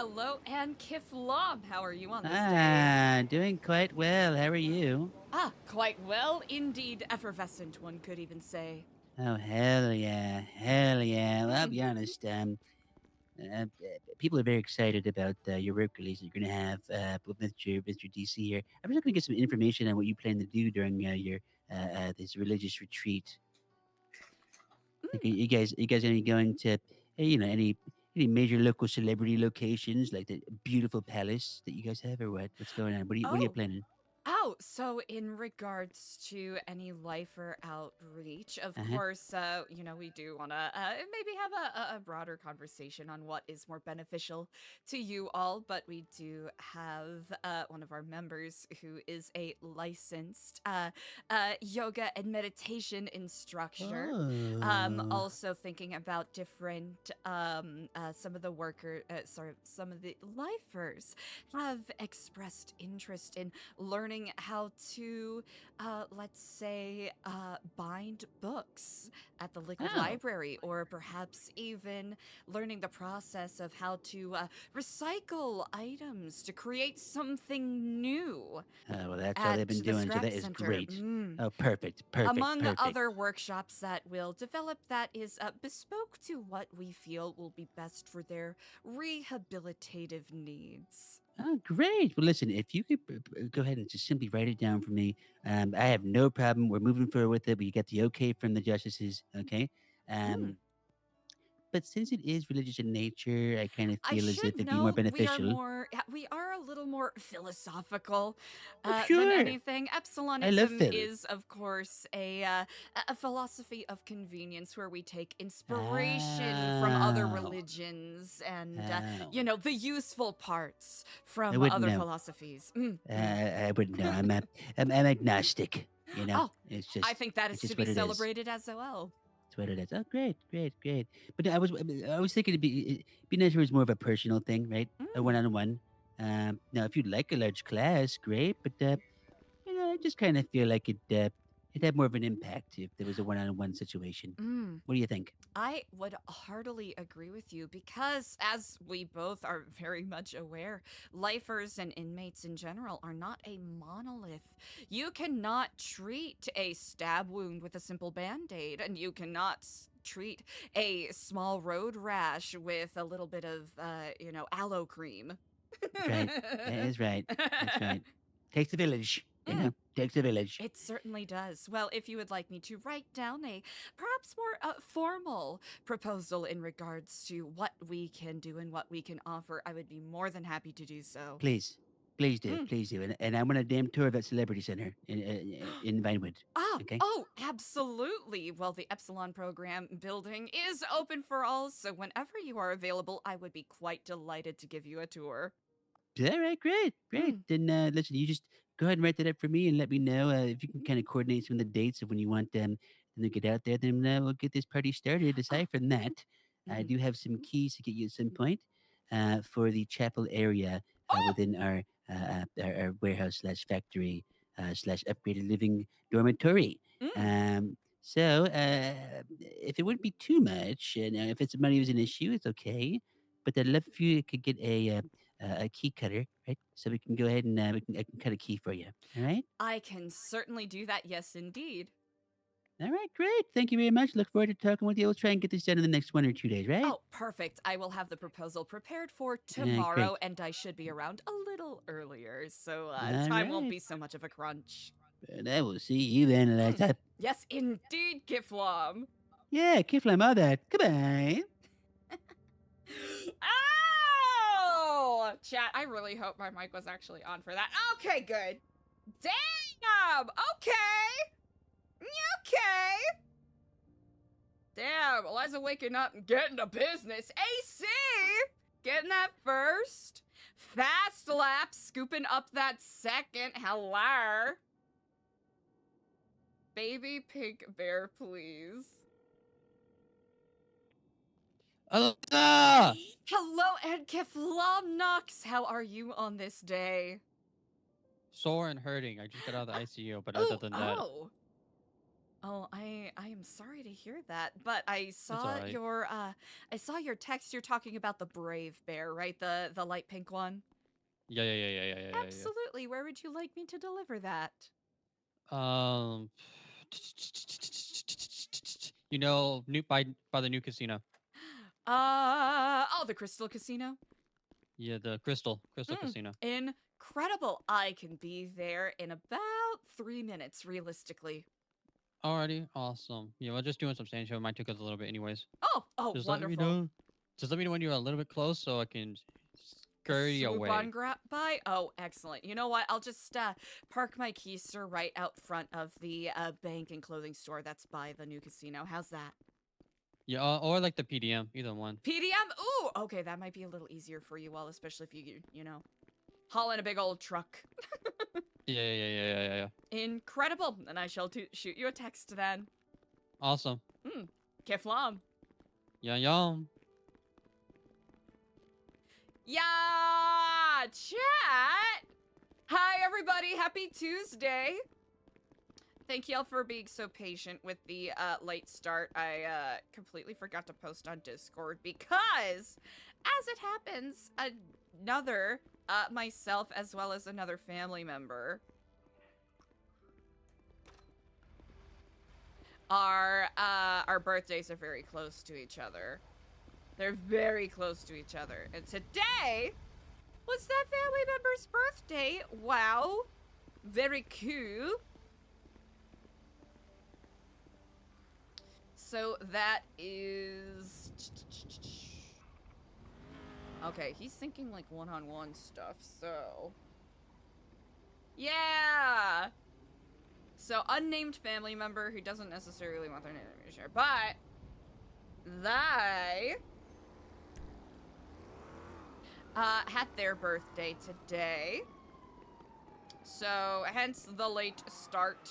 Hello, and Kiflob. How are you on this day? Doing quite well. How are you? Quite well indeed. Effervescent, one could even say. Oh, hell yeah. Hell yeah. Well, I'll be Mhm. honest. People are very excited about your work release that you're going to have with Mr. DC here. I was looking to get some information on what you plan to do during your this religious retreat. Like, Mm. you guys any going to, any major local celebrity locations like the beautiful palace that you guys have, or what? What's going on? What are you Oh, planning? so in regards to any lifer outreach, of Uh huh. course, we do want to maybe have a broader conversation on what is more beneficial to you all. But we do have one of our members who is a licensed yoga and meditation instructor. Oh. Also thinking about different, some of the some of the lifers have expressed interest in learning how to, let's say, bind books at the Liquid Oh. Library, or perhaps even learning the process of how to recycle items to create something new Oh, well, that's all at they've been the doing, so Scrap that is Center. great. Oh, perfect, perfect, Among perfect. other workshops that will develop that is bespoke to what we feel will be best for their rehabilitative needs. Oh, great. Well, listen, if you could go ahead and just simply write it down for me, I have no problem. We're moving forward with it. We get the okay from the justices, okay? Mm. Um, but since it is religious in nature, I kind of I feel as if should it'd be more note beneficial. we are a little more philosophical Oh, than sure. anything. I love Epsilonism Phil. is, of course, a philosophy of convenience where we take inspiration from other Oh, religions and, oh. the useful parts I from wouldn't other know. philosophies. I wouldn't know. I'm agnostic. You know, Oh, I think that it's is to just be what it is. celebrated as well. That's what it is. Oh, great, great, great. But I was thinking it'd be nice if it was more of a personal thing, right? A Mm. one-on-one. Now, if you'd like a large class, great. But I just kind of feel like it'd have more of an impact if there was a one-on-one situation. Mm. What do you think? I would heartily agree with you because, as we both are very much aware, lifers and inmates in general are not a monolith. You cannot treat a stab wound with a simple band aid, and you cannot treat a small road rash with a little bit of, aloe cream. That's right. That is right. That's right. Takes a village. Mm. Takes a village. It certainly does. Well, if you would like me to write down a perhaps more formal proposal in regards to what we can do and what we can offer, I would be more than happy to do so. Please, Mm. please do. And I want a damn tour of that celebrity center in Vinewood. Okay. Absolutely. Well, the Epsilon program building is open for all, so whenever you are available, I would be quite delighted to give you a tour. All right, great, great. Mm. Then listen, you just go ahead and write that up for me, and let me know if you can kind of coordinate some of the dates of when you want them to get out there. Then we'll get this party started. Oh. Aside from that, I Mm. do have some keys to get you at some point for the chapel area Oh! within our warehouse slash factory slash upgraded living dormitory. Mm. So if it wouldn't be too much, and if it's money was an issue, it's okay. But I'd love if you could get a key cutter, right? So we can go ahead and I can cut a key for you. All right. I can certainly do that, yes, indeed. All right. Great. Thank you very much. Look forward to talking with you. We'll try and get this done in the next 1 or 2 days, right? Oh, perfect. I will have the proposal prepared for Great. tomorrow, and I should be around a little earlier, so All time won't right. be so much of a crunch. And I will see you then, Mm. Eliza. Yes, indeed, Giflom. Yeah. Keep flying all that. Goodbye. Oh! Chat, I really hope my mic was actually on for that. Okay, good. Damn! Okay! Okay! Damn, Eliza waking up and getting to business. AC! Getting that first. Fast lap, scooping up that second. Hello. Baby pink bear, please. Eliza! Hello, Edkif Lomnox. How are you on this day? Sore and hurting. I just got out of the ICU, but other Oh, than that, oh. Oh, I am sorry to hear that, but I saw alright. your text. You're talking about the brave bear, right? The light pink one. Yeah. Absolutely. Where would you like me to deliver that? Um, you know, new by the new casino. Oh, the Crystal Casino. Yeah, the Crystal Mm, Casino. incredible. I can be there in about 3 minutes, realistically. Alrighty, awesome. Yeah, we're just doing substantial. It might take us a little bit, anyways. Oh, Just let me wonderful. know. Just let me know when you're a little bit close, so I can scurry Swoop on away. by? Oh, excellent. You know what? I'll just park my keister right out front of the bank and clothing store that's by the new casino. How's that? Yeah, or like the PDM, either one. PDM? Ooh, okay, that might be a little easier for you all, especially if you know, haul in a big old truck. Yeah. Incredible. And I shall shoot you a text then. Awesome. Kiflam. Yum. Yeah, chat. Hi, everybody. Happy Tuesday. Thank y'all for being so patient with the late start. I completely forgot to post on Discord because, as it happens, another myself as well as another family member our birthdays are very close to each other. They're very close to each other. And today was that family member's birthday. Wow. Very cool. So that is... Okay, he's thinking like one-on-one stuff, so... Yeah! So, unnamed family member who doesn't necessarily want their name to be shared, but... They... had their birthday today. So, hence the late start.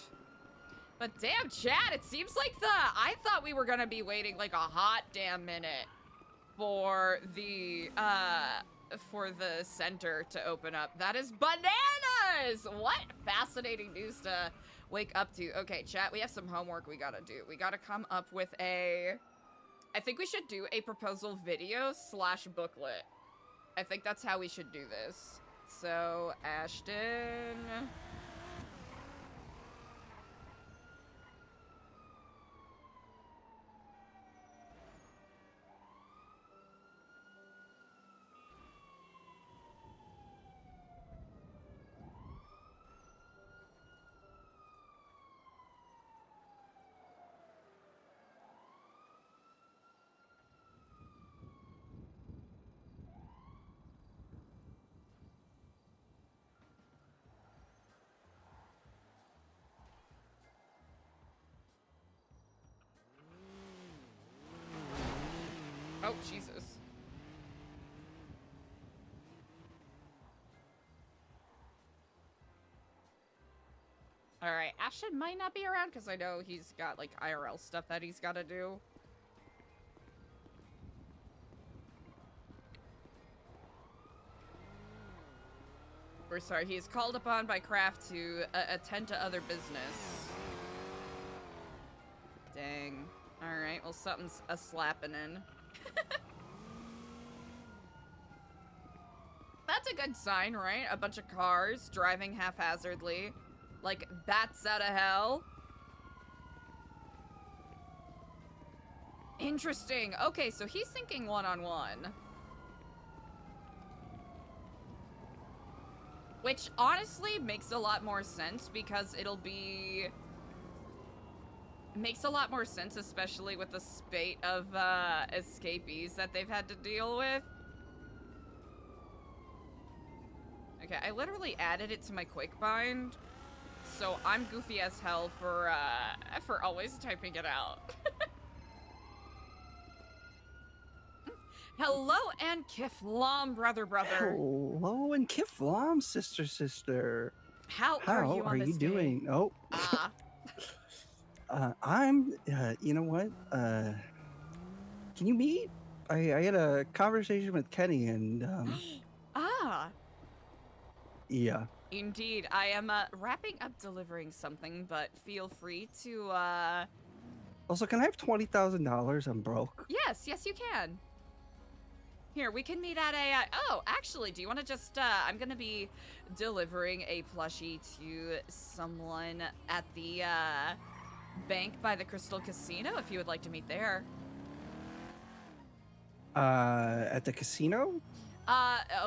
But damn, chat, it seems like I thought we were gonna be waiting like a hot damn minute for the center to open up. That is bananas! What fascinating news to wake up to. Okay, chat, we have some homework we gotta do. We gotta come up with I think we should do a proposal video / booklet. I think that's how we should do this. So, Ashton... Oh, Jesus. Alright, Ashton might not be around because I know he's got, like, IRL stuff that he's gotta do. We're sorry, he is called upon by Kraft to attend to other business. Dang. Alright, well, something's a-slapping in. That's a good sign, right? A bunch of cars driving haphazardly. Like bats out of hell. Interesting. Okay, so he's thinking one-on-one. Which honestly makes a lot more sense because it'll be... Makes a lot more sense, especially with the spate of escapees that they've had to deal with. Okay, I literally added it to my quick bind, so I'm goofy as hell for always typing it out. Hello and Kiflam, brother. Hello and Kiflam, sister. How are you on this day? doing? Oh, Ah. I'm. You know what? Can you meet? I had a conversation with Kenny, and Ah. yeah. Indeed, I am wrapping up delivering something, but feel free to Also, can I have $20,000? I'm broke. Yes, you can. Here, we can meet at a. Oh, actually, do you want to just? I'm gonna be delivering a plushie to someone at the bank by the Crystal Casino. If you would like to meet there. At the casino?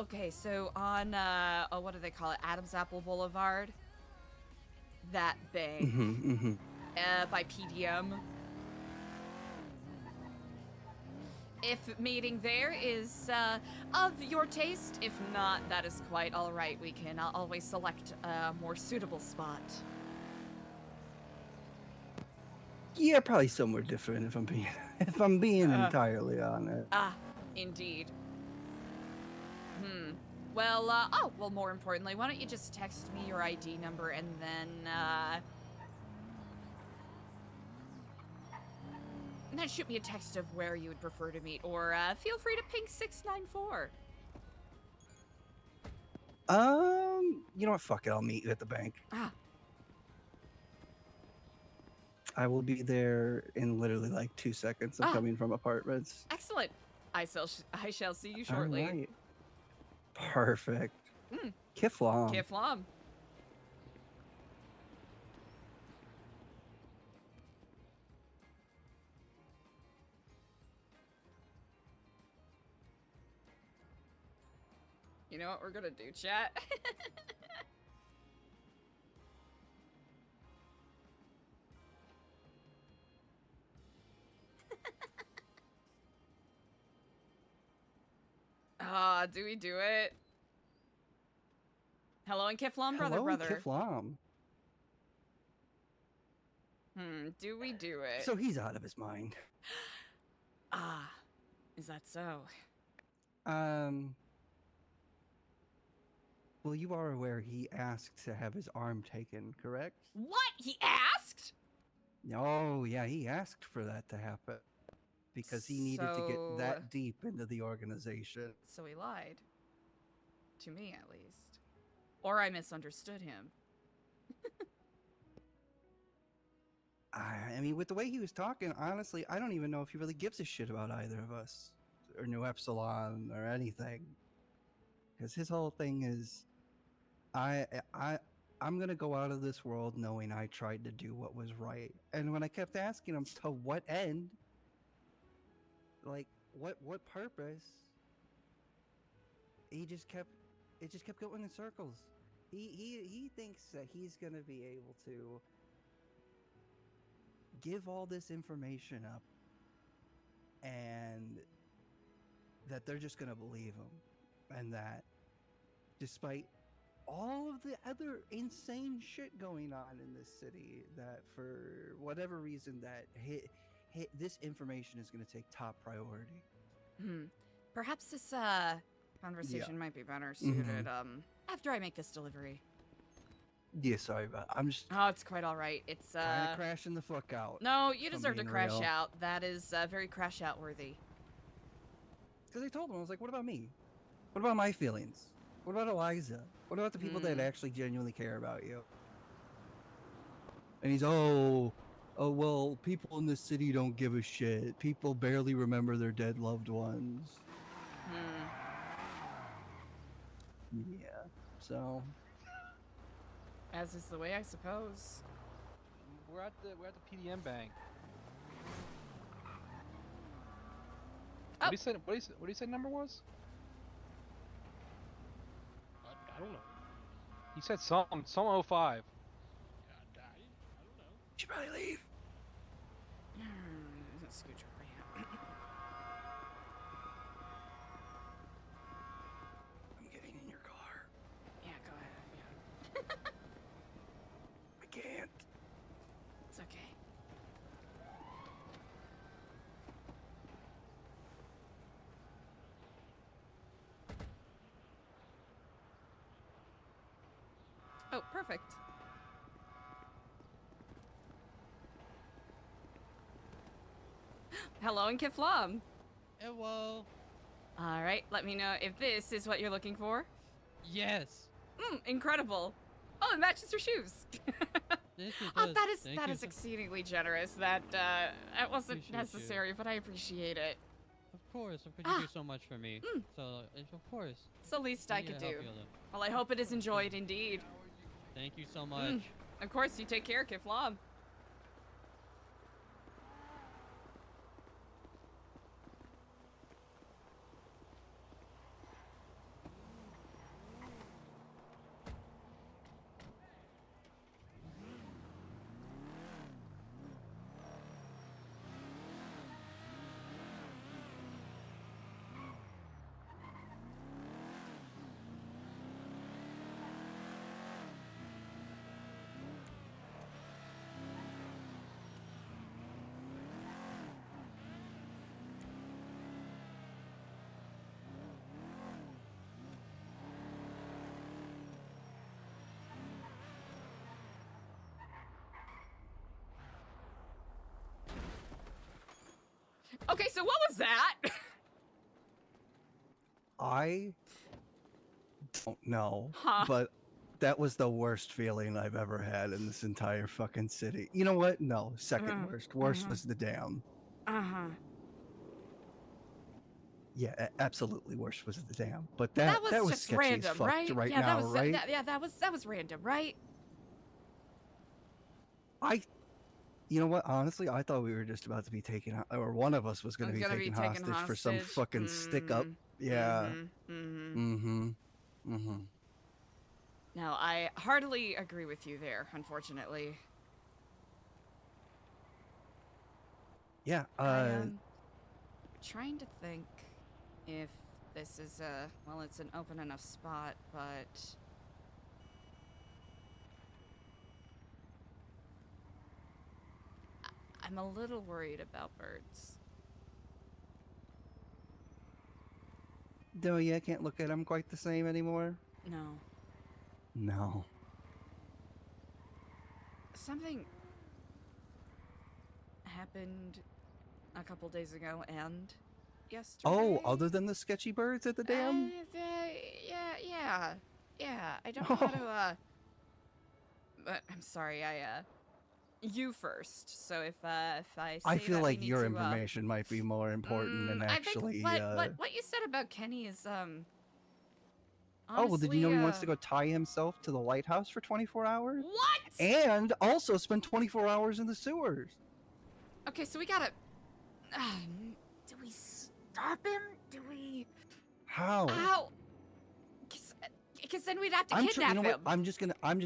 Okay, so on oh, what do they call it? Adam's Apple Boulevard. That bank. By PDM. If meeting there is of your taste, if not, that is quite all right. We can always select a more suitable spot. Yeah, probably somewhere different if I'm being entirely honest. Ah, indeed. Well, well, more importantly, why don't you just text me your ID number and then shoot me a text of where you would prefer to meet, or feel free to ping 694. You know what? Fuck it. I'll meet you at the bank. Ah, I will be there in literally like 2 seconds. I'm coming from apartments. excellent. I shall see you shortly. All right. Perfect. Mm. Kiflam. Kiflam. You know what we're gonna do, chat? Ah, do we do it? Hello and Kiflam, brother. Hello, Kiflam. Do we do it? So he's out of his mind. Ah, is that so? Well, you are aware he asked to have his arm taken, correct? What? He asked? Oh, yeah, he asked for that to happen because he needed to get So- that deep into the organization. So he lied. To me, at least. Or I misunderstood him. I mean, with the way he was talking, honestly, I don't even know if he really gives a shit about either of us or New Epsilon or anything. Because his whole thing is, I'm gonna go out of this world knowing I tried to do what was right. And when I kept asking him to what end, like what purpose, it just kept going in circles. He thinks that he's gonna be able to give all this information up and that they're just gonna believe him, and that despite all of the other insane shit going on in this city, that for whatever reason that this information is going to take top priority. Perhaps this conversation might be better suited after I make this delivery. Yeah, sorry about I'm just Oh, it's quite all right. It's kind of crashing the fuck out. No, you if I'm deserve to being crash real. out. That is very crash out worthy. Because I told him, I was like, what about me? What about my feelings? What about Eliza? What about the people that actually genuinely care about you? And he's, oh, well, people in this city don't give a shit. People barely remember their dead loved ones. Yeah, so. As is the way, I suppose. We're at the PDM bank. Oh. What do you say number was? I don't know. He said some 05. I don't know. You should probably leave. Scooch over here. I'm getting in your car. Yeah, go ahead. Yeah. I can't. It's okay. Oh, perfect. Hello and Kiflam. Hello. All right, let me know if this is what you're looking for. Yes. Incredible. Oh, it matches your shoes. Yes, it Oh, does. that is Thank you so- exceedingly generous. That wasn't Appreciate you. necessary, but I appreciate it. Of course, you Ah. do so much for me. Mm. So, of course. It's the least I need could to help do. you out. Well, I hope it is enjoyed indeed. Thank you so much. Of course, you take care, Kiflam. Okay, so what was that? I don't know, Huh. but that was the worst feeling I've ever had in this entire fucking city. You know what? No, second worst. Worst was the dam. Uh-huh. Yeah, absolutely worst was the dam. But that was was just sketchy random, as fuck right? right Yeah, now, that was right? that was random, right? You know what? Honestly, I thought we were just about to be taken, or one of us was going to be taken hostage for some fucking stick up. Yeah. Mm-hmm. Mm-hmm. No, I heartily agree with you there, unfortunately. Yeah. I am trying to think if this is well, it's an open enough spot, but I'm a little worried about birds. No, yeah, I can't look at them quite the same anymore. No. No. Something happened a couple days ago and yesterday. Oh, other than the sketchy birds at the dam? Yeah. I don't know how to, but I'm sorry, you first. So if I say I feel that we like need your to, information might be more important than I actually. think what you said about Kenny is, Oh, well, did you know he wants to honestly, go tie himself to the lighthouse for 24 hours? What? And also spend 24 hours in the sewers. Okay, so we gotta, do we stop him? Do we? How? How? Because then we'd have to You kidnap know him. what? I'm just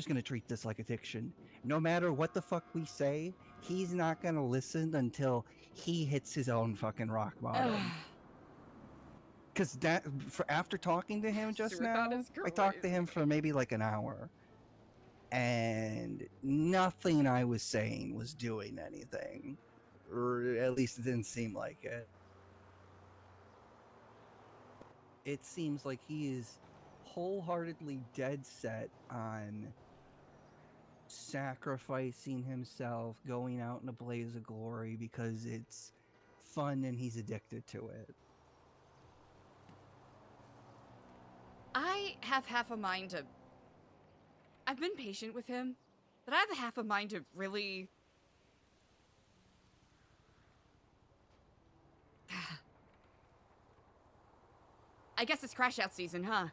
gonna treat this like addiction. No matter what the fuck we say, he's not gonna listen until he hits his own fucking rock bottom. Because after talking to him just Subathon now, is I talked to him for maybe like an hour, and nothing I was saying was doing anything, or at least it didn't seem like it. It seems like he is wholeheartedly dead set on sacrificing himself, going out in a blaze of glory because it's fun and he's addicted to it. I have half a mind to. I've been patient with him, but I have half a mind to really. I guess it's crash out season, huh?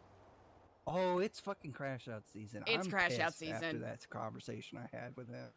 Oh, it's fucking crash out season. It's I'm crash out pissed after season. that conversation I had with him.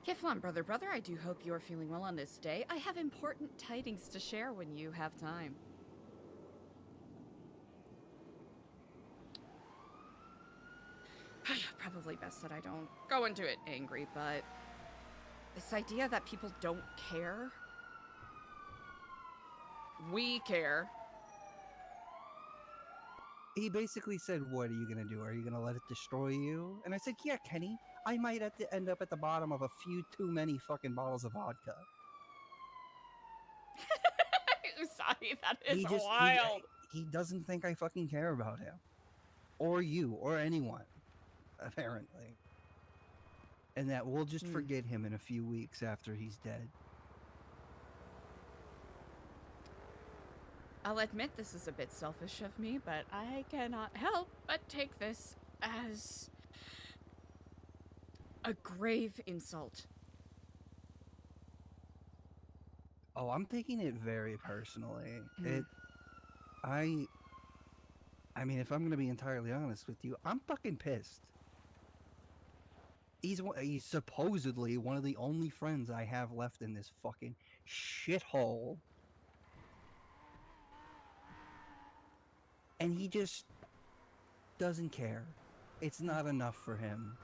Kiflon, brother, I do hope you are feeling well on this day. I have important tidings to share when you have time. probably best that I don't go into it angry, but this idea that people don't care. We care. He basically said, "What are you gonna do? Are you gonna let it destroy you?" And I said, "Yeah, Kenny. I might end up at the bottom of a few too many fucking bottles of vodka." Sorry, that is He just wild. he doesn't think I fucking care about him, or you, or anyone, apparently, and that we'll just forget him in a few weeks after he's dead. I'll admit this is a bit selfish of me, but I cannot help but take this as a grave insult. Oh, I'm taking it very personally. I mean, if I'm gonna be entirely honest with you, I'm fucking pissed. He's supposedly one of the only friends I have left in this fucking shithole. And he just doesn't care. It's not enough for him.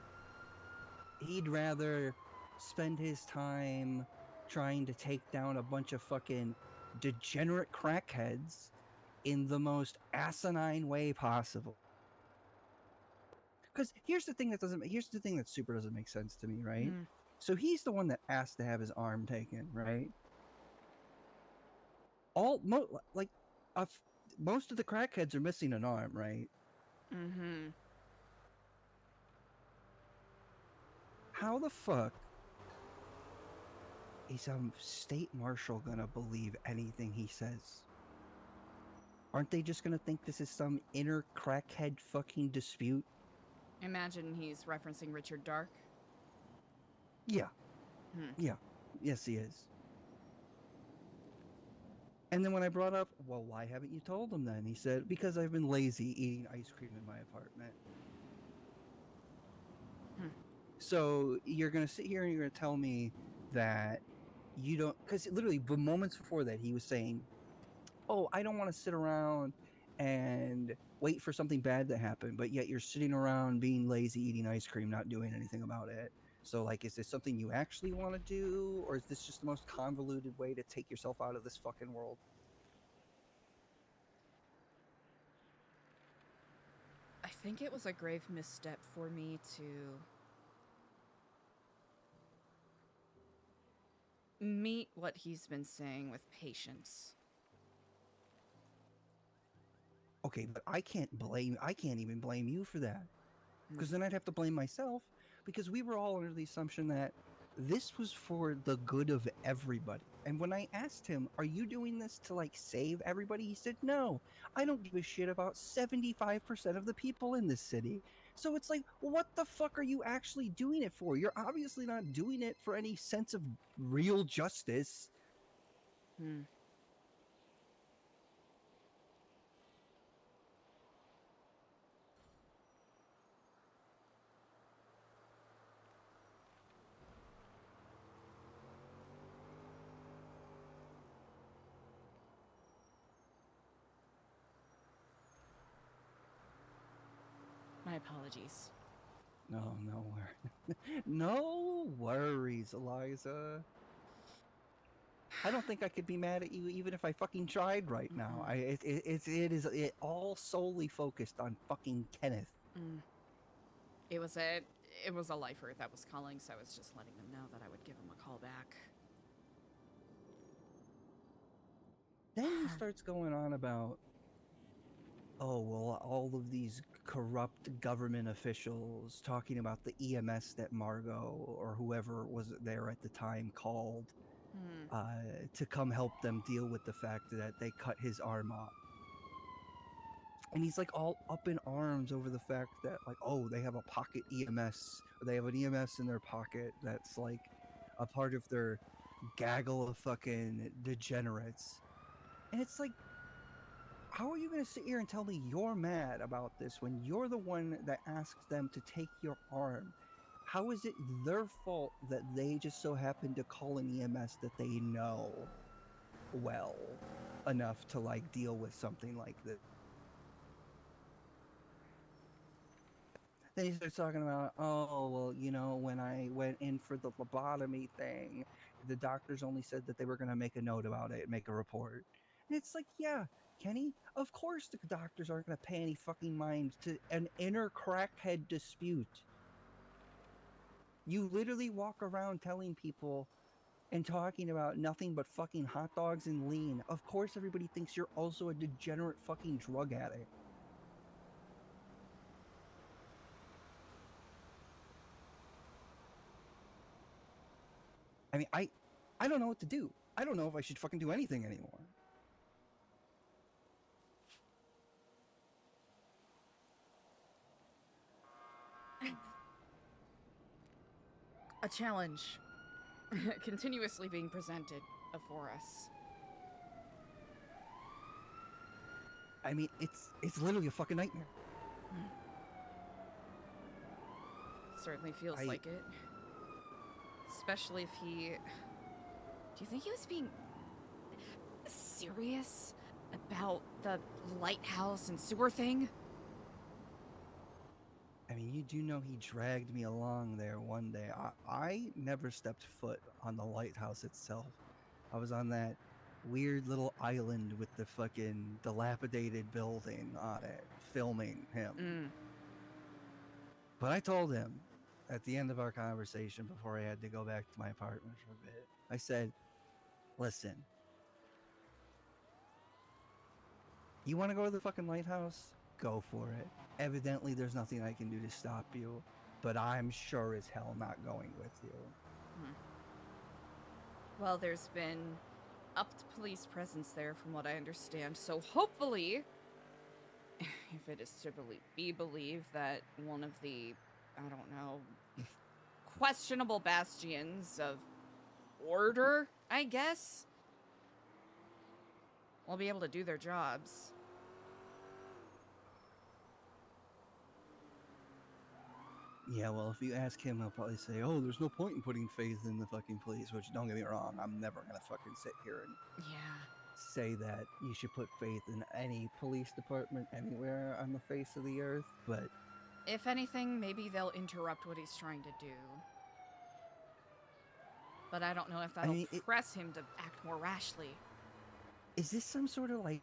He'd rather spend his time trying to take down a bunch of fucking degenerate crackheads in the most asinine way possible. Because here's the thing that super doesn't make sense to me, right? So he's the one that asked to have his arm taken, right? Most of the crackheads are missing an arm, right? Mm-hmm. How the fuck is some state marshal gonna believe anything he says? Aren't they just gonna think this is some inner crackhead fucking dispute? Imagine he's referencing Richard Dark. Yeah. Yeah. Yes, he is. And then when I brought up, well, why haven't you told him then? He said, because I've been lazy eating ice cream in my apartment. So you're going to sit here and you're going to tell me that you don't, because literally the moments before that he was saying, oh, I don't want to sit around and wait for something bad to happen, but yet you're sitting around being lazy, eating ice cream, not doing anything about it. So, like, is this something you actually want to do, or is this just the most convoluted way to take yourself out of this fucking world? I think it was a grave misstep for me to meet what he's been saying with patience. Okay, but I can't even blame you for that. Because then I'd have to blame myself, because we were all under the assumption that this was for the good of everybody. And when I asked him, are you doing this to, like, save everybody? He said, no, I don't give a shit about 75% of the people in this city. So it's like, what the fuck are you actually doing it for? You're obviously not doing it for any sense of real justice. My apologies. No worries, Eliza. I don't think I could be mad at you even if I fucking tried right now. It all solely focused on fucking Kenneth. It was a lifer that was calling, so I was just letting them know that I would give him a call back. Then he starts going on about, oh, well, all of these corrupt government officials talking about the EMS that Margot or whoever was there at the time called to come help them deal with the fact that they cut his arm off. And he's like all up in arms over the fact that, like, oh, they have a pocket EMS, or they have an EMS in their pocket that's like a part of their gaggle of fucking degenerates. And it's like, how are you going to sit here and tell me you're mad about this when you're the one that asked them to take your arm? How is it their fault that they just so happen to call an EMS that they know well enough to, like, deal with something like this? Then he starts talking about, oh, well, you know, when I went in for the lobotomy thing, the doctors only said that they were going to make a note about it, make a report. And it's like, yeah, Kenny, of course the doctors aren't going to pay any fucking mind to an inner crackhead dispute. You literally walk around telling people and talking about nothing but fucking hot dogs and lean. Of course everybody thinks you're also a degenerate fucking drug addict. I mean, I don't know what to do. I don't know if I should fucking do anything anymore. A challenge continuously being presented before us. I mean, it's literally a fucking nightmare. Certainly feels like it. Especially if he... Do you think he was being serious about the lighthouse and sewer thing? I mean, you do know he dragged me along there one day. I never stepped foot on the lighthouse itself. I was on that weird little island with the fucking dilapidated building on it, filming him. But I told him at the end of our conversation before I had to go back to my apartment for a bit, I said, listen, you want to go to the fucking lighthouse? Go for it. Evidently, there's nothing I can do to stop you, but I'm sure as hell not going with you. Well, there's been upped police presence there from what I understand, so hopefully, if it is to be believed that one of the, I don't know, questionable bastions of order, I guess, will be able to do their jobs. Yeah, well, if you ask him, he'll probably say, oh, there's no point in putting faith in the fucking police, which, don't get me wrong, I'm never gonna fucking sit here and say that you should put faith in any police department anywhere on the face of the earth, but... If anything, maybe they'll interrupt what he's trying to do. But I don't know if that'll press him to act more rashly. Is this some sort of, like,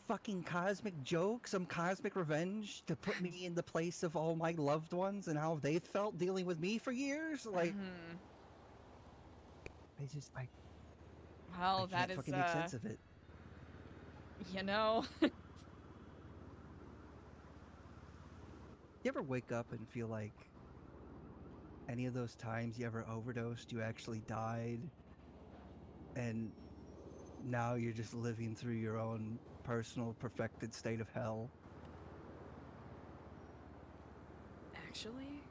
fucking cosmic joke, some cosmic revenge to put me in the place of all my loved ones and how they felt dealing with me for years? Like, well, I can't fucking make sense of it. You know. You ever wake up and feel like any of those times you ever overdosed, you actually died, and now you're just living through your own personal perfected state of hell? Actually?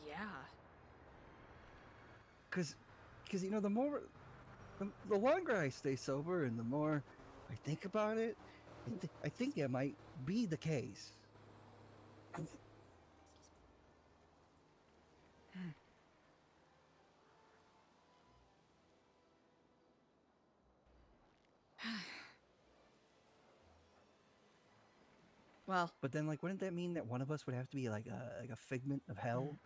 Yeah. Because you know, the longer I stay sober and the more I think about it, I think it might be the case. Well, but then, like, wouldn't that mean that one of us would have to be like a figment of hell?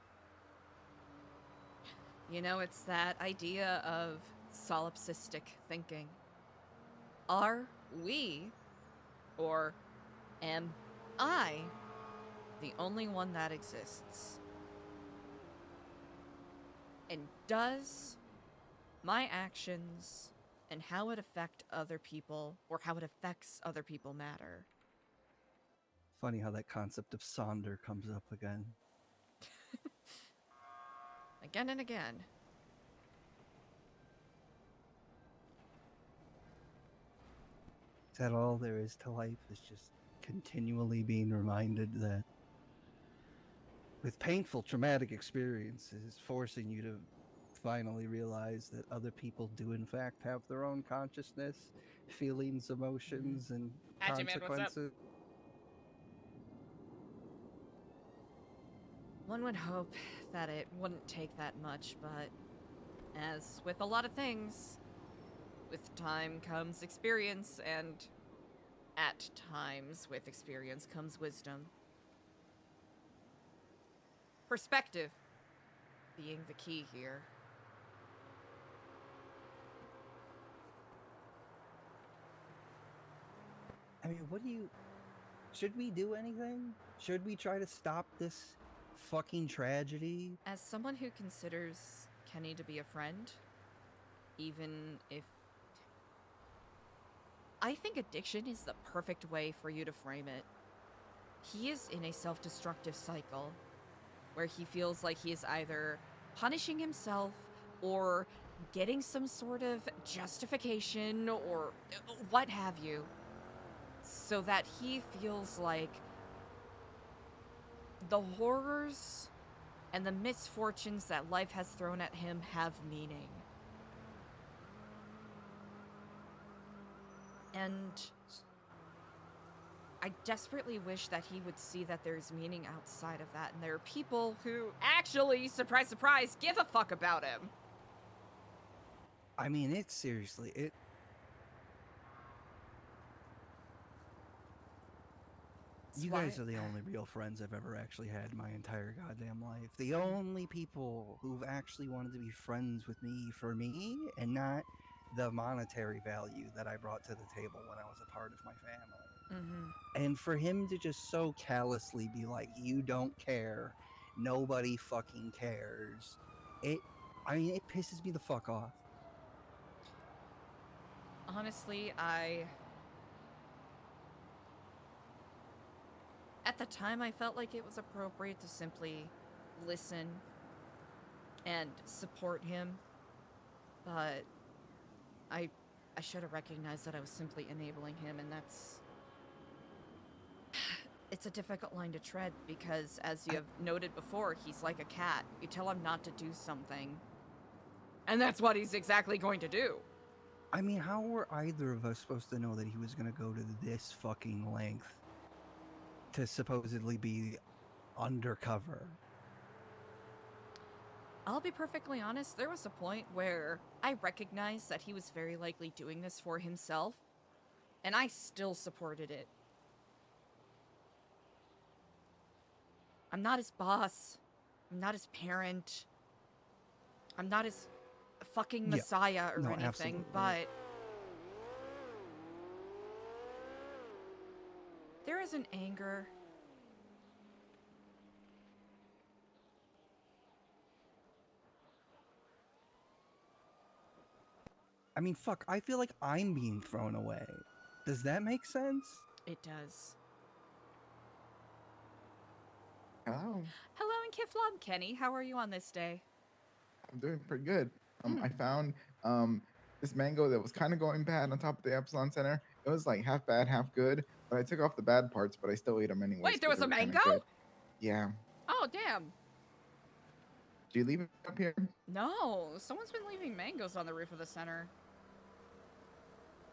You know, it's that idea of solipsistic thinking. Are we, or am I, the only one that exists? And does my actions and how it affect other people, or how it affects other people, matter? Funny how that concept of Sonder comes up again. Again and again. Is that all there is to life? Is just continually being reminded that with painful, traumatic experiences, forcing you to finally realize that other people do in fact have their own consciousness, feelings, emotions, and consequences. One would hope that it wouldn't take that much, but as with a lot of things, with time comes experience, and At times, with experience comes wisdom. Perspective being the key here. I mean, what do you... Should we do anything? Should we try to stop this fucking tragedy? As someone who considers Kenny to be a friend, even if... I think addiction is the perfect way for you to frame it. He is in a self-destructive cycle, where he feels like he is either punishing himself or getting some sort of justification or what have you, so that he feels like the horrors and the misfortunes that life has thrown at him have meaning. And I desperately wish that he would see that there's meaning outside of that, and there are people who actually, surprise, surprise, give a fuck about him. I mean, it's seriously, You guys are the only real friends I've ever actually had in my entire goddamn life. The only people who've actually wanted to be friends with me for me, and not the monetary value that I brought to the table when I was a part of my family. Mm-hmm. And for him to just so callously be like, you don't care, nobody fucking cares, it pisses me the fuck off. Honestly, at the time, I felt like it was appropriate to simply listen and support him, but I should have recognized that I was simply enabling him, and that's... It's a difficult line to tread, because as you have noted before, he's like a cat. You tell him not to do something, and that's what he's exactly going to do. I mean, how were either of us supposed to know that he was gonna go to this fucking length to supposedly be undercover? I'll be perfectly honest, there was a point where I recognized that he was very likely doing this for himself, and I still supported it. I'm not his boss. I'm not his parent. I'm not his fucking messiah or anything, absolutely. but there is an anger. I mean, fuck, I feel like I'm being thrown away. Does that make sense? It does. Hello. Hello, Nkiflom Kenny. How are you on this day? I'm doing pretty good. I found this mango that was kind of going bad on top of the Epsilon Center. It was like half bad, half good. But I took off the bad parts, but I still ate them anyway. Wait, there was a mango? Yeah. Oh, damn. Did you leave it up here? No, someone's been leaving mangoes on the roof of the center.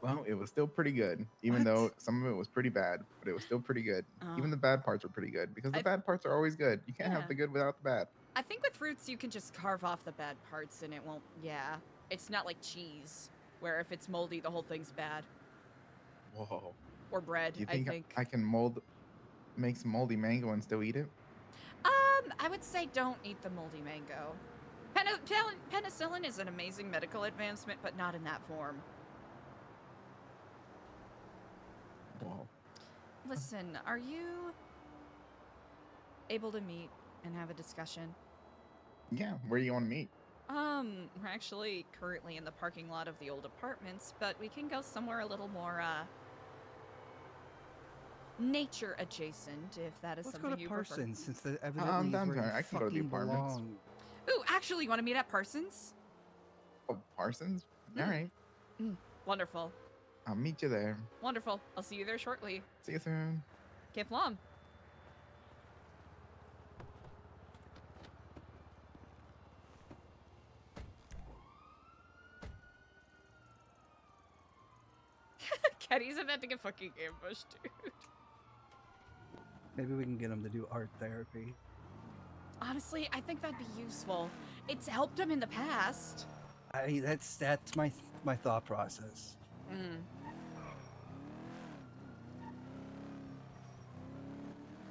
Well, it was still pretty good, even though some of it was pretty bad, but it was still pretty good. Even the bad parts were pretty good, because the bad parts are always good. You can't have the good without the bad. I think with fruits, you can just carve off the bad parts and it won't, It's not like cheese, where if it's moldy, the whole thing's bad. Whoa. Or bread, Do you I think think. I can make some moldy mango and still eat it? I would say don't eat the moldy mango. Penicillin is an amazing medical advancement, but not in that form. Whoa. Listen, are you able to meet and have a discussion? Yeah, where do you want to meet? We're actually currently in the parking lot of the old apartments, but we can go somewhere a little more, nature adjacent, if that is Let's something go to you Parsons, since the I'm evidently down is where there. you I can go to the fucking apartments. belong. prefer. Ooh, actually, you want to meet at Parsons? Oh, Parsons? All right. Wonderful. I'll meet you there. Wonderful. I'll see you there shortly. See you soon. Kiflom. Kenny's about to get fucking ambushed, dude. Maybe we can get him to do art therapy. Honestly, I think that'd be useful. It's helped him in the past. That's my thought process.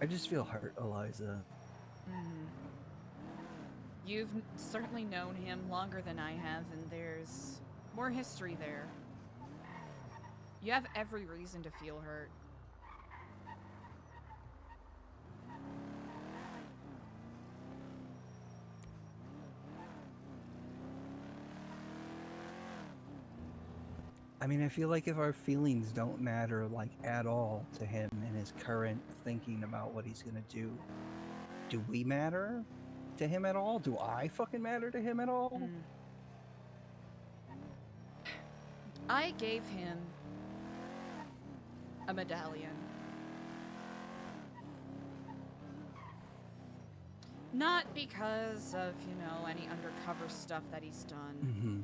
I just feel hurt, Eliza. Mhm. You've certainly known him longer than I have, and there's more history there. You have every reason to feel hurt. I mean, I feel like if our feelings don't matter, like, at all to him and his current thinking about what he's gonna do we matter to him at all? Do I fucking matter to him at all? Mm. I gave him a medallion. Not because of, any undercover stuff that he's done, Mm-hmm.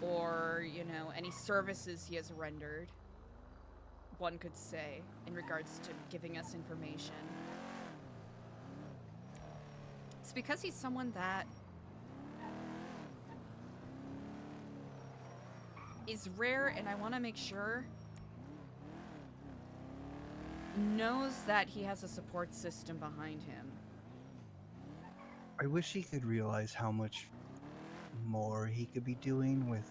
or, any services he has rendered, one could say, in regards to giving us information. It's because he's someone that is rare, and I want to make sure knows that he has a support system behind him. I wish he could realize how much more he could be doing with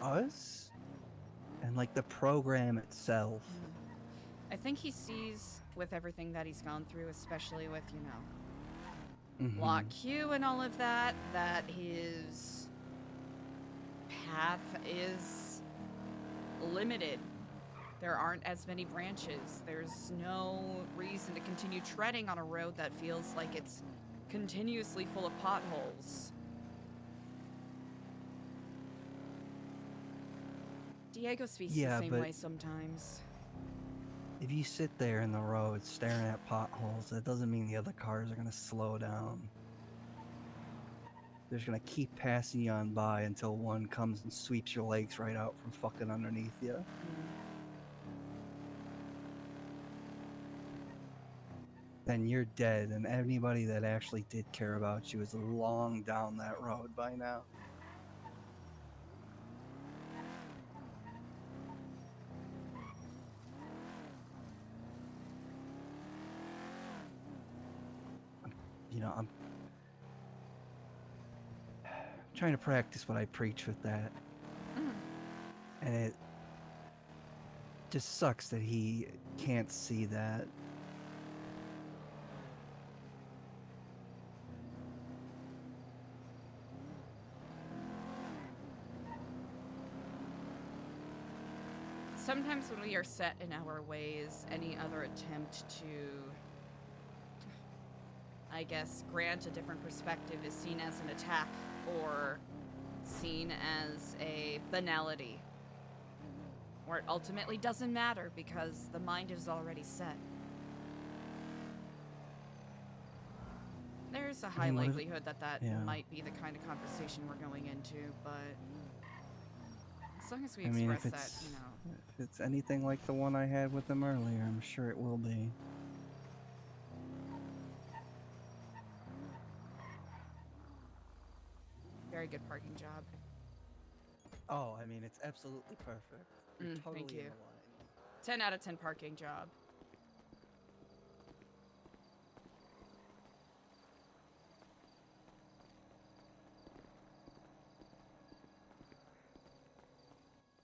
us and like the program itself. I think he sees, with everything that he's gone through, especially with, Mhm. Lock Q and all of that, that his path is limited. There aren't as many branches. There's no reason to continue treading on a road that feels like it's continuously full of potholes. Diego speaks Yeah, the same but- way sometimes. If you sit there in the road staring at potholes, that doesn't mean the other cars are going to slow down. They're just going to keep passing you on by until one comes and sweeps your legs right out from fucking underneath you. Then you're dead, and anybody that actually did care about you is long down that road by now. I'm trying to practice what I preach with that. And it just sucks that he can't see that. Sometimes when we are set in our ways, any other attempt to, I guess, grant a different perspective is seen as an attack or seen as a banality. Or it ultimately doesn't matter because the mind is already set. There's a high what if- likelihood that yeah. might be the kind of conversation we're going into, but as long as we I mean, express if that, it's if it's anything like the one I had with him earlier, I'm sure it will be. very good parking job. Oh, I mean, it's absolutely perfect. You're Thank totally in you. the lines. 10 out of 10 parking job.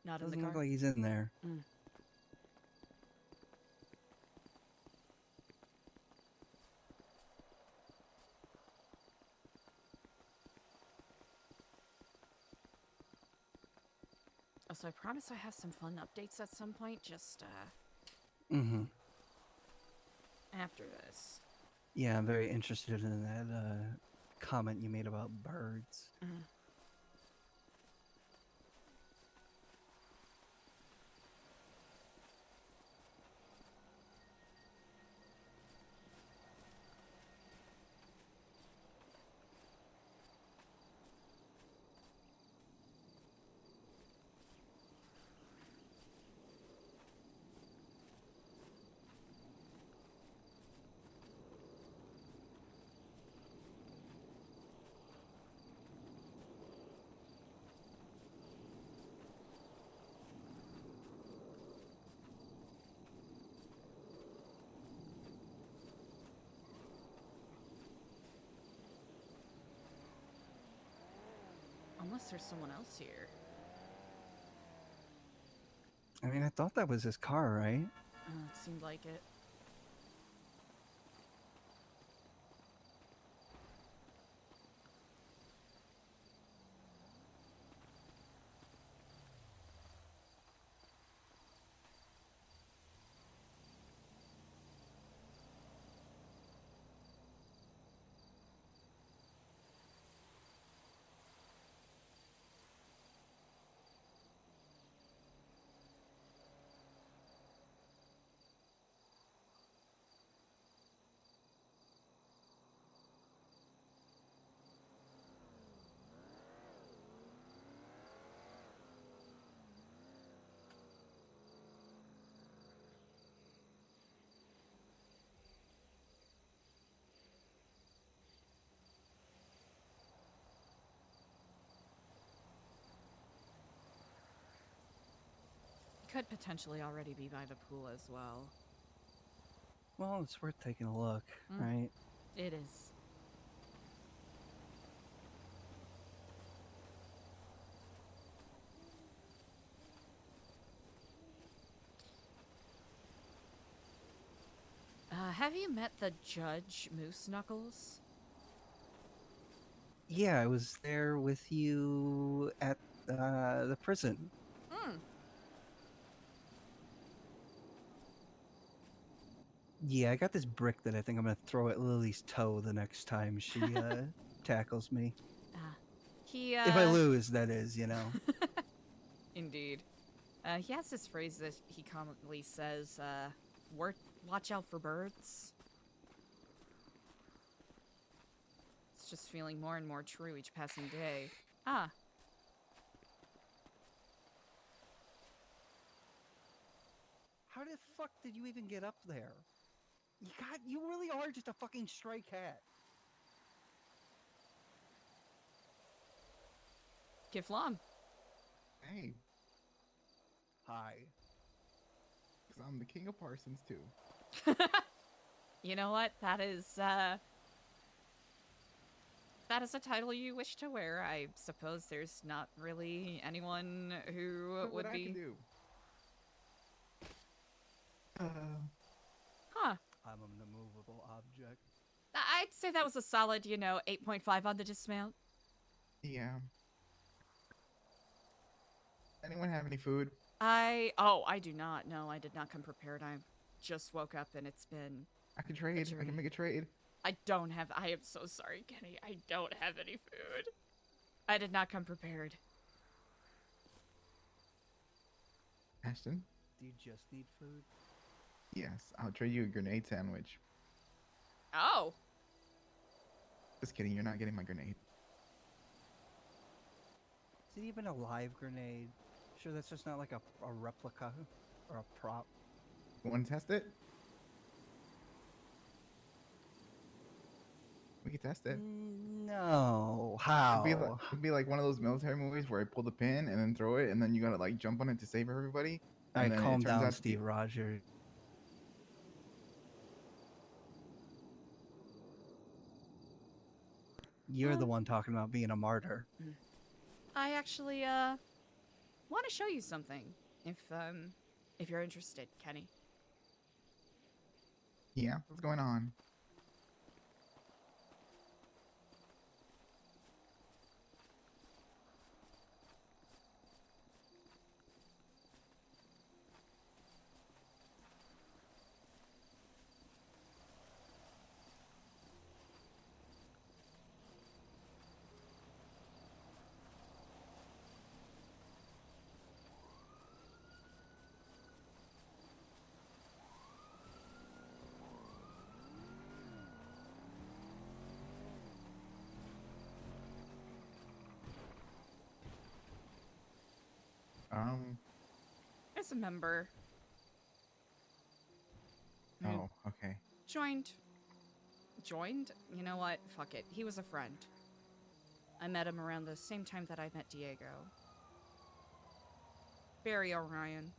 Not in the Doesn't car. look like he's in there. Oh, so I promise I have some fun updates at some point, just Mm-hmm. after this. Yeah, I'm very interested in that comment you made about birds. guess there's someone else here. I mean, I thought that was his car, right? It seemed like it. Could potentially already be by the pool as well. Well, it's worth taking a look, Mm. right? It is. Have you met the Judge Moose Knuckles? Yeah, I was there with you at the prison. Hmm. Yeah, I got this brick that I think I'm gonna throw at Lily's toe the next time she tackles me. He, If I lose, that is, you know. Indeed. He has this phrase that he commonly says, watch out for birds. It's just feeling more and more true each passing day. Ah. How the fuck did you even get up there? You really are just a fucking stray cat. Kiflam. Hey, Hi. because I'm the king of Parsons too. You know what? That is a title you wish to wear. I suppose there's not really anyone who Look would what I be. can do. Huh. I'm an immovable object. I'd say that was a solid, 8.5 on the dismount. Yeah. Anyone have any food? I do not. No, I did not come prepared. I just woke up and it's been. I can trade. I journey. can make a trade. I don't have. I am so sorry, Kenny. I don't have any food. I did not come prepared. Ashton? Do you just need food? Yes, I'll trade you a grenade sandwich. Oh. Just kidding, you're not getting my grenade. Is it even a live grenade? Sure, that's just not like a replica or a prop. Want to test it? We can test it. No. How? It'd be like one of those military movies where I pull the pin and then throw it, and then you gotta like jump on it to save everybody. All And right, then it calm turns down, out to be- Steve Rogers. You're the one talking about being a martyr. I actually want to show you something. If you're interested, Kenny. Yeah, what's going on? As a member. Oh, okay. Joined? You know what? Fuck it. He was a friend. I met him around the same time that I met Diego. Barry Orion.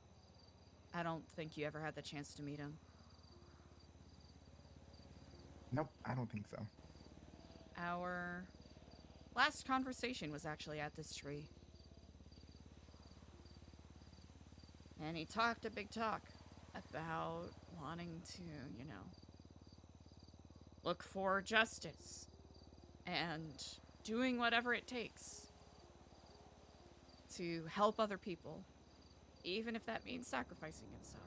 I don't think you ever had the chance to meet him. Nope, I don't think so. Our Last conversation was actually at this tree. And he talked a big talk about wanting to, you know, look for justice and doing whatever it takes to help other people, even if that means sacrificing himself.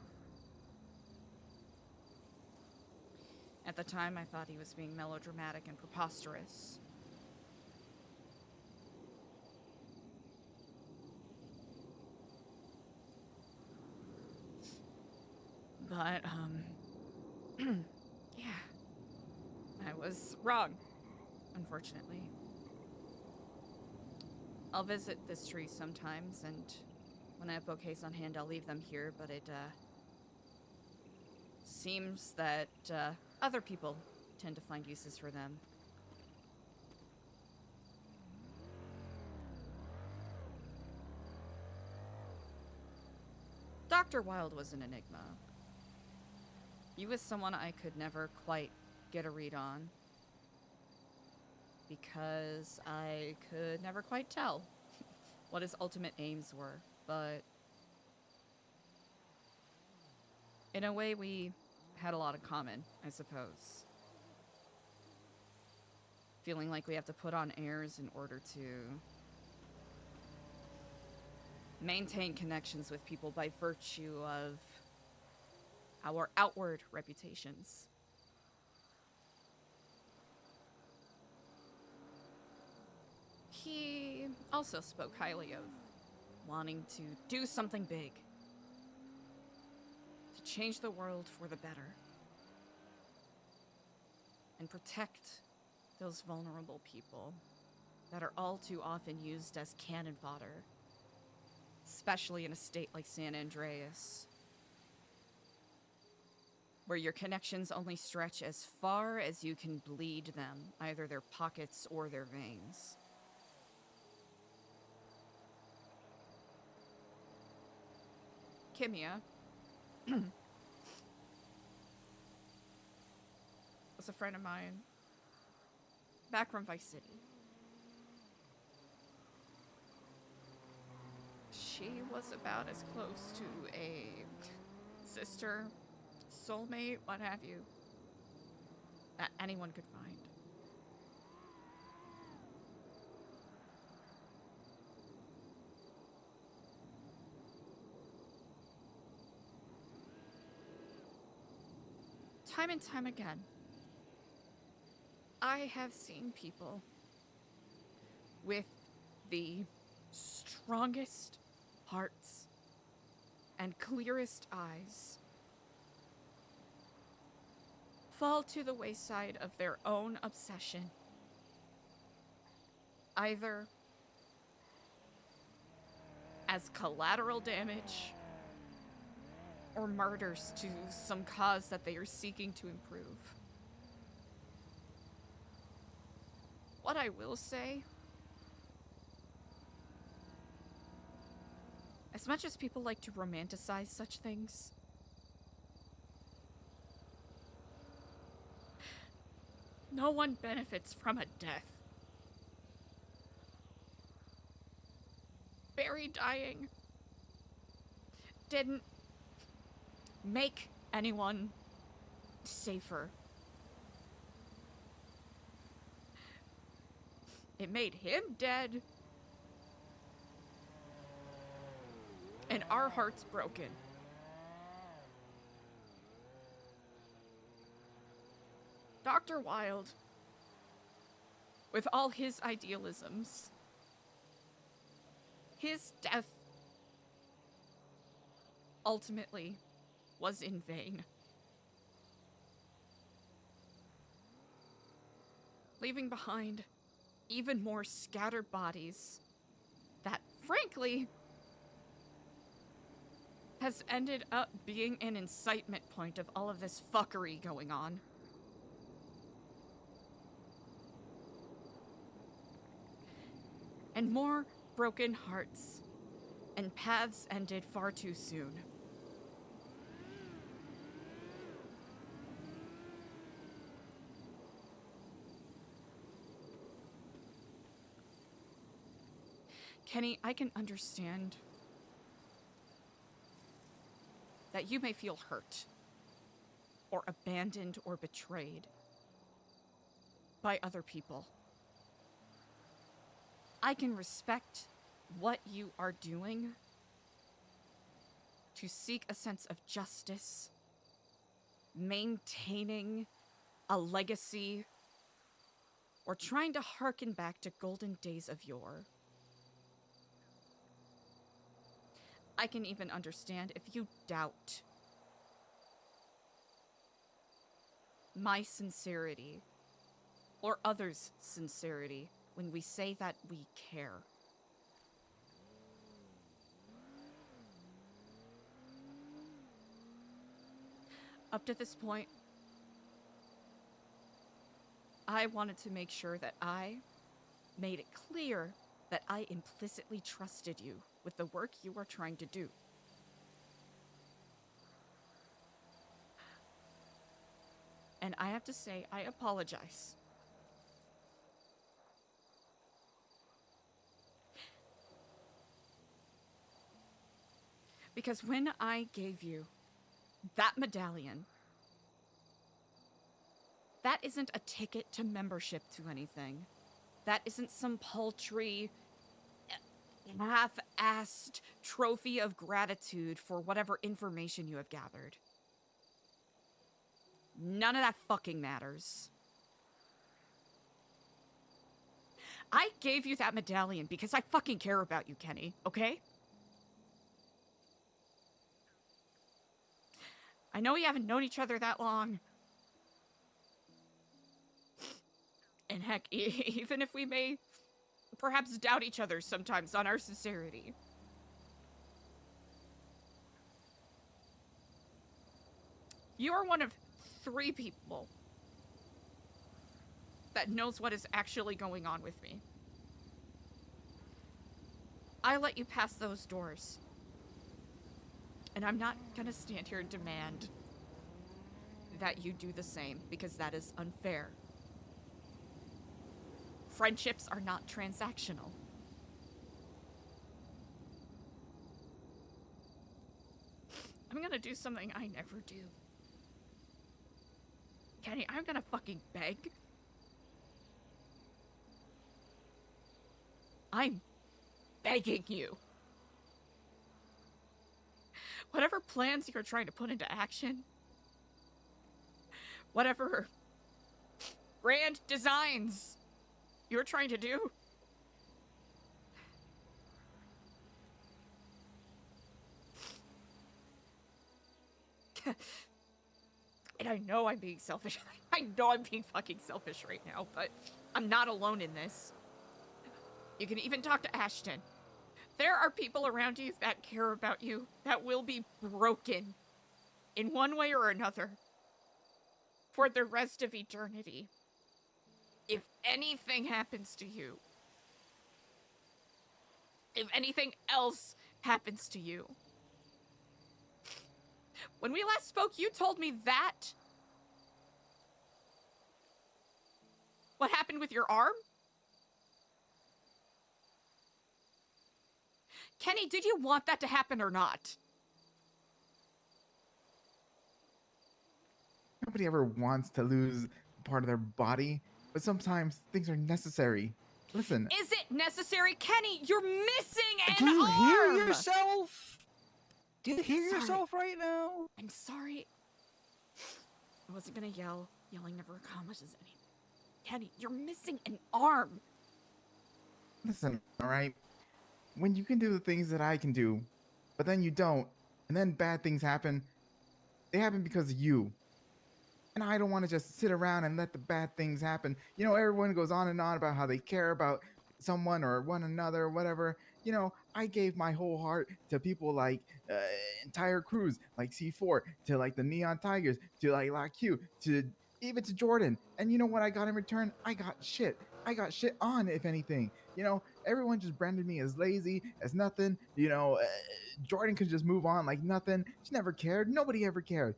At the time, I thought he was being melodramatic and preposterous. But, yeah. I was wrong, unfortunately. I'll visit this tree sometimes, and when I have bouquets on hand, I'll leave them here, but it, seems that, other people tend to find uses for them. Dr. Wilde was an enigma. He was someone I could never quite get a read on, because I could never quite tell what his ultimate aims were, but in a way we had a lot in common, I suppose. Feeling like we have to put on airs in order to maintain connections with people by virtue of our outward reputations. He also spoke highly of wanting to do something big, to change the world for the better, and protect those vulnerable people that are all too often used as cannon fodder, especially in a state like San Andreas, where your connections only stretch as far as you can bleed them, either their pockets or their veins. Kimia was a friend of mine back from Vice City. She was about as close to a sister, soulmate, what have you, that anyone could find. Time and time again, I have seen people with the strongest hearts and clearest eyes fall to the wayside of their own obsession, either as collateral damage or martyrs to some cause that they are seeking to improve. What I will say, as much as people like to romanticize such things, no one benefits from a death. Barry dying didn't make anyone safer. It made him dead, and our hearts broken. Dr. Wilde, with all his idealisms, his death ultimately was in vain, leaving behind even more scattered bodies that, frankly, has ended up being an incitement point of all of this fuckery going on. And more broken hearts and paths ended far too soon. Kenny, I can understand that you may feel hurt, or abandoned, or betrayed by other people. I can respect what you are doing to seek a sense of justice, maintaining a legacy, or trying to harken back to golden days of yore. I can even understand if you doubt my sincerity or others' sincerity when we say that we care. Up to this point, I wanted to make sure that I made it clear that I implicitly trusted you with the work you are trying to do. And I have to say, I apologize. Because when I gave you that medallion, that isn't a ticket to membership to anything. That isn't some paltry, half-assed trophy of gratitude for whatever information you have gathered. None of that fucking matters. I gave you that medallion because I fucking care about you, Kenny, okay? I know we haven't known each other that long. And heck, even if we may perhaps doubt each other sometimes on our sincerity. You are one of 3 people that knows what is actually going on with me. I let you pass those doors. And I'm not gonna stand here and demand that you do the same, because that is unfair. Friendships are not transactional. I'm gonna do something I never do. Kenny, I'm gonna fucking beg. I'm begging you. Whatever plans you're trying to put into action, whatever grand designs you're trying to do, and I know I'm being selfish. I know I'm being fucking selfish right now, but I'm not alone in this. You can even talk to Ashton. There are people around you that care about you that will be broken in one way or another for the rest of eternity. If anything happens to you, if anything else happens to you. When we last spoke, you told me that. What happened with your arm? Kenny, did you want that to happen or not? Nobody ever wants to lose part of their body, but sometimes things are necessary. Listen, Is it necessary? Kenny, you're missing an Do you arm! hear yourself? Do you hear Sorry. yourself right now? I'm sorry. I wasn't gonna yell. Yelling never accomplishes anything. Kenny, you're missing an arm. listen, all right? When you can do the things that I can do, but then you don't, and then bad things happen, they happen because of you. And I don't want to just sit around and let the bad things happen. You know, everyone goes on and on about how they care about someone or one another or whatever. You know, I gave my whole heart to people like entire crews, like C4, to like the Neon Tigers, to like Lock Q, to even to Jordan. And you know what I got in return? I got shit. I got shit on, if anything. You know, everyone just branded me as lazy, as nothing. You know, Jordan could just move on like nothing. She never cared. Nobody ever cared.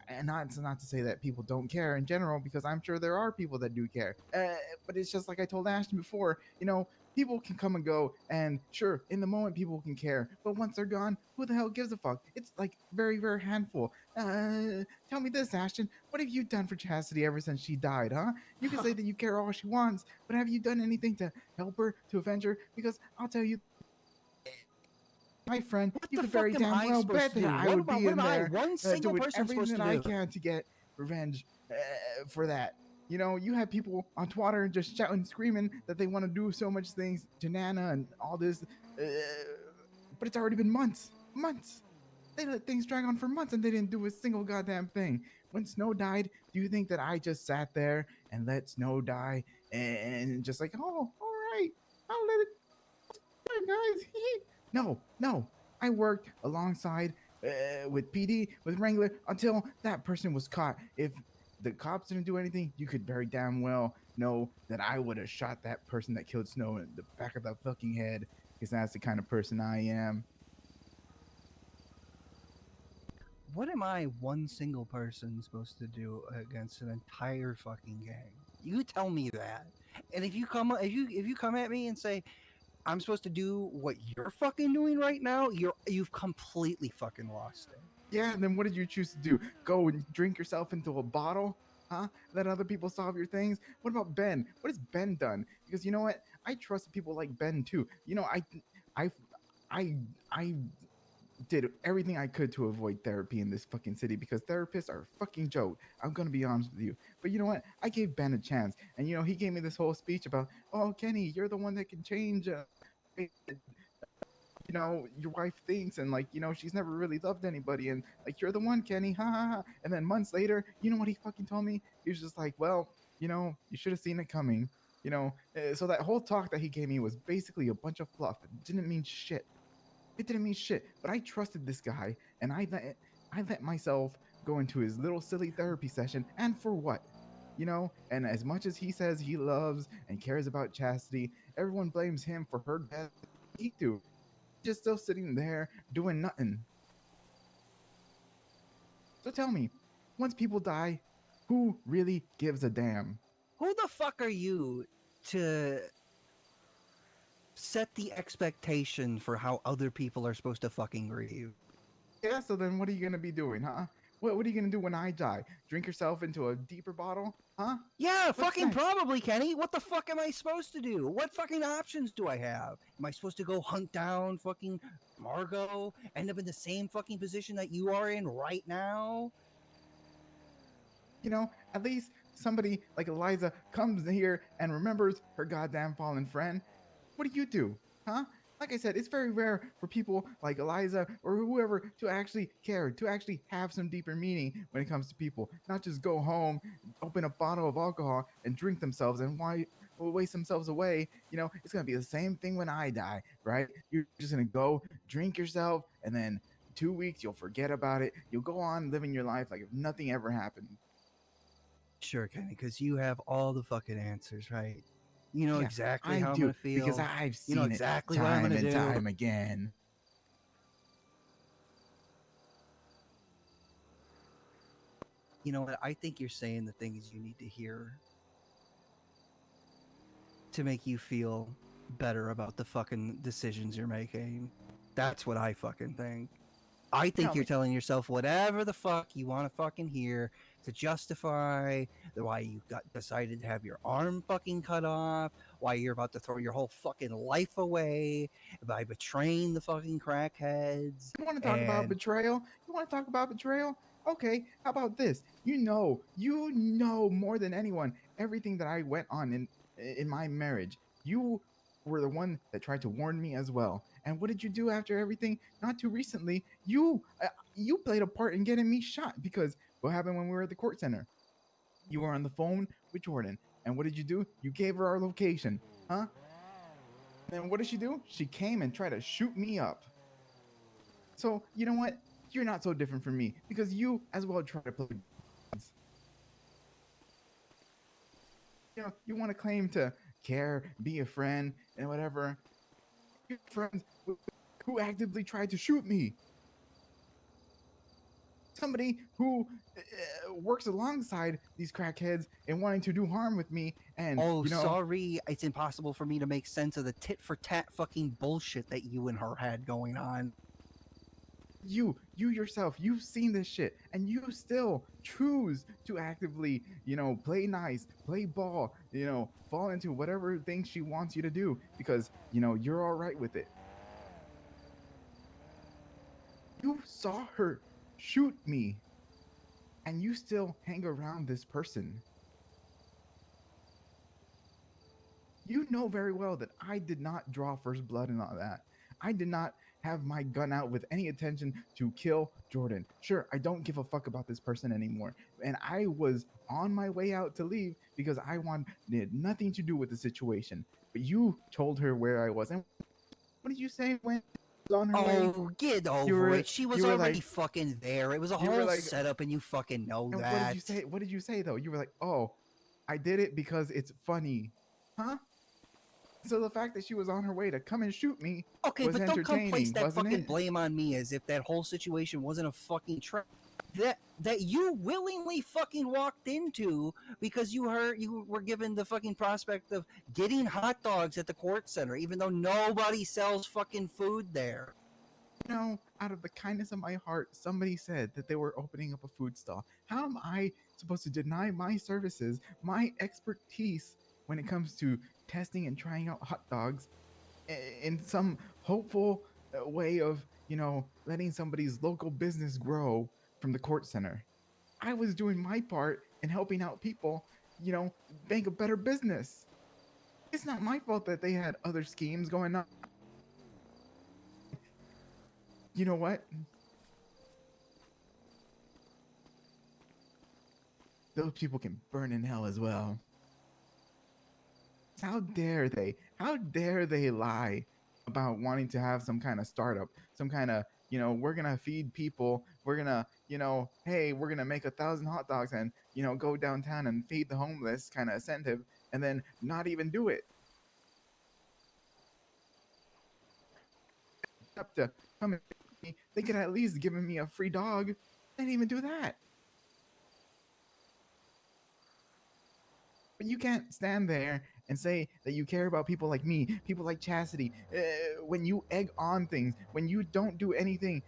And not to say that people don't care in general, because I'm sure there are people that do care. But it's just like I told Ashton before, you know, People can come and go, and sure, in the moment people can care, but once they're gone, who the hell gives a fuck? It's like very, very handful. Tell me this, Ashton. What have you done for Chastity ever since she died, huh? You can say that you care all she wants, but have you done anything to help her, to avenge her? Because I'll tell you, my friend, What you the could fuck very am damn I well supposed bet to that do? I What would be what in am I, there one single doing person everything supposed that to I do? can to get revenge for that. You have people on Twitter just shouting, screaming that they want to do so much things to Nana and all this, but it's already been months, months. They let things drag on for months and they didn't do a single goddamn thing. When Snow died, do you think that I just sat there and let Snow die and just like, oh, all right, I'll let it guys. No, no. I worked alongside with PD, with Wrangler, until that person was caught. If the cops didn't do anything, you could very damn well know that I would have shot that person that killed Snow in the back of the fucking head, because that's the kind of person I am. What am I, one single person, supposed to do against an entire fucking gang? You tell me that. And if you come at me and say I'm supposed to do what you're fucking doing right now, you've completely fucking lost it. Yeah, and then what did you choose to do? Go and drink yourself into a bottle? Huh? Let other people solve your things? What about Ben? What has Ben done? Because you know what? I trust people like Ben too. I, I, I did everything I could to avoid therapy in this fucking city because therapists are a fucking joke. I'm gonna be honest with you. But you know what? I gave Ben a chance, and he gave me this whole speech about, oh, Kenny, you're the one that can change. Your wife thinks, and she's never really loved anybody, and you're the one, Kenny, ha ha ha. And then months later, you know what he fucking told me? He was just like, well, you should have seen it coming. So that whole talk that he gave me was basically a bunch of fluff. It didn't mean shit. It didn't mean shit. But I trusted this guy, and I let myself go into his little silly therapy session, and for what? And as much as he says he loves and cares about Chastity, everyone blames him for her death. He do just still sitting there doing nothing. So tell me, once people die, who really gives a damn? Who the fuck are you to set the expectation for how other people are supposed to fucking grieve? Yeah, so then what are you gonna be doing, huh? What are you gonna do when I die? Drink yourself into a deeper bottle, huh? Yeah, What's fucking next? probably, Kenny. What the fuck am I supposed to do? What fucking options do I have? Am I supposed to go hunt down fucking Margot? End up in the same fucking position that you are in right now? At least somebody like Eliza comes here and remembers her goddamn fallen friend. What do? Huh? Like I said, it's very rare for people like Eliza or whoever to actually care, to actually have some deeper meaning when it comes to people, not just go home, open a bottle of alcohol, and drink themselves and waste themselves away. It's gonna be the same thing when I die, right? You're just gonna go drink yourself, and then 2 weeks you'll forget about it. You'll go on living your life like if nothing ever happened. Sure, Kenny, because you have all the fucking answers, right? You know Yeah, exactly I how I'm do gonna feel. because I've You know seen it exactly what I'm time gonna and do. time again. You know what? I think you're saying the things you need to hear to make you feel better about the fucking decisions you're making. That's what I fucking think. I think Tell you're me. telling yourself whatever the fuck you want to fucking hear to justify why you got decided to have your arm fucking cut off, why you're about to throw your whole fucking life away by betraying the fucking crackheads. You want to talk about And betrayal? You want to talk about betrayal? Okay, how about this? You know more than anyone everything that I went on in my marriage. You were the one that tried to warn me as well. And what did you do after everything? Not too recently, you played a part in getting me shot because what happened when we were at the court center? You were on the phone with Jordan, and what did you do? You gave her our location, huh? And what did she do? She came and tried to shoot me up. So, you know what? You're not so different from me because you as well try to play. You want to claim to care, be a friend, and whatever. Your friends who actively tried to shoot me. somebody who works alongside these crackheads and wanting to do harm with me. And Oh, you know, sorry. It's impossible for me to make sense of the tit for tat fucking bullshit that you and her had going on. you yourself, you've seen this shit, and you still choose to actively, play nice, play ball, fall into whatever thing she wants you to do because you're all right with it. You saw her shoot me, and you still hang around this person. You know very well that I did not draw first blood and all that. I did not have my gun out with any intention to kill Jordan. Sure, I don't give a fuck about this person anymore. And I was on my way out to leave because I wanted nothing to do with the situation. But you told her where I was. And what did you say when she was on her way? Oh, get over were- it. She was you were already like- fucking there. It was a you were whole like- setup, and you fucking know And that. what did you say? What did you say though? You were like, "Oh, I did it because it's funny." Huh? So the fact that she was on her way to come and shoot me Okay, was but don't come place entertaining, that wasn't fucking it? blame on me as if that whole situation wasn't a fucking trap that you willingly fucking walked into because you were given the fucking prospect of getting hot dogs at the court center, even though nobody sells fucking food there. Out of the kindness of my heart, somebody said that they were opening up a food stall. How am I supposed to deny my services, my expertise when it comes to testing and trying out hot dogs in some hopeful way of, letting somebody's local business grow from the court center? I was doing my part in helping out people, make a better business. It's not my fault that they had other schemes going on. You know what? Those people can burn in hell as well. How dare they? How dare they lie about wanting to have some kind of startup, some kind of, we're gonna feed people, we're gonna, hey, we're gonna make 1,000 hot dogs and, go downtown and feed the homeless kind of incentive, and then not even do it. Up to come and feed me, they could at least given me a free dog. They didn't even do that. But you can't stand there and say that you care about people like me, people like Chastity, when you egg on things, when you don't do anything.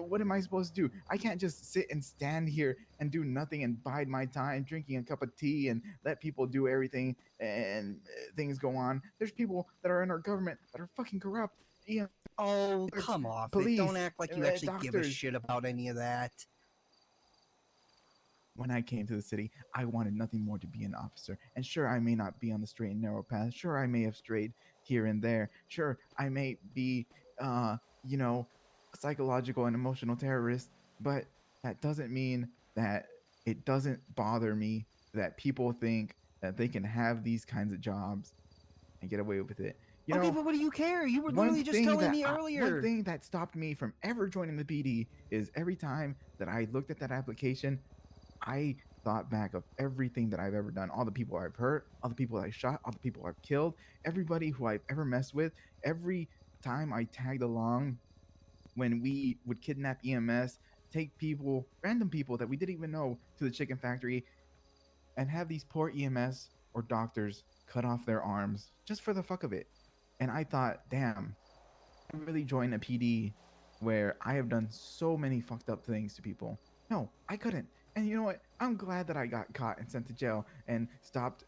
What am I supposed to do? I can't just sit and stand here and do nothing and bide my time drinking a cup of tea and let people do everything and things go on. There's people that are in our government that are fucking corrupt. Oh, come off it. police, Don't act like you actually give a doctors. shit about any of that. When I came to the city, I wanted nothing more to be an officer. And sure, I may not be on the straight and narrow path. Sure, I may have strayed here and there. Sure, I may be, a psychological and emotional terrorist. But that doesn't mean that it doesn't bother me that people think that they can have these kinds of jobs and get away with it. Okay, but what do you care? You were literally just telling me earlier. One thing that stopped me from ever joining the PD is every time that I looked at that application, I thought back of everything that I've ever done, all the people I've hurt, all the people I shot, all the people I've killed, everybody who I've ever messed with. Every time I tagged along when we would kidnap EMS, take people, random people that we didn't even know, to the chicken factory and have these poor EMS or doctors cut off their arms just for the fuck of it. And I thought, damn, I really joined a PD where I have done so many fucked up things to people. No, I couldn't. And you know what? I'm glad that I got caught and sent to jail and stopped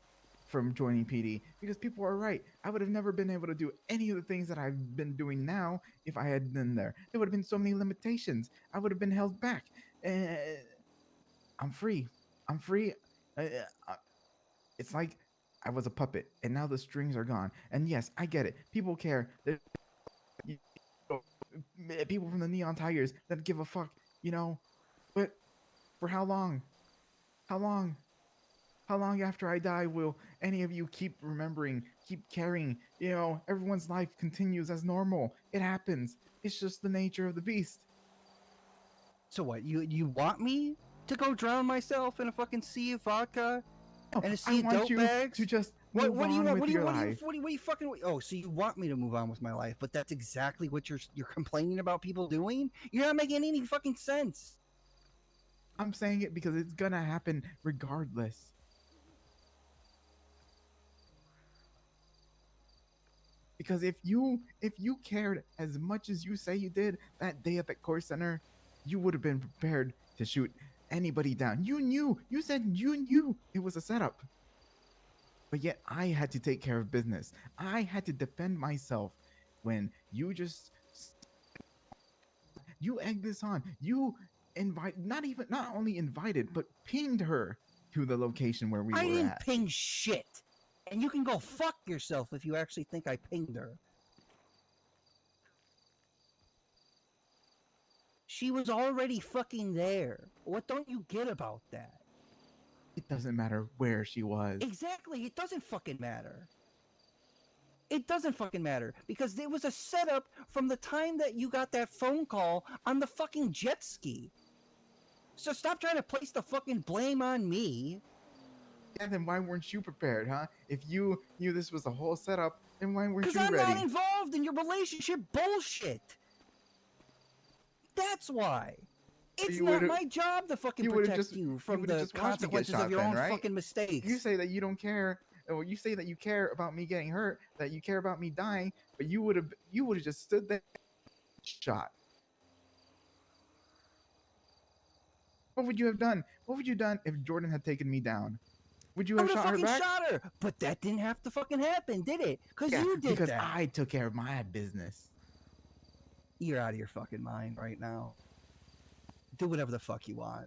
from joining PD because people are right. I would have never been able to do any of the things that I've been doing now if I had been there. There would have been so many limitations. I would have been held back. I'm free. I'm free. It's like I was a puppet and now the strings are gone. And yes, I get it. People care. People from the Neon Tigers that give a fuck, but for how long? How long? How long after I die will any of you keep remembering, keep caring? Everyone's life continues as normal. It happens. It's just the nature of the beast. So what? You want me to go drown myself in a fucking sea of vodka No, and a I sea of want dope you bags? to just What move do you on want? with your life. What do you fucking? Oh, so you want me to move on with my life? But that's exactly what you're complaining about people doing. You're not making any fucking sense. I'm saying it because it's gonna happen regardless. Because if you cared as much as you say you did that day up at Core Center, you would have been prepared to shoot anybody down. You said you knew it was a setup. But yet I had to take care of business. I had to defend myself when you egged this on. You not only invited, but pinged her to the location where we I were didn't at. ping shit. And you can go fuck yourself if you actually think I pinged her. She was already fucking there. What don't you get about that? It doesn't matter where she was. Exactly, it doesn't fucking matter. It doesn't fucking matter because there was a setup from the time that you got that phone call on the fucking jet ski. So stop trying to place the fucking blame on me. Yeah, then why weren't you prepared, huh? If you knew this was a whole setup, then why weren't Because you I'm ready? not involved in your relationship bullshit. That's why. It's you not would've- my job to fucking you would've protect just- you you from would've the just watched me get consequences of shot your then, own right? fucking mistakes. You say that you don't care, or you say that you care about me getting hurt, that you care about me dying, but you would have just stood there and shot. What would you have done? What would you have done if Jordan had taken me down? Would you I have would have shot her fucking back? shot her, but that didn't have to fucking happen, did it? Because Yeah, you did because that. I took care of my business. You're out of your fucking mind right now. Do whatever the fuck you want.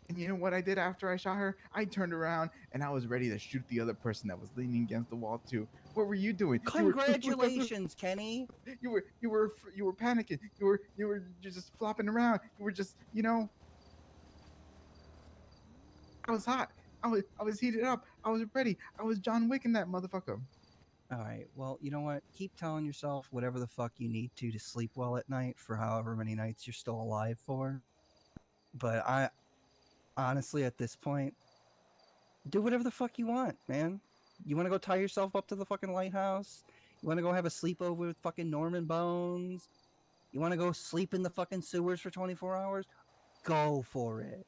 And you know what I did after I shot her? I turned around and I was ready to shoot the other person that was leaning against the wall too. What were you doing? Congratulations, Kenny. You were panicking. You were just flopping around. You were just, I was hot. I was heated up. I was ready. I was John Wick in that motherfucker. All right. Well, you know what? Keep telling yourself whatever the fuck you need to sleep well at night for however many nights you're still alive for. But I honestly, at this point, do whatever the fuck you want, man. You want to go tie yourself up to the fucking lighthouse? You want to go have a sleepover with fucking Norman Bones? You want to go sleep in the fucking sewers for 24 hours? Go for it.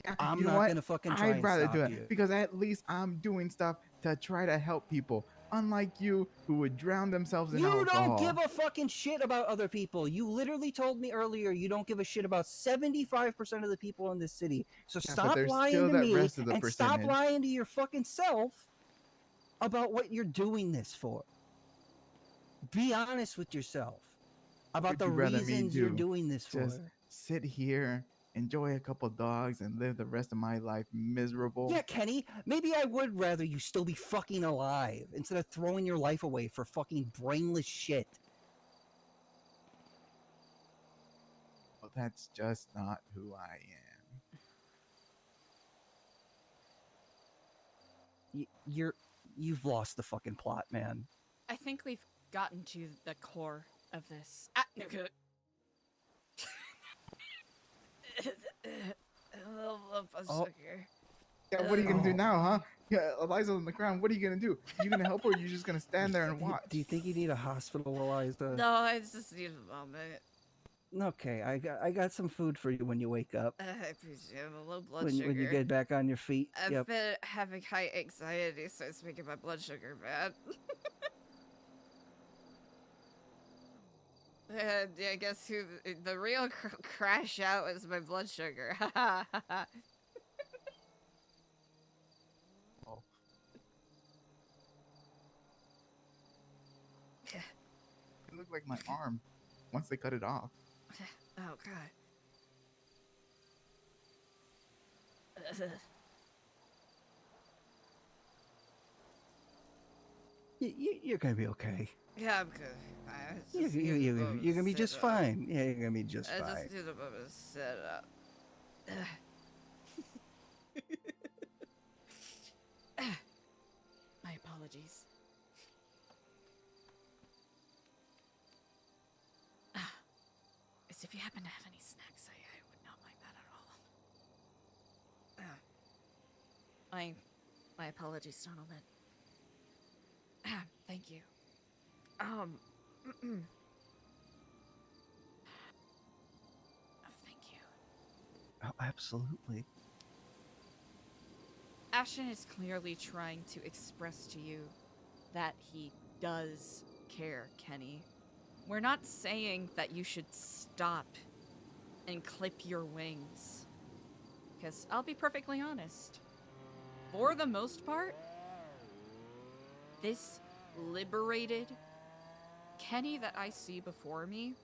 Yeah, I'm you know not what? gonna fucking try I'd and rather stop do it you. because at least I'm doing stuff to try to help people. Unlike you, who would drown themselves in You alcohol. don't give a fucking shit about other people. You literally told me earlier you don't give a shit about 75% of the people in this city. So Yeah, but stop there's lying still to that me rest of the and stop percentage. lying to your fucking self about what you're doing this for. Be honest with yourself about Would the you rather me reasons you're do? doing this for. Just sit here, enjoy a couple dogs, and live the rest of my life miserable? Yeah, Kenny, maybe I would rather you still be fucking alive instead of throwing your life away for fucking brainless shit. Well, that's just not who I am. You've lost the fucking plot, man. I think we've gotten to the core of this. Oh. Yeah, what are you gonna do Oh. now, huh? Yeah, Eliza's on the ground. What are you gonna do? You gonna help her, or are you just gonna stand there and watch? Do you think you need a hospital, Eliza? No, I just need a moment. Okay, I got some food for you when you wake up. I appreciate a low blood When sugar. you get back on your feet. I've Yep. been having high anxiety, so it's making my blood sugar bad. And I guess who the real crash out is my blood sugar. Oh. It looked like my arm once they cut it off. Oh god. You're gonna be okay. Yeah, I'm good. You're gonna be just fine. Yeah, you're gonna be just I fine. just need a moment to set up. My apologies. As if you happen to have any snacks, I would not mind that at all. My apologies, gentlemen. Thank you. Oh, thank you. Oh, absolutely. Ashton is clearly trying to express to you that he does care, Kenny. We're not saying that you should stop and clip your wings. Because I'll be perfectly honest. For the most part, this liberated Kenny that I see before me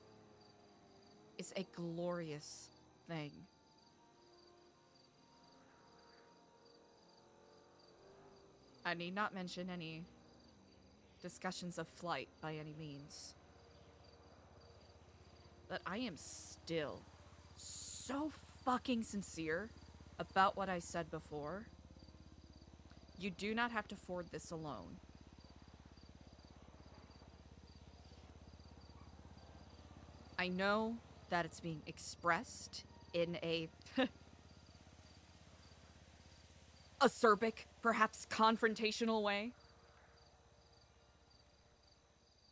is a glorious thing. I need not mention any discussions of flight by any means. But I am still so fucking sincere about what I said before. You do not have to ford this alone. I know that it's being expressed in a acerbic, perhaps confrontational way.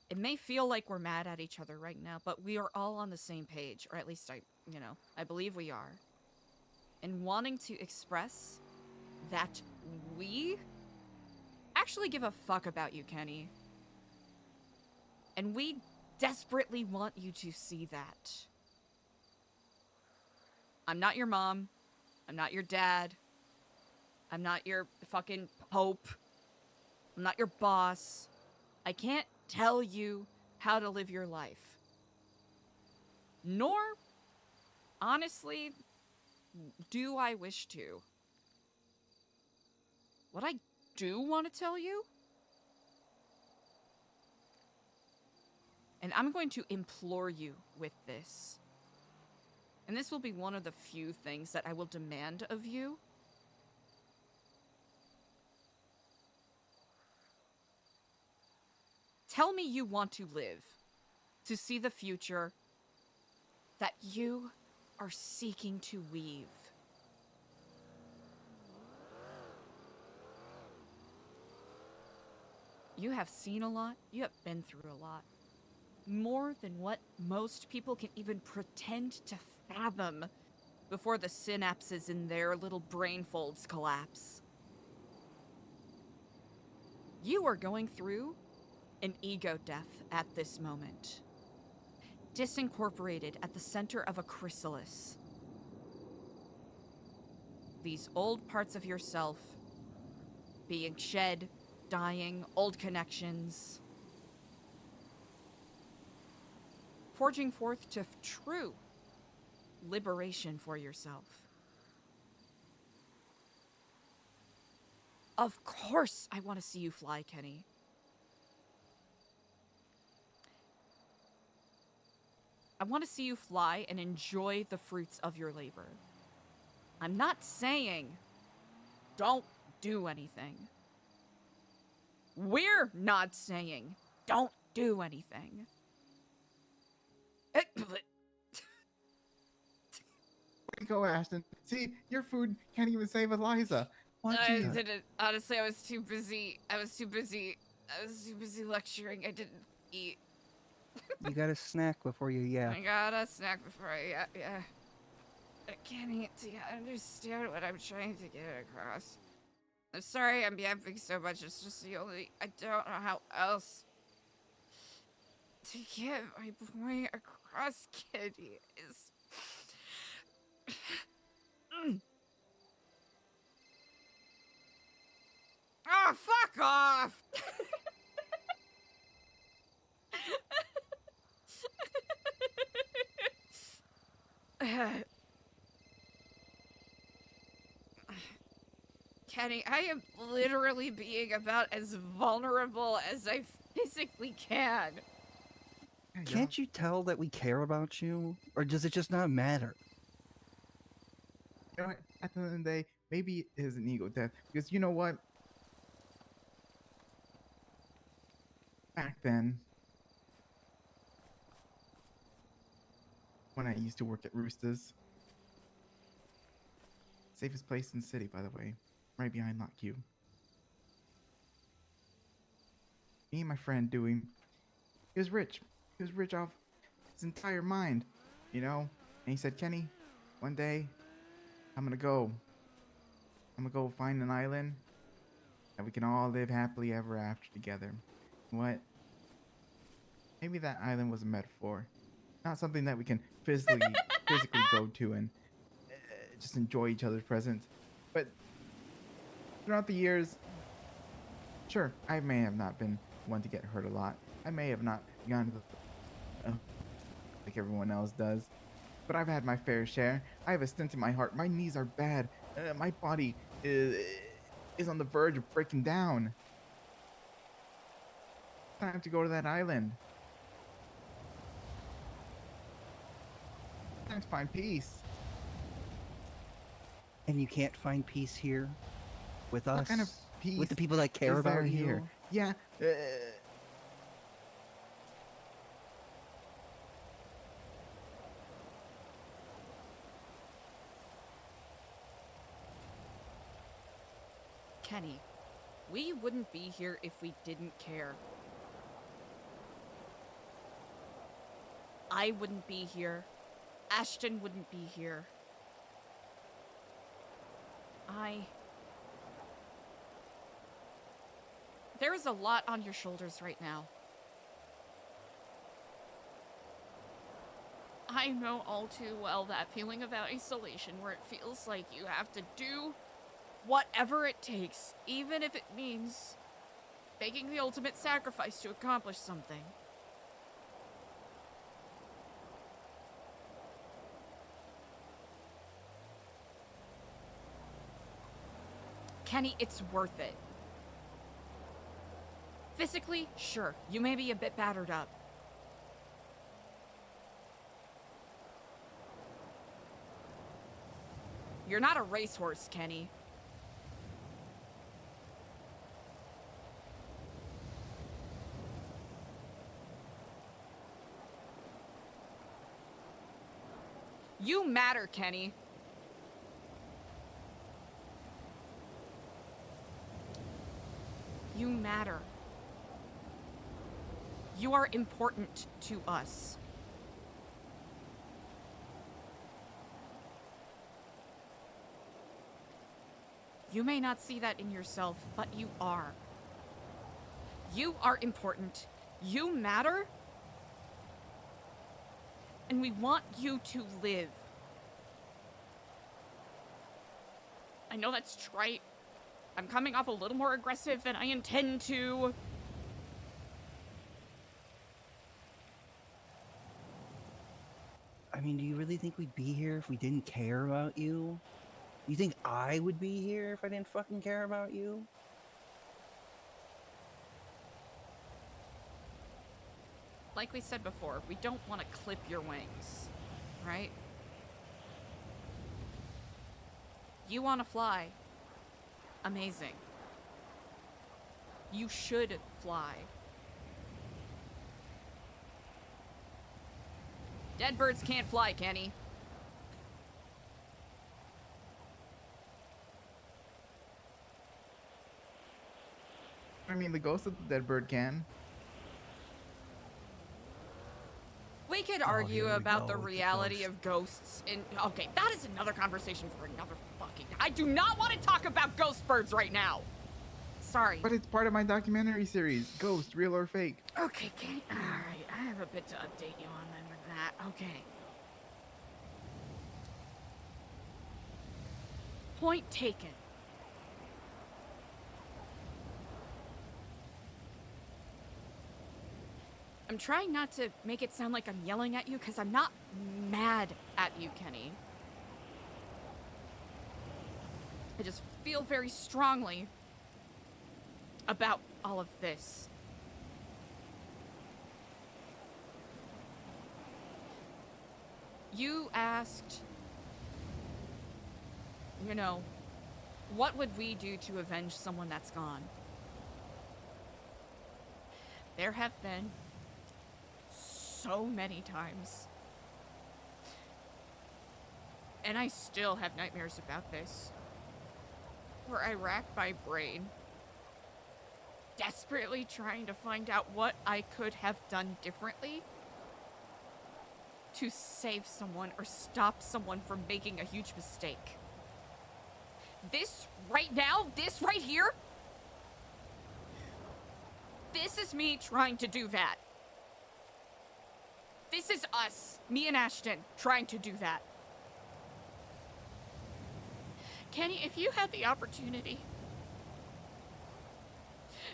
It may feel like we're mad at each other right now, but we are all on the same page, or at least I believe we are. And wanting to express that we actually give a fuck about you, Kenny. And we desperately want you to see that. I'm not your mom. I'm not your dad. I'm not your fucking pope. I'm not your boss. I can't tell you how to live your life. Nor, honestly, do I wish to. What I do want to tell you, and I'm going to implore you with this, and this will be one of the few things that I will demand of you. Tell me you want to live, to see the future that you are seeking to weave. You have seen a lot, you have been through a lot. More than what most people can even pretend to fathom before the synapses in their little brain folds collapse. You are going through an ego death at this moment. Disincorporated at the center of a chrysalis. These old parts of yourself being shed, dying, old connections. Forging forth to true liberation for yourself. Of course I want to see you fly, Kenny. I want to see you fly and enjoy the fruits of your labor. I'm not saying don't do anything. We're not saying don't do anything. Way to go, Ashton. See, your food can't even save Eliza. Watch I it. didn't. Honestly, I was too busy. I was too busy lecturing. I didn't eat. You got a snack before you yap. I got a snack before yeah. I can't eat to understand what I'm trying to get across. I'm sorry I'm yapping so much. It's just the only... I don't know how else to get my point across, Kitty. Is... Oh, fuck off! Kenny, I am literally being about as vulnerable as I physically can. Yeah, Can't you tell that we care about you? Or does it just not matter? you know what? At the end of the day, maybe it is an ego death. Because you know what? Back then, when I used to work at Roosters, safest place in the city, by the way, right behind Lock Q. Me and my friend Dewey, he was rich. He was rich off his entire mind, you know? And he said, Kenny, one day, I'm gonna go. I'm gonna go find an island and we can all live happily ever after together. What? Maybe that island was a metaphor, not something that we can physically go to and just enjoy each other's presence. But throughout the years, sure, I may have not been one to get hurt a lot. I may have not gone to the like everyone else does. But I've had my fair share. I have a stent in my heart. My knees are bad. My body is on the verge of breaking down. Time to go to that island. Time to find peace. And you can't find peace here with us? What kind of peace with the people that care is there about you? here? Yeah. Kenny, we wouldn't be here if we didn't care. I wouldn't be here. Ashton wouldn't be here. There is a lot on your shoulders right now. I know all too well that feeling of isolation where it feels like you have to do whatever it takes, even if it means making the ultimate sacrifice to accomplish something. Kenny, it's worth it. Physically, sure, you may be a bit battered up. You're not a racehorse, Kenny. You matter, Kenny. You matter. You are important to us. You may not see that in yourself, but you are. You are important. You matter. And we want you to live. I know that's trite. I'm coming off a little more aggressive than I intend to. I mean, do you really think we'd be here if we didn't care about you? You think I would be here if I didn't fucking care about you? Like we said before, we don't want to clip your wings, right? You want to fly. Amazing. You should fly. Dead birds can't fly, Kenny. I mean, the ghost of the dead bird can. We could Oh, argue here we about the go with the reality ghost. of ghosts in... Okay, that is another conversation for another fucking... I do not want to talk about ghost birds right now. Sorry. But it's part of my documentary series. Ghost, real or fake. Okay, Kenny. Alright, I have a bit to update you on that. Okay. Point taken. I'm trying not to make it sound like I'm yelling at you, because I'm not mad at you, Kenny. I just feel very strongly about all of this. You asked, you know, what would we do to avenge someone that's gone? There have been so many times. And I still have nightmares about this. Where I rack my brain, desperately trying to find out what I could have done differently to save someone or stop someone from making a huge mistake. This right now, this right here, this is me trying to do that. This is us, me and Ashton, trying to do that. Kenny, if you had the opportunity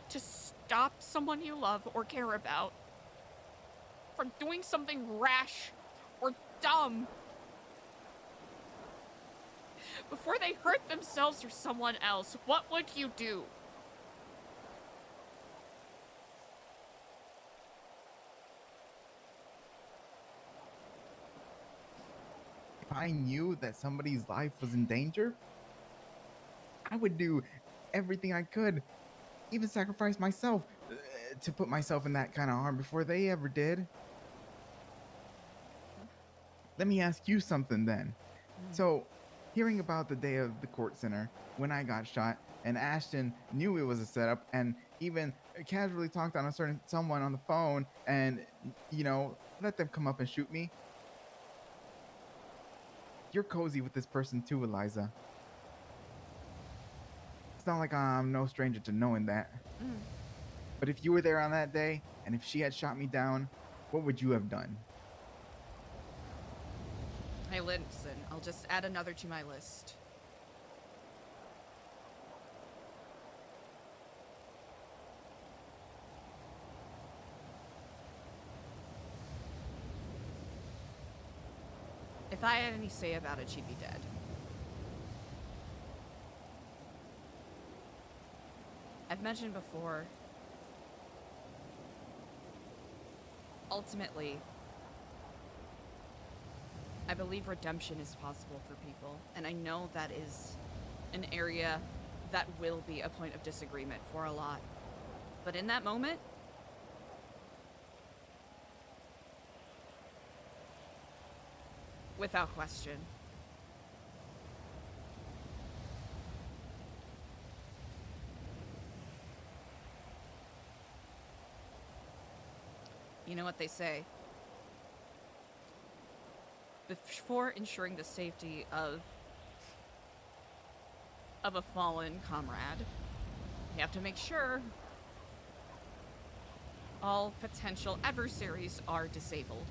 to stop someone you love or care about from doing something rash or dumb before they hurt themselves or someone else, what would you do? If I knew that somebody's life was in danger, I would do everything I could, even sacrifice myself to put myself in that kind of harm before they ever did. Let me ask you something then. So, hearing about the day of the court center when I got shot, and Ashton knew it was a setup, and even casually talked on someone on the phone, and let them come up and shoot me. You're cozy with this person too, Eliza. It's not like I'm no stranger to knowing that. But if you were there on that day, and if she had shot me down, what would you have done? Hey, listen, I'll just add another to my list. If I had any say about it, she'd be dead. I've mentioned before, ultimately, I believe redemption is possible for people, and I know that is an area that will be a point of disagreement for a lot. But in that moment, without question, you know what they say? Before ensuring the safety of a fallen comrade, you have to make sure all potential adversaries are disabled.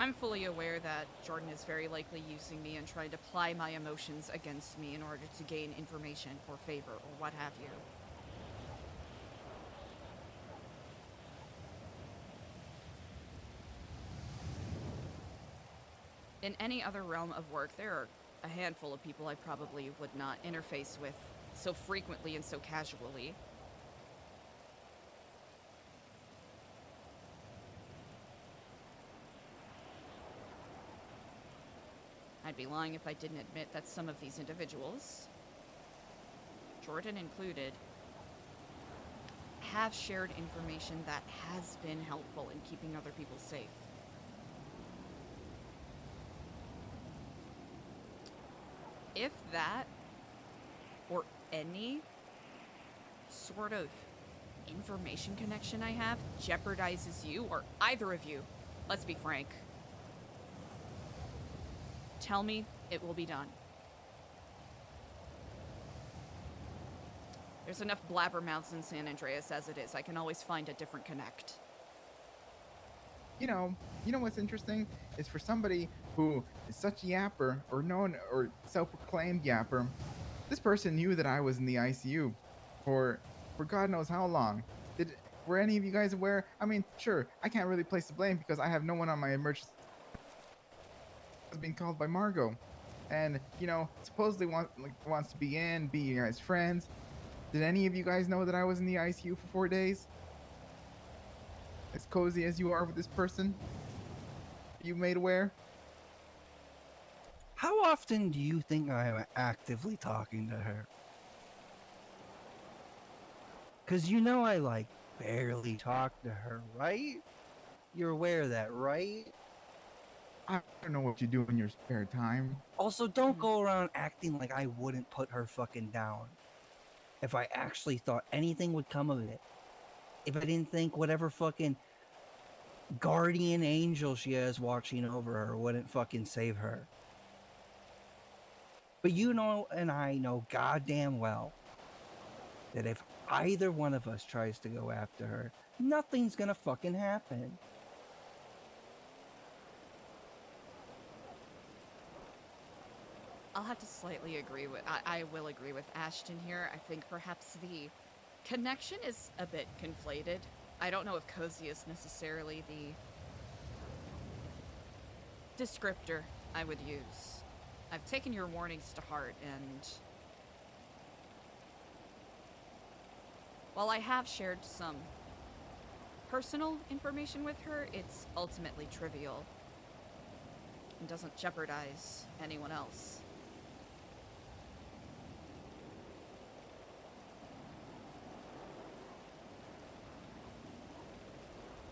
I'm fully aware that Jordan is very likely using me and trying to ply my emotions against me in order to gain information or favor or what have you. In any other realm of work, there are a handful of people I probably would not interface with so frequently and so casually. I'd be lying if I didn't admit that some of these individuals, Jordan included, have shared information that has been helpful in keeping other people safe. If that, or any sort of information connection I have, jeopardizes you or either of you, let's be frank, tell me, it will be done. There's enough blabbermouths in San Andreas as it is. I can always find a different connect. You know what's interesting is for somebody who is such a yapper or known or self-proclaimed yapper, this person knew that I was in the ICU for God knows how long. Were any of you guys aware? I mean, sure, I can't really place the blame because I have no one on my emergency. I was being called by Margot, and supposedly wants to be you guys friends. Did any of you guys know that I was in the ICU for 4 days? As cozy as you are with this person, you made aware? How often do you think I'm actively talking to her? Because I barely talk to her, right? You're aware of that, right? I don't know what you do in your spare time. Also, don't go around acting like I wouldn't put her fucking down. if I actually thought anything would come of it. If I didn't think whatever fucking guardian angel she has watching over her wouldn't fucking save her. But you know, and I know goddamn well that if either one of us tries to go after her, nothing's gonna fucking happen. I'll have to slightly agree with. I will agree with Ashton here. I think perhaps the connection is a bit conflated. I don't know if cozy is necessarily the descriptor I would use. I've taken your warnings to heart, and while I have shared some personal information with her, it's ultimately trivial and doesn't jeopardize anyone else.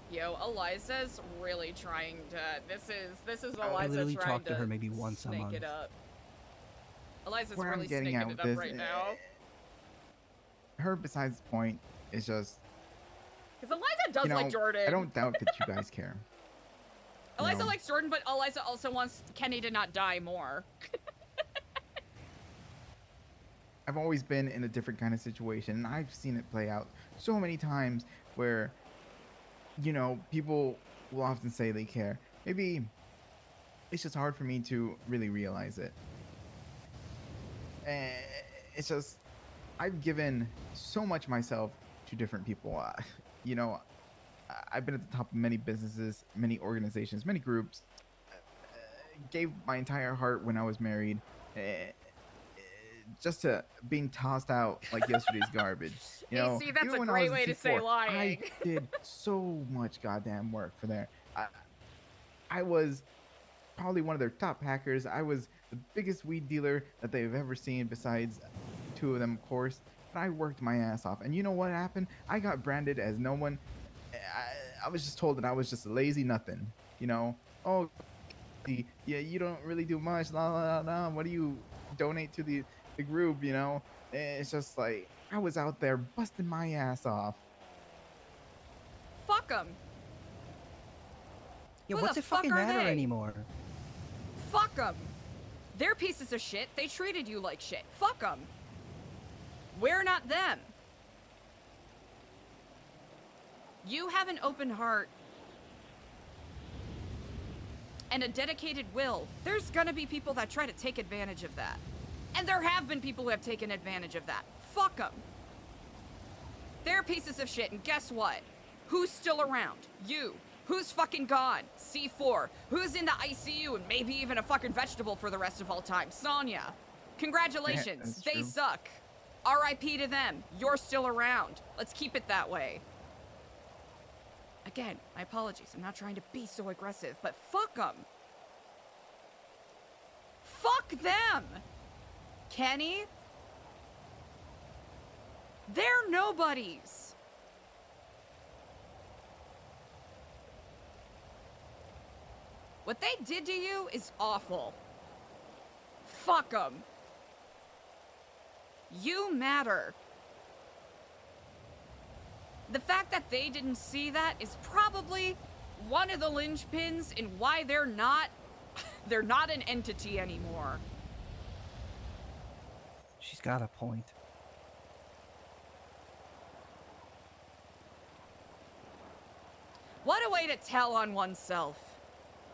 Yo, Eliza's really trying to. This is I Eliza literally trying talk to her maybe once a snake month. it up. Eliza's Where I'm really getting snaking at it with up this, right now. her besides the point is just, Because Eliza does you know, like Jordan. I don't doubt that you guys care. Eliza know. likes Jordan, but Eliza also wants Kenny to not die more. I've always been in a different kind of situation, and I've seen it play out so many times where, you know, people will often say they care. Maybe it's just hard for me to really realize it. And it's just, I've given so much myself to different people. You know, I've been at the top of many businesses, many organizations, many groups. Gave my entire heart when I was married. Just to being tossed out like yesterday's garbage. You know, see, that's even a when I great was in way to say C4, lying. I did so much goddamn work for there. I was probably one of their top hackers. I was the biggest weed dealer that they've ever seen, besides two of them, of course. But I worked my ass off. And you know what happened? I got branded as no one. I was just told that I was just a lazy nothing. You know, oh, yeah, you don't really do much. La la la la. What do you donate to the group? You know, it's just like I was out there busting my ass off. Fuck them. Yeah, Who what's the it fucking fuck are matter they? anymore? Fuck them. They're pieces of shit. They treated you like shit. Fuck them. We're not them. You have an open heart and a dedicated will. There's gonna be people that try to take advantage of that. And there have been people who have taken advantage of that. Fuck them. They're pieces of shit, and guess what? Who's still around? You. Who's fucking gone? C4. Who's in the ICU and maybe even a fucking vegetable for the rest of all time? Sonya. Congratulations. That's They true. suck. RIP to them. You're still around. Let's keep it that way. Again, my apologies. I'm not trying to be so aggressive, but fuck them. Fuck them. Kenny? They're nobodies. What they did to you is awful. Fuck them. You matter. The fact that they didn't see that is probably one of the linchpins in why they're not an entity anymore. She's got a point. What a way to tell on oneself.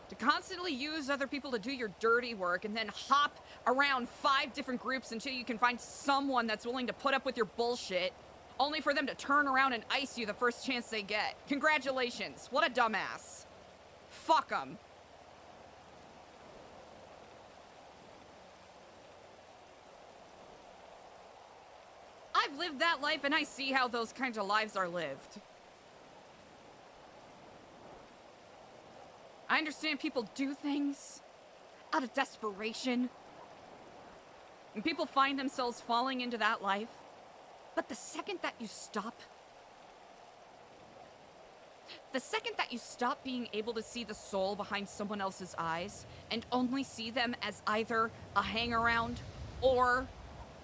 To constantly use other people to do your dirty work and then hop around 5 different groups until you can find someone that's willing to put up with your bullshit, only for them to turn around and ice you the first chance they get. Congratulations. What a dumbass. Fuck them. I've lived that life and I see how those kinds of lives are lived. I understand people do things out of desperation. And people find themselves falling into that life. But the second that you stop being able to see the soul behind someone else's eyes and only see them as either a hang-around or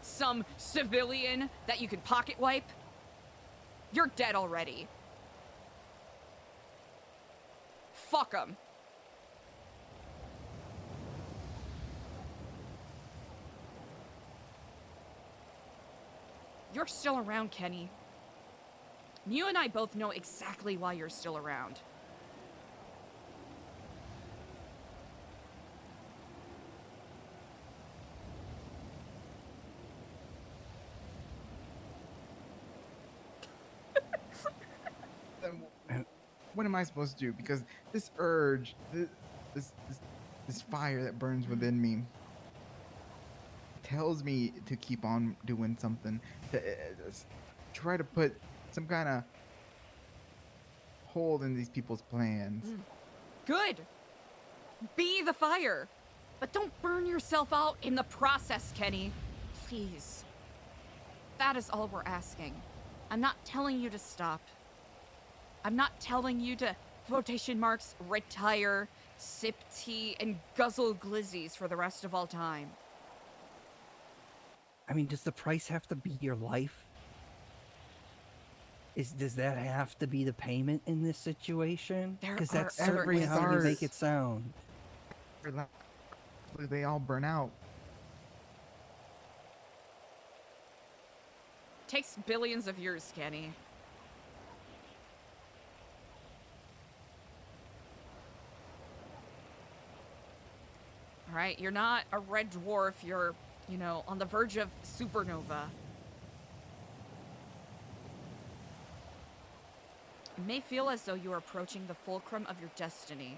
some civilian that you can pocket wipe. You're dead already. Fuck 'em. You're still around, Kenny. You and I both know exactly why you're still around. Then what am I supposed to do? Because this urge, this fire that burns within me, tells me to keep on doing something, to try to put some kind of hold in these people's plans. Good. Be the fire. But don't burn yourself out in the process, Kenny. Please. That is all we're asking. I'm not telling you to stop. I'm not telling you to, quotation marks, retire, sip tea, and guzzle glizzies for the rest of all time. I mean, does the price have to be your life? Does that have to be the payment in this situation? There Because are that's other certainly how you make answers. it sound. They all burn out. Takes billions of years, Kenny. All right, you're not a red dwarf. You're, on the verge of supernova. It may feel as though you are approaching the fulcrum of your destiny.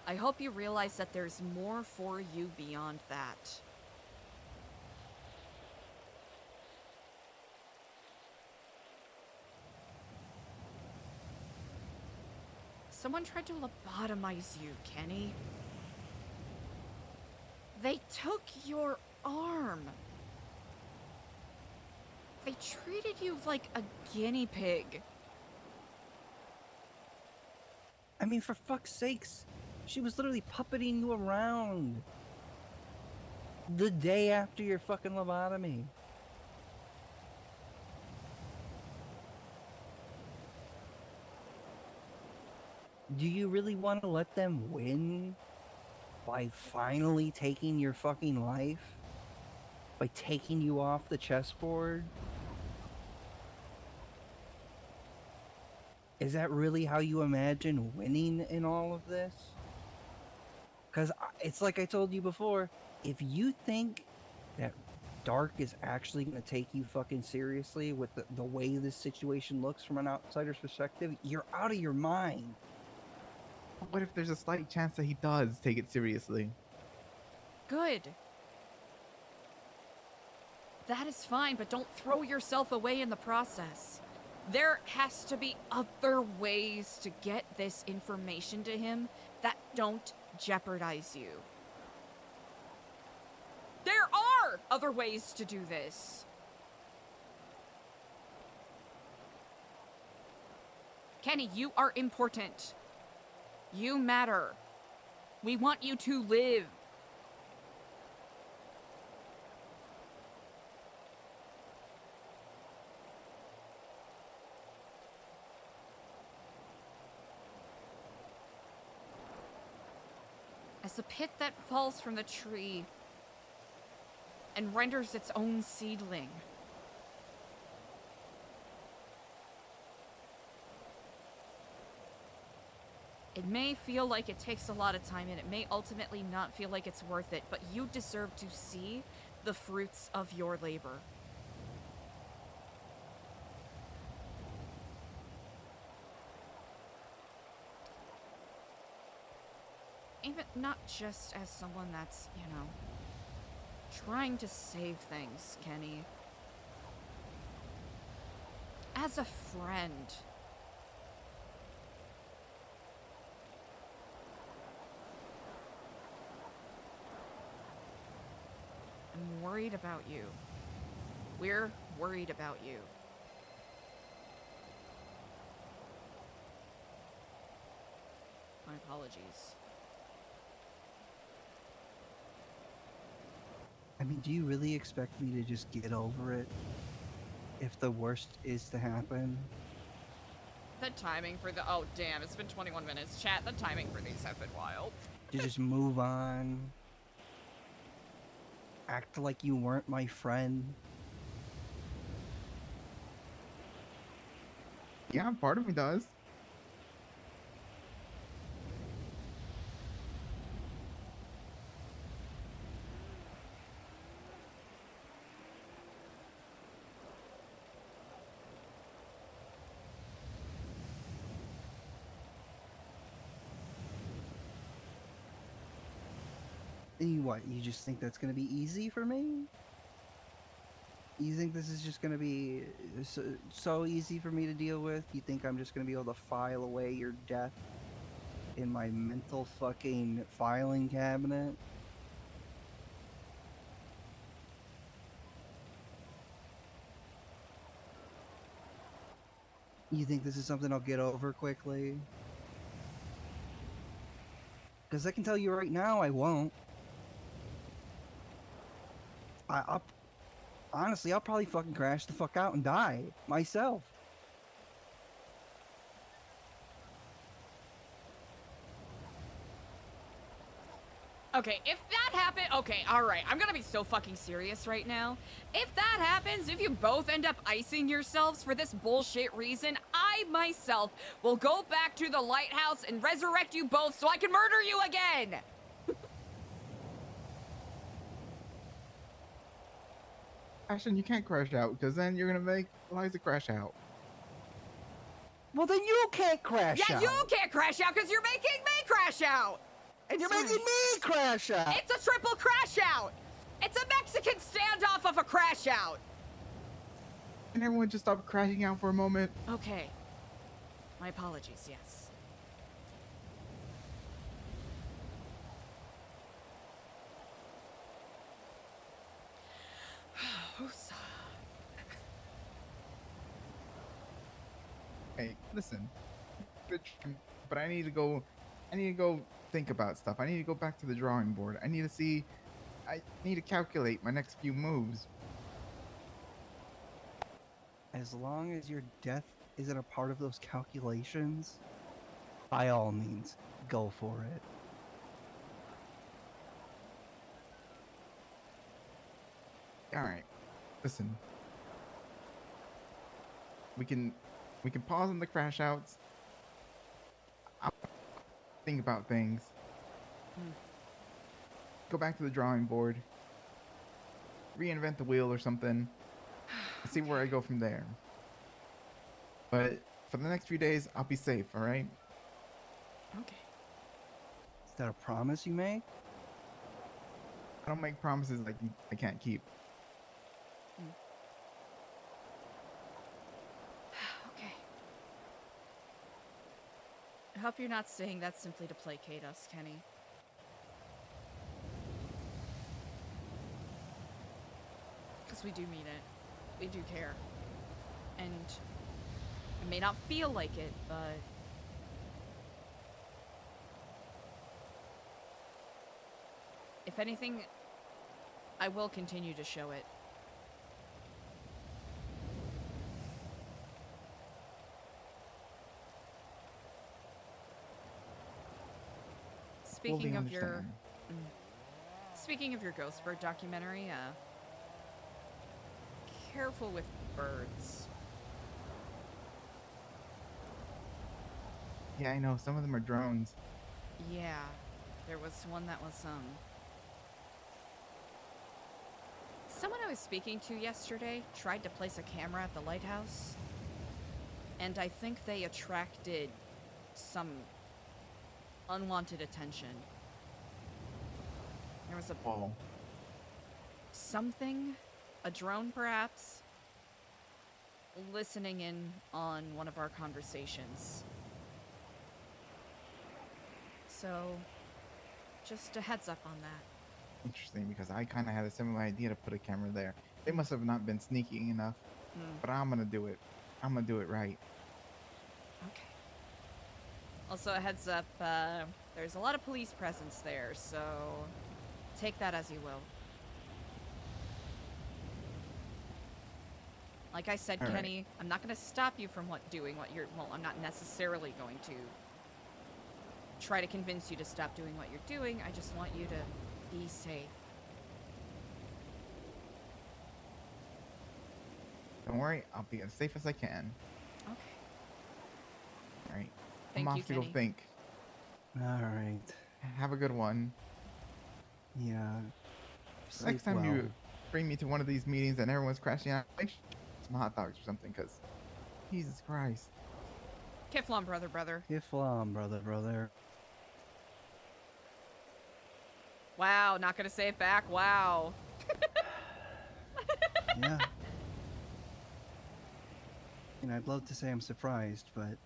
I hope you realize that there's more for you beyond that. Someone tried to lobotomize you, Kenny. They took your arm. They treated you like a guinea pig. I mean, for fuck's sakes, she was literally puppeting you around the day after your fucking lobotomy. Do you really want to let them win by finally taking your fucking life? By taking you off the chessboard? Is that really how you imagine winning in all of this? Because it's like I told you before, if you think that Dark is actually going to take you fucking seriously with the way this situation looks from an outsider's perspective, you're out of your mind. What if there's a slight chance that he does take it seriously? Good. That is fine, but don't throw yourself away in the process. There has to be other ways to get this information to him that don't jeopardize you. There are other ways to do this. Kenny, you are important. You matter. We want you to live. As a pit that falls from the tree and renders its own seedling. It may feel like it takes a lot of time, and it may ultimately not feel like it's worth it, but you deserve to see the fruits of your labor. Even not just as someone that's, trying to save things, Kenny. As a friend. I'm worried about you. We're worried about you. My apologies. I mean, do you really expect me to just get over it if the worst is to happen? The timing for the oh damn, it's been 21 minutes. Chat, the timing for these have been wild. To just move on? Act like you weren't my friend? Yeah, part of me does. What, you just think that's gonna be easy for me? You think this is just gonna be so easy for me to deal with? You think I'm just gonna be able to file away your death in my mental fucking filing cabinet? You think this is something I'll get over quickly? Because I can tell you right now, I won't. I'll honestly, I'll probably fucking crash the fuck out and die myself. Okay, if that happened, okay, all right, I'm gonna be so fucking serious right now. If that happens, if you both end up icing yourselves for this bullshit reason, I myself will go back to the lighthouse and resurrect you both so I can murder you again. Ashton, you can't crash out because then you're gonna make Eliza crash out. Well, then you can't crash Yeah, out. you can't crash out because you're making me crash out. And you're Sorry. making me crash out. It's a triple crash out. It's a Mexican standoff of a crash out. Can everyone just stop crashing out for a moment? Okay. My apologies, yes. Who's- Hey, listen. But I need to go. I need to go think about stuff. I need to go back to the drawing board. I need to see. I need to calculate my next few moves. As long as your death isn't a part of those calculations, by all means, go for it. All right. Listen. We can pause on the crash outs. I'll think about things. Go back to the drawing board. Reinvent the wheel or something. See where I go from there. But for the next few days, I'll be safe. All right. Okay. Is that a promise you make? I don't make promises like I can't keep. Okay. I hope you're not saying that simply to placate us, Kenny. Because we do mean it. We do care. And it may not feel like it, but if anything, I will continue to show it. Fully Speaking of your understand. Speaking of your Ghost Bird documentary, careful with birds. Yeah, I know. Some of them are drones. Yeah, there was one that was, someone I was speaking to yesterday tried to place a camera at the lighthouse, and I think they attracted some unwanted attention. There was a Whoa. something, a drone perhaps, listening in on one of our conversations. So, just a heads up on that. Interesting, because I kind of had a similar idea to put a camera there. They must have not been sneaky enough, but I'm gonna do it. I'm gonna do it right. Okay. Also, a heads up, there's a lot of police presence there, so take that as you will. Like I said, All right. Kenny, I'm not going to stop you from doing what you're... Well, I'm not necessarily going to try to convince you to stop doing what you're doing. I just want you to be safe. Don't worry, I'll be as safe as I can. Okay. All right. Thank I'm you, off to go Kenny. think. All right. Have a good one. Yeah. Sleep Next time well. you bring me to one of these meetings and everyone's crashing out, make sure some hot dogs or something, because Jesus Christ. Kiflon, brother. Kiflam, brother. Wow, not going to say it back. Wow. Yeah. And I'd love to say I'm surprised, but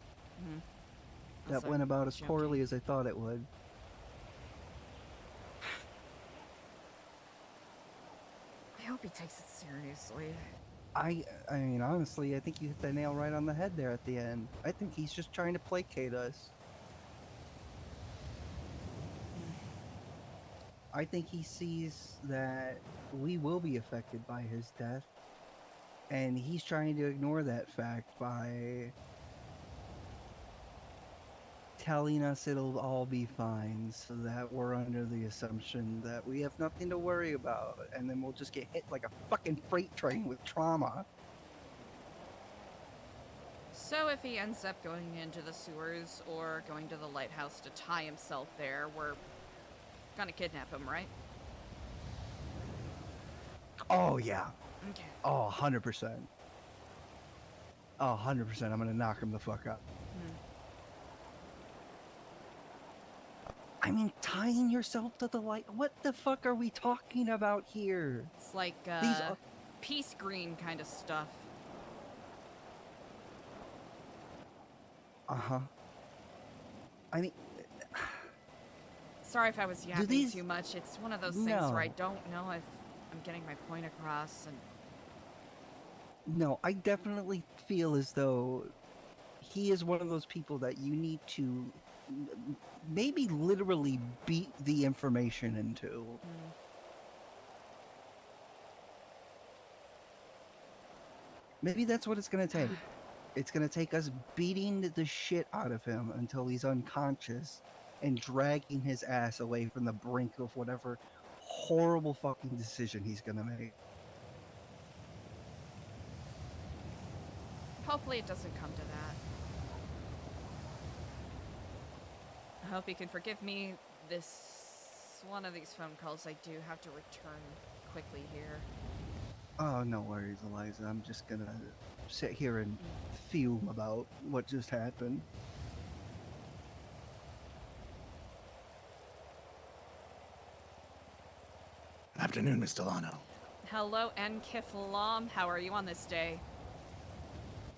that Also went about as joking. poorly as I thought it would. I hope he takes it seriously. I mean, honestly, I think you hit the nail right on the head there at the end. I think he's just trying to placate us. I think he sees that we will be affected by his death, and he's trying to ignore that fact by telling us it'll all be fine, so that we're under the assumption that we have nothing to worry about, and then we'll just get hit like a fucking freight train with trauma. So if he ends up going into the sewers or going to the lighthouse to tie himself there, we're gonna kidnap him, right? Oh, yeah. Okay. Oh, 100%. Oh, 100%. I'm gonna knock him the fuck up. I mean, tying yourself to the light. What the fuck are we talking about here? It's like These are- peace green kind of stuff. Uh-huh. I mean, Sorry if I was yapping these- too much. It's one of those things where I No. don't know if I'm getting my point across. And no, I definitely feel as though he is one of those people that you need to maybe literally beat the information into. Maybe that's what it's going to take. It's going to take us beating the shit out of him until he's unconscious and dragging his ass away from the brink of whatever horrible fucking decision he's going to make. hopefully it doesn't come to that. I hope you can forgive me. One of these phone calls I do have to return quickly here. Oh, no worries, Eliza. I'm just going to sit here and fume about what just happened. Afternoon, Miss Stellano. Hello, Kiflam. How are you on this day?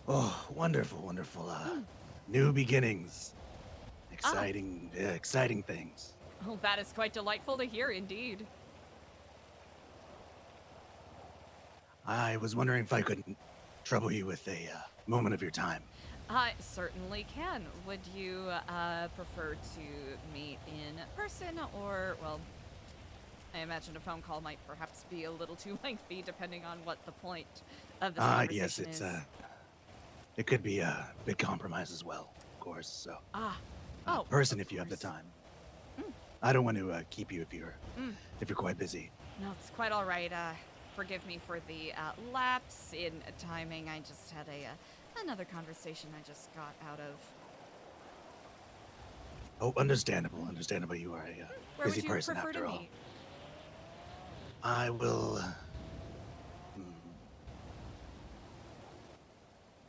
Oh, wonderful, wonderful. New beginnings. Exciting things. Oh, that is quite delightful to hear, indeed. I was wondering if I could trouble you with a moment of your time. I certainly can. Would you prefer to meet in person or, well, I imagine a phone call might perhaps be a little too lengthy depending on what the point of this conversation Yes, is. it could be a bit compromise as well, of course. So, person, of if you have the course. time. I don't want to keep you if you're quite busy. No, it's quite all right. Forgive me for the lapse in timing. I just had another conversation I just got out of. Oh, understandable. You are a Where busy would you person prefer after to all. meet? I will.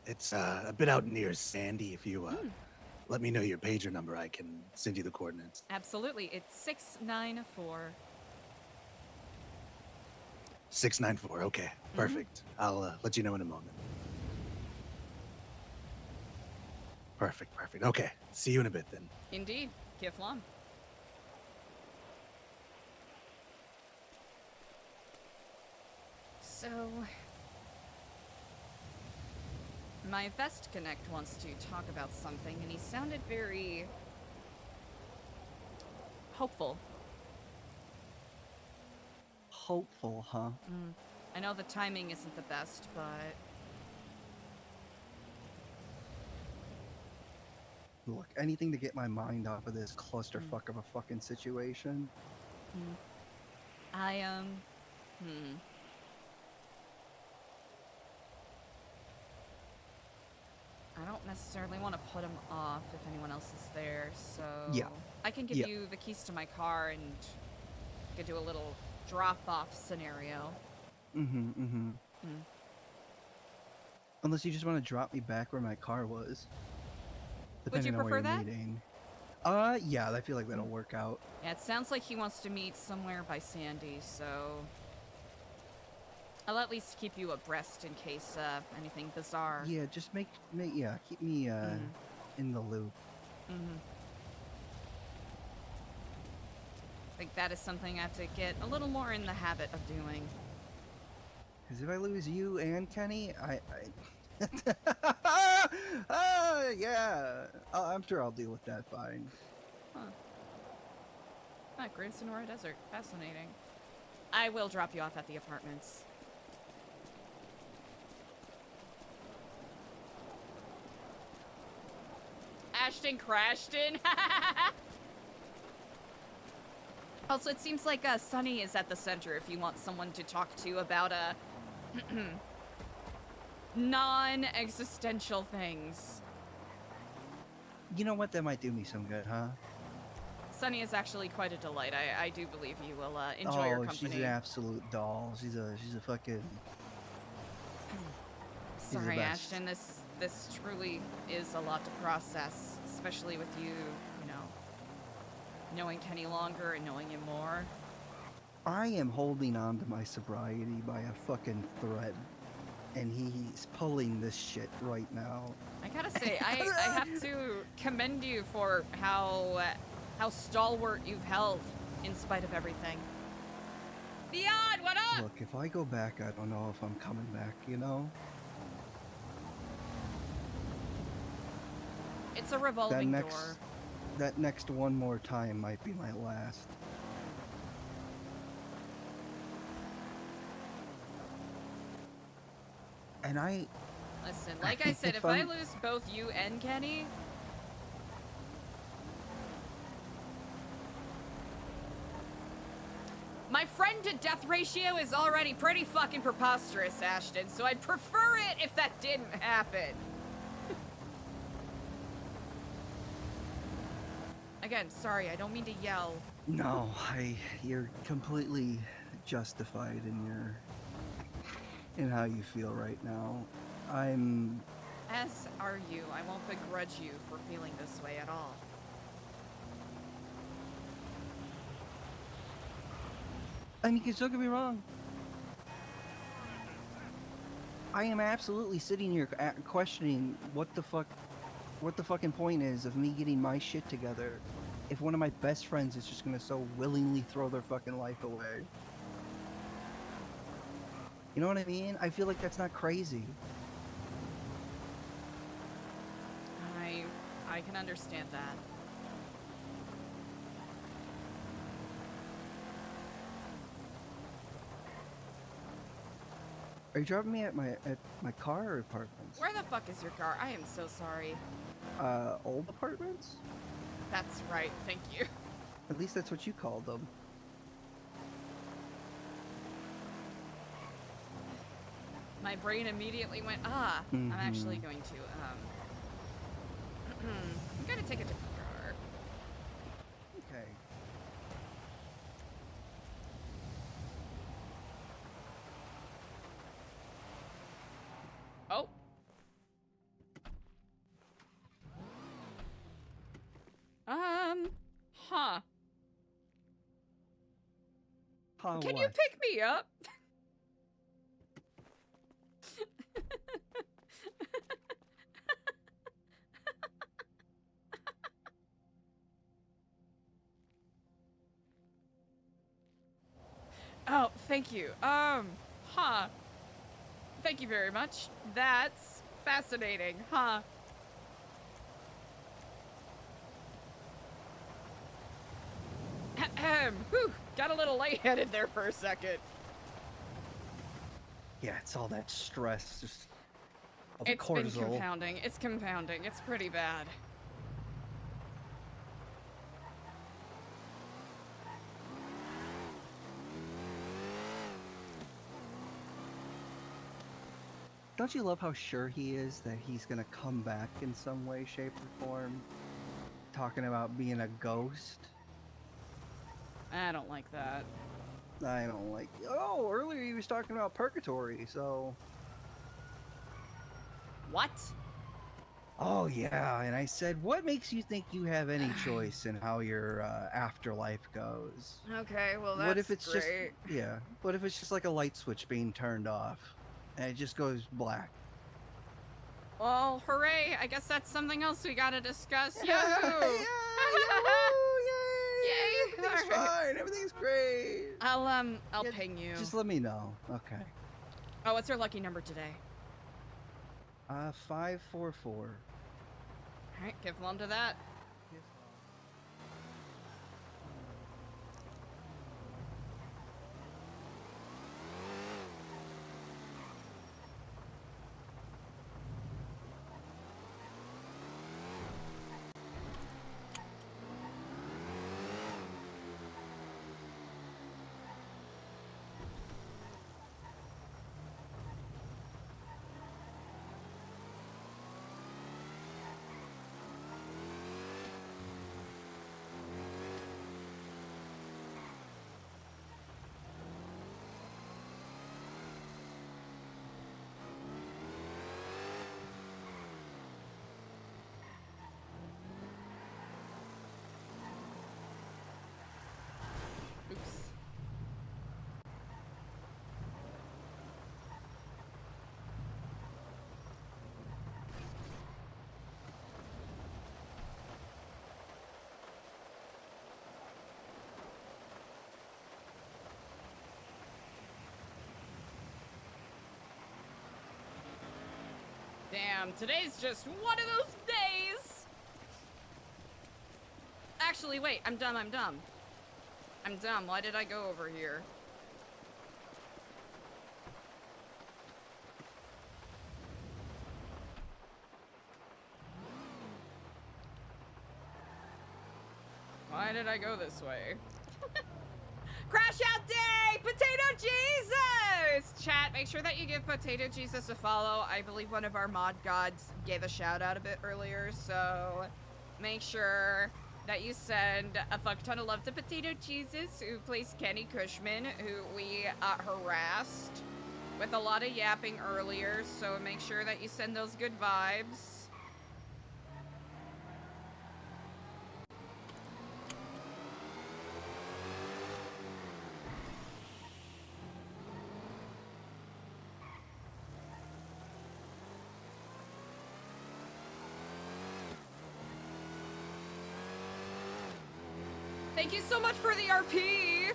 It's a bit out near Sandy. If you let me know your pager number, I can send you the coordinates. Absolutely. It's 694. 694. Okay, perfect. I'll let you know in a moment. Perfect. Okay, see you in a bit then. Indeed. Kiflam. So, my Vest Connect wants to talk about something, and he sounded very hopeful. Hopeful, huh? I know the timing isn't the best, but Look, anything to get my mind off of this clusterfuck of a fucking situation. I I don't necessarily want to put him off if anyone else is there, so Yeah. I can give Yeah. you the keys to my car and we could do a little drop-off scenario. Unless you just want to drop me back where my car was. Would you Depending on where prefer you're that? meeting. Yeah, I feel like that'll work out. Yeah, it sounds like he wants to meet somewhere by Sandy, so I'll at least keep you abreast in case anything bizarre. Yeah, just keep me in the loop. I think that is something I have to get a little more in the habit of doing. Because if I lose you and Kenny, yeah, I'm sure I'll deal with that fine. Great Sonora Desert. Fascinating. I will drop you off at the apartments. Ashton crashed in. Also, it seems like Sunny is at the center if you want someone to talk to about non-existential things. You know what? That might do me some good, huh? Sunny is actually quite a delight. I do believe you will enjoy your company. She's an absolute doll. She's a fucking. the Sorry, best. Ashton. This truly is a lot to process, especially with you, knowing Kenny longer and knowing him more. I am holding on to my sobriety by a fucking thread, and he's pulling this shit right now. I gotta say, I have to commend you for how stalwart you've held in spite of everything. Beyond, what up? Look, if I go back, I don't know if I'm coming back, you know? It's a revolving door. That next one more time might be my last. And Listen, like I said, if I lose both you and Kenny, my friend to death ratio is already pretty fucking preposterous, Ashton, so I'd prefer it if that didn't happen. Again, sorry, I don't mean to yell. No, you're completely justified in how you feel right now. As are you. I won't begrudge you for feeling this way at all. I mean, don't get me wrong. I am absolutely sitting here questioning what the fucking point is of me getting my shit together if one of my best friends is just gonna so willingly throw their fucking life away. You know what I mean? I feel like that's not crazy. I can understand that. Are you dropping me at my car or apartments? Where the fuck is your car? I am so sorry. Old apartments? That's right, thank you. At least that's what you called them. My brain immediately went, I'm actually going to, I'm gonna take a different car. Okay. Oh. Huh. Can you pick me up? Oh, thank you. Thank you very much. That's fascinating, huh? Whew, got a little lightheaded there for a second. Yeah, it's all that stress, just all the It's been cortisol. compounding. It's compounding. It's pretty bad. Don't you love how sure he is that he's gonna come back in some way, shape, or form? Talking about being a ghost. I don't like that. I don't like. Oh, earlier he was talking about purgatory, so. What? Oh yeah, and I said, what makes you think you have any choice in how your afterlife goes? Okay, well that's What if it's great. just yeah? What if it's just like a light switch being turned off, and it just goes black? Well, hooray! I guess that's something else we gotta discuss. Yeah, Yahoo! yay! Yay! Everything's Alright. fine. Everything's great. I'll Yeah, ping you. Just let me know. Okay. Oh, what's your lucky number today? 544. All right, give one to that. Oops. Damn, today's just one of those days! Actually, wait, I'm dumb. I'm dumb. Why did I go over here? Why did I go this way? Crash out day! Potato Jesus! Chat, make sure that you give Potato Jesus a follow. I believe one of our mod gods gave a shout out a bit earlier, so make sure that you send a fuck ton of love to Potato Jesus, who plays Kenny Cushman, who we harassed with a lot of yapping earlier, so make sure that you send those good vibes. Thank you so much for the RP!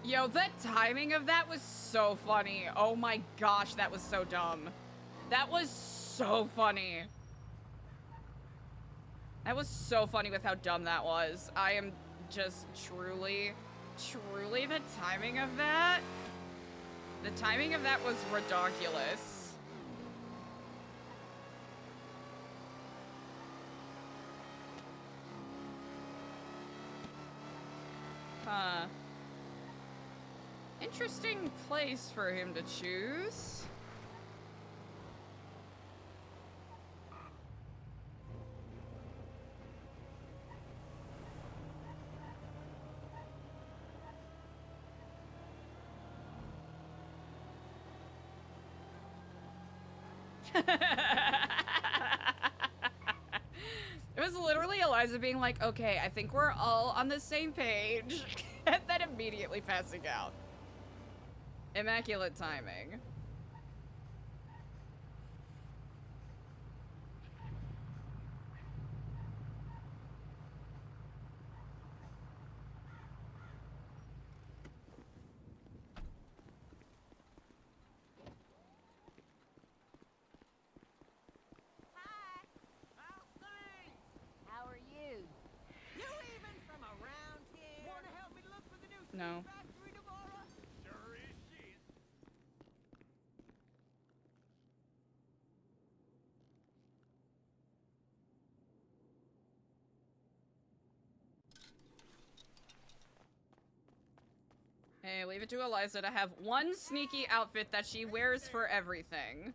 Yo, the timing of that was so funny. Oh my gosh, that was so dumb. That was so funny. That was so funny with how dumb that was. I am just truly the timing of that. The timing of that was ridiculous. Huh. Interesting place for him to choose. It was literally Eliza being like, okay, I think we're all on the same page, and then immediately passing out. Immaculate timing. Hi. How's things? How are you? You even from around here? Wanna help me look for the new No. factory tomorrow? Sure is shit. Hey, leave it to Eliza to have one sneaky outfit that she wears for everything.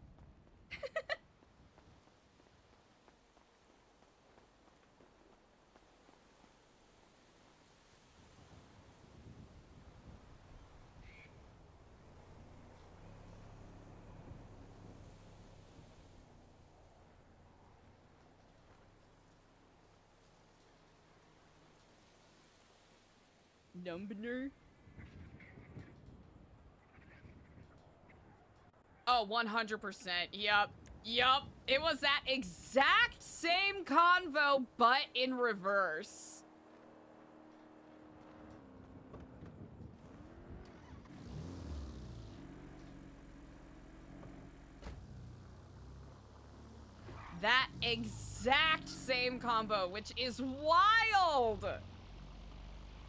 Number. Oh, 100%. Yup. Yup. It was that exact same convo, but in reverse. That exact same combo, which is wild!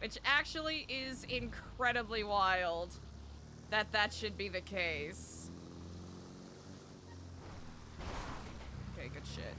Which actually is incredibly wild that that should be the case. Okay, good shit.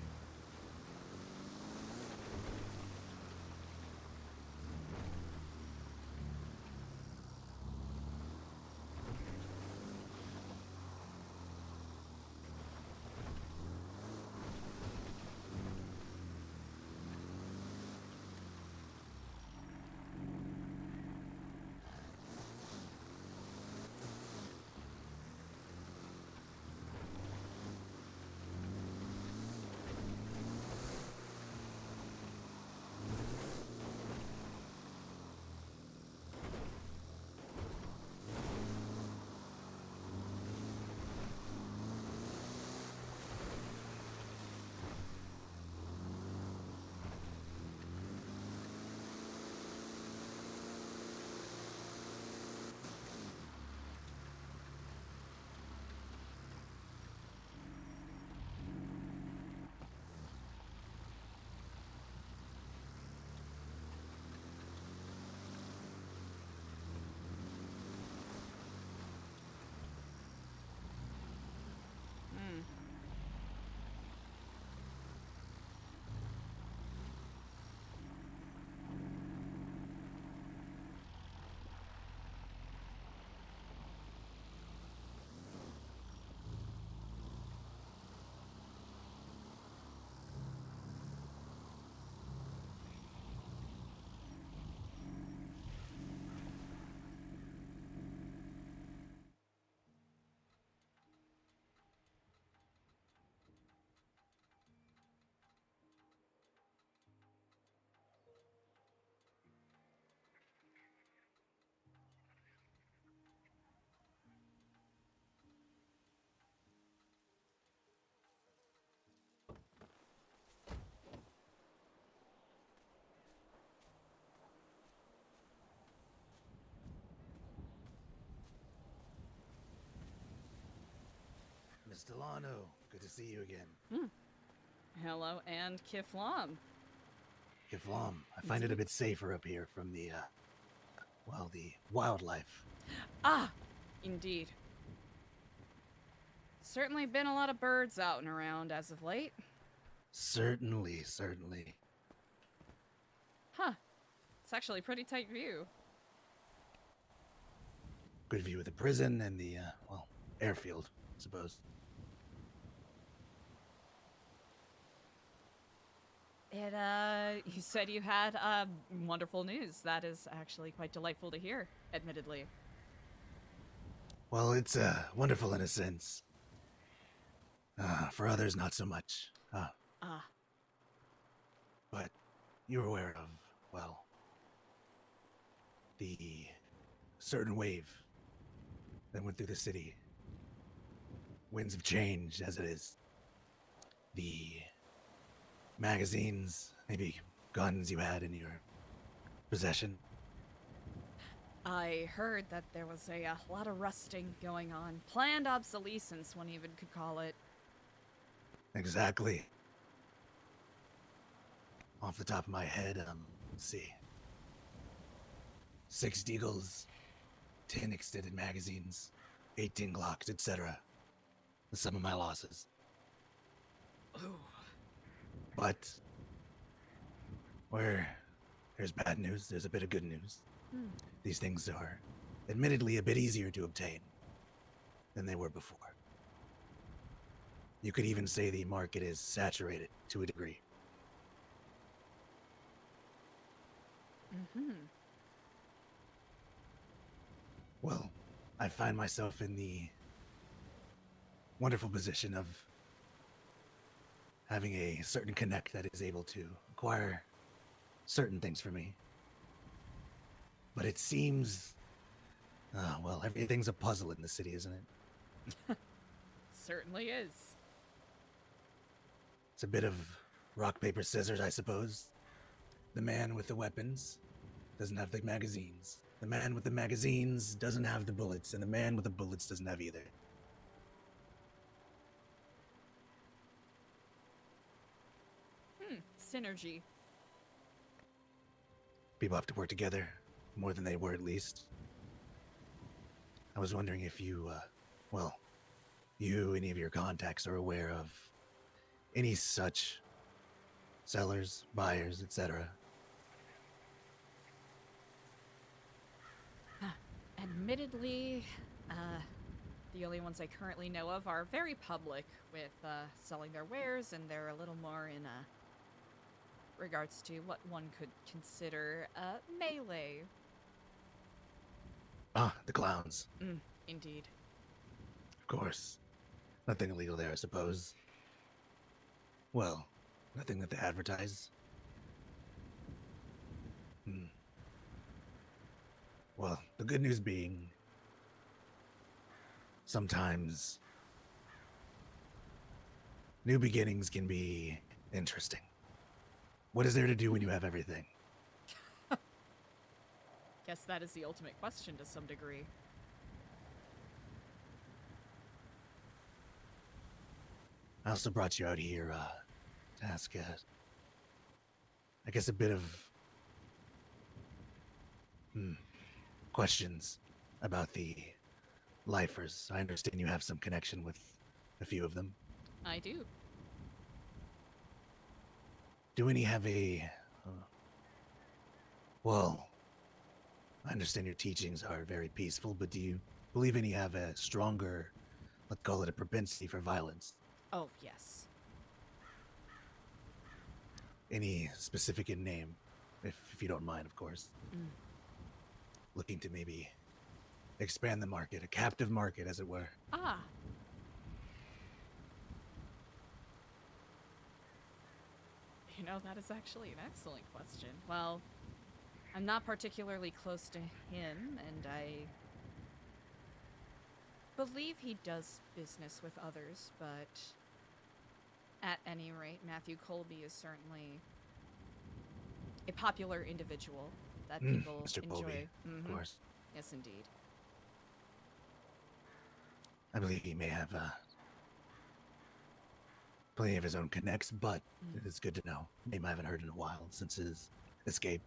Hmm. Miss Stellano, good to see you again. Hello and Kiflam. Kiflam, I find it a bit safer up here from the, well, the wildlife. Ah, indeed. Certainly been a lot of birds out and around as of late. Certainly, certainly. Huh. It's actually a pretty tight view. Good view of the prison and the, well, airfield, I suppose. You said you had, wonderful news. That is actually quite delightful to hear, admittedly. Well, it's, wonderful in a sense. For others, not so much. Ah, But you're aware of, well, the certain wave that went through the city. Winds of change, as it is. The magazines, maybe guns you had in your possession. I heard that there was a lot of rusting going on. Planned obsolescence, one even could call it. Exactly. Off the top of my head, let's see. 6 Deagles, 10 extended magazines, 18 Glocks, etc. The sum of my losses. Ooh. But where there's bad news, there's a bit of good news. These things are admittedly a bit easier to obtain than they were before. You could even say the market is saturated to a degree. Mm-hmm. Well, I find myself in the wonderful position of having a certain connect that is able to acquire certain things for me. But it seems, well, everything's a puzzle in the city, isn't it? Certainly is. It's a bit of rock, paper, scissors, I suppose. The man with the weapons doesn't have the magazines. The man with the magazines doesn't have the bullets, and the man with the bullets doesn't have either. Synergy. People have to work together, more than they were at least. I was wondering if you, well, you, any of your contacts are aware of any such sellers, buyers, etc. Admittedly, the only ones I currently know of are very public with selling their wares, and they're a little more in regards to what one could consider melee. Ah, the clowns. Indeed. Of course. Nothing illegal there, I suppose. Well, nothing that they advertise. Well, the good news being, sometimes new beginnings can be interesting. What is there to do when you have everything? Guess that is the ultimate question to some degree. I also brought you out here to ask, I guess, a bit of questions about the lifers. I understand you have some connection with a few of them. I do. Do any have a... well, I understand your teachings are very peaceful, but do you believe any have a stronger, let's call it a propensity for violence? Oh, yes. Any specific in name, if you don't mind, of course. Looking to maybe expand the market, a captive market, as it were. Ah. You know, that is actually an excellent question. Well, I'm not particularly close to him, and I believe he does business with others, but at any rate, Matthew Colby is certainly a popular individual that people Mr. enjoy. Colby, of course. Yes, indeed. I believe he may have plenty of his own connects, but it's good to know. Name I haven't heard in a while since his escape.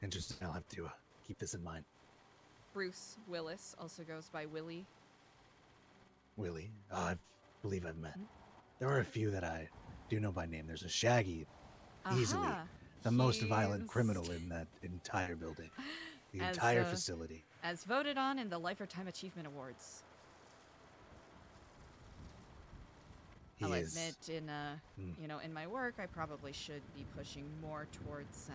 Interesting. I'll have to keep this in mind. Bruce Willis also goes by Willie. Willie, I believe I've met. There are a few that I do know by name. There's a Shaggy, easily Aha, the most violent he's- criminal in that entire building, the As, entire facility. As voted on in the Lifetime Achievement Awards. He I'll is. admit, in you know, in my work, I probably should be pushing more towards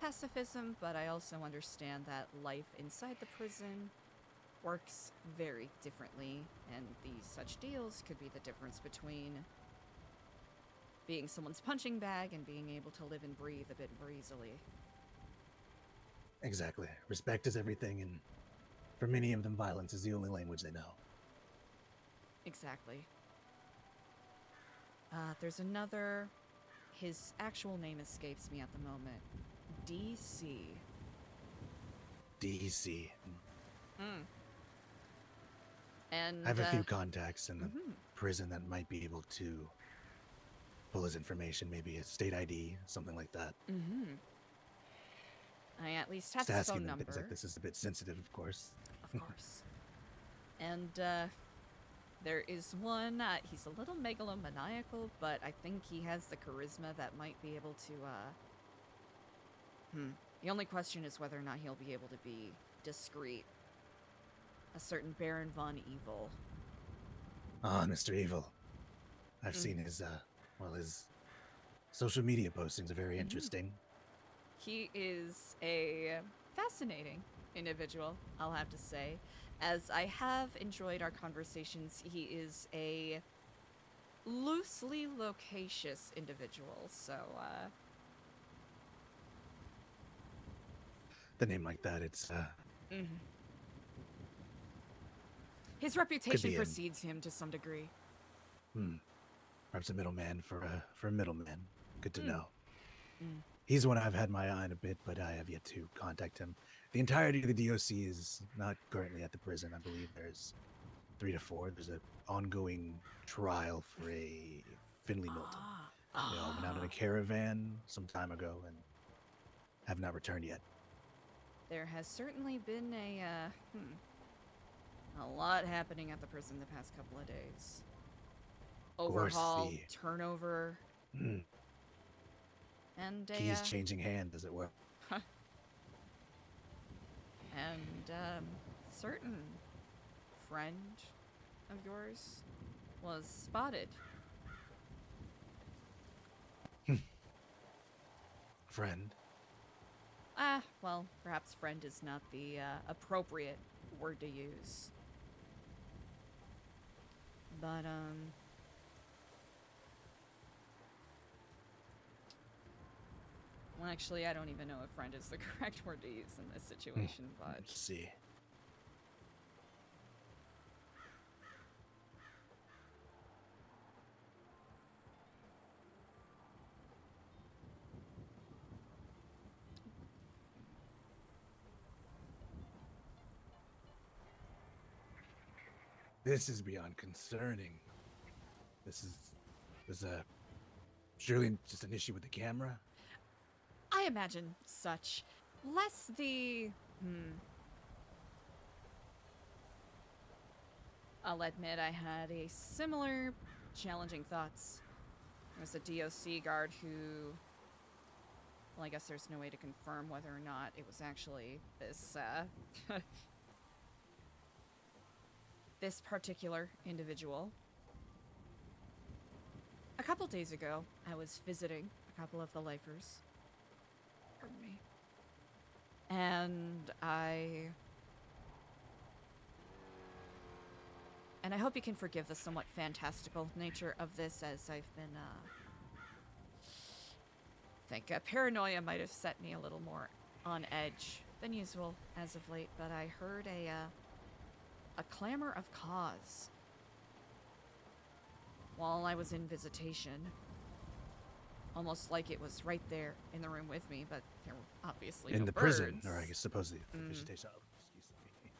pacifism, but I also understand that life inside the prison works very differently, and these such deals could be the difference between being someone's punching bag and being able to live and breathe a bit more easily. Exactly. Respect is everything, and for many of them, violence is the only language they know. Exactly. There's another... His actual name escapes me at the moment. DC. DC. And I have a few contacts in the mhm. prison that might be able to pull his information, maybe a state ID, something like that. I at least have Just his asking phone them number. things like this is a bit sensitive, of course. Of course. And there is one, he's a little megalomaniacal, but I think he has the charisma that might be able to, The only question is whether or not he'll be able to be discreet. A certain Baron Von Evil. Ah, Mr. Evil. I've seen his, his social media postings are very interesting. He is a fascinating individual, I'll have to say. As I have enjoyed our conversations, he is a loosely loquacious individual, so, The name like that, it's, His reputation be an- precedes him to some degree. Perhaps a middleman for a middleman. Good to know. Mm. He's one I've had my eye on a bit, but I have yet to contact him. The entirety of the DOC is not currently at the prison. I believe there's 3 to 4. There's an ongoing trial for a Finley Milton. They all went out in a caravan some time ago and have not returned yet. There has certainly been a lot happening at the prison the past couple of days. course, Overhaul, the- turnover, and Keys changing hands, as it were. and certain friend of yours was spotted. Friend. Well, perhaps friend is not the appropriate word to use. But, well, actually, I don't even know if friend is the correct word to use in this situation, but... Let's see. This is beyond concerning. This was surely just an issue with the camera. I imagine such. Less the... I'll admit I had a similar challenging thoughts. There was a DOC guard who... Well, I guess there's no way to confirm whether or not it was actually this, this particular individual. A couple days ago, I was visiting a couple of the lifers. Pardon me. And I hope you can forgive the somewhat fantastical nature of this, as I've been, I think paranoia might have set me a little more on edge than usual as of late, but I heard a clamor of cause while I was in visitation. Almost like it was right there in the room with me, but there were obviously In no the prison, birds. or I guess supposedly the visitation. Oh, excuse me.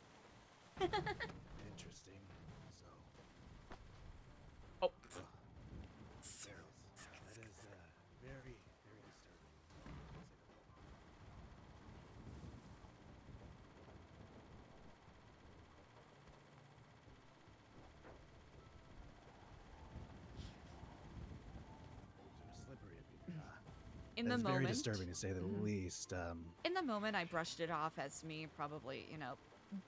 Interesting. So. Oh. That is very, very disturbing. Slippery. In the That's moment, very disturbing to say the least. in the moment, I brushed it off as me probably,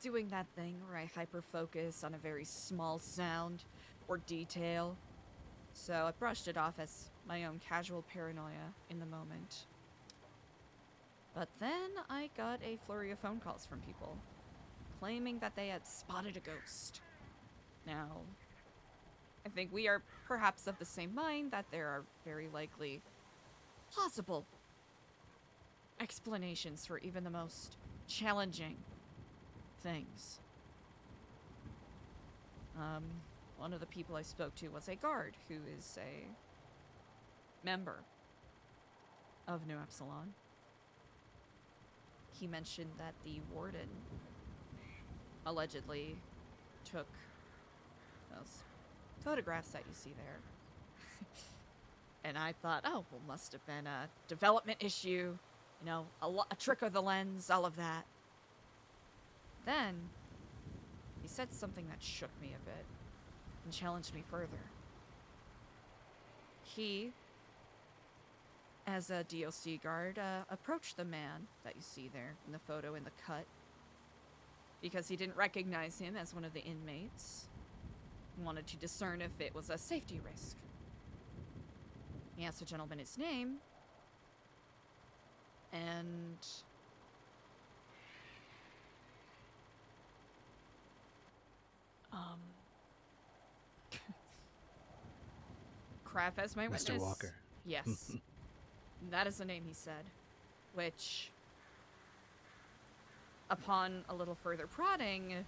doing that thing where I hyper-focus on a very small sound or detail. So I brushed it off as my own casual paranoia in the moment. But then I got a flurry of phone calls from people claiming that they had spotted a ghost. Now, I think we are perhaps of the same mind that there are very likely plausible explanations for even the most challenging things. One of the people I spoke to was a guard who is a member of New Epsilon. He mentioned that the warden allegedly took those photographs that you see there. And I thought, oh, well, must have been a development issue, you know, a trick of the lens, all of that. Then, he said something that shook me a bit and challenged me further. He, as a DOC guard, approached the man that you see there in the photo in the cut because he didn't recognize him as one of the inmates. He wanted to discern if it was a safety risk. He asked the gentleman his name, and Kraft as my witness. Mr. Walker. Yes. That is the name he said, which, upon a little further prodding,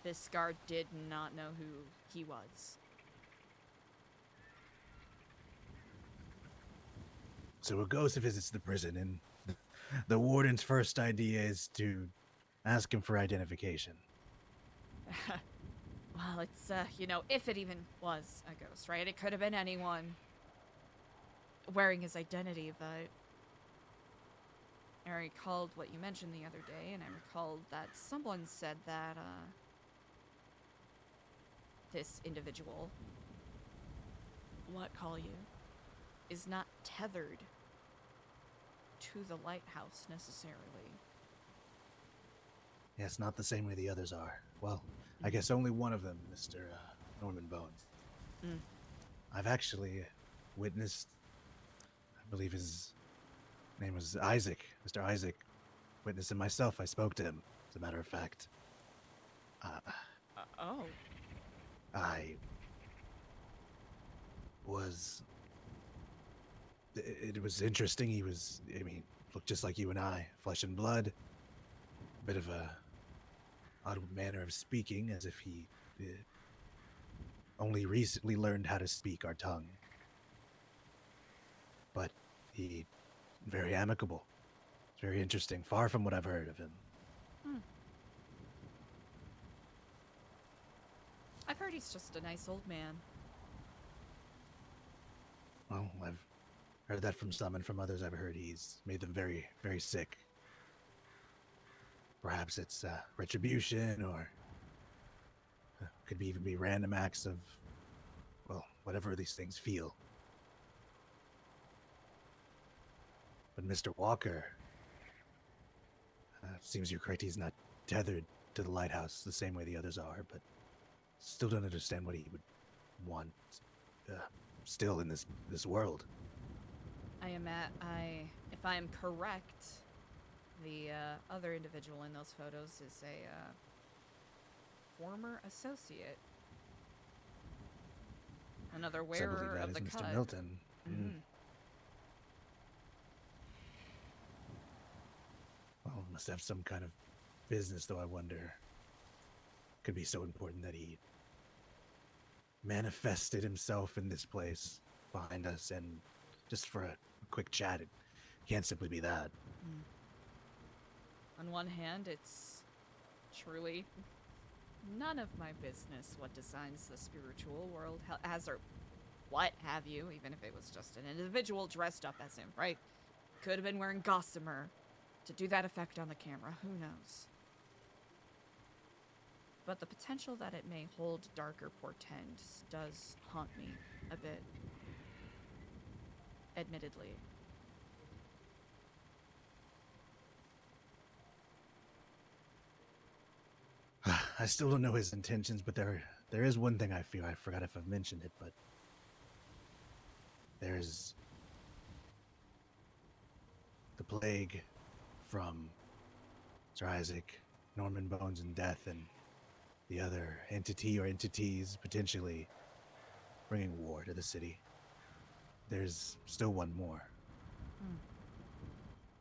this guard did not know who he was. So a ghost visits the prison, and the warden's first idea is to ask him for identification. Well, it's, you know, if it even was a ghost, right? It could have been anyone wearing his identity, but I recalled what you mentioned the other day, and I recalled that someone said that, this individual, what call you, is not tethered to the lighthouse necessarily. Yeah, it's not the same way the others are. Well, I guess only one of them, Mr. Norman Bones. Mm. I've actually witnessed, I believe his name was Isaac, Mr. Isaac. Witnessed him myself. I spoke to him, as a matter of fact. Oh. I was... It was interesting. He was, I mean, looked just like you and I. Flesh and blood. Bit of a odd manner of speaking, as if he only recently learned how to speak our tongue. But he very amicable. It's very interesting. Far from what I've heard of him. I've heard he's just a nice old man. Well, I've heard that from some, and from others I've heard he's made them very, very sick. Perhaps it's retribution, or could even be random acts of, well, whatever these things feel. But Mr. Walker, seems you're correct, he's not tethered to the lighthouse the same way the others are, but still don't understand what he would want still in this world. If I am correct, the other individual in those photos is a former associate. Another So I believe wearer that of is the Mr. cut. Milton. Mhm. Well, must have some kind of business, though, I wonder. Could be so important that he manifested himself in this place behind us, and just for a quick chat, it can't simply be that. On one hand, it's truly none of my business what designs the spiritual world has, or what have you, even if it was just an individual dressed up as him, right? Could have been wearing gossamer to do that effect on the camera, who knows? But the potential that it may hold darker portents does haunt me a bit, admittedly. I still don't know his intentions, but there is one thing I feel. I forgot if I've mentioned it, but there's the plague from Sir Isaac, Norman Bones, and Death, and the other entity or entities potentially bringing war to the city. There's still one more. Hmm.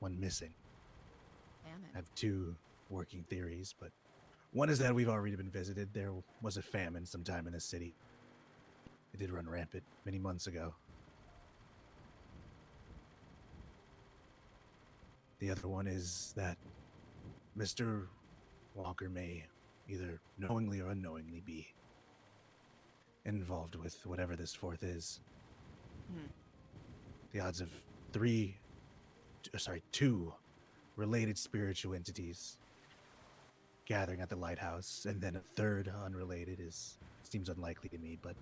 One missing. Famine. I have two working theories, but one is that we've already been visited. There was a famine sometime in the city. It did run rampant many months ago. The other one is that Mr. Walker may either knowingly or unknowingly be involved with whatever this fourth is. Hmm. The odds of two related spiritual entities gathering at the lighthouse, and then a third unrelated seems unlikely to me, but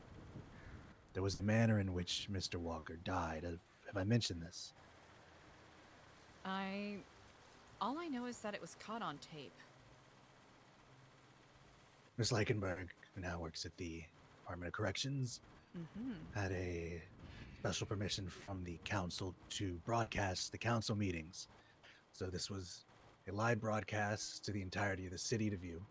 there was the manner in which Mr. Walker died. Have I mentioned this? All I know is that it was caught on tape. Miss Leichenberg, who now works at the Department of Corrections, Mm-hmm. had a special permission from the council to broadcast the council meetings. So this was a live broadcast to the entirety of the city to view.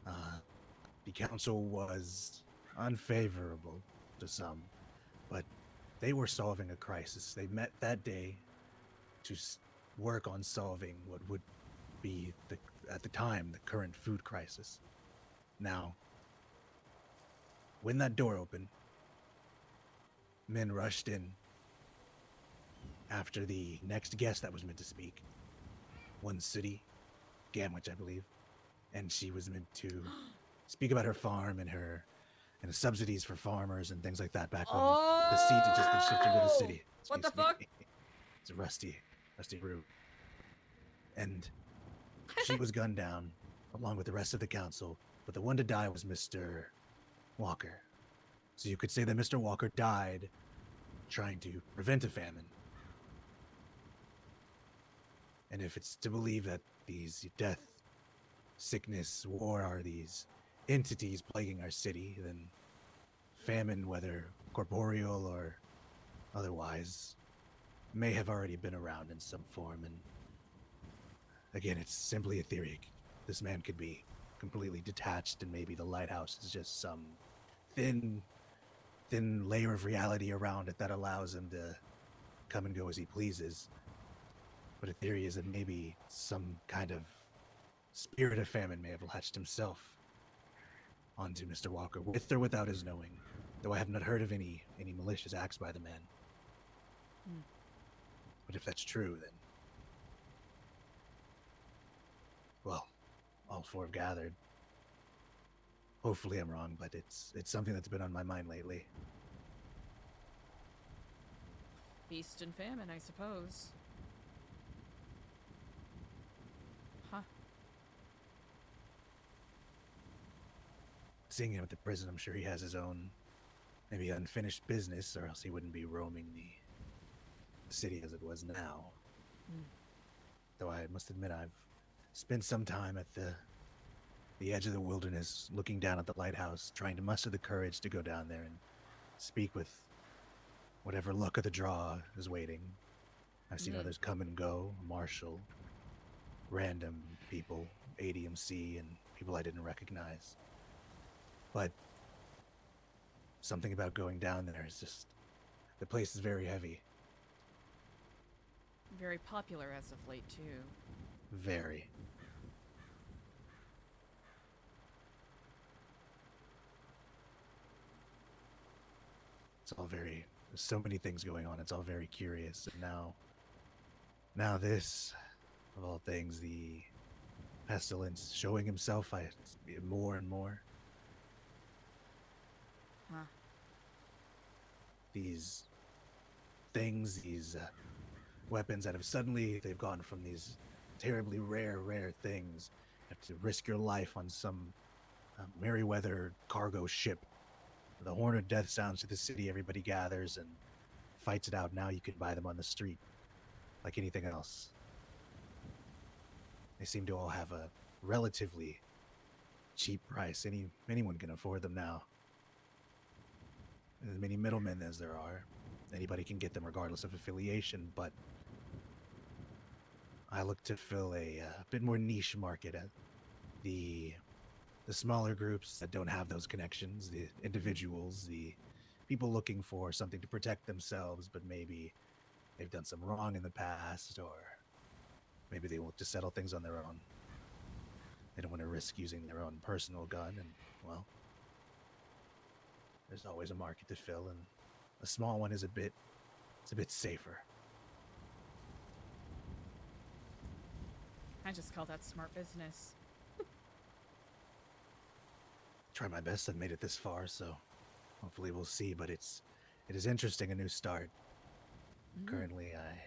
The council was unfavorable to some, but they were solving a crisis. They met that day to work on solving what would be, at the time, the current food crisis. Now, when that door opened, men rushed in after the next guest that was meant to speak. One city, Gamwich, I believe, and she was meant to speak about her farm and the subsidies for farmers and things like that back when the seat had just been shifted to the city. What the Excuse me. fuck? It's a rusty root. And she was gunned down along with the rest of the council, but the one to die was Mr. Walker. So you could say that Mr. Walker died trying to prevent a famine. And if it's to believe that these death, sickness, war are these entities plaguing our city, then famine, whether corporeal or otherwise, may have already been around in some form. And again, it's simply a theory. This man could be completely detached, and maybe the lighthouse is just some thin layer of reality around it that allows him to come and go as he pleases. But a theory is that maybe some kind of spirit of famine may have latched himself onto Mr. Walker, with or without his knowing, though I have not heard of any malicious acts by the man. Hmm. But if that's true, then, well, all four have gathered. Hopefully I'm wrong, but it's something that's been on my mind lately. Feast and famine, I suppose. Huh. Seeing him at the prison, I'm sure he has his own maybe unfinished business, or else he wouldn't be roaming the city as it was now. Hmm. Though I must admit I've spent some time at the edge of the wilderness, looking down at the lighthouse, trying to muster the courage to go down there and speak with whatever luck of the draw is waiting. I've seen others come and go, marshal, random people, ADMC, and people I didn't recognize. But something about going down there is just, the place is very heavy. Very popular as of late, too. Very. It's all very, there's so many things going on. It's all very curious. And now this, of all things, the pestilence showing himself more and more. Huh. These things, these weapons that have suddenly, they've gone from these terribly rare things. You have to risk your life on some Merryweather cargo ship. The horn of death sounds to the city, everybody gathers and fights it out. Now you can buy them on the street like anything else. They seem to all have a relatively cheap price. Anyone can afford them now. As many middlemen as there are, anybody can get them regardless of affiliation, but I look to fill a bit more niche market at the smaller groups that don't have those connections, the individuals, the people looking for something to protect themselves, but maybe they've done some wrong in the past, or maybe they want to settle things on their own. They don't want to risk using their own personal gun, and, well, there's always a market to fill, and a small one is a bit safer. I just call that smart business. Try my best. I've made it this far, so hopefully we'll see. But it is interesting, a new start. Currently, I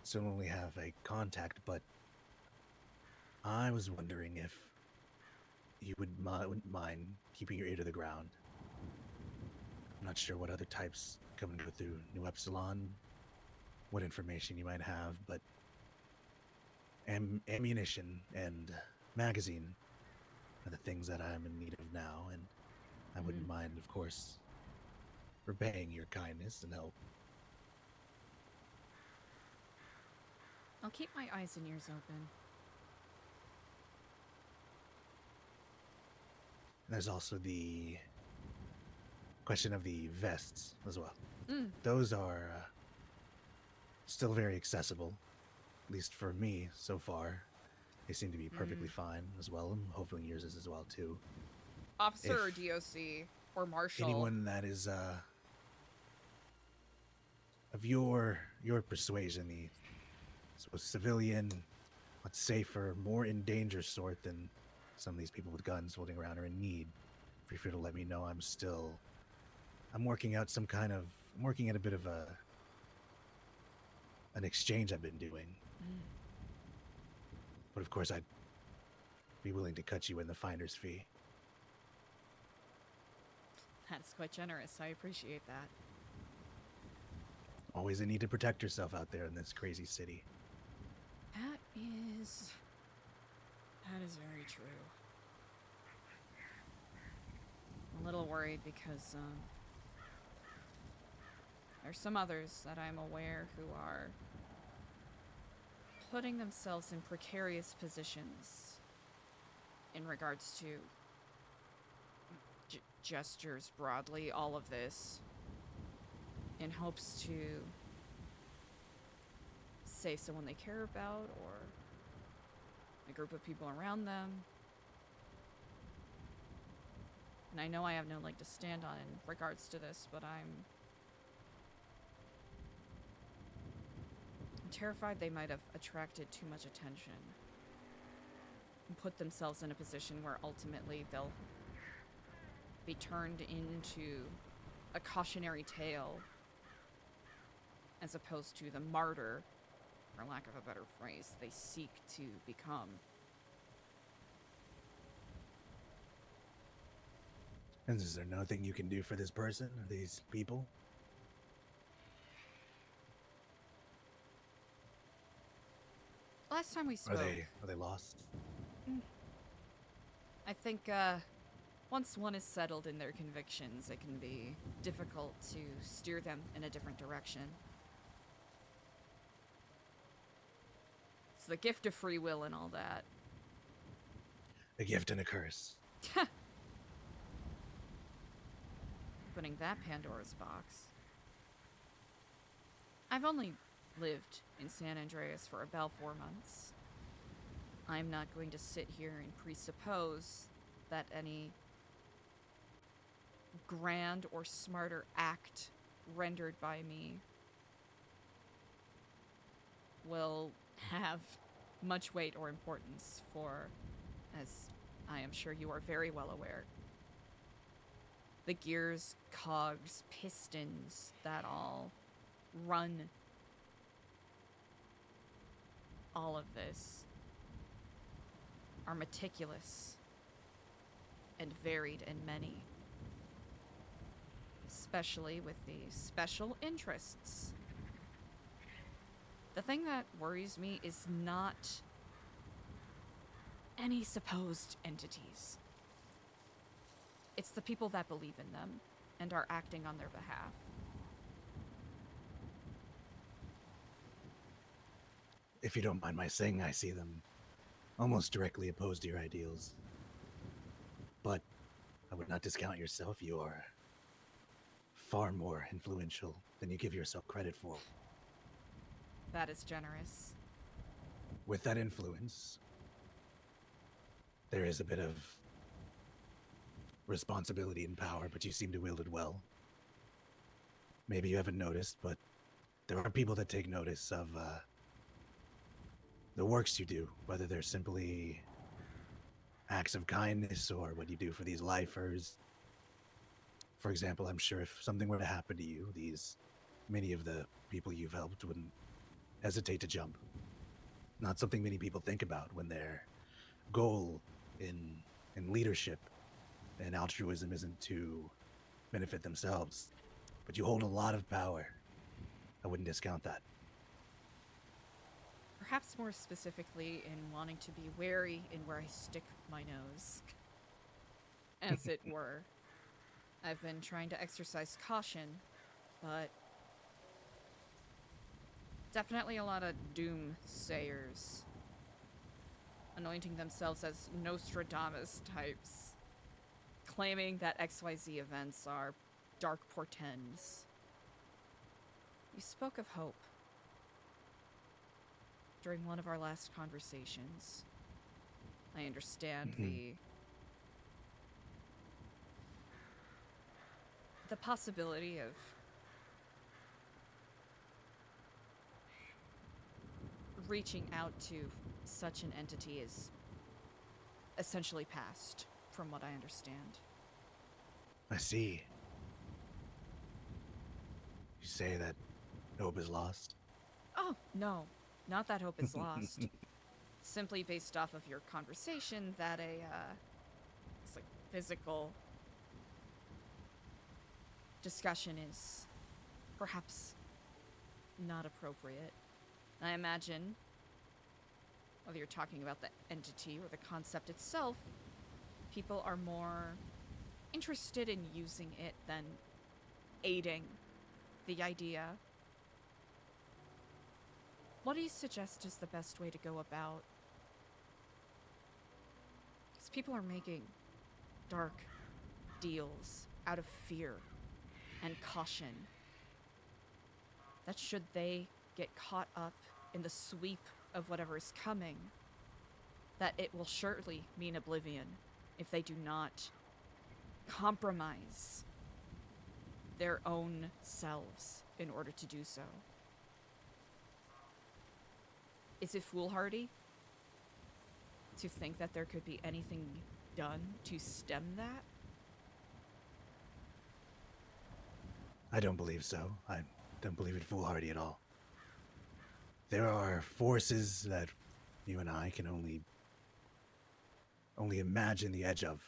still only have a contact, but I was wondering if you wouldn't mind keeping your ear to the ground. I'm not sure what other types come and go through New Epsilon, what information you might have, but ammunition and magazine are the things that I'm in need of now, and I wouldn't mind, of course, repaying your kindness and help. I'll keep my eyes and ears open. There's also the question of the vests as well. Those are still very accessible, at least for me so far. They seem to be perfectly fine as well. I'm hoping yours is as well too. Officer or If DOC or Marshal? Anyone that is of your persuasion, the civilian, much safer, more in danger sort than some of these people with guns holding around are in need. Feel free to let me know. I'm working out I'm working at a bit of an exchange I've been doing. But of course, I'd be willing to cut you in the finder's fee. That's quite generous. I appreciate that. Always a need to protect yourself out there in this crazy city. That is very true. I'm a little worried because there's some others that I'm aware who are putting themselves in precarious positions in regards to gestures broadly, all of this, in hopes to save someone they care about or a group of people around them. And I know I have no leg to stand on in regards to this, but I'm terrified they might have attracted too much attention and put themselves in a position where ultimately they'll be turned into a cautionary tale as opposed to the martyr, for lack of a better phrase, they seek to become. And is there nothing you can do for this person or these people? Last time we spoke, Are they lost? I think once one is settled in their convictions, it can be difficult to steer them in a different direction. It's the gift of free will and all that. A gift and a curse. Opening that Pandora's box. I've only lived in San Andreas for about 4 months. I'm not going to sit here and presuppose that any grand or smarter act rendered by me will have much weight or importance for, as I am sure you are very well aware, the gears, cogs, pistons that all run all of this are meticulous and varied and many, especially with the special interests. The thing that worries me is not any supposed entities. It's the people that believe in them and are acting on their behalf. if you don't mind my saying, I see them almost directly opposed to your ideals. But I would not discount yourself. You are far more influential than you give yourself credit for. That is generous. With that influence, there is a bit of responsibility and power, but you seem to wield it well. Maybe you haven't noticed, but there are people that take notice of the works you do, whether they're simply acts of kindness or what you do for these lifers. For example, I'm sure if something were to happen to you, many of the people you've helped wouldn't hesitate to jump. Not something many people think about when their goal in leadership and altruism isn't to benefit themselves. But you hold a lot of power. I wouldn't discount that. Perhaps more specifically in wanting to be wary in where I stick my nose, as it were. I've been trying to exercise caution, but definitely a lot of doomsayers anointing themselves as Nostradamus types, claiming that XYZ events are dark portends. You spoke of hope during one of our last conversations. I understand the possibility of reaching out to such an entity is essentially past, from what I understand. I see. You say that hope is lost? Oh, no. Not that hope is lost. Simply based off of your conversation that it's like physical discussion is perhaps not appropriate. I imagine, whether you're talking about the entity or the concept itself, people are more interested in using it than aiding the idea. What do you suggest is the best way to go about? Because people are making dark deals out of fear and caution. That should they get caught up in the sweep of whatever is coming, that it will surely mean oblivion if they do not compromise their own selves in order to do so. Is it foolhardy to think that there could be anything done to stem that? I don't believe so. I don't believe it foolhardy at all. There are forces that you and I can only imagine the edge of.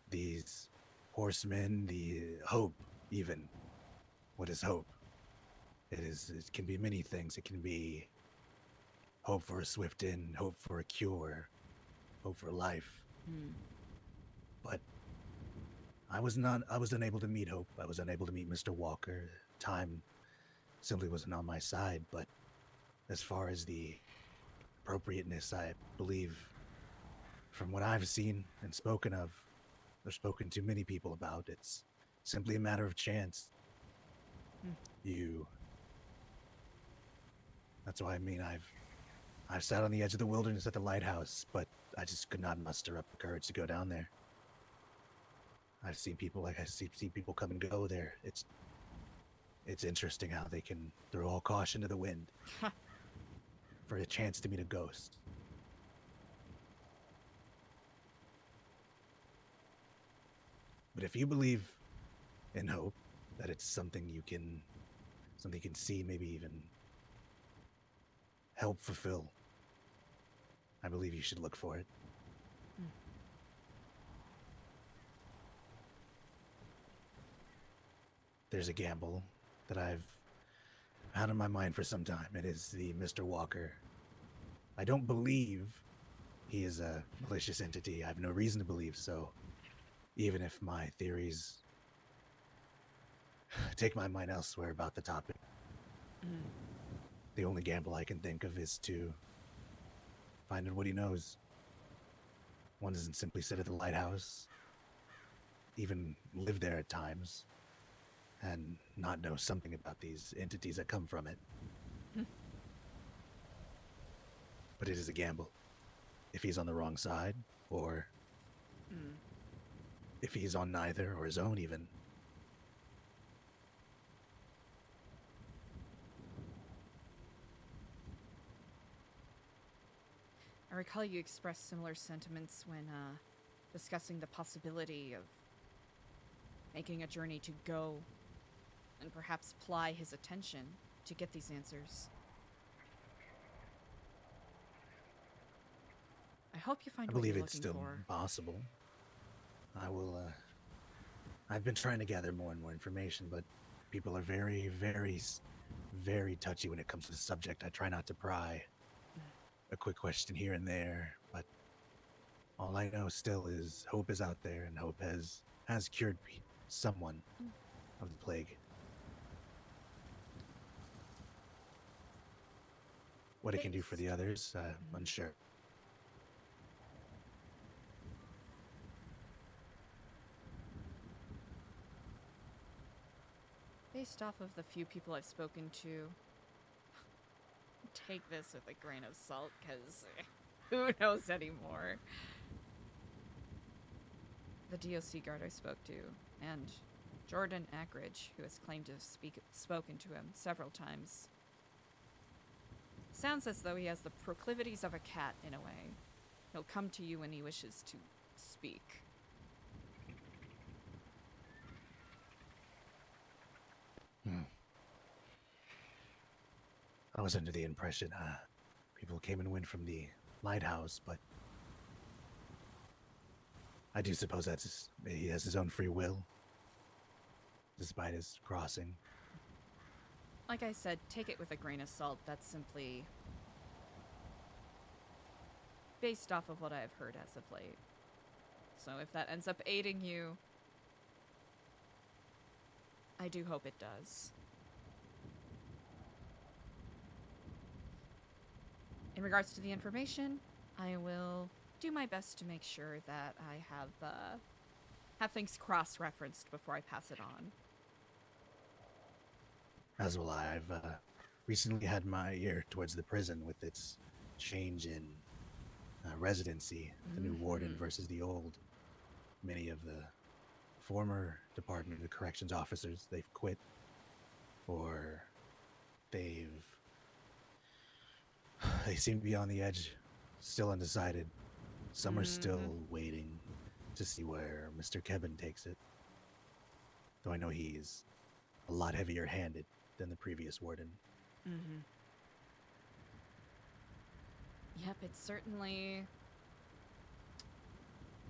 These horsemen, the hope, even. What is hope? It can be many things. It can be hope for a swift end, hope for a cure, hope for life. But I was unable to meet Hope. I was unable to meet Mr. Walker. Time simply wasn't on my side, but as far as the appropriateness, I believe from what I've seen and spoken of, or spoken to many people about, it's simply a matter of chance. That's why I've sat on the edge of the wilderness at the lighthouse, but I just could not muster up the courage to go down there. I've seen people see people come and go there. It's interesting how they can throw all caution to the wind for a chance to meet a ghost. But if you believe in hope, that it's something you can see, maybe even help fulfill, I believe you should look for it. There's a gamble that I've had in my mind for some time. It is the Mr. Walker. I don't believe he is a malicious entity. I have no reason to believe so, even if my theories take my mind elsewhere about the topic. The only gamble I can think of is to finding what he knows. One doesn't simply sit at the lighthouse, even live there at times, and not know something about these entities that come from it. But it is a gamble. If he's on the wrong side, or if he's on neither, or his own even. I recall you expressed similar sentiments when discussing the possibility of making a journey to go and perhaps ply his attention to get these answers. I hope you find I what believe you're it's looking still for. possible. I've been trying to gather more and more information, but people are very, very, very touchy when it comes to the subject. I try not to pry. A quick question here and there, but all I know still is hope is out there, and hope has cured someone of the plague. What it can do for the others, unsure. Based off of the few people I've spoken to, take this with a grain of salt, because who knows anymore? The DOC guard I spoke to, and Jordan Ackridge, who has claimed to have spoken to him several times. Sounds as though he has the proclivities of a cat, in a way. He'll come to you when he wishes to speak. I was under the impression people came and went from the lighthouse, but I do suppose he has his own free will, despite his crossing. Like I said, take it with a grain of salt. That's simply based off of what I've heard as of late. So if that ends up aiding you, I do hope it does. In regards to the information, I will do my best to make sure that I have things cross-referenced before I pass it on. As will I. I've recently had my ear towards the prison with its change in residency, the new warden versus the old. Many of the former Department of Corrections officers, they've quit, or they seem to be on the edge, still undecided. Some are still waiting to see where Mr. Kevin takes it. Though I know he's a lot heavier handed than the previous warden. Yep, it's certainly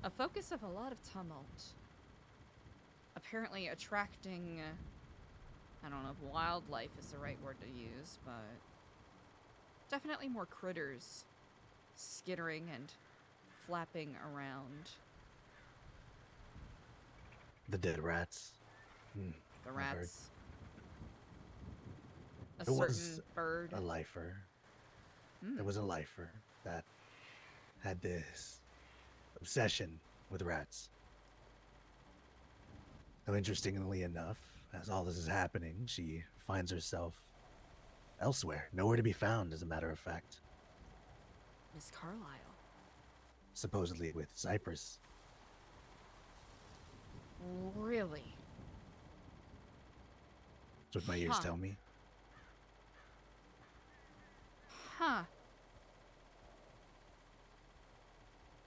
a focus of a lot of tumult. Apparently attracting, I don't know if wildlife is the right word to use, but definitely more critters skittering and flapping around. The dead rats. The I've heard. rats. A There was certain bird. A lifer. There was a lifer that had this obsession with rats. Though interestingly enough, as all this is happening, she finds herself elsewhere, nowhere to be found, as a matter of fact. Miss Carlisle. Supposedly with Cypress. Really? That's what my ears Huh. tell me. Huh.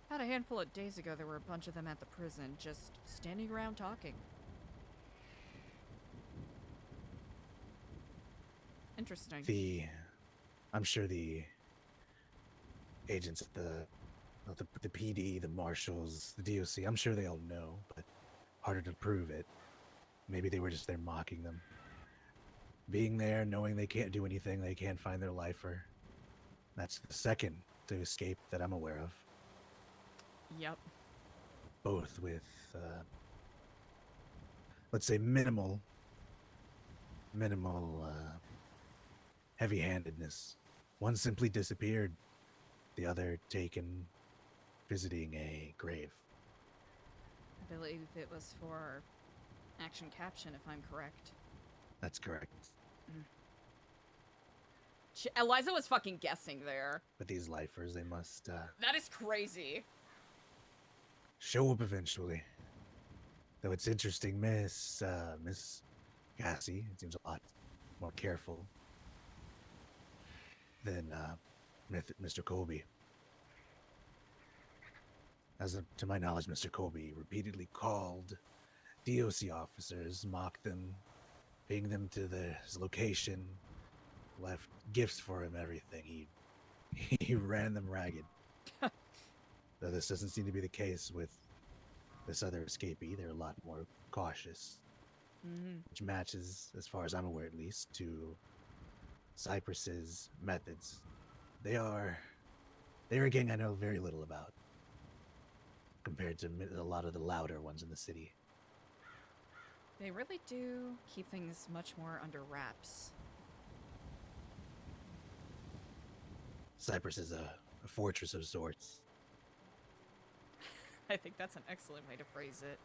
About a handful of days ago, there were a bunch of them at the prison, just standing around talking. Interesting. I'm sure the agents at the PD, the marshals, the DOC, I'm sure they all know, but harder to prove it. Maybe they were just there mocking them. Being there, knowing they can't do anything, they can't find their lifer. That's the second to escape that I'm aware of. Yep. Both with, let's say, minimal heavy-handedness. One simply disappeared the other taken visiting a grave. I believe it was for action caption, if I'm correct. That's correct. Eliza was fucking guessing there. But these lifers, they must That is crazy. show up eventually. Though it's interesting, Miss Cassie, it seems a lot more careful than Mr. Colby. To my knowledge, Mr. Colby repeatedly called DOC officers, mocked them, pinged them to his location, left gifts for him, everything. He ran them ragged. Though this doesn't seem to be the case with this other escapee. They're a lot more cautious, which matches, as far as I'm aware at least, to Cypress's methods. They're a gang I know very little about, compared to a lot of the louder ones in the city. They really do keep things much more under wraps. Cypress is a fortress of sorts. I think that's an excellent way to phrase it.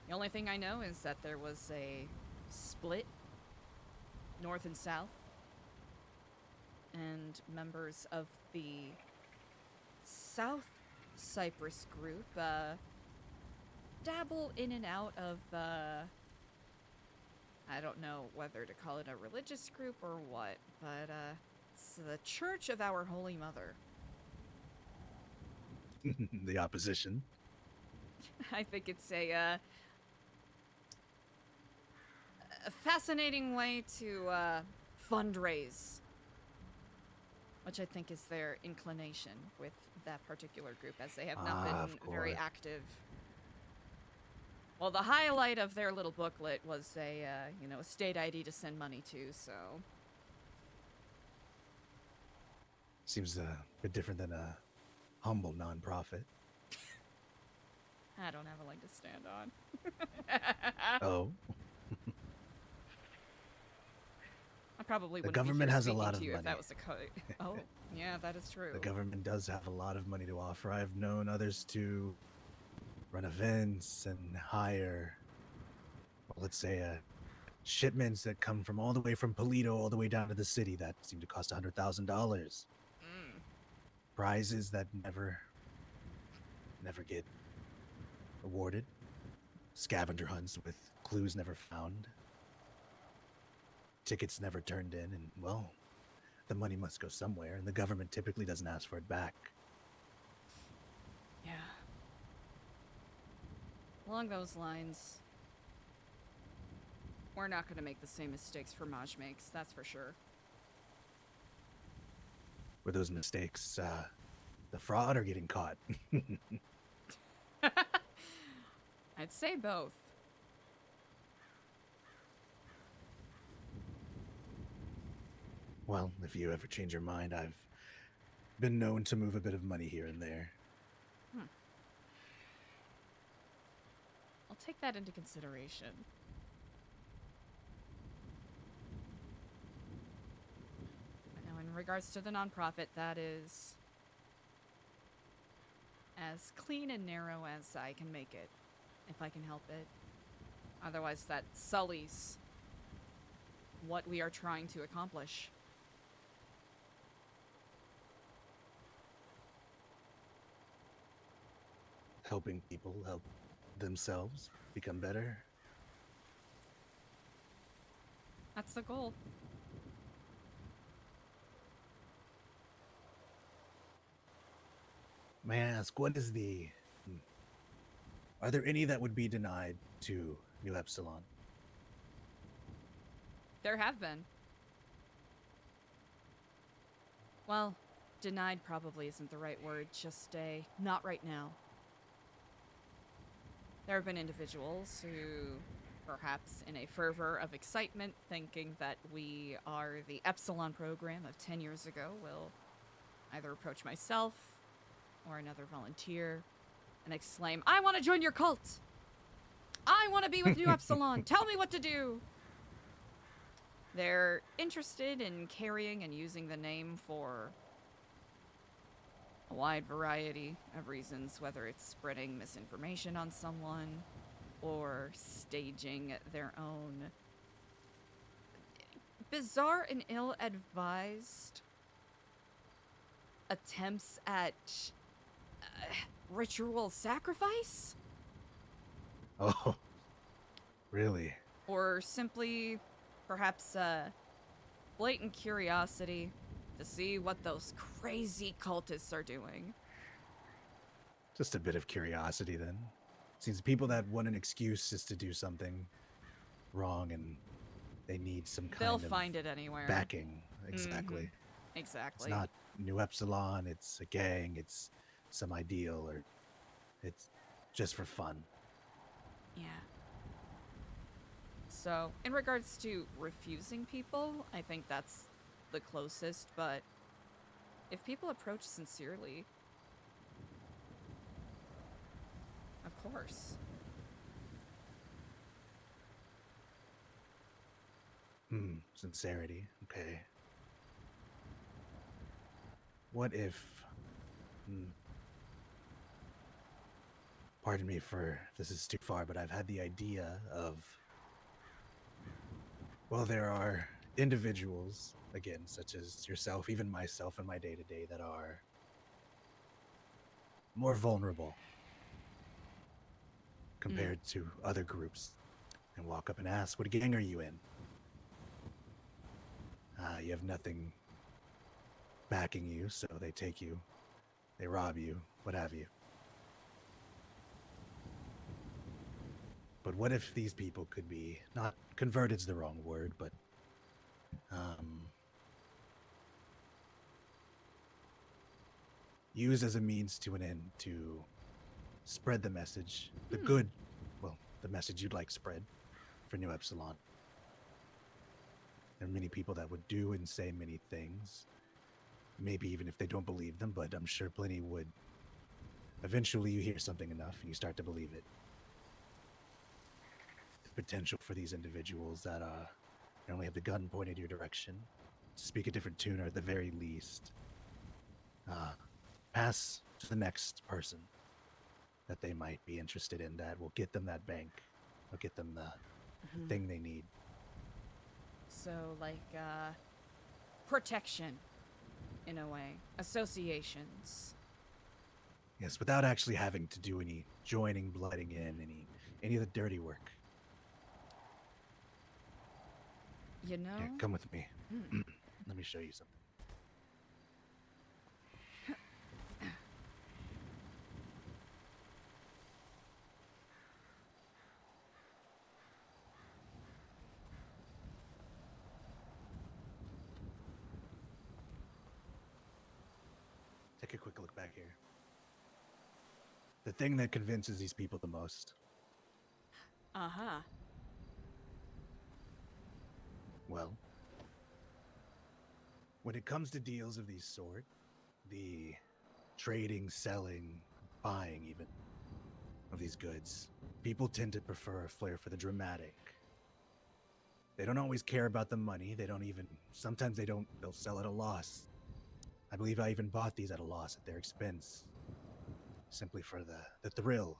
The only thing I know is that there was a split, north and south, and members of the South Cyprus group dabble in and out of, I don't know whether to call it a religious group or what, but it's the Church of Our Holy Mother. The opposition. I think it's a fascinating way to fundraise, which I think is their inclination with that particular group, as they have not been very course. active. Well, the highlight of their little booklet was a state ID to send money to, so. Seems a bit different than a humble nonprofit. I don't have a leg to stand on. Oh. I probably The wouldn't be government here has a speaking lot to of you if money. that was the Oh, yeah, that is true. The government does have a lot of money to offer. I've known others to run events and hire, well, let's say, shipments that come from all the way from Polito all the way down to the city that seem to cost $100,000. Prizes that never get awarded. Scavenger hunts with clues never found. Tickets never turned in, and, well, the money must go somewhere, and the government typically doesn't ask for it back. Yeah. Along those lines, we're not going to make the same mistakes Fromage makes, that's for sure. Were those mistakes the fraud or getting caught? I'd say both. Well, if you ever change your mind, I've been known to move a bit of money here and there. I'll take that into consideration. Now, in regards to the nonprofit, that is as clean and narrow as I can make it, if I can help it. Otherwise, that sullies what we are trying to accomplish. Helping people help themselves become better. That's the goal. May I ask, what is the... Are there any that would be denied to New Epsilon? There have been. Well, denied probably isn't the right word, just not right now. There have been individuals who, perhaps in a fervor of excitement, thinking that we are the Epsilon program of 10 years ago, will either approach myself or another volunteer and exclaim, "I want to join your cult! I want to be with New Epsilon! Tell me what to do!" They're interested in carrying and using the name for a wide variety of reasons, whether it's spreading misinformation on someone or staging their own bizarre and ill-advised attempts at ritual sacrifice, Oh, really? or simply perhaps blatant curiosity to see what those crazy cultists are doing. Just a bit of curiosity then. Seems people that want an excuse just to do something wrong and they need some kind They'll of find it anywhere. backing. Exactly. Exactly. It's not New Epsilon, it's a gang, it's some ideal, or it's just for fun. Yeah. So, in regards to refusing people, I think that's the closest, but if people approach sincerely, of course. Sincerity. Okay. What if... Pardon me for this is too far, but I've had the idea of... Well, there are individuals, again, such as yourself, even myself in my day-to-day, that are more vulnerable compared to other groups, and walk up and ask, what gang are you in? You have nothing backing you, so they take you, they rob you, what have you. But what if these people could be, not converted's the wrong word, but used as a means to an end to spread the message, the good, well, the message you'd like spread for New Epsilon. There are many people that would do and say many things, maybe even if they don't believe them, but I'm sure plenty would. Eventually you hear something enough and you start to believe it. The potential for these individuals that only have the gun pointed your direction to speak a different tune, or at the very least pass to the next person that they might be interested in, that will get them that bank, will get them the thing they need. So, like, protection, in a way. Associations. Yes, without actually having to do any joining, blooding in, any of the dirty work. You know? Here, come with me. Let me show you something. Take a quick look back here. The thing that convinces these people the most. Uh-huh. Well, when it comes to deals of these sort, the trading, selling, buying even of these goods, people tend to prefer a flair for the dramatic. They don't always care about the money. They don't even, sometimes they'll sell at a loss. I believe I even bought these at a loss at their expense. Simply for the thrill,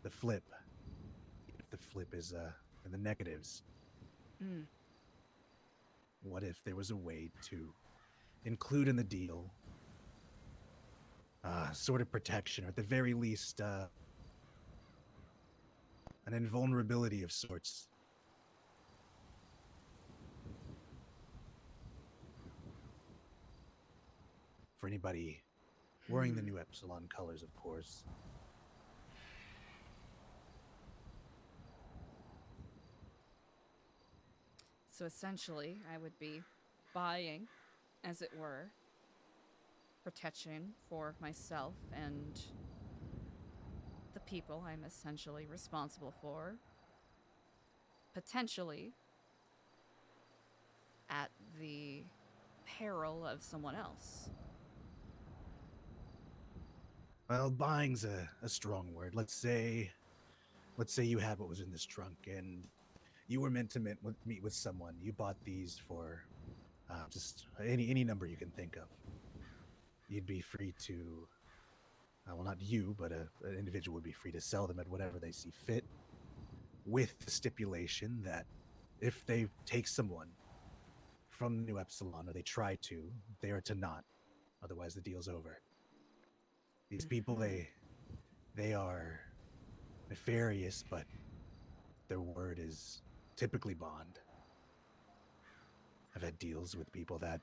the flip. If the flip is in the negatives. What if there was a way to include in the deal sort of protection, or at the very least an invulnerability of sorts? For anybody wearing the New Epsilon colors, of course. So essentially, I would be buying, as it were, protection for myself and the people I'm essentially responsible for, potentially at the peril of someone else. Well, buying's a strong word. Let's say you had what was in this trunk, and you were meant to meet with someone. You bought these for just any number you can think of. you'd be free to, well, not you, but an individual would be free to sell them at whatever they see fit, with the stipulation that if they take someone from New Epsilon, or they try to, they are to not. Otherwise, the deal's over. These people, they are nefarious, but their word is typically bond. I've had deals with people that,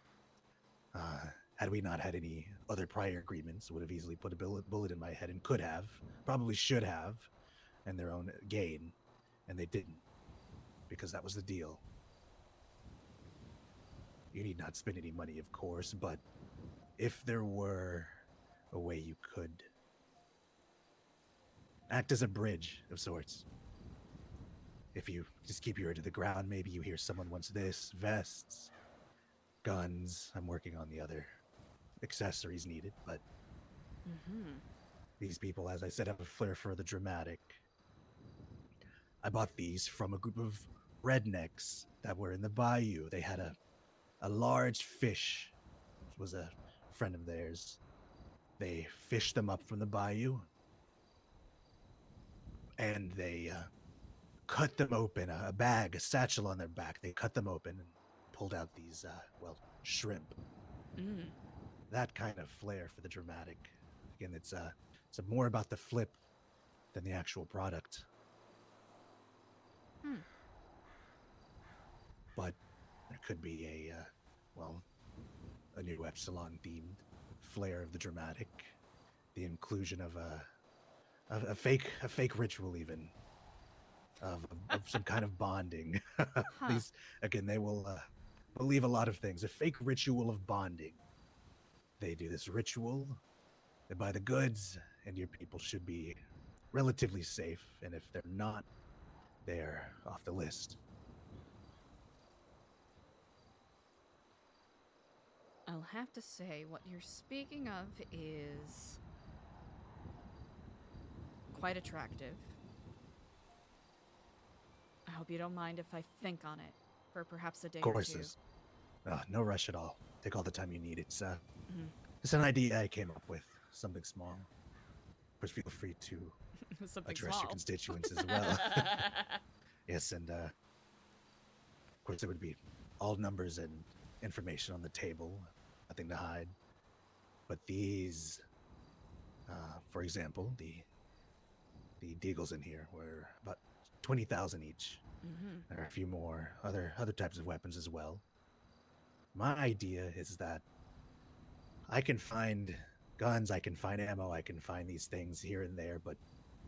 had we not had any other prior agreements, would have easily put a bullet in my head and could have, probably should have, and their own gain, and they didn't, because that was the deal. You need not spend any money, of course, but if there were a way you could act as a bridge of sorts. If you just keep your ear to the ground, maybe you hear someone wants this, vests, guns. I'm working on the other accessories needed, but these people, as I said, have a flair for the dramatic. I bought these from a group of rednecks that were in the bayou. They had a large fish, which was a friend of theirs. They fished them up from the bayou, and they cut them open, a bag, a satchel on their back. They cut them open and pulled out these, shrimp. That kind of flair for the dramatic. Again, it's more about the flip than the actual product. But there could be a new Epsilon themed flair of the dramatic. The inclusion of a fake ritual, even of some kind of bonding. These, again, they will believe a lot of things. A fake ritual of bonding. They do this ritual, they buy the goods, and your people should be relatively safe. And if they're not, they're off the list. I'll have to say, what you're speaking of is quite attractive. I hope you don't mind if I think on it for perhaps a day or two. Courses. No rush at all. Take all the time you need. It's an idea I came up with. Something small. Of course, feel free to Something address small. your constituents as well. Yes, and of course there would be all numbers and information on the table. Nothing to hide. But these, for example, the deagles in here were about 20,000 each. There are a few more other types of weapons as well. My idea is that I can find guns, I can find ammo, I can find these things here and there, but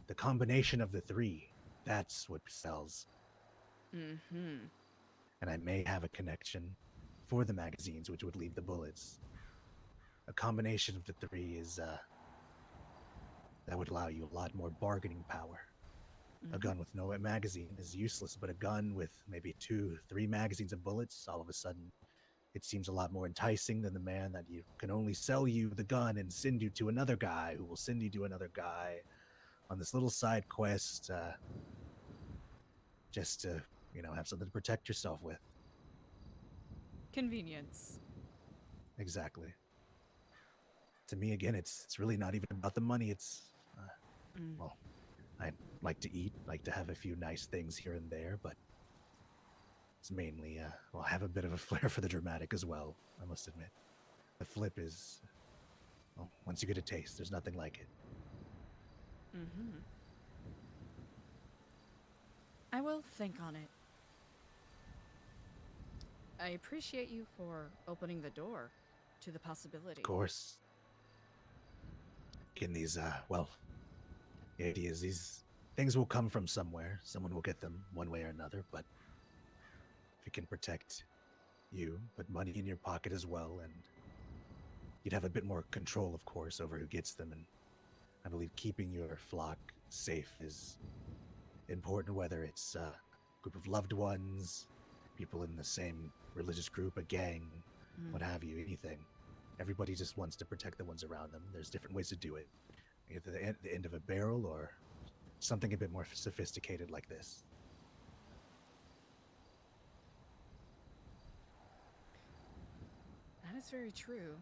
the combination of the three, that's what sells. And I may have a connection for the magazines, which would leave the bullets. A combination of the three is that would allow you a lot more bargaining power. A gun with no magazine is useless, but a gun with maybe 2-3 magazines of bullets, all of a sudden, it seems a lot more enticing than the man that you can only sell you the gun and send you to another guy who will send you to another guy on this little side quest, just to, have something to protect yourself with. Convenience. Exactly. To me, again, it's really not even about the money. It's, well, I like to eat, like to have a few nice things here and there, but it's mainly, I have a bit of a flair for the dramatic as well, I must admit. The flip is, well, once you get a taste, there's nothing like it. I will think on it. I appreciate you for opening the door to the possibility. Of course. Again, these, the idea is these things will come from somewhere. Someone will get them one way or another, but if it can protect you, put money in your pocket as well, and you'd have a bit more control, of course, over who gets them. And I believe keeping your flock safe is important, whether it's a group of loved ones, people in the same religious group, a gang, what have you, anything. Everybody just wants to protect the ones around them. There's different ways to do it. Either the end of a barrel or something a bit more sophisticated like this. That is very true.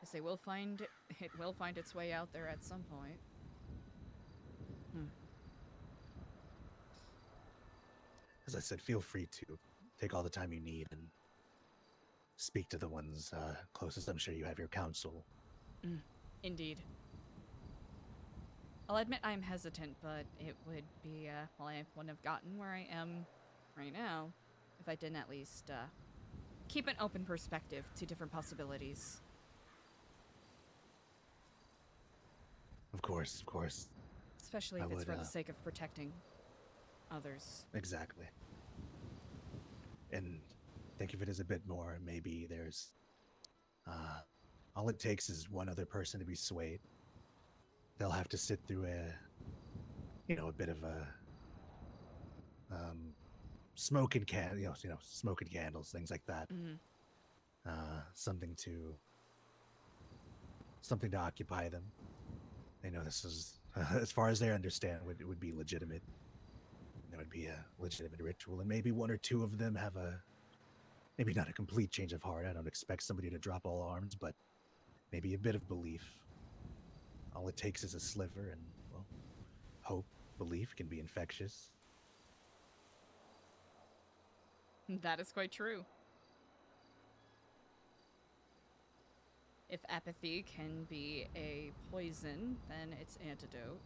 Because they will find it will find its way out there at some point. As I said, feel free to take all the time you need and speak to the ones closest. I'm sure you have your counsel. Indeed. I'll admit I'm hesitant, but it would be, well, I wouldn't have gotten where I am right now if I didn't at least keep an open perspective to different possibilities. Of course, of course. Especially if I it's would, for the sake of protecting others. Exactly. And think of it as a bit more. Maybe there's all it takes is one other person to be swayed. They'll have to sit through a bit of a smoking smoking candles, things like that. Something to occupy them. They know this is, as far as they understand, it would be legitimate. It would be a legitimate ritual, and maybe one or two of them have maybe not a complete change of heart. I don't expect somebody to drop all arms, but maybe a bit of belief. All it takes is a sliver, and, well, hope, belief can be infectious. That is quite true. If apathy can be a poison, then its antidote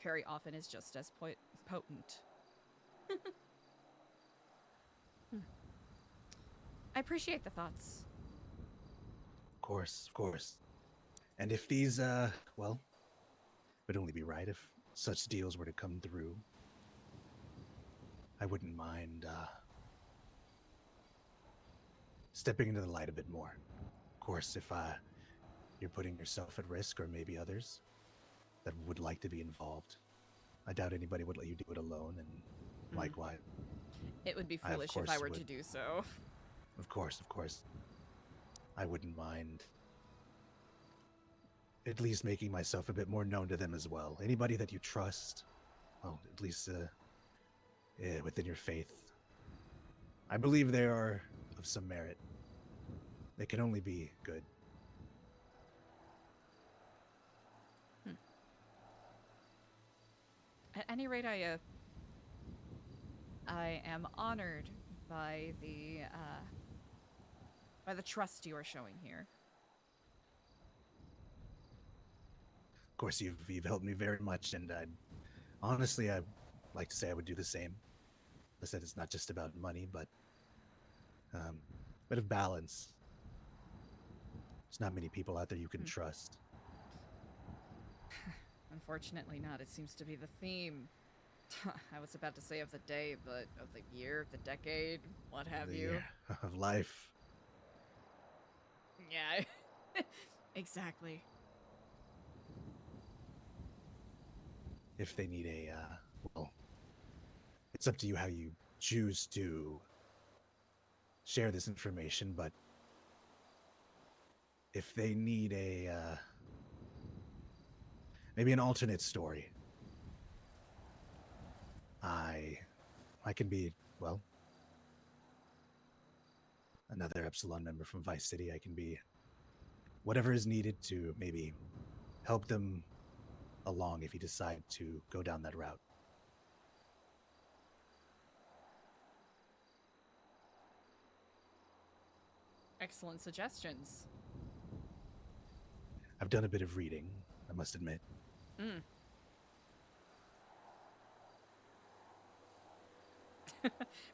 very often is just as potent. I appreciate the thoughts. Of course, of course. And if these, well, it would only be right if such deals were to come through. I wouldn't mind stepping into the light a bit more. Of course, if you're putting yourself at risk, or maybe others that would like to be involved, I doubt anybody would let you do it alone, and likewise. It would be I, of foolish if I course, were to would. do so. Of course, of course. I wouldn't mind at least making myself a bit more known to them as well. Anybody that you trust, well, at least within your faith, I believe they are of some merit. They can only be good. At any rate, I am honored by the trust you are showing here. Of course, you've helped me very much, and honestly, I'd like to say I would do the same. I said it's not just about money, but a bit of balance. There's not many people out there you can trust. Unfortunately not. It seems to be the theme. I was about to say of the day, but of the year, of the decade, what have you. year of life. Yeah, exactly. If they need well, it's up to you how you choose to share this information, but if they need maybe an alternate story, I can be, well, another Epsilon member from Vice City. I can be whatever is needed to maybe help them along if you decide to go down that route. Excellent suggestions. I've done a bit of reading, I must admit.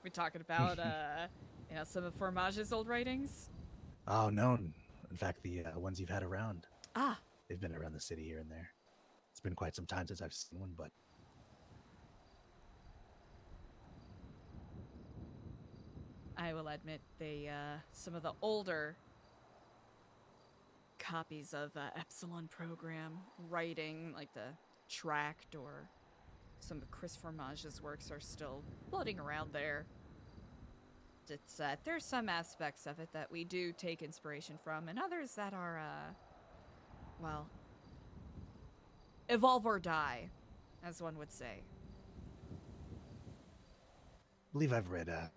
We're talking about, some of Formage's old writings? Oh, no. In fact, the ones you've had around. Ah, They've been around the city here and there. It's been quite some time since I've seen one, but I will admit some of the older copies of Epsilon program writing, like the tract or some of Chris Formage's works, are still floating around there. It's there's some aspects of it that we do take inspiration from, and others that are well, evolve or die, as one would say. I believe I've read there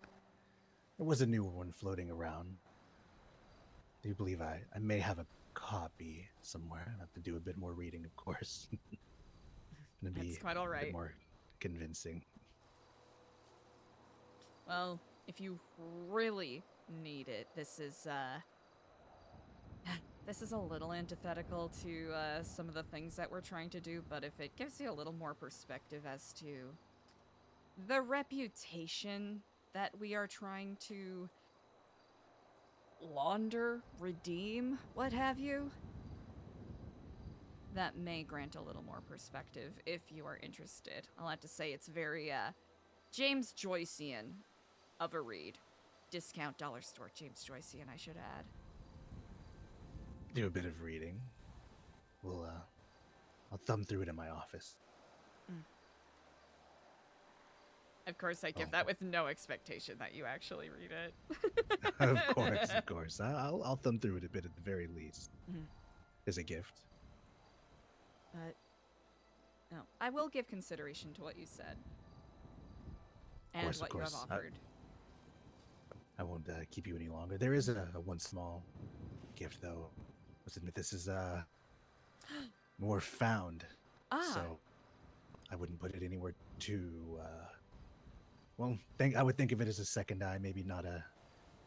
was a new one floating around. do believe I may have a copy somewhere. I have to do a bit more reading, of course. Gonna be That's quite all a right. bit more convincing. Well, if you really need it, this is a little antithetical to some of the things that we're trying to do, but if it gives you a little more perspective as to the reputation that we are trying to launder, redeem, what have you, that may grant a little more perspective if you are interested. I'll have to say it's very James Joycean of a read. Discount dollar store James Joycean, I should add. Do a bit of reading. I'll thumb through it in my office. Of course, I give Oh. that with no expectation that you actually read it. Of course. I'll thumb through it a bit at the very least. Mhm. As a gift. But no, I will give consideration to what you said. And Of what you have course. offered. I won't keep you any longer. There is a one small gift, though. Let's admit this is more found. Ah, So I wouldn't put it anywhere too. Well, I would think of it as a second eye, maybe not a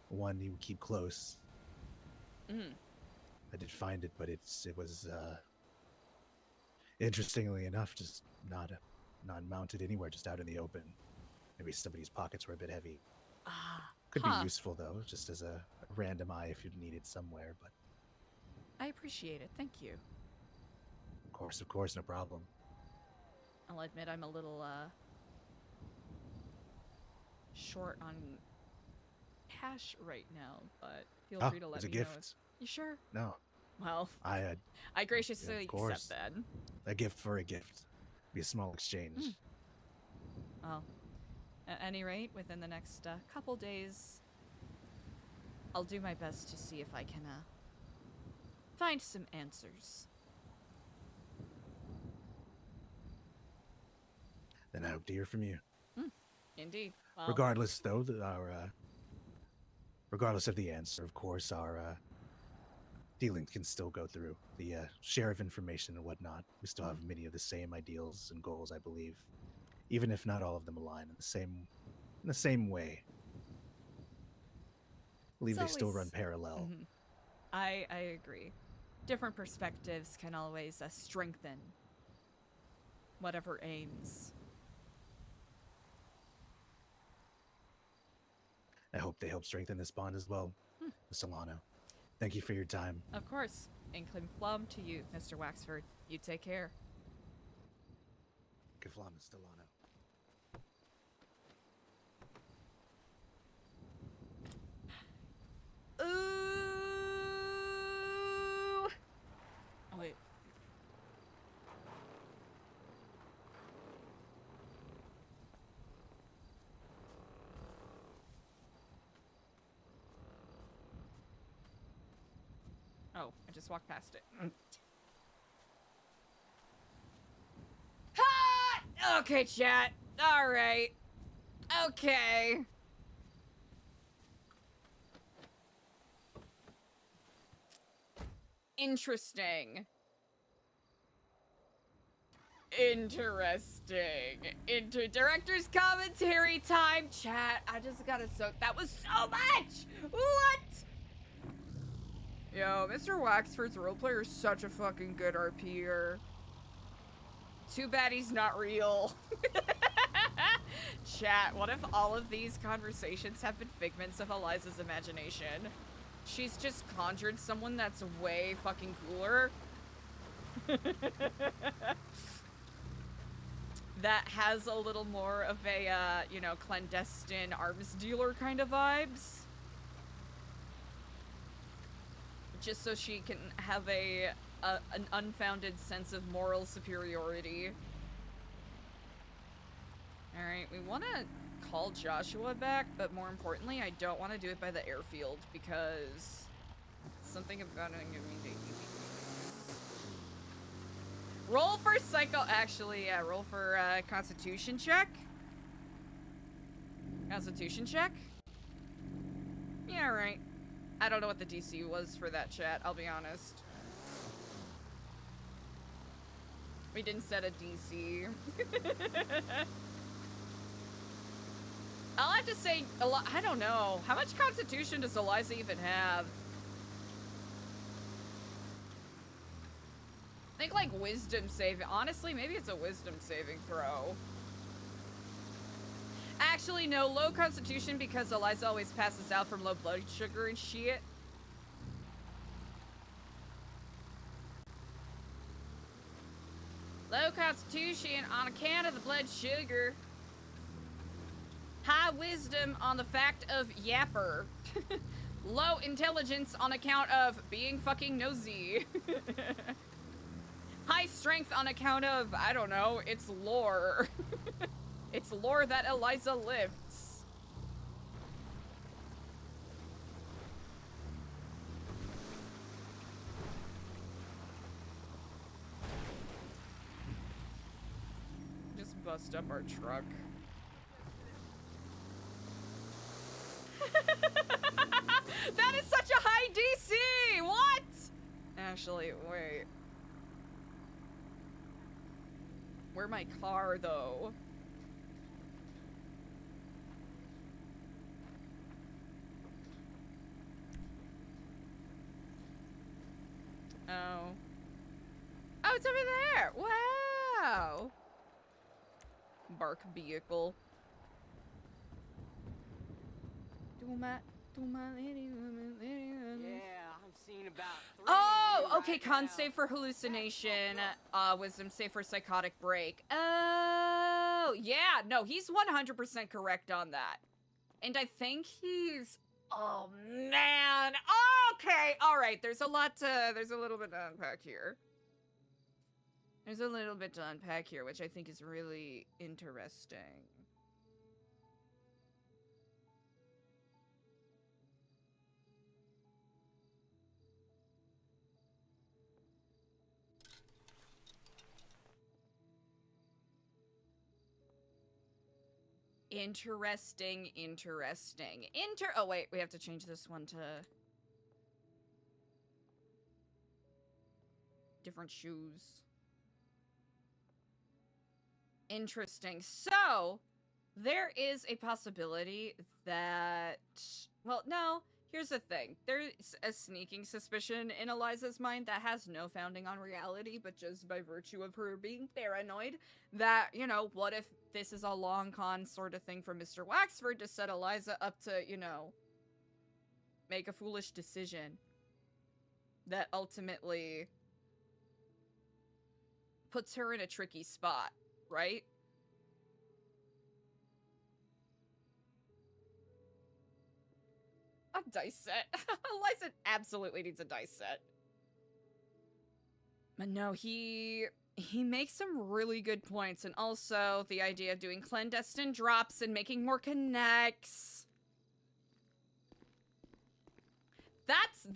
one you would keep close. mm, I did find it, but it was interestingly enough just not mounted anywhere, just out in the open. Maybe somebody's pockets were a bit heavy. Could huh. be useful though, just as a random eye if you need it somewhere. But I appreciate it. Thank you. of course, no problem. I'll admit I'm a little short on cash right now, but feel free to let it's a me know. gift. You sure? No, Well, I I graciously course. accept that. a gift for a gift. Be a small exchange. Well, at any rate, within the next couple days, I'll do my best to see if I can find some answers. Then I hope to hear from you. Indeed. Well, Regardless, though, regardless of the answer, of course, our dealings can still go through. The share of information and whatnot. We still have many of the same ideals and goals, I believe, even if not all of them align in the same way. I believe It's they still run always- parallel. mhm. I agree. Different perspectives can always strengthen whatever aims. I hope they help strengthen this bond as well, Stellano. Thank you for your time. Of course. Inkling Plum to you, Mr. Waxford. You take care. Keflam and Stellano. Ooh. Oh, wait. Oh, I just walked past it. Ha! Okay, chat. All right. Okay. Interesting. Into director's commentary time, chat. I just gotta soak. That was so much. What? Yo, Mr. Waxford's roleplayer is such a fucking good RPer. Too bad he's not real. Chat, what if all of these conversations have been figments of Eliza's imagination? She's just conjured someone that's way fucking cooler. That has a little more of a, you know, clandestine arms dealer kind of vibes. Just so she can have an unfounded sense of moral superiority. Alright, we want to call Joshua back, but more importantly, I don't want to do it by the airfield because something about it. Roll for roll for constitution check. Constitution check? Yeah, right. I don't know what the DC was for that, chat, I'll be honest. We didn't set a DC. I'll have to say, I don't know. How much constitution does Eliza even have? I think like wisdom save. Honestly, maybe it's a wisdom saving throw. Actually, no, low constitution because Eliza always passes out from low blood sugar and shit. Low constitution on account of the blood sugar. High wisdom on the fact of yapper. Low intelligence on account of being fucking nosy. High strength on account of, I don't know, it's lore. It's lore that Eliza lifts. Just bust up our truck. That is such a high DC! What? Actually, wait. Where's my car, though? Oh. Oh, it's over there! Wow! Bark vehicle. Yeah, I'm seeing about 3 Oh, right okay, con now. save for hallucination, wisdom save for psychotic break. Oh, yeah, no, he's 100% correct on that. And I think he's, oh man, okay, all right, there's a little bit to unpack here. There's a little bit to unpack here, which I think is really interesting. Interesting. Oh wait, we have to change this one to different shoes. Interesting. So, there is a possibility that, well, no, here's the thing. There's a sneaking suspicion in Eliza's mind that has no founding on reality, but just by virtue of her being paranoid, that, you know, what if this is a long con sort of thing for Mr. Waxford to set Eliza up to, you know, make a foolish decision that ultimately puts her in a tricky spot, right? A dice set. Eliza absolutely needs a dice set. But no, he makes some really good points, and also the idea of doing clandestine drops and making more connects.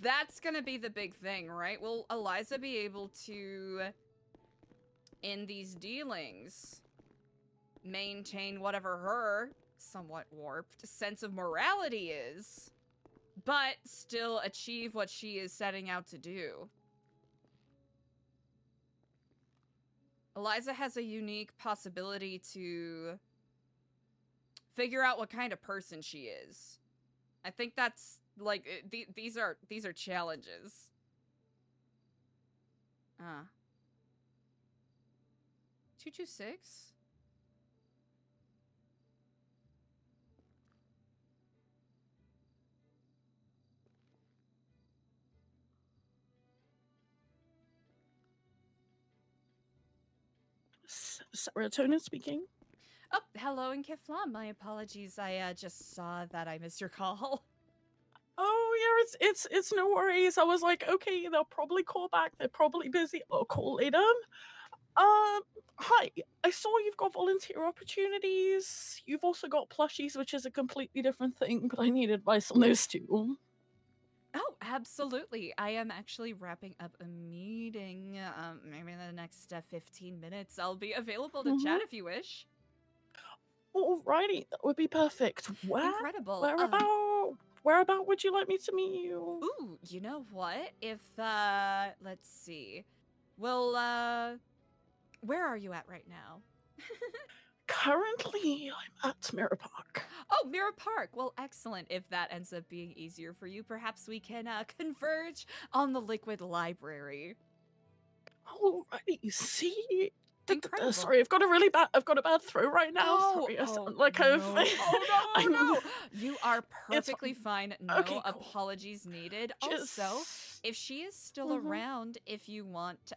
That's gonna be the big thing, right? Will Eliza be able to, in these dealings, maintain whatever her somewhat warped sense of morality is, but still achieve what she is setting out to do? Eliza has a unique possibility to figure out what kind of person she is. I think that's like these are challenges. 226? Serotonin speaking. Oh, hello, and Keflam. My apologies. I just saw that I missed your call. Oh yeah, it's no worries. I was like, okay, they'll probably call back. They're probably busy. I'll call later. Hi. I saw you've got volunteer opportunities. You've also got plushies, which is a completely different thing, but I need advice on those too. Oh, absolutely. I am actually wrapping up a meeting. Maybe in the next 15 minutes. I'll be available to chat if you wish. Alrighty, that would be perfect. Incredible. Where about? Whereabout would you like me to meet you? Ooh, you know what? If, let's see. Well, where are you at right now? Currently, I'm at Mirror Park. Oh, Mirror Park. Well, excellent. If that ends up being easier for you, perhaps we can converge on the Liquid Library. Alrighty, see? Incredible. Sorry, I've got a bad throat right now. Sorry, I sound like I've. no. Oh, no, no, no. You are It's perfectly fine. No Okay, cool. apologies needed. Also, Just- if she is still Mhm. around, if you want,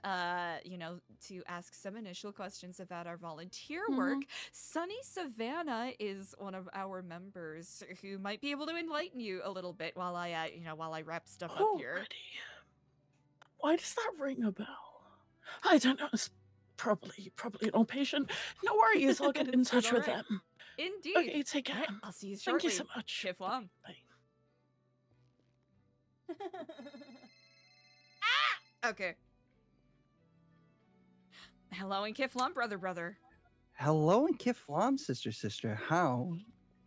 you know, to ask some initial questions about our volunteer Mhm. work, Sunny Savannah is one of our members who might be able to enlighten you a little bit while I, while I wrap stuff up here. Alrighty. Why does that ring a bell? I don't know. It's probably an old patient. No worries, I'll get in It's touch with alright. them. Indeed. Okay, take care. Alright, I'll see you Thank shortly. you so much. Kiflam. Bye. Okay. Hello and Kiflam, brother. Hello and Kiflam, sister. How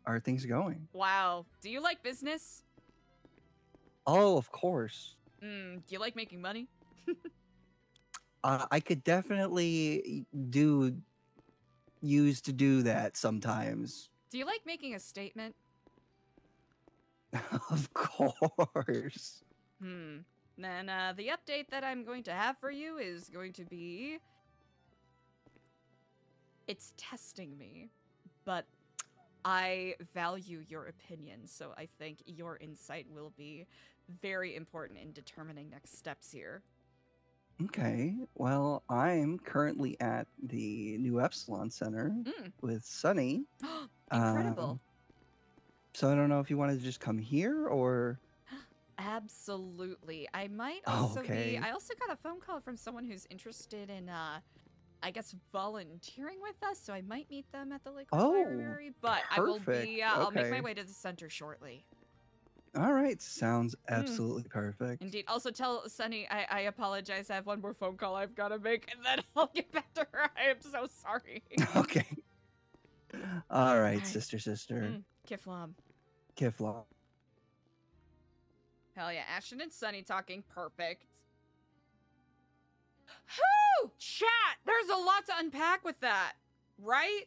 are things going? Wow. Do you like business? Oh, of course. Do you like making money? I could definitely use to do that sometimes. Do you like making a statement? Of course. Then the update that I'm going to have for you is going to be... It's testing me, but I value your opinion, so I think your insight will be very important in determining next steps here. Okay. Well, I'm currently at the New Epsilon Center with Sunny. Incredible. So I don't know if you wanted to just come here or... Absolutely. I might Oh, also okay. I also got a phone call from someone who's interested in, I guess, volunteering with us, so I might meet them at the Liquid Oh, Library, but I will be, perfect. I'll make my Okay. way to the center shortly. All right. Sounds absolutely perfect. Indeed. Also tell Sunny I apologize. I have one more phone call I've got to make, and then I'll get back to her. I am so sorry. Okay. All right, Alright. sister. Kiflam. Kiflam. Hell yeah. Ashton and Sunny talking perfect. Whew! Chat! There's a lot to unpack with that, right?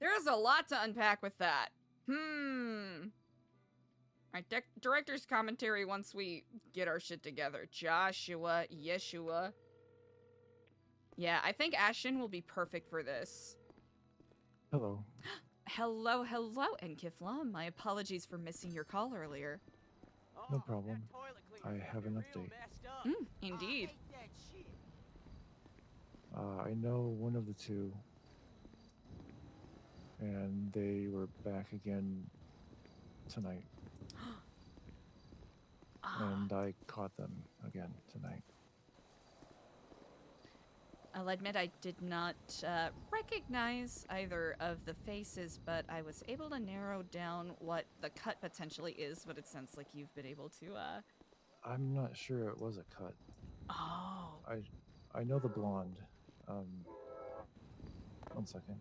There's a lot to unpack with that. Alright, director's commentary once we get our shit together. Joshua, Yeshua. Yeah, I think Ashton will be perfect for this. Hello. Hello, and Kiflam. My apologies for missing your call earlier. No problem. I have an update. Indeed. I know one of the two, and they were back again tonight. And I caught them again tonight. I'll admit I did not recognize either of the faces, but I was able to narrow down what the cut potentially is, but it sounds like you've been able to, I'm not sure it was a cut. Oh. I know the blonde. One second.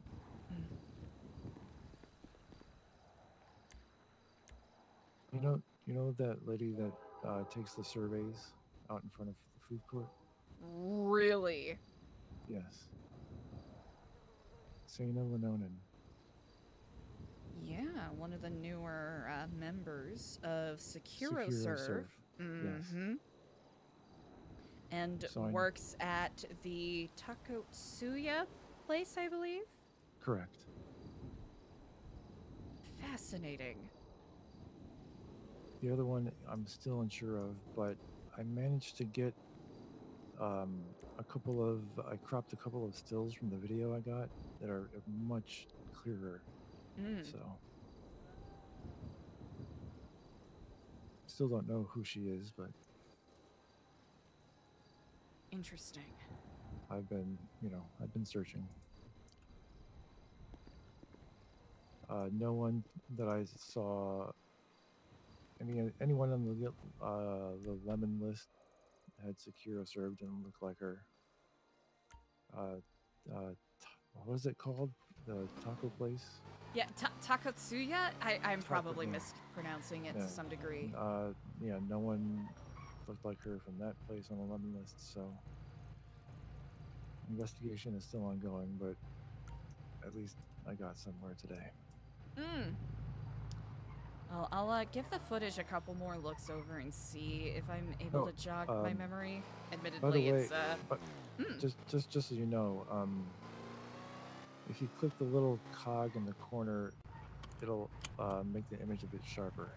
You know that lady that takes the surveys out in front of the food court? Really? Yes. Sana Lenonen. Yeah, one of the newer members of SecuroServe. Yes. And So I- works at the Takotsuya place, I believe? Correct. Fascinating. The other one I'm still unsure of, but I managed to get I cropped a couple of stills from the video I got that are much clearer. So still don't know who she is, but Interesting. I've been searching. No one that I saw, anyone on the lemon list had SecuroServe didn't look like her. What is it called? The taco place? Yeah, Takatsuya? I'm probably Takatsuya. mispronouncing it Yeah. to some degree. Yeah, no one looked like her from that place on the lemon list, so investigation is still ongoing, but at least I got somewhere today. Hmm. Well, I'll give the footage a couple more looks over and see if I'm able to jog my memory. By the Admittedly, way, it's just so you know, if you click the little cog in the corner, it'll make the image a bit sharper.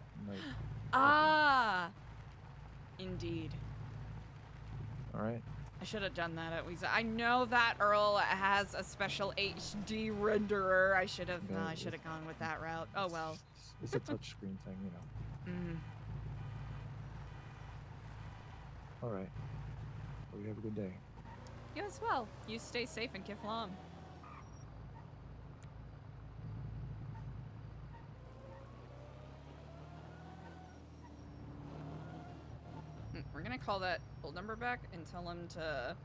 Indeed. All right. I should have done that at least. I know that Earl has a special HD renderer. I should have Yeah, gone with that route. Oh well. It's a touch screen thing, you know. All right. Well, you have a good day. You as well. You stay safe in Kiflam. We're gonna call that old number back and tell him to...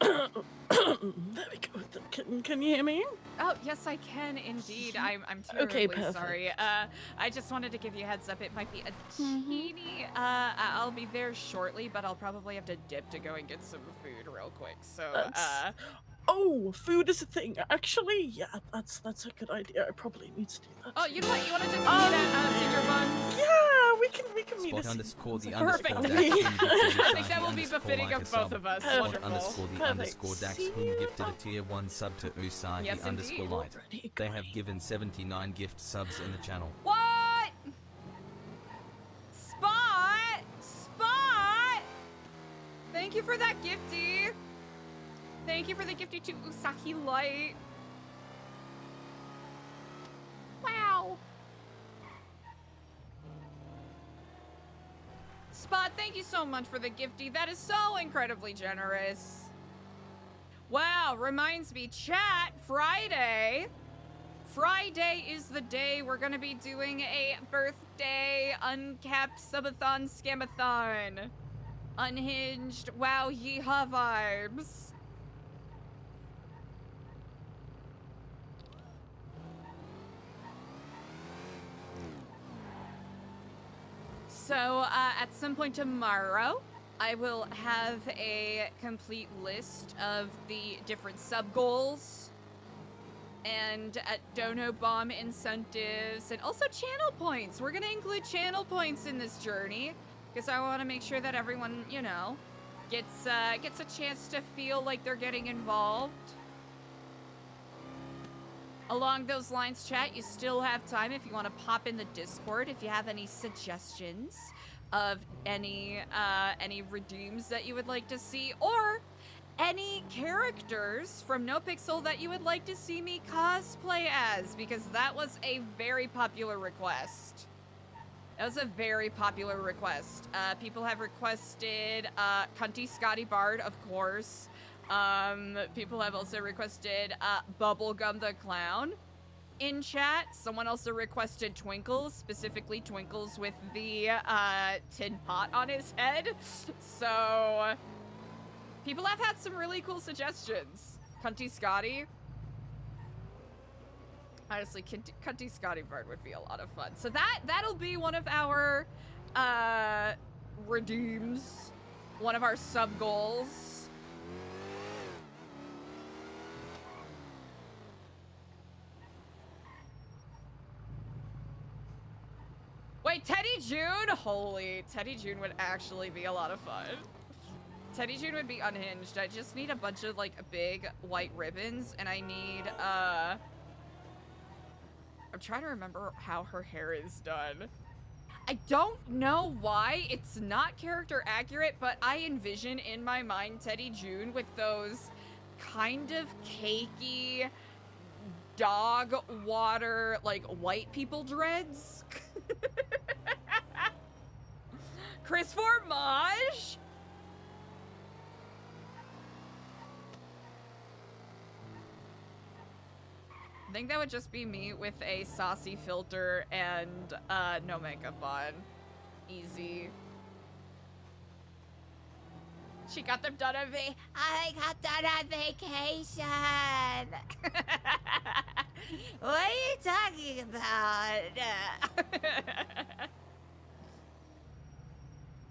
There we go. Can you hear me? Oh, yes, I can indeed. I'm Okay, terribly sorry. I just wanted to give you a heads up. It might be a teeny... I'll be there shortly, but I'll probably have to dip to go and get some food real quick. So, Oh, food is a thing. Actually, yeah, that's a good idea. I probably need to do that. Oh, you know what? You want to just meet at Senior Buns? Yeah, we can meet Spot at underscore the Perfect. underscore dax whom gifted a I think that shiny will be underscore befitting like of a both sub. of us. Spot Wonderful. underscore the underscore dax whom gifted a tier 1 sub to Usagi Yes, underscore indeed. light. They have given 79 gift subs in the channel. What? Spot! Spot! Thank you for that gifty. Thank you for the gifty to Usagi Light. Wow. Spot, thank you so much for the gifty. That is so incredibly generous. Wow, reminds me, chat, Friday. Friday is the day we're gonna be doing a birthday uncapped subathon scamathon. Unhinged, wow, yeehaw vibes. So, at some point tomorrow, I will have a complete list of the different sub-goals and dono bomb incentives and also channel points. We're gonna include channel points in this journey because I want to make sure that everyone, you know, gets a chance to feel like they're getting involved. Along those lines, chat, you still have time if you want to pop in the Discord if you have any suggestions of any redeems that you would like to see, or any characters from NoPixel that you would like to see me cosplay as, because that was a very popular request. That was a very popular request. People have requested Cunty Scotty Bard, of course. People have also requested Bubblegum the Clown. In chat, someone also requested Twinkles, specifically Twinkles with the tin pot on his head. So, people have had some really cool suggestions. Cunty Scotty. Honestly, Cunty Scotty Bard would be a lot of fun. So that'll be one of our redeems, one of our sub goals. Wait, Teddy June? Holy, Teddy June would actually be a lot of fun. Teddy June would be unhinged. I just need a bunch of, like, big white ribbons, and I need, I'm trying to remember how her hair is done. I don't know why it's not character accurate, but I envision in my mind Teddy June with those kind of cakey dog water, like, white people dreads. Chris Formage? I think that would just be me with a saucy filter and no makeup on. Easy. She got them done on I got done on vacation. What are you talking about?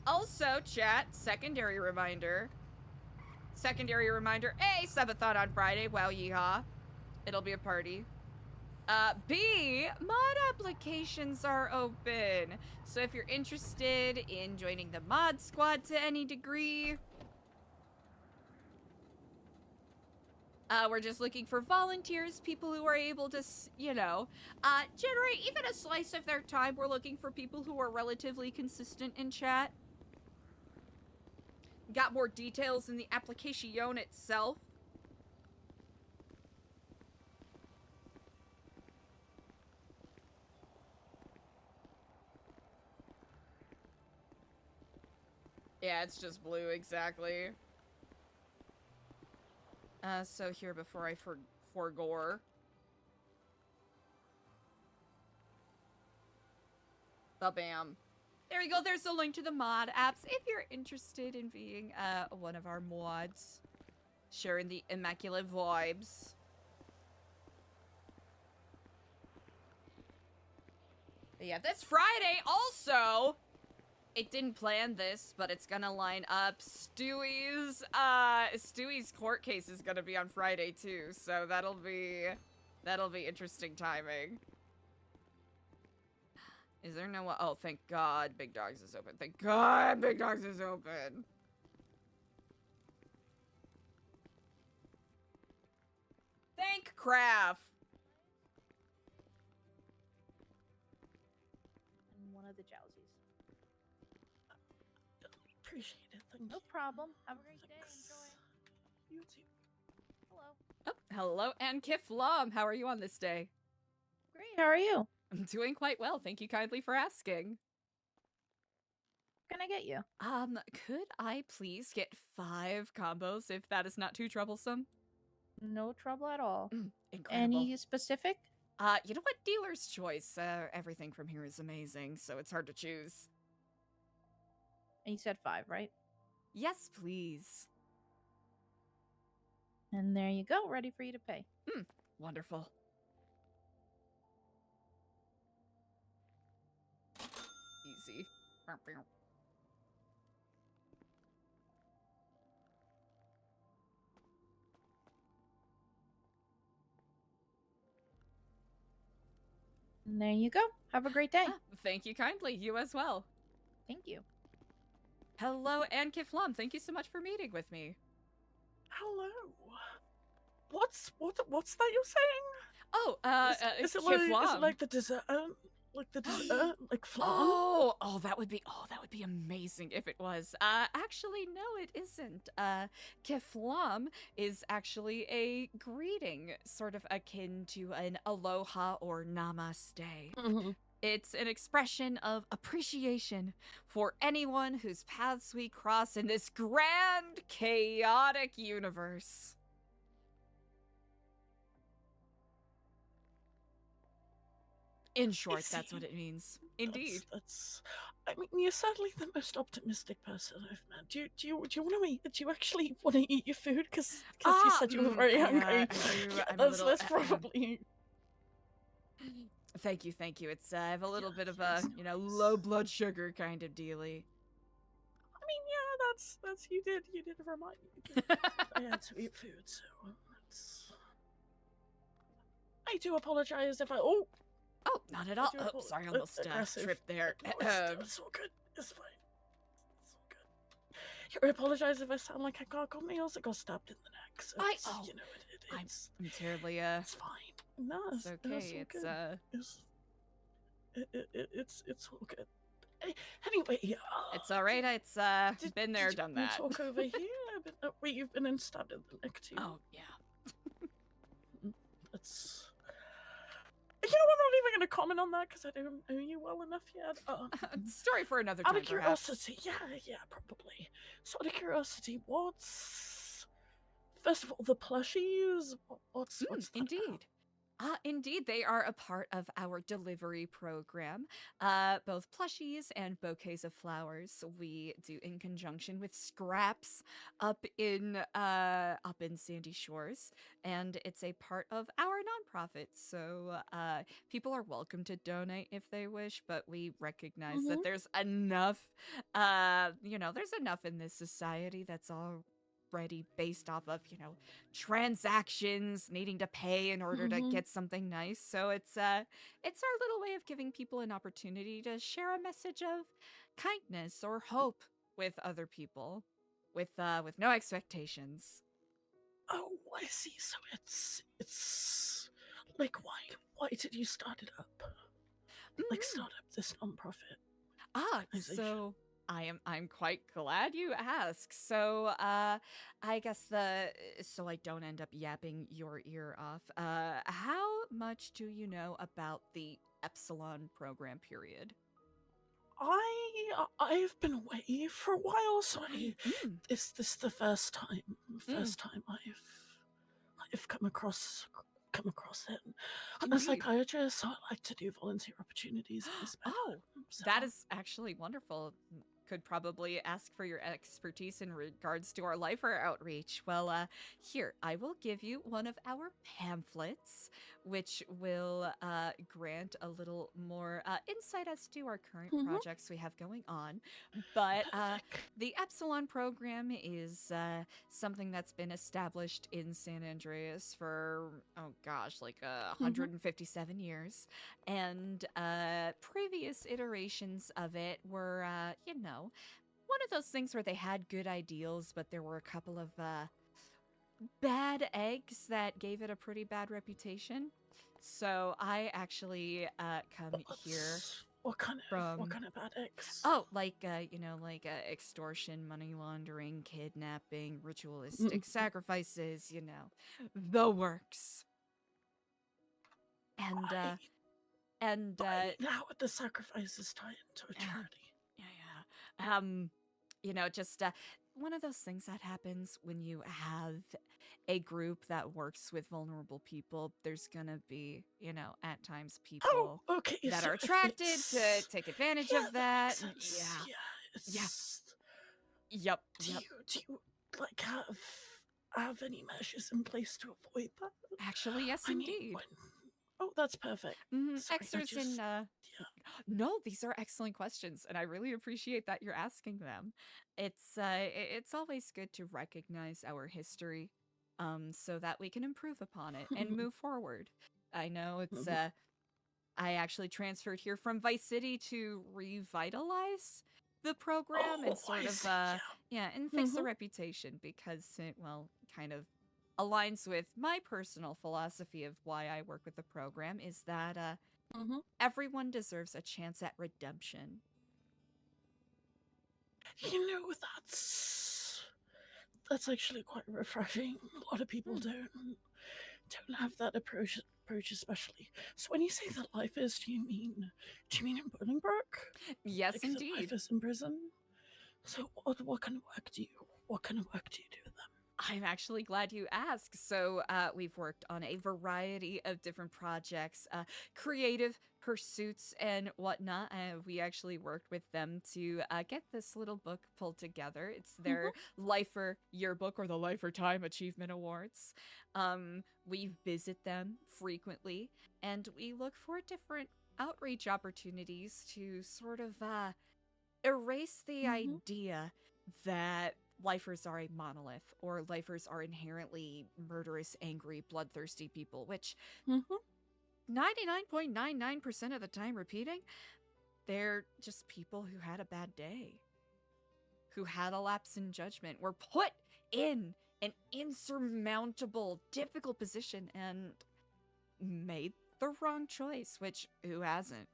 Also, chat, secondary reminder. A, Subathon on Friday. Wow, yeehaw. It'll be a party. B, mod applications are open. So if you're interested in joining the mod squad to any degree, we're just looking for volunteers, people who are able to, generate even a slice of their time. We're looking for people who are relatively consistent in chat. Got more details in the application itself. Yeah, it's just blue, exactly. So here, before I forgore. Ba-bam. There we go, there's the link to the mod apps if you're interested in being, one of our mods. Sharing the immaculate vibes. But yeah, this Friday also, it didn't plan this, but it's gonna line up. Stewie's court case is gonna be on Friday too, so that'll be interesting timing. Is there no one? Oh, thank God Big Dogs is open. Thank God Big Dogs is open. Thank Craft. And one of the Jowsies. Appreciate it. Thank No you. problem. Have a great day. Thanks. Enjoy. You too. Hello. Oh, hello, Ann Kiflam. How are you on this day? Great. How are you? I'm doing quite well. Thank you kindly for asking. What can I get you? Could I please get 5 combos if that is not too troublesome? No trouble at all. Incredible. Any specific? You know what? Dealer's choice. Everything from here is amazing, so it's hard to choose. And you said 5, right? Yes, please. And there you go. Ready for you to pay. Wonderful. Easy. And there you go. Have a great day. Thank you kindly. You as well. Thank you. Hello, Ann Kiflam. Thank you so much for meeting with me. Hello. What's that you're saying? Oh, is it Kiflam. like the dessert? Like the dessert? Like flan? Oh, that would be amazing if it was. Actually, no, it isn't. Kiflam is actually a greeting, sort of akin to an aloha or namaste. Mm-hmm. It's an expression of appreciation for anyone whose paths we cross in this grand, chaotic universe. In short, that's what it means. Indeed. I mean, you're certainly the most optimistic person I've met. Do you want to eat? Do you actually want to eat your food? Because you said you were very hungry. That's probably. Thank you. It's I have a little bit of a low blood sugar kind of dealie. I mean, yeah, that's you did remind me that I had to eat food, so I do apologize if I. Oh, not at all. Oh, sorry, almost tripped there. No, it's all good. It's fine. It's all good. I apologize if I sound like I got meals. I got stabbed in the neck. So I'm terribly It's fine. No, it's okay. It's all good. Anyway, it's all right. It's been there, done that. Talk over here. You've been stabbed in the neck too. Oh yeah. It's. You know, I'm not even going to comment on that because I don't know you well enough yet. Story for another time, out of perhaps. curiosity, yeah, probably. So, out of curiosity, what's first of all the plushies? What's that Indeed. Indeed, they are a part of our delivery program. Both plushies and bouquets of flowers we do in conjunction with Scraps up in Sandy Shores, and it's a part of our nonprofit. So people are welcome to donate if they wish, but we recognize that there's enough, there's enough in this society that's already based off of, transactions, needing to pay in order to get something nice. So it's our little way of giving people an opportunity to share a message of kindness or hope with other people with no expectations. Oh, I see. So it's like why did you start it up? Like start up this nonprofit organization? So I'm quite glad you asked. So I guess so I don't end up yapping your ear off. How much do you know about the Epsilon program period? I've been away for a while, so this is the first time I've come across it. And as a psychiatrist, so I like to do volunteer opportunities. That is actually wonderful. Could probably ask for your expertise in regards to our lifer outreach. Well, here, I will give you one of our pamphlets, which will grant a little more insight as to our current projects we have going on. But the Epsilon program is something that's been established in San Andreas for, 157 years. And previous iterations of it were, one of those things where they had good ideals, but there were a couple of bad eggs that gave it a pretty bad reputation. So I actually come here. What kind of bad eggs? Oh, like extortion, money laundering, kidnapping, ritualistic sacrifices. The works. And how would the sacrifices tie into a charity? Just one of those things that happens when you have a group that works with vulnerable people. There's gonna be, at times people that are attracted to take advantage of that. Yep. Do you like have any measures in place to avoid that? Actually, yes, indeed. Oh, that's perfect. No, these are excellent questions, and I really appreciate that you're asking them. It's always good to recognize our history, so that we can improve upon it and move forward. I know it's I actually transferred here from Vice City to revitalize the program and sort of and fix the reputation, because it kind of aligns with my personal philosophy of why I work with the program, is that everyone deserves a chance at redemption. That's actually quite refreshing. A lot of people don't have that approach especially. So when you say that life is, do you mean in Bolingbroke? Yes, like indeed. Life is in prison. So what kind of work do you do with them? I'm actually glad you asked. So we've worked on a variety of different projects, creative pursuits and whatnot. We actually worked with them to get this little book pulled together. It's their Lifer Yearbook, or the Lifer Time Achievement Awards. We visit them frequently, and we look for different outreach opportunities to sort of erase the idea that lifers are a monolith, or lifers are inherently murderous, angry, bloodthirsty people, which 99.99% of the time repeating, they're just people who had a bad day, who had a lapse in judgment, were put in an insurmountable, difficult position and made the wrong choice, which who hasn't,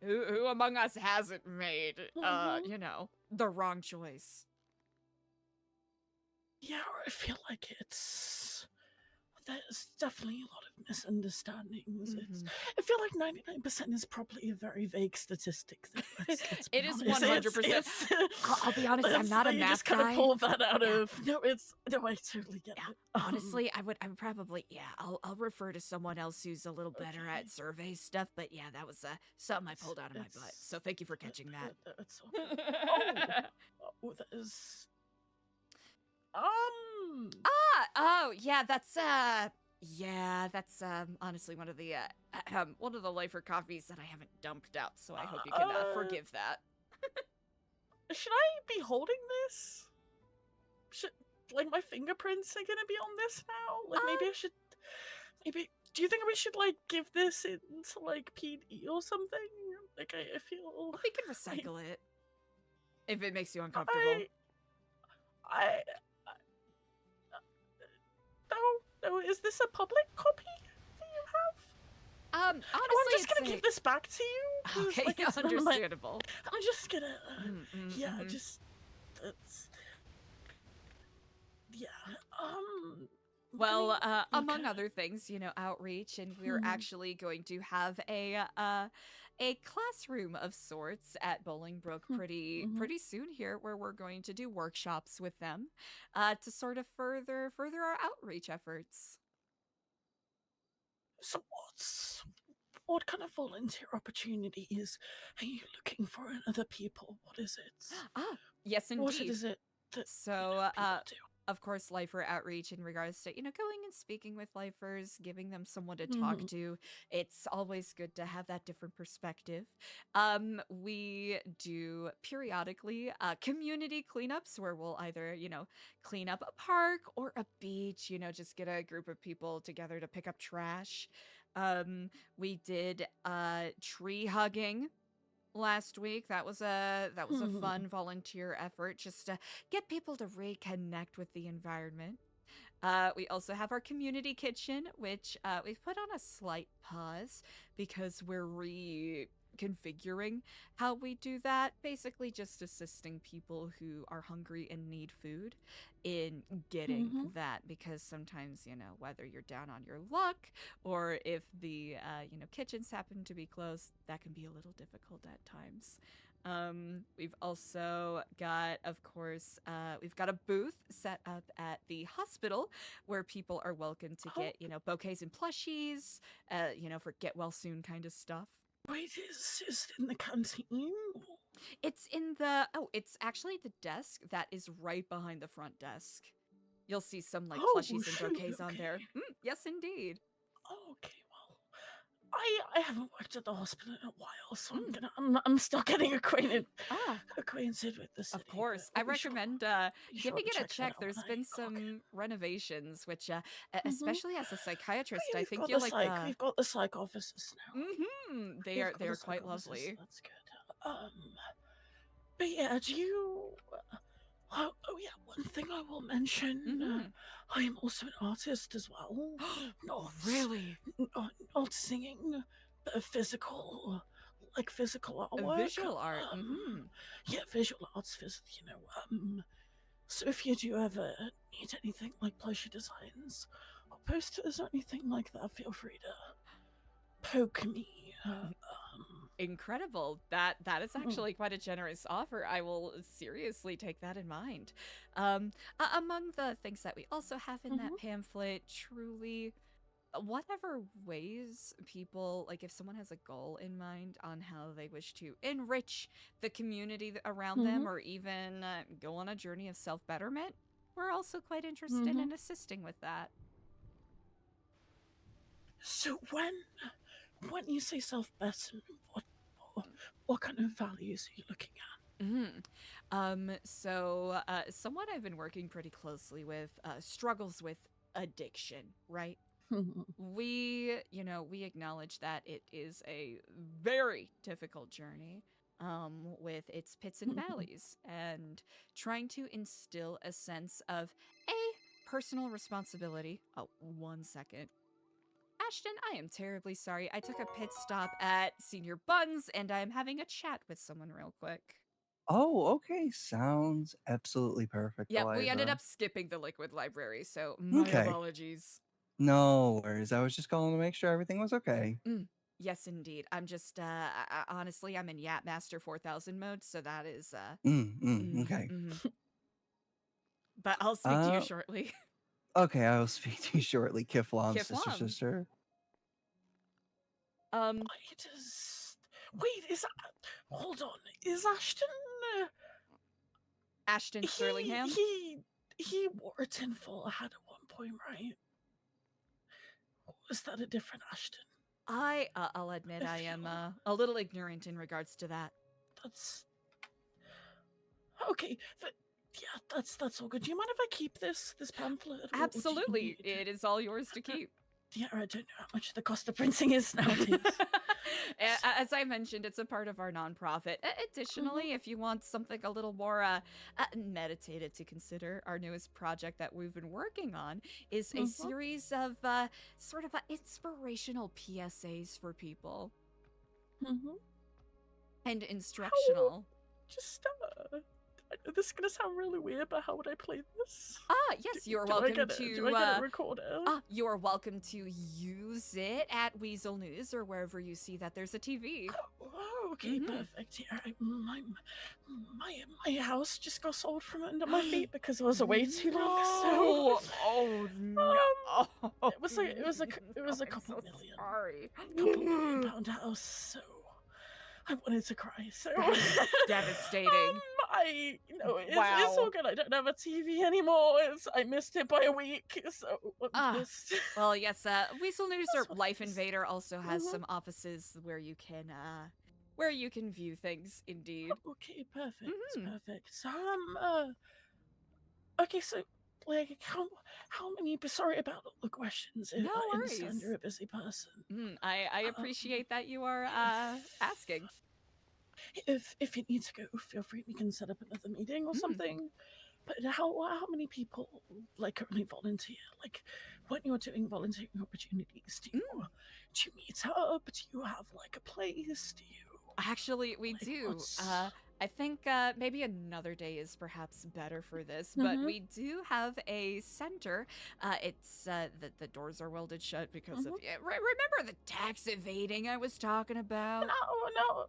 Who among us hasn't made, the wrong choice? Yeah, I feel like there's definitely a lot of misunderstandings. Mhm. I feel like 99% is probably a very vague statistic. Though. Let's be It is honest. 100%. I'll be honest, I'm not a you math just kind guy. of pull that out of. No, I totally get it. Honestly, I would probably, I'll refer to someone else who's a little better at survey stuff, but yeah, that was something I pulled out of my butt. So thank you for catching that. That's all good. That is. That's honestly one of the lifer coffees that I haven't dumped out, so I hope you can forgive that. Should I be holding this? Like my fingerprints are gonna be on this now? Like maybe I should. Maybe. Do you think we should like give this into like PD or something? Like I feel. We can recycle it if it makes you uncomfortable. No, is this a public copy that you have? Honestly, I'm just gonna give this back to you. Okay, like, it's understandable. I'm just gonna, that's, yeah. Well, among other things, outreach, and we're actually going to have a classroom of sorts at Bolingbrook pretty soon here, where we're going to do workshops with them to sort of further our outreach efforts. So what kind of volunteer opportunities are you looking for in other people? What is it? Yes, indeed. What is it that so people do? Of course, lifer outreach in regards to, going and speaking with lifers, giving them someone to talk to. It's always good to have that different perspective. We do periodically community cleanups where we'll either, clean up a park or a beach, just get a group of people together to pick up trash. We did tree hugging last week. That was a fun volunteer effort, just to get people to reconnect with the environment. We also have our community kitchen, which we've put on a slight pause because we're reconfiguring how we do that. Basically just assisting people who are hungry and need food in getting that, because sometimes, whether you're down on your luck or if the kitchens happen to be closed, that can be a little difficult at times. We've also got, of course, we've got a booth set up at the hospital where people are welcome to get, bouquets and plushies, for get well soon kind of stuff. Wait, is it in the canteen? It's it's actually the desk that is right behind the front desk. You'll see some plushies and bouquets on there. Yes, indeed. Okay, well, I haven't worked at the hospital in a while, so I'm still getting acquainted with the city. Of course, I recommend giving it a check. There's been some renovations, which, especially as a psychiatrist, I think you'll like. We've got the psych offices now. They are quite lovely. That's good. But yeah, do you? Oh yeah, one thing I will mention. I am also an artist as well. Not really, not singing, but physical artwork. Visual art. Yeah, visual arts. So if you do ever need anything like pleasure designs or posters or anything like that, feel free to poke me. Incredible. That is actually quite a generous offer. I will seriously take that in mind. Among the things that we also have in that pamphlet, truly, whatever ways people, like if someone has a goal in mind on how they wish to enrich the community around them, or even go on a journey of self-betterment, we're also quite interested in assisting with that. So when you say self-betterment, what kind of values are you looking at? So someone I've been working pretty closely with struggles with addiction, right? We acknowledge that it is a very difficult journey with its pits and valleys, and trying to instill a sense of personal responsibility. Oh, 1 second. Ashton, I am terribly sorry. I took a pit stop at Senior Buns, and I'm having a chat with someone real quick. Oh, okay. Sounds absolutely perfect. Yeah, we ended Eliza. up skipping the liquid library, so my apologies. No worries. I was just calling to make sure everything was okay. Yes, indeed. I'm just, honestly, I'm in Yap Master 4000 mode, so that is, Okay. But I'll speak to you shortly. Okay, I will speak to you shortly, Kiflam, Kiflam. sister. Wait, is hold on, is Ashton? Ashton Sterlingham? He wore a tinfoil hat at one point, right? Was that a different Ashton? I'll admit I am a little ignorant in regards to that. That's okay. Yeah, that's all good. Do you mind if I keep this pamphlet? Or do you Absolutely, need- it is all yours to keep. Yeah, I don't know how much the cost of printing is nowadays. As I mentioned, it's a part of our nonprofit. Additionally, if you want something a little more meditative to consider, our newest project that we've been working on is a series of sort of inspirational PSAs for people. And instructional. This is gonna sound really weird, but how would I play this? Yes, you're do I welcome get to. Do I get a recorder? You're welcome to use it at Weasel News or wherever you see that there's a TV. Oh, okay, perfect. Yeah, my house just got sold from under my feet because I was away too long. So, oh no! It was a couple million. Sorry. Couple £1 million house. So. I wanted to cry, so devastating. It's all good. I don't have a TV anymore. I missed it by a week, so I'm pissed. Well, yes. Weasel News or Life Invader also has some offices where you can view things. Indeed. Okay, perfect, perfect. So okay, so like how many? Sorry about all the questions. No I worries. understand you're a busy person. I appreciate that you are asking. If you need to go, feel free. We can set up another meeting or something. But how many people like currently volunteer? Like when you're doing volunteering opportunities, do you meet up? Do you have like a place? Do you? Actually, we do. I think maybe another day is perhaps better for this, but we do have a center. It's the doors are welded shut because of remember the tax evading I was talking about? No,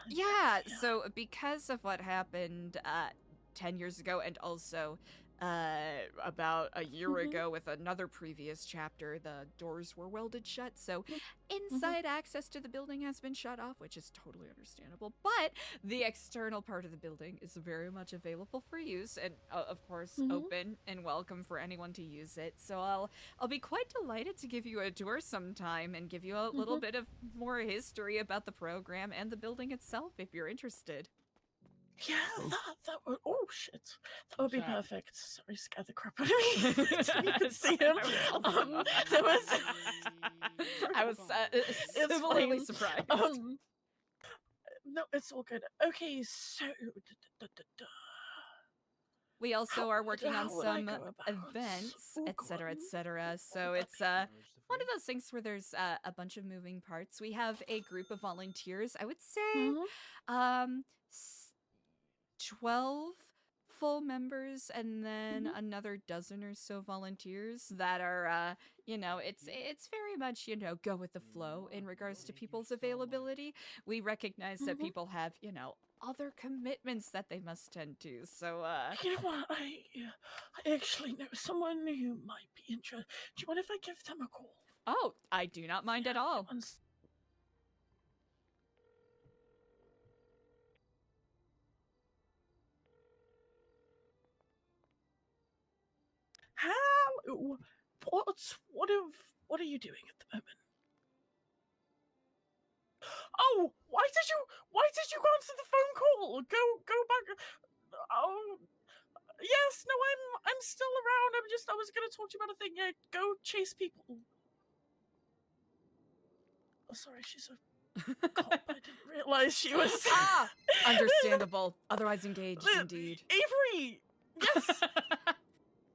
yeah. So because of what happened 10 years ago, and also about a year ago with another previous chapter, the doors were welded shut, so inside access to the building has been shut off, which is totally understandable, but the external part of the building is very much available for use, and of course open and welcome for anyone to use it. So I'll be quite delighted to give you a tour sometime and give you a little bit of more history about the program and the building itself if you're interested. Yeah, that would. Oh shit, that would be perfect. Sorry, scared the crap out of me. I didn't even see him. I was similarly surprised. No, it's all good. Okay, so. We also are working on would I some go about? events, Oh, etc., God. etc. So it's one of those things where there's a bunch of moving parts. We have a group of volunteers. I would say 12 full members and then another dozen or so volunteers that are it's very much go with the flow in regards to people's availability. We recognize that people have other commitments that they must tend to, so You know what, I actually know someone who might be interested. Do you mind if I give them a call? Oh, I do not mind at all. How? What are you doing at the moment? Oh, why did you answer the phone call? Go back. Oh, yes, no, I'm still around. I was gonna talk to you about a thing. Yeah, go chase people. Oh, sorry, she's a cop. I didn't realize she was. Understandable. Otherwise engaged, indeed. Avery. Yes.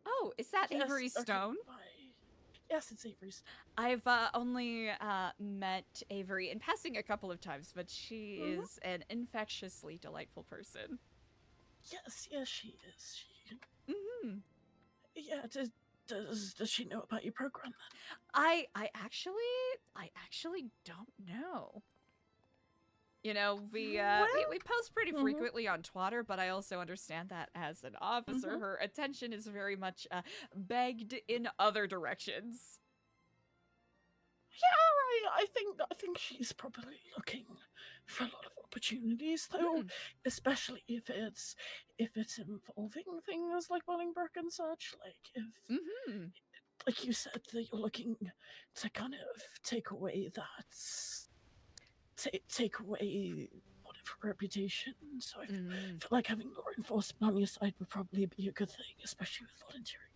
Oh, is that Yes, Avery okay, Stone? bye. Yes, it's Avery Stone. I've only met Avery in passing a couple of times, but she is an infectiously delightful person. Yes, she is. Yeah, Does she know about your program then? I actually don't know. You know, we post pretty frequently on Twitter, but I also understand that as an officer, her attention is very much begged in other directions. Yeah, I think she's probably looking for a lot of opportunities, though, especially if it's involving things like Bolingbroke and such. Like if, like you said, that you're looking to kind of take away take away whatever reputation. So I feel like having law enforcement on your side would probably be a good thing, especially with volunteering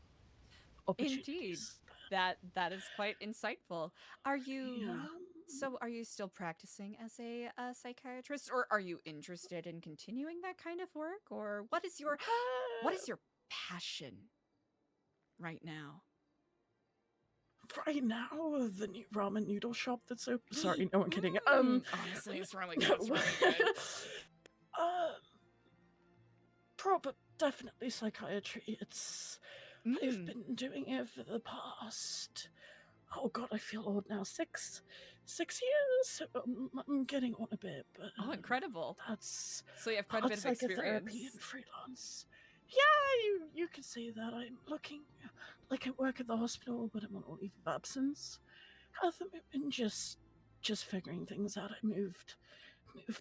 opportunities. Indeed. That is quite insightful. Are you are you still practicing as a psychiatrist, or are you interested in continuing that kind of work, or what is your passion right now? Right now, the new ramen noodle shop that's open. Sorry, no, I'm kidding. Honestly, it's really good. It's really good. Definitely psychiatry. I've been doing it for the past. Oh God, I feel old now. 6 years. I'm getting on a bit, but incredible. So you have quite a bit of psychotherapy and freelance. Yeah, you could say that. I'm looking like I work at the hospital, but I'm on a leave of absence at the moment, just figuring things out. I moved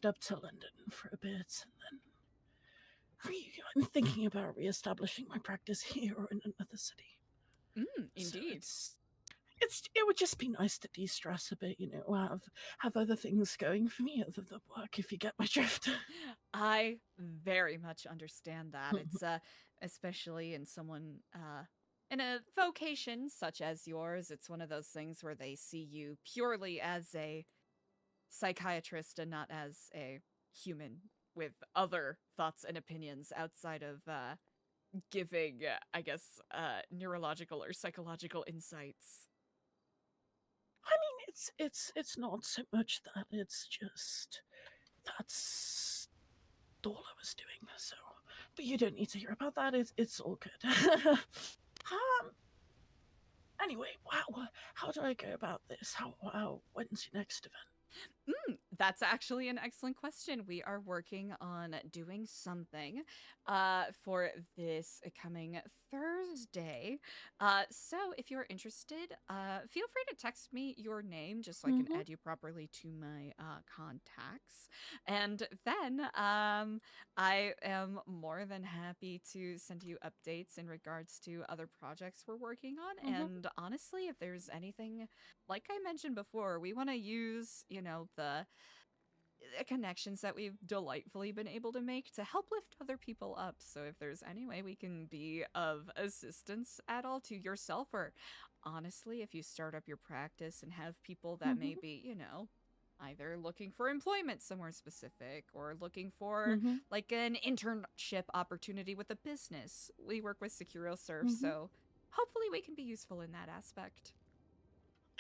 up to London for a bit, and then I'm thinking about reestablishing my practice here or in another city. Indeed. So it would just be nice to de-stress a bit, you know, have other things going for me other than work, if you get my drift. I very much understand that. It's especially in someone in a vocation such as yours, it's one of those things where they see you purely as a psychiatrist and not as a human with other thoughts and opinions outside of giving, I guess, neurological or psychological insights. I mean, it's not so much that, it's just that's all I was doing. So, but you don't need to hear about that. It's all good. Anyway, wow, how do I go about this? When's your next event? That's actually an excellent question. We are working on doing something for this coming Thursday. So if you're interested, feel free to text me your name just so I can add you properly to my contacts. And then I am more than happy to send you updates in regards to other projects we're working on. And honestly, if there's anything, like I mentioned before, we want to use, you know, the connections that we've delightfully been able to make to help lift other people up. So if there's any way we can be of assistance at all to yourself, or honestly, if you start up your practice and have people that may be, you know, either looking for employment somewhere specific or looking for like an internship opportunity with a business, we work with SecuroServe, so hopefully we can be useful in that aspect.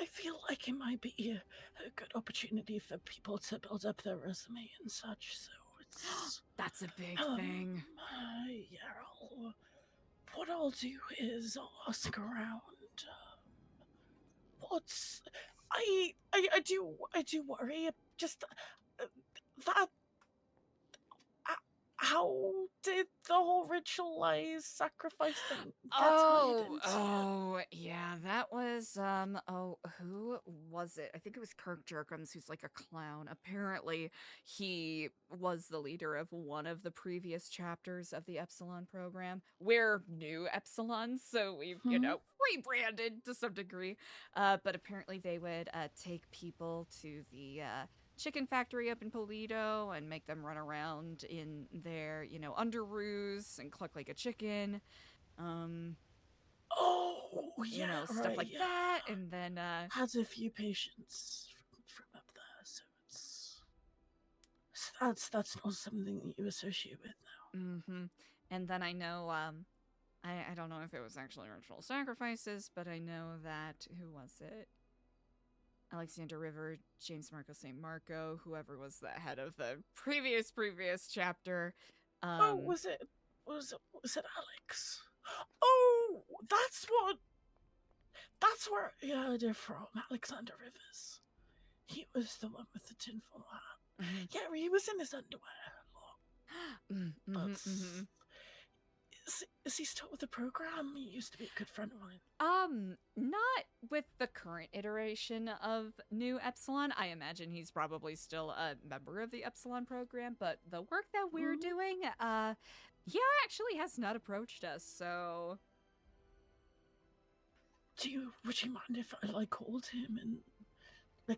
I feel like it might be a good opportunity for people to build up their resume and such, so it's... That's a big thing. Yeah, what I'll do is I'll ask around. I do worry, just that... How did the whole ritualized sacrifice thing get tied into? Yeah, that was, who was it? I think it was Kirk Jerkins, who's like a clown. Apparently, he was the leader of one of the previous chapters of the Epsilon program. We're new Epsilons, so we've, you know, rebranded to some degree. But apparently they would take people to the, chicken factory up in Polito and make them run around in their, you know, underoos and cluck like a chicken. You know, stuff like that. And then had a few patients from up there, so that's not something that you associate with now. And then I know I don't know if it was actually ritual sacrifices, but I know that, who was it? Alexander River, James Marco St. Marco, whoever was the head of the previous chapter. Was it Alex? Oh, that's what That's where I heard it from, Alexander Rivers. He was the one with the tinfoil hat. Yeah, he was in his underwear a lot. Is he still with the program? He used to be a good friend of mine. Not with the current iteration of New Epsilon. I imagine he's probably still a member of the Epsilon program, but the work that we're doing, actually has not approached us, so... Would you mind if I, called him and,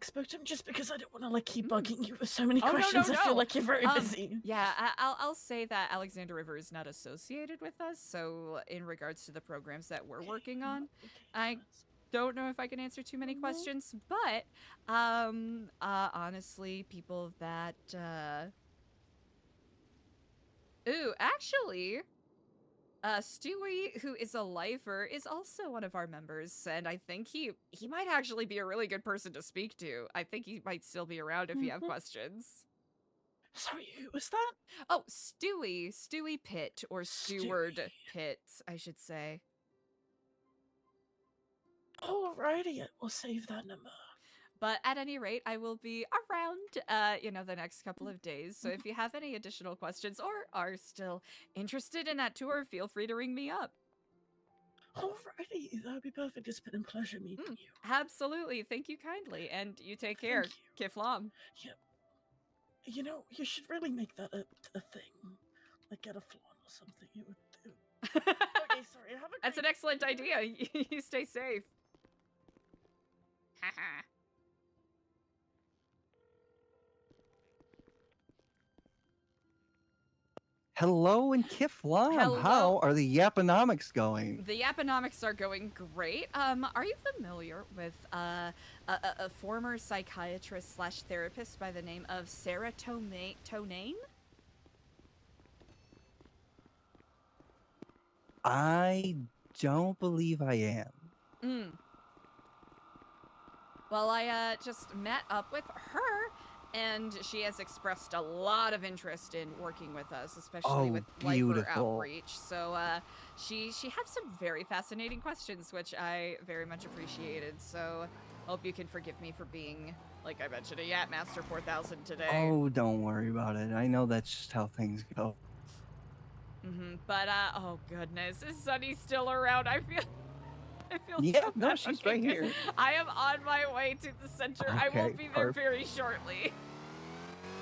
spoke to him? Just because I don't want to, keep bugging you with so many questions. No. I feel like you're very busy. Yeah, I'll say that Alexander River is not associated with us, so in regards to the programs that we're working on, I don't know if I can answer too many questions, but, honestly, people that, Ooh, actually... Stewie, who is a lifer, is also one of our members, and I think he might actually be a really good person to speak to. I think he might still be around if you have questions. Sorry, who was that? Oh, Stewie Pitt, or Steward Pitt, I should say. Alrighty, we'll save that number. But at any rate, I will be around, the next couple of days. So if you have any additional questions or are still interested in that tour, feel free to ring me up. Alrighty, that would be perfect. It's been a pleasure meeting you. Absolutely. Thank you kindly. And you take care. Kiflam. Yeah. You know, you should really make that a thing. Like, get a flan or something. It would do. Okay, sorry. Have a That's an excellent idea. You stay safe. Haha. Hello and Kiflam. Hello. How are the Yaponomics going? The Yaponomics are going great. Are you familiar with a former psychiatrist / therapist by the name of Sarah Tonane? I don't believe I am. Well, I just met up with her, and she has expressed a lot of interest in working with us, especially with lifer outreach. So she had some very fascinating questions, which I very much appreciated. So hope you can forgive me for being, like I mentioned, a Yat Master 4000 today. Oh, don't worry about it. I know that's just how things go. But oh goodness, is Sunny still around? I feel Yeah, so no, bad. she's Okay, right good. here. I am on my way to the center. I will Okay, be there perfect. very shortly.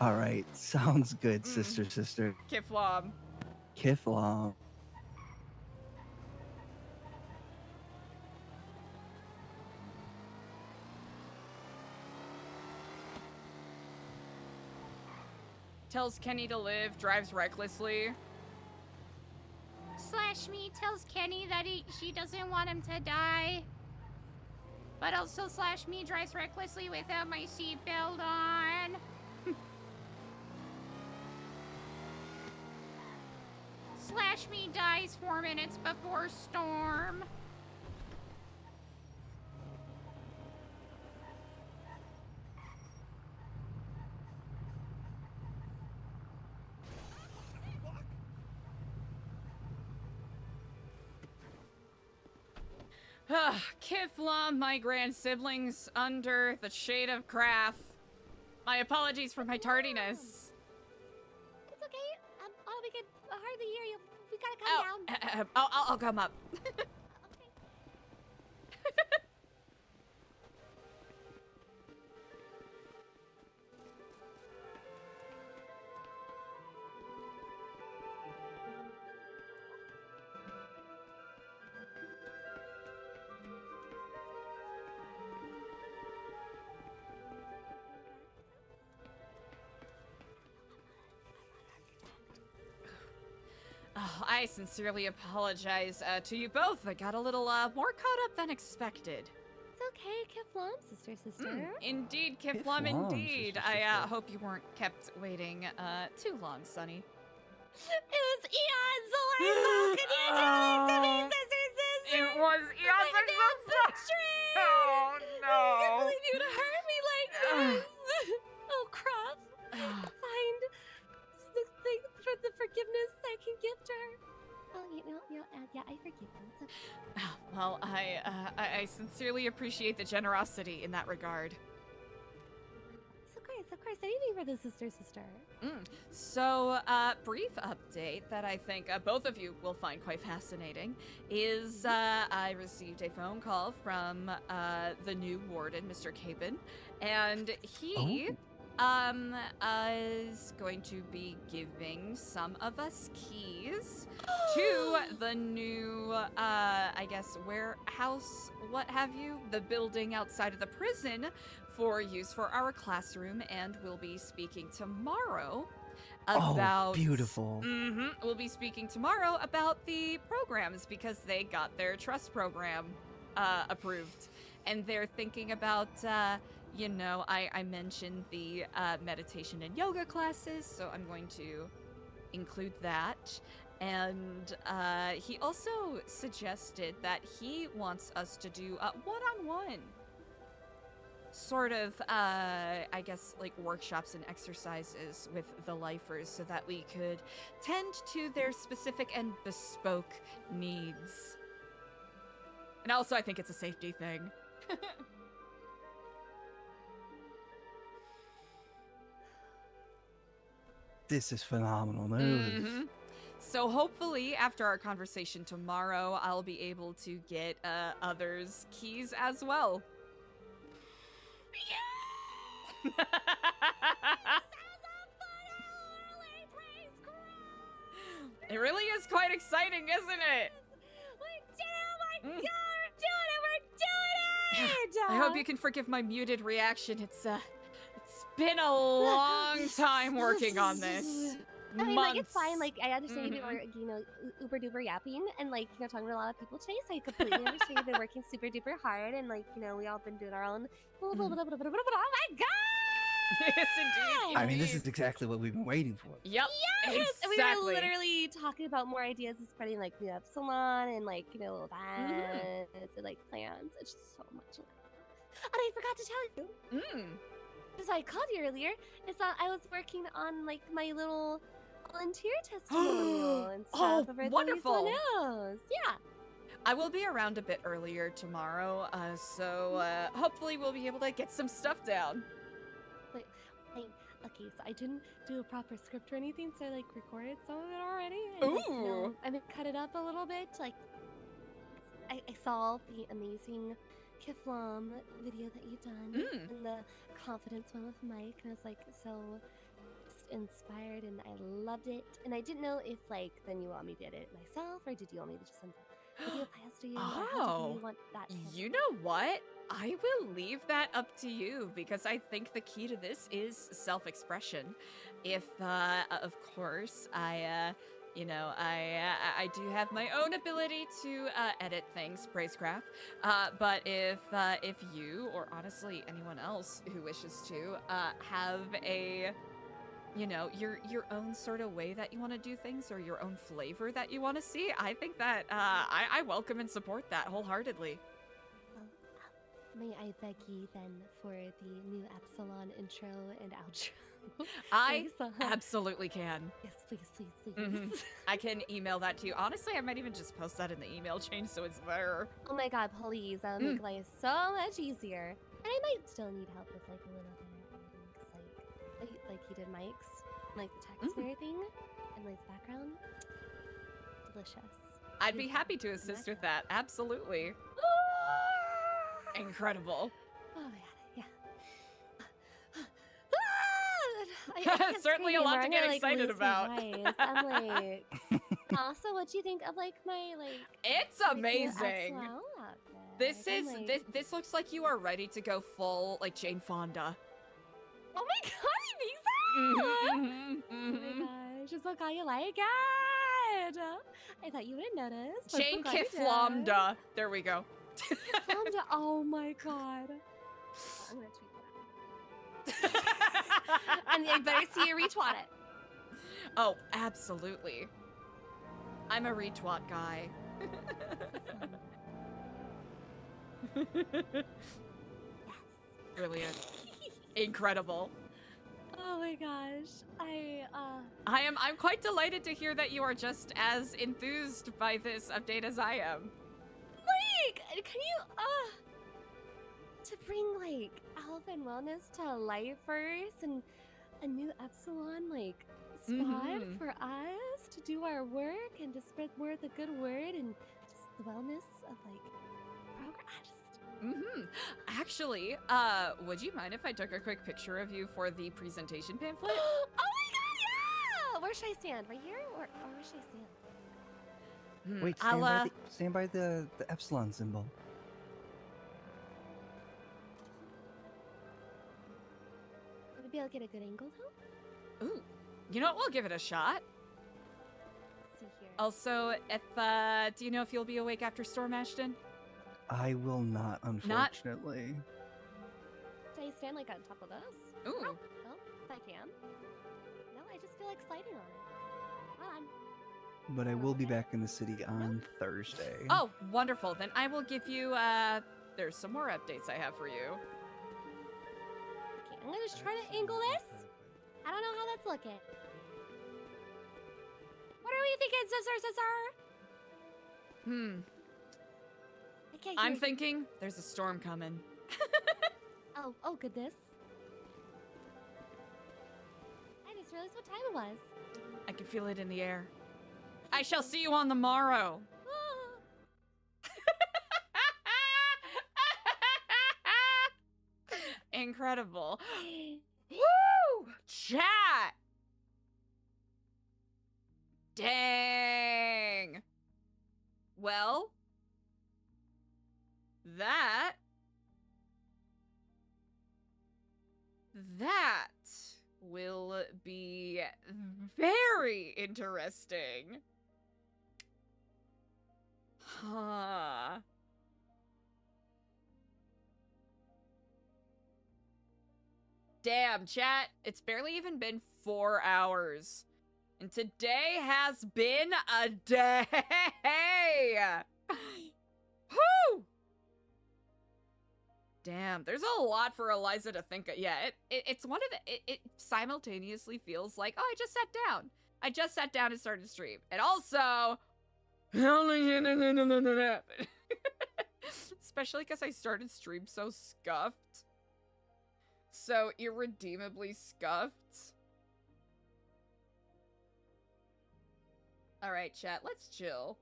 All right, sounds good, sister. Kiflam. Kiflam. Tells Kenny to live, drives recklessly. Slash Me tells Kenny that she doesn't want him to die. But also Slash Me drives recklessly without my seatbelt on. Slash Me dies 4 minutes before storm. Kiflam, my grand siblings, under the shade of Craft. My apologies for my tardiness. It's okay. We can hardly hear you. We gotta come down. I'll come up. Oh, I sincerely apologize to you both. I got a little more caught up than expected. It's okay, Kiflam, sister. Indeed, Kiflam, indeed. I hope you weren't kept waiting too long, Sonny. It was eons away. Can you tell to me, sister? It was eons ago. Oh no! I can't believe you would hurt me like this. Oh, Croft. Find the thing for the forgiveness I can give to her. Oh, you know, Yeah, I forgive you. It's okay. Well, I sincerely appreciate the generosity in that regard. Of course. Anything for the sister. So, brief update that I think both of you will find quite fascinating is I received a phone call from the new warden, Mr. Cabin, and he is going to be giving some of us keys to the new, I guess, warehouse, what have you, the building outside of the prison for use for our classroom, and we'll be speaking tomorrow about... beautiful. We'll be speaking tomorrow about the programs because they got their trust program approved. And they're thinking about, you know, I mentioned the meditation and yoga classes, so I'm going to include that. And he also suggested that he wants us to do a one-on-one sort of, I guess, like workshops and exercises with the lifers so that we could tend to their specific and bespoke needs. And also, I think it's a safety thing. This is phenomenal news. So hopefully, after our conversation tomorrow, I'll be able to get others' keys as well. It really is quite exciting, isn't it? We did it! Oh my god, we're doing it! I hope you can forgive my muted reaction. It's been a long time working on this. I mean, Months. like, it's fine. Like, I understand you've been, you know, uber duper yapping and, like, you know, talking to a lot of people today, so I completely understand you've been working super duper hard and, like, you know, we all been doing our own. Oh my god! Yes, indeed. I mean, this is exactly what we've been waiting for. Yep. Yes! Exactly. We were literally talking about more ideas and spreading, like, the Epsilon and, like, you know, events and, like, plans. It's just so much. And I forgot to tell you. Because I called you earlier. It's that I was working on, like, my little volunteer testimonial and stuff. Oh, wonderful. Yeah. I will be around a bit earlier tomorrow, so hopefully we'll be able to get some stuff down. Okay, so I didn't do a proper script or anything, so I, like, recorded some of it already. Ooh! Like, you know, and then cut it up a little bit. Like, I saw the amazing Kiflam video that you'd done, and the confidence one with Mike, and I was, like, so just inspired, and I loved it. And I didn't know if, like, then you want me to edit it myself, or did you want me to just send the video files to you? Or how did you want that handled? You know what? I will leave that up to you because I think the key to this is self-expression. If, of course, you know, I do have my own ability to edit things, Praisecraft. But if you, or honestly anyone else who wishes to, have a, you know, your own sort of way that you want to do things or your own flavor that you want to see, I think that I welcome and support that wholeheartedly. May I beg you then for the new Epsilon intro and outro? I absolutely can. Yes, please. I can email that to you. Honestly, I might even just post that in the email chain so it's there. Oh my god, please. That would make life so much easier. And I might still need help with, like, a little bit of editing, 'cause, like you did Mike's, like, the text and everything, and, like, the background. Delicious. I'd be happy to assist with that. Absolutely. Incredible. Oh my god, yeah. I can't Certainly a scream lot or to I'm get gonna, like, excited lose my about. voice. I'm like, also, what do you think of, like, my, like? It's like, new amazing. Epsilon outfit? This I'm is like, this looks like you are ready to go full like Jane Fonda. Oh my god, you think so? Oh my gosh, I'm so glad you like it. I thought you wouldn't notice. But I'm so Jane glad you did. Kiflamda. There we go. Kiflamda. Oh my god. I'm gonna tweet that. And I better see you retweet it. Oh, absolutely. I'm a retweet guy. Brilliant. Incredible. Oh my gosh. I'm quite delighted to hear that you are just as enthused by this update as I am. Like, can you, to bring, like, health and wellness to lifers and a new Epsilon, like, spot for us to do our work and to spread more of the good word and just the wellness of, like, program. Actually, would you mind if I took a quick picture of you for the presentation pamphlet? Oh my god, yeah! Where should I stand? Right here? Or where should I stand? Wait, stand by the Epsilon symbol. Would I be able to get a good angle though? Ooh, you know what? We'll give it a shot. Let's see here. Also, if do you know if you'll be awake after Storm, Ashton? I will not, unfortunately. Should I stand like on top of this? Ooh. Oh, well, if I can. No, I just feel like sliding on it. Hold on. But I will be back in the city on Thursday. Oh, wonderful. Then I will give you, there's some more updates I have for you. Okay, I'm gonna just try to angle this. I don't know how that's looking. What are we thinking, sister? I can't hear I'm you. thinking there's a storm coming. Oh goodness. I just realized what time it was. I can feel it in the air. I shall see you on the morrow. Incredible. Woo! Chat! Dang! Well, that will be very interesting. Huh. Damn, chat. It's barely even been 4 hours. And today has been a day! Whew! Damn, there's a lot for Eliza to think of. Yeah, it's one of the... It simultaneously feels like, oh, I just sat down. I just sat down and started to stream. And also... Especially because I started stream so scuffed. So irredeemably scuffed. Alright, chat, let's chill.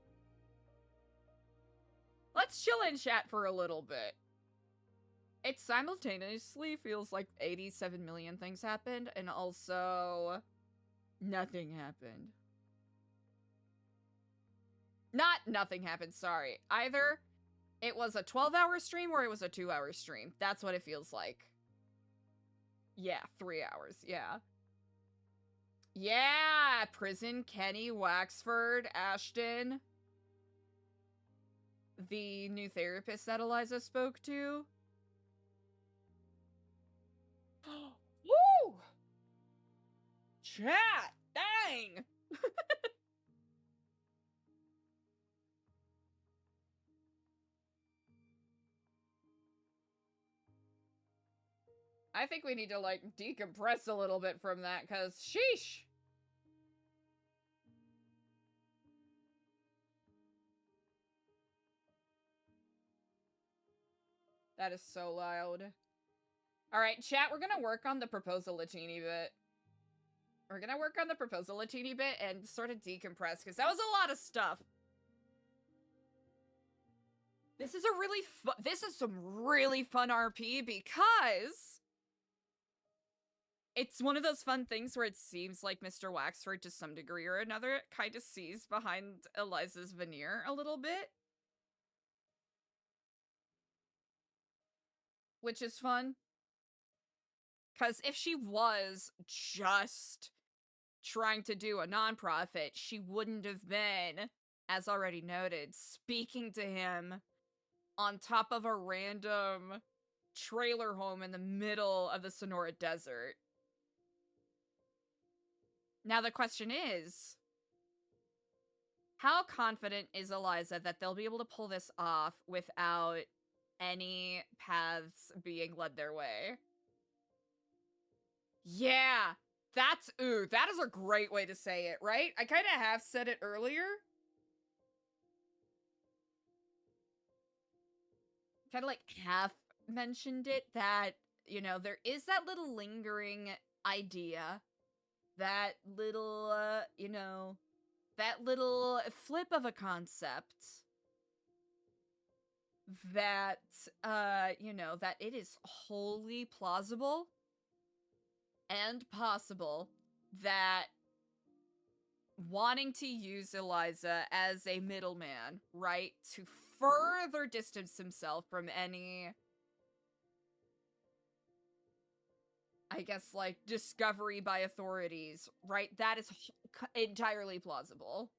Let's chill in chat for a little bit. It simultaneously feels like 87 million things happened, and also... nothing happened. Not nothing happened, sorry. Either it was a 12-hour stream or it was a 2-hour stream. That's what it feels like. Yeah, 3 hours, yeah. Yeah, Prison, Kenny, Waxford, Ashton. The new therapist that Eliza spoke to. Woo! Chat! Dang! I think we need to, like, decompress a little bit from that, because sheesh! That is so loud. Alright, chat, we're gonna work on the proposal a teeny bit. We're gonna work on the proposal a teeny bit and sort of decompress, because that was a lot of stuff. This is a really fun- this is some really fun RP, because... it's one of those fun things where it seems like Mr. Waxford, to some degree or another, kind of sees behind Eliza's veneer a little bit. Which is fun. Because if she was just trying to do a nonprofit, she wouldn't have been, as already noted, speaking to him on top of a random trailer home in the middle of the Sonora Desert. Now the question is, how confident is Eliza that they'll be able to pull this off without any paths being led their way? Yeah, that is a great way to say it, right? I kind of have said it earlier. Kind of like half mentioned it, that, you know, there is that little lingering idea, that little, you know, that little flip of a concept that, you know, that it is wholly plausible and possible that wanting to use Eliza as a middleman, right, to further distance himself from any, I guess, like, discovery by authorities, right, that is entirely plausible.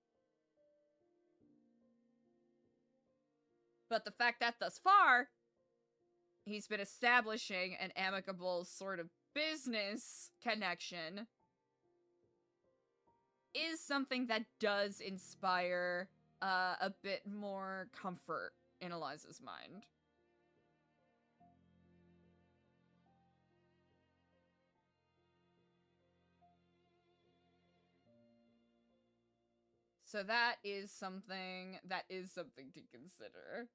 But the fact that thus far, he's been establishing an amicable sort of business connection is something that does inspire a bit more comfort in Eliza's mind. So that is something to consider.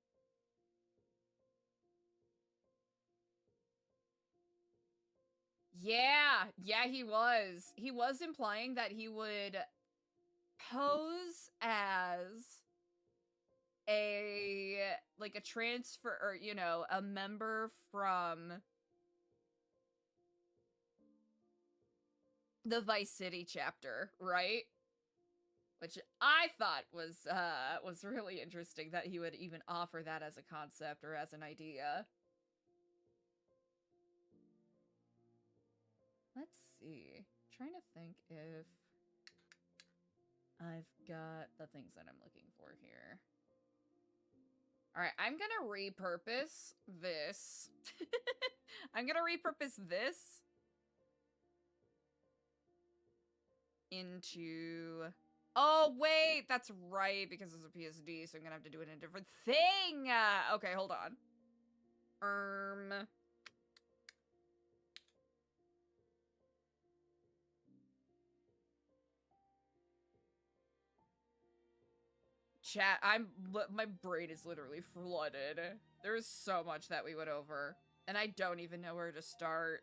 Yeah, he was. He was implying that he would pose as a, like, a transfer, or, you know, a member from the Vice City chapter, right? Which I thought was really interesting that he would even offer that as a concept or as an idea. Let's see. Trying to think if I've got the things that I'm looking for here. Alright, I'm gonna repurpose this. I'm gonna repurpose this into... Oh, wait! That's right, because it's a PSD, so I'm gonna have to do it in a different thing! Okay, hold on. Chat, my brain is literally flooded. There's so much that we went over, and I don't even know where to start.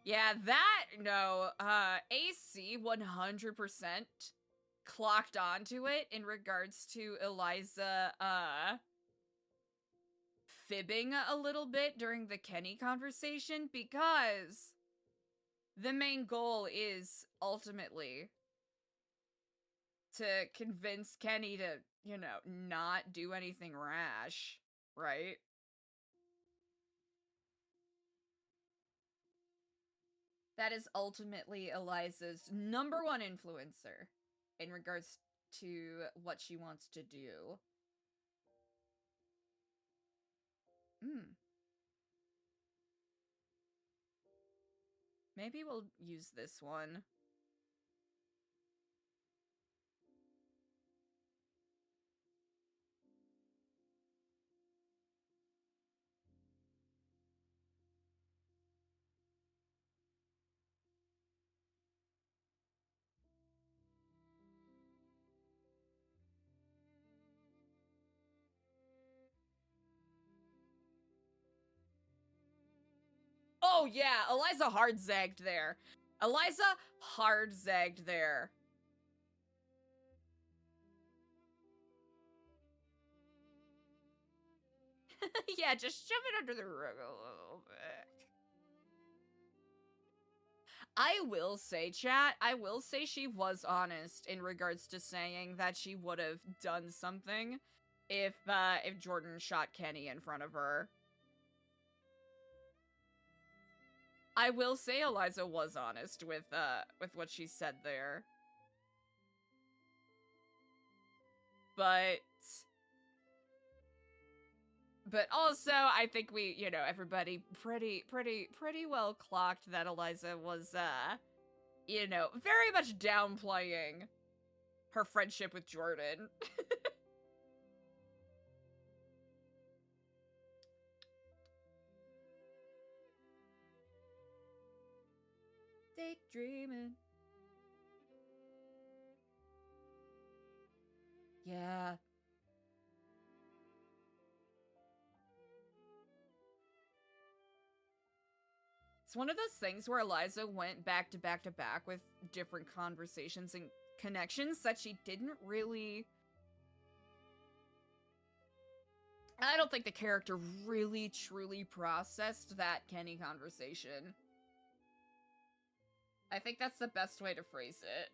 Yeah, AC 100% clocked onto it in regards to Eliza, fibbing a little bit during the Kenny conversation, because the main goal is ultimately to convince Kenny to, you know, not do anything rash, right? That is ultimately Eliza's #1 influencer in regards to what she wants to do. Maybe we'll use this one. Oh yeah, Eliza hard zagged there. Yeah, just shove it under the rug a little bit. I will say, chat, she was honest in regards to saying that she would have done something if Jordan shot Kenny in front of her. I will say Eliza was honest with what she said there. But also, I think we, you know, everybody pretty well clocked that Eliza was, you know, very much downplaying her friendship with Jordan. Daydreaming. Yeah. It's one of those things where Eliza went back to back to back with different conversations and connections that she didn't really... I don't think the character really truly processed that Kenny conversation. I think that's the best way to phrase it.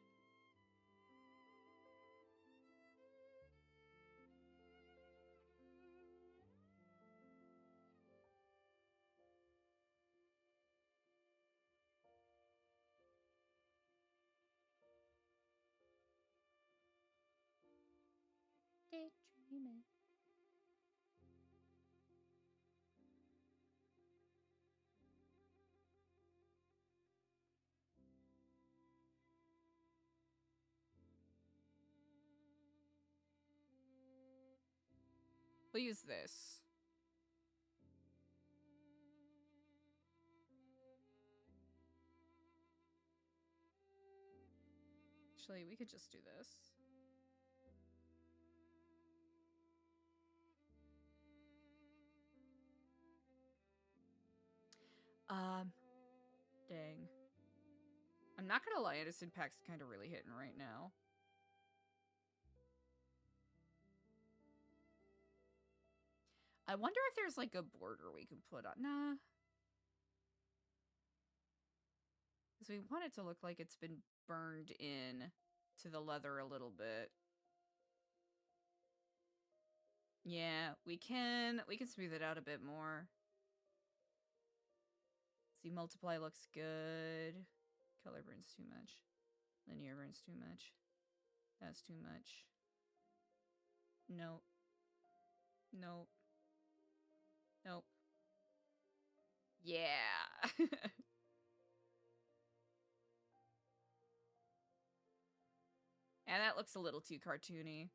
Daydreaming. We'll use this. Actually, we could just do this. Dang. I'm not gonna lie, Edison Pack's kind of really hitting right now. I wonder if there's like a border we can put on. Nah. Because we want it to look like it's been burned in to the leather a little bit. Yeah, we can smooth it out a bit more. See, multiply looks good. Color burns too much. Linear burns too much. That's too much. Nope. Nope. Nope. Yeah. And that looks a little too cartoony.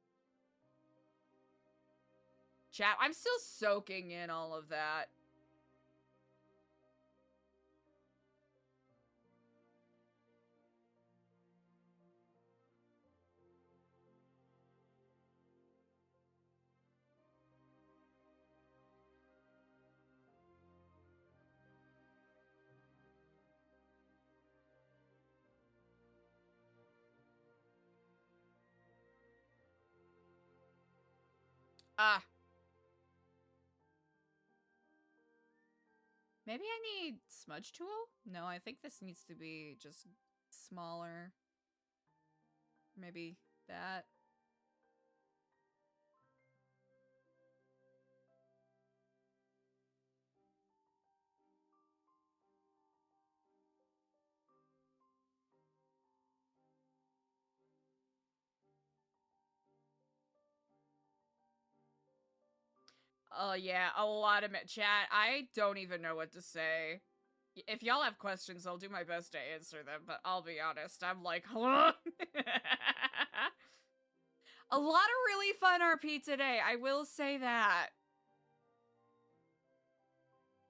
Chat, I'm still soaking in all of that. Ah. Maybe I need smudge tool? No, I think this needs to be just smaller. Maybe that. Oh yeah, a lot of chat. I don't even know what to say. If y'all have questions, I'll do my best to answer them, but I'll be honest, I'm like, huh? A lot of really fun RP today, I will say that.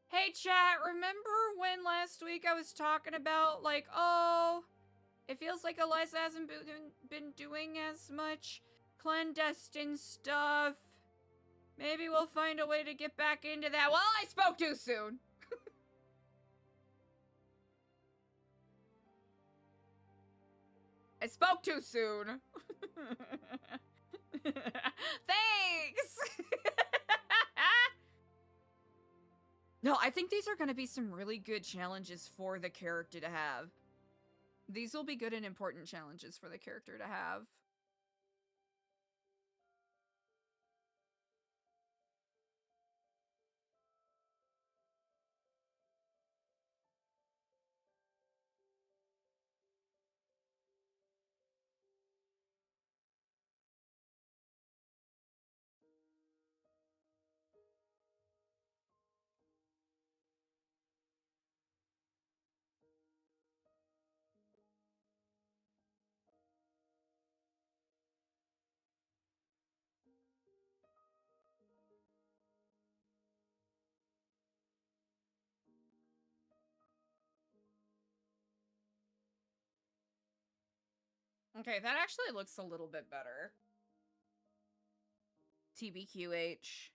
Hey chat, remember when last week I was talking about, like, oh, it feels like Eliza hasn't been doing as much clandestine stuff. Maybe we'll find a way to get back into that. Well, I spoke too soon. I spoke too soon. Thanks. No, I think these are going to be some really good challenges for the character to have. These will be good and important challenges for the character to have. Okay, that actually looks a little bit better. TBQH.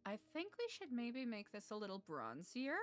I think we should maybe make this a little bronzier.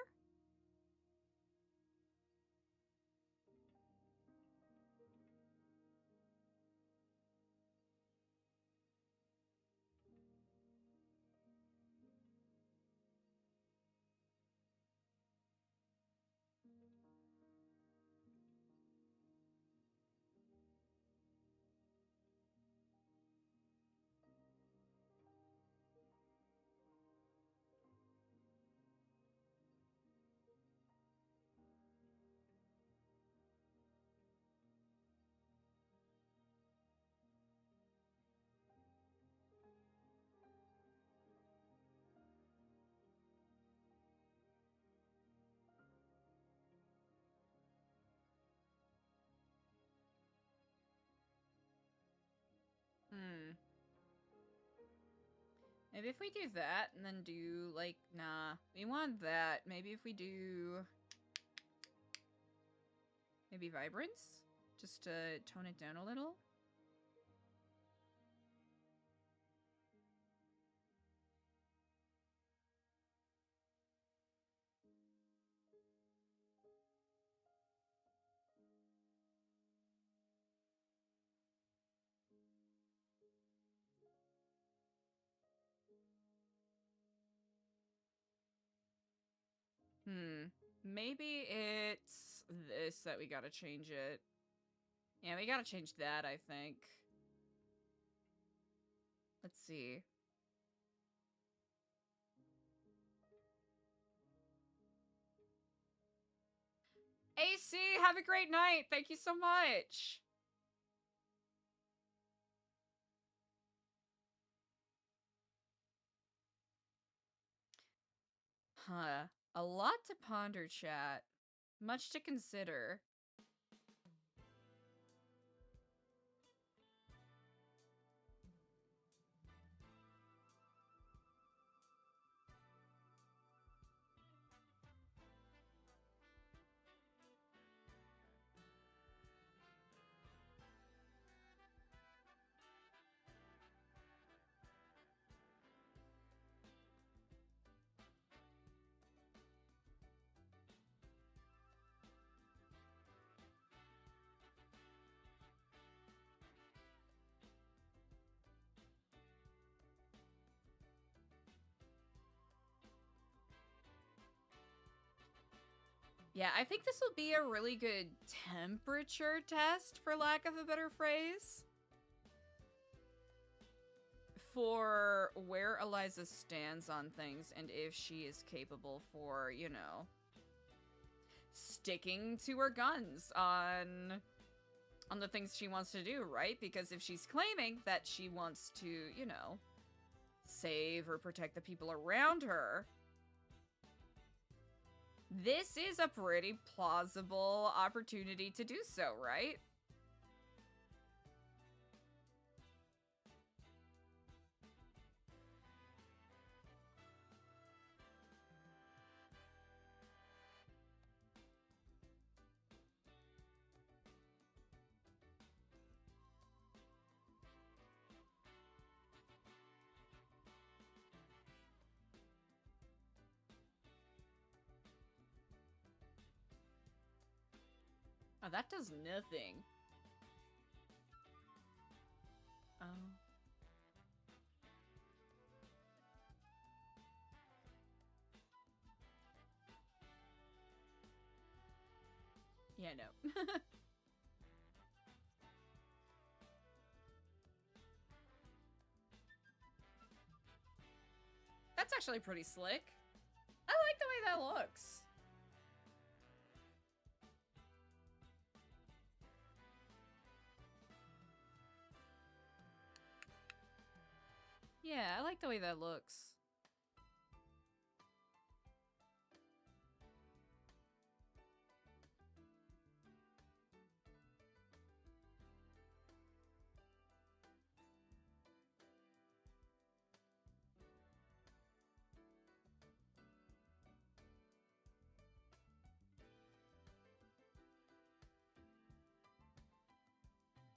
Maybe if we do that and then do, like, nah, we want that. Maybe if we do... maybe vibrance? Just to tone it down a little? Maybe it's this that we gotta change it. Yeah, we gotta change that, I think. Let's see. AC, have a great night! Thank you so much! Huh. A lot to ponder, chat. Much to consider. Yeah, I think this will be a really good temperature test, for lack of a better phrase, for where Eliza stands on things and if she is capable for, you know, sticking to her guns on the things she wants to do, right? Because if she's claiming that she wants to, you know, save or protect the people around her, this is a pretty plausible opportunity to do so, right? Oh, that does nothing. Oh. Yeah, no. That's actually pretty slick. I like the way that looks. Yeah, I like the way that looks.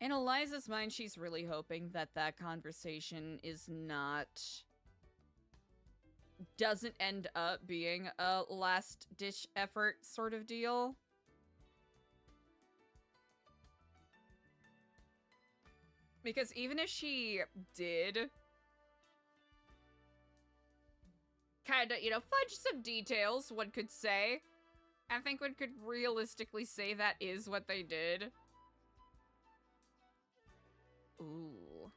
In Eliza's mind, she's really hoping that that conversation is not... doesn't end up being a last-ditch effort sort of deal. Because even if she did kind of, you know, fudge some details, one could say, I think one could realistically say that is what they did. Ooh.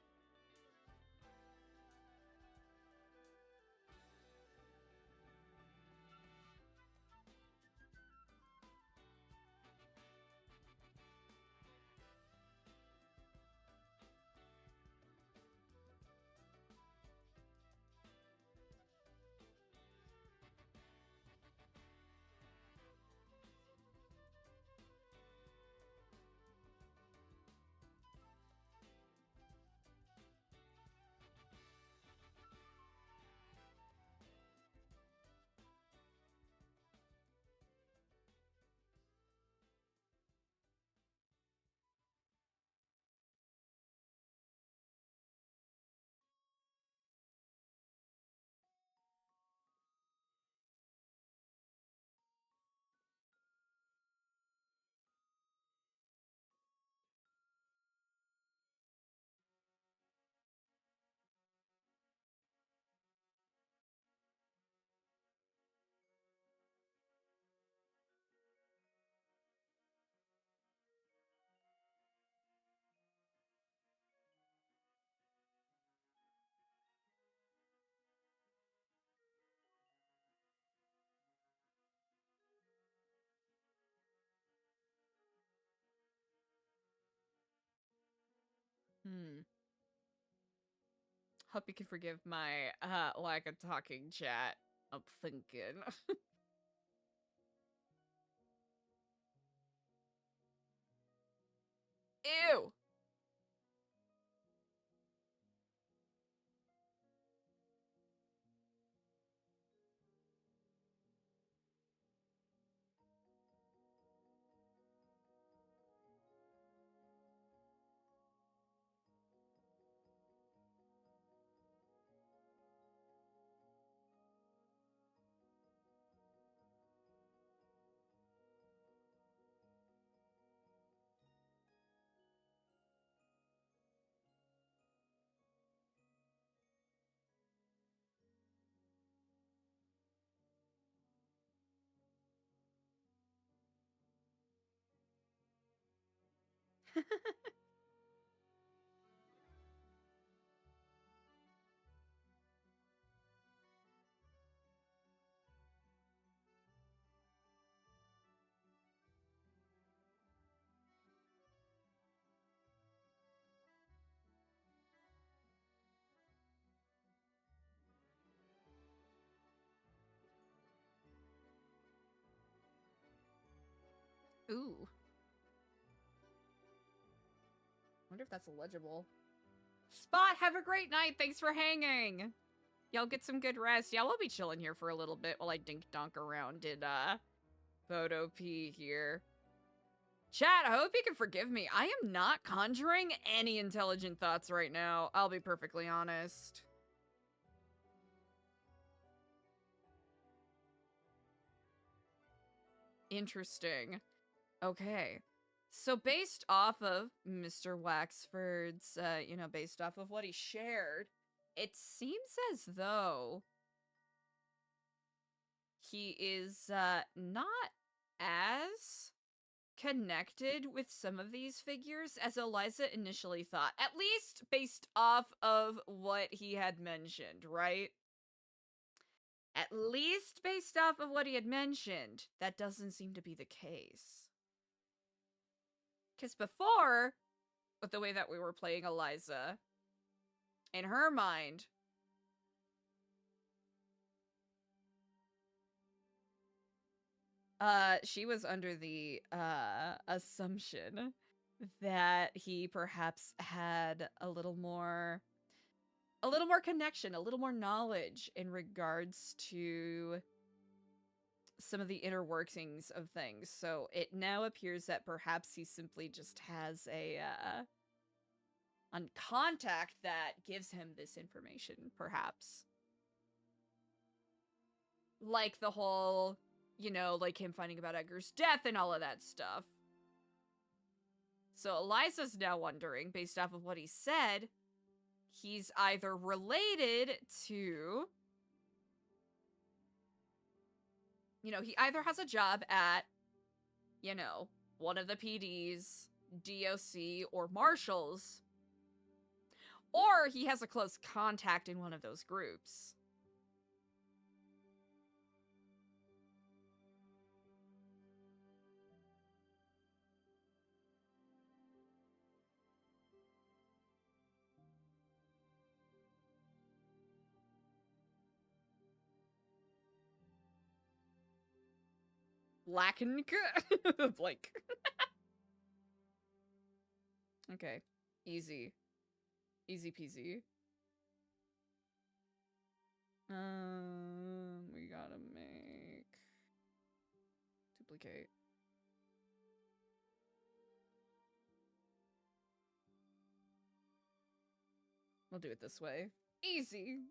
Hope you can forgive my lack of talking, chat. I'm thinking. Ew! Ooh. Wonder if that's illegible. Spot, have a great night. Thanks for hanging. Y'all get some good rest. Yeah, we'll be chilling here for a little bit while I dink-donk around in, Photo P here. Chat, I hope you can forgive me. I am not conjuring any intelligent thoughts right now. I'll be perfectly honest. Interesting. Okay. So based off of Mr. Waxford's, you know, based off of what he shared, it seems as though he is, not as connected with some of these figures as Eliza initially thought. At least based off of what he had mentioned, right? At least based off of what he had mentioned, that doesn't seem to be the case. Because before, with the way that we were playing Eliza, in her mind, she was under the, assumption that he perhaps had a little more connection, a little more knowledge in regards to some of the inner workings of things. So it now appears that perhaps he simply just has a, on contact that gives him this information, perhaps. Like the whole, you know, like him finding about Edgar's death and all of that stuff. So Eliza's now wondering, based off of what he said, he's either related to... You know, he either has a job at, you know, one of the PDs, DOC, or Marshals, or he has a close contact in one of those groups. Lacking Blake. Okay. Easy. Easy peasy. We gotta make... Duplicate. We'll do it this way. Easy!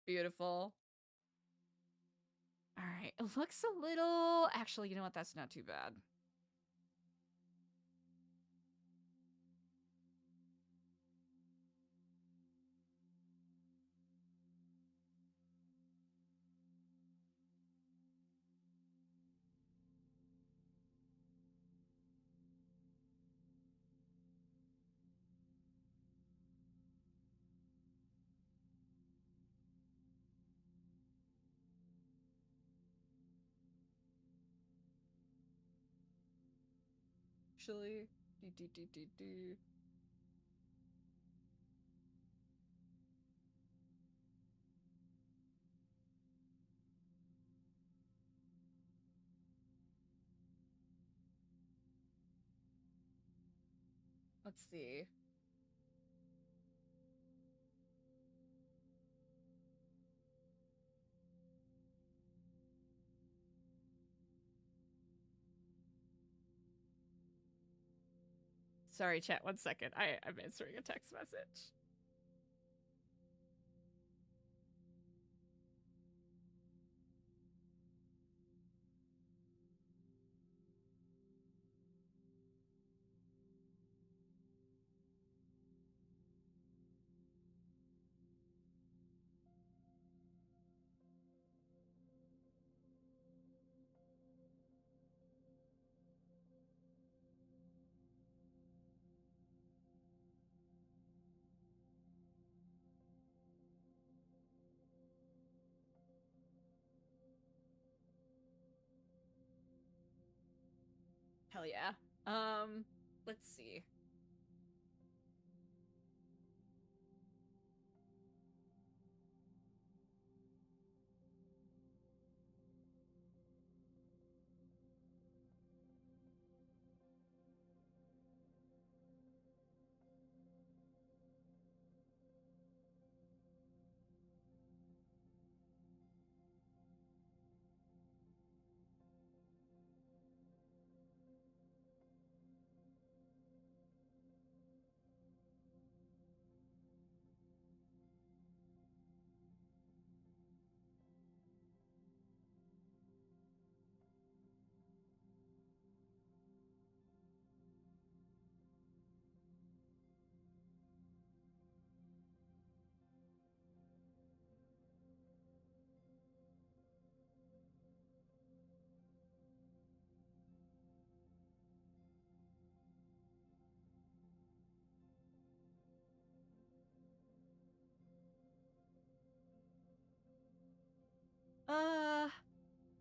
Beautiful. Alright, it looks a little... Actually, you know what? That's not too bad. Actually, do. Let's see. Sorry, chat, 1 second. I'm answering a text message. Hell yeah. Let's see.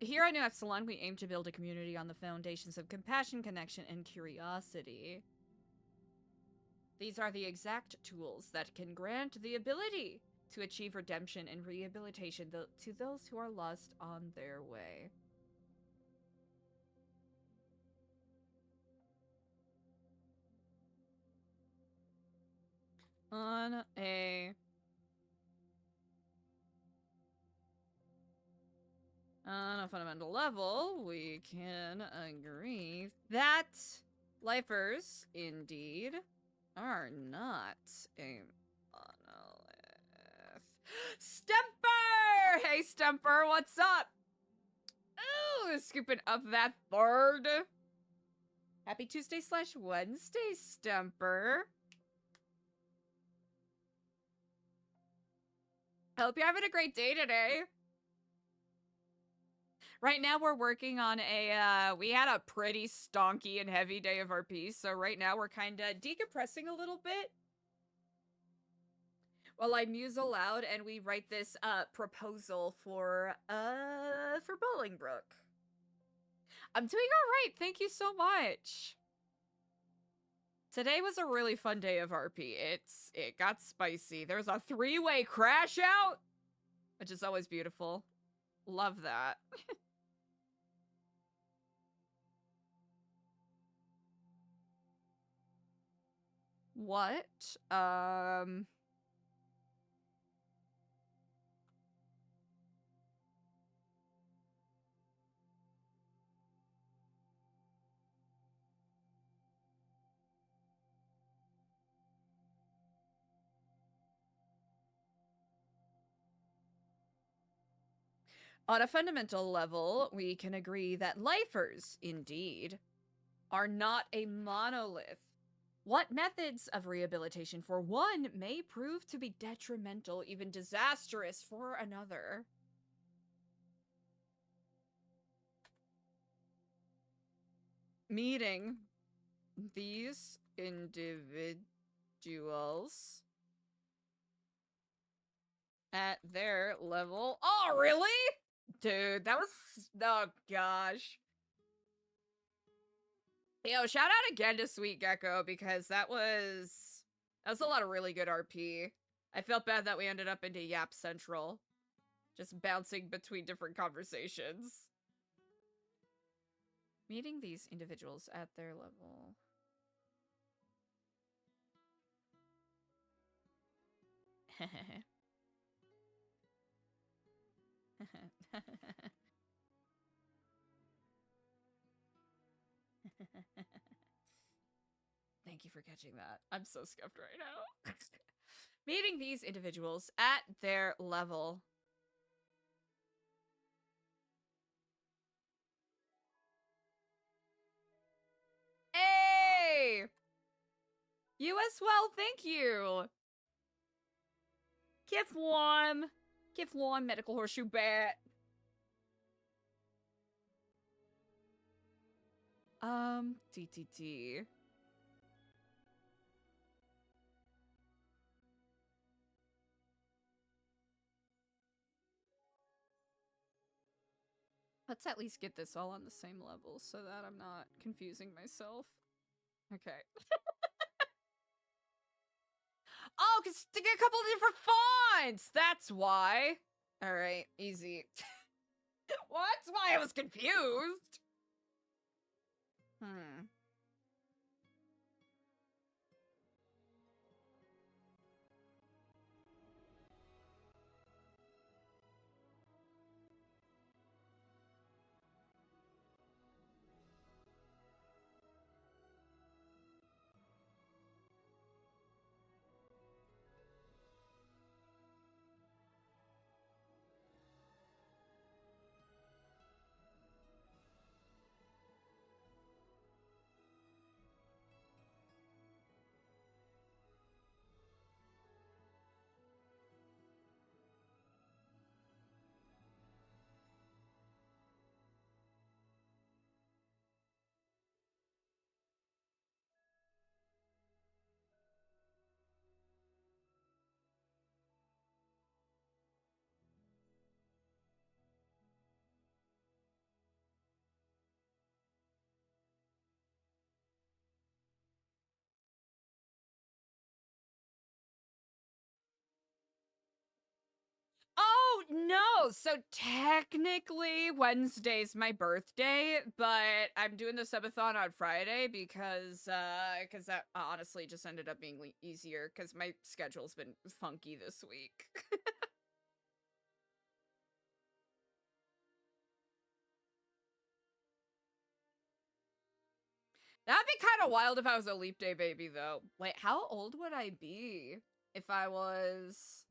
Here at NoPixel, we aim to build a community on the foundations of compassion, connection, and curiosity. These are the exact tools that can grant the ability to achieve redemption and rehabilitation to those who are lost on their way. on a fundamental level, we can agree that lifers, indeed, are not a monolith. Stemper! Hey, Stemper, what's up? Ooh, scooping up that third. Happy Tuesday/Wednesday, Stemper. Hope you're having a great day today. Right now we're working on a, we had a pretty stonky and heavy day of RP, so right now we're kind of decompressing a little bit while I muse aloud and we write this, proposal for Bolingbroke. I'm doing alright, thank you so much. Today was a really fun day of RP. It got spicy. There's a 3-way crash out, which is always beautiful. Love that. What? On a fundamental level, we can agree that lifers, indeed, are not a monolith. What methods of rehabilitation for one may prove to be detrimental, even disastrous for another. Meeting these individuals at their level. Oh, really? Dude, that was... Oh, gosh. Yo, shout out again to Sweet Gecko, because that was a lot of really good RP. I felt bad that we ended up into Yap Central. Just bouncing between different conversations. Meeting these individuals at their level. Thank you for catching that. I'm so scuffed right now. Meeting these individuals at their level. Hey! You as well, thank you! Kif Warm! Kif Warm, Medical Horseshoe Bat. TTT. Let's at least get this all on the same level so that I'm not confusing myself. Okay. Oh, because to get a couple of different fonts! That's why. Alright, easy. Well, that's why I was confused. Oh, no! Oh, so technically Wednesday's my birthday, but I'm doing the subathon on Friday because that honestly just ended up being easier because my schedule's been funky this week. That'd be kind of wild if I was a leap day baby, though. Wait, how old would I be if I was...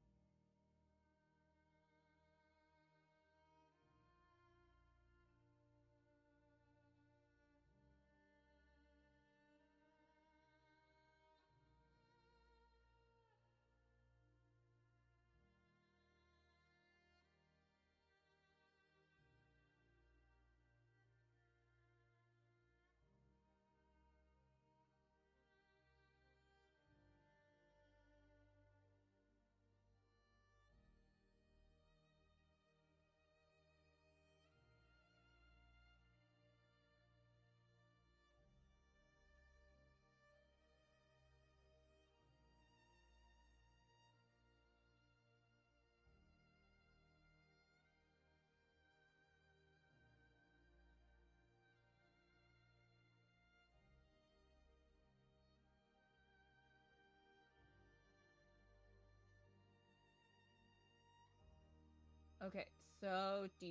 Okay, so Oh yeah,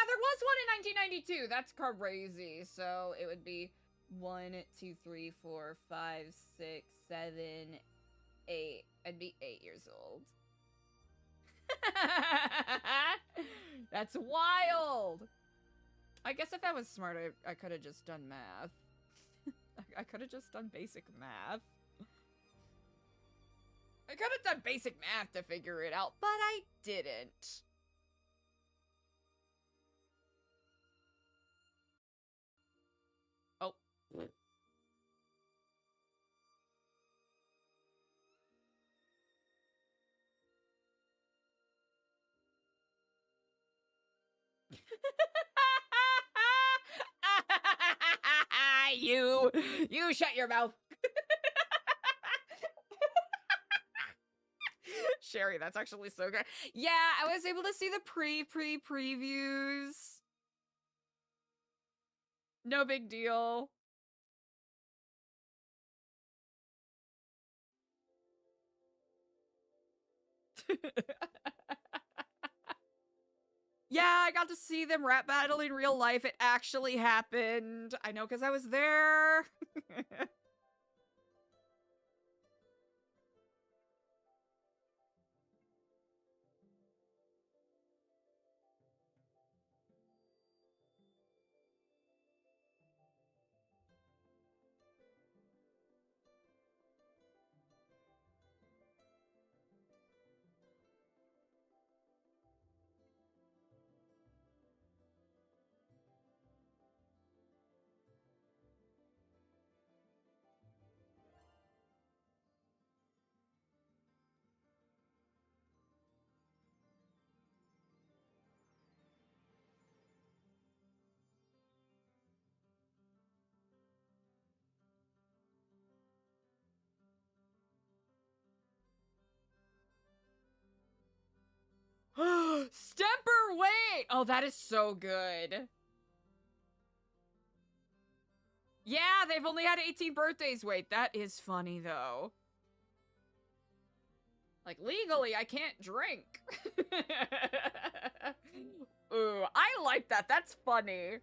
there was one in 1992. That's crazy. So it would be 1, 2, 3, 4, 5, 6, 7, 8. I'd be 8 years old. That's wild. I guess if I was smart, I could have just done math. I could have just done basic math. I could have done basic math to figure it out, but I didn't. Oh. You shut your mouth. Sherry, that's actually so good. Yeah, I was able to see the previews. No big deal. Yeah, I got to see them rap battle in real life. It actually happened. I know because I was there. Stemper, wait! Oh, that is so good. Yeah, they've only had 18 birthdays. Wait, that is funny, though. Like, legally, I can't drink. Ooh, I like that. That's funny.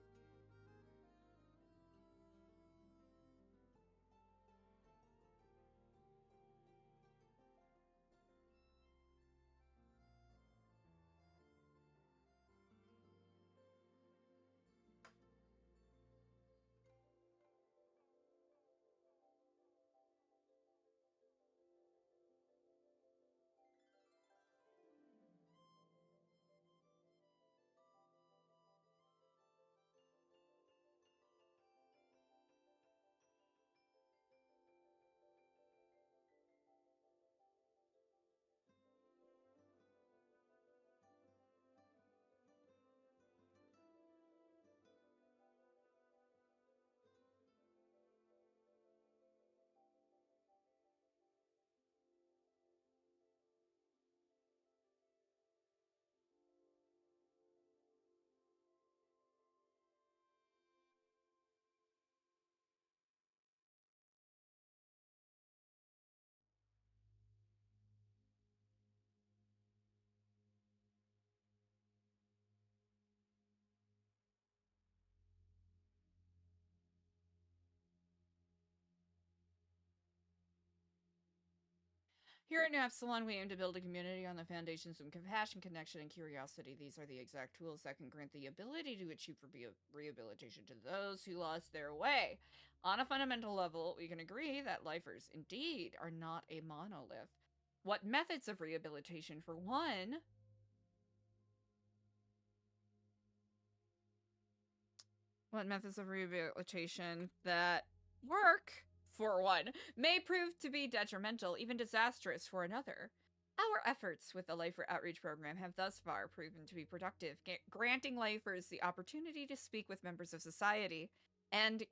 Here at NoPixel, we aim to build a community on the foundations of compassion, connection, and curiosity. These are the exact tools that can grant the ability to achieve rehabilitation to those who lost their way. On a fundamental level, we can agree that lifers indeed are not a monolith. What methods of rehabilitation, for one? What methods of rehabilitation that work, for one, may prove to be detrimental, even disastrous, for another. Our efforts with the Lifer Outreach Program have thus far proven to be productive, granting lifers the opportunity to speak with members of society and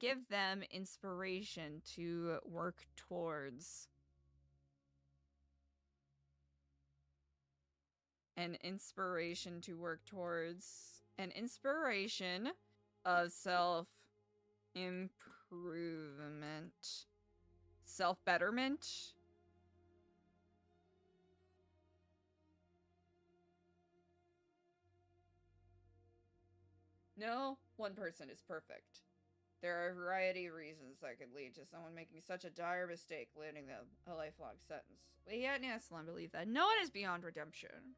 give them inspiration to work towards. An inspiration of self-improvement. Self-betterment? No one person is perfect. There are a variety of reasons that could lead to someone making such a dire mistake, landing them a lifelong sentence. We at Naslan believe that no one is beyond redemption.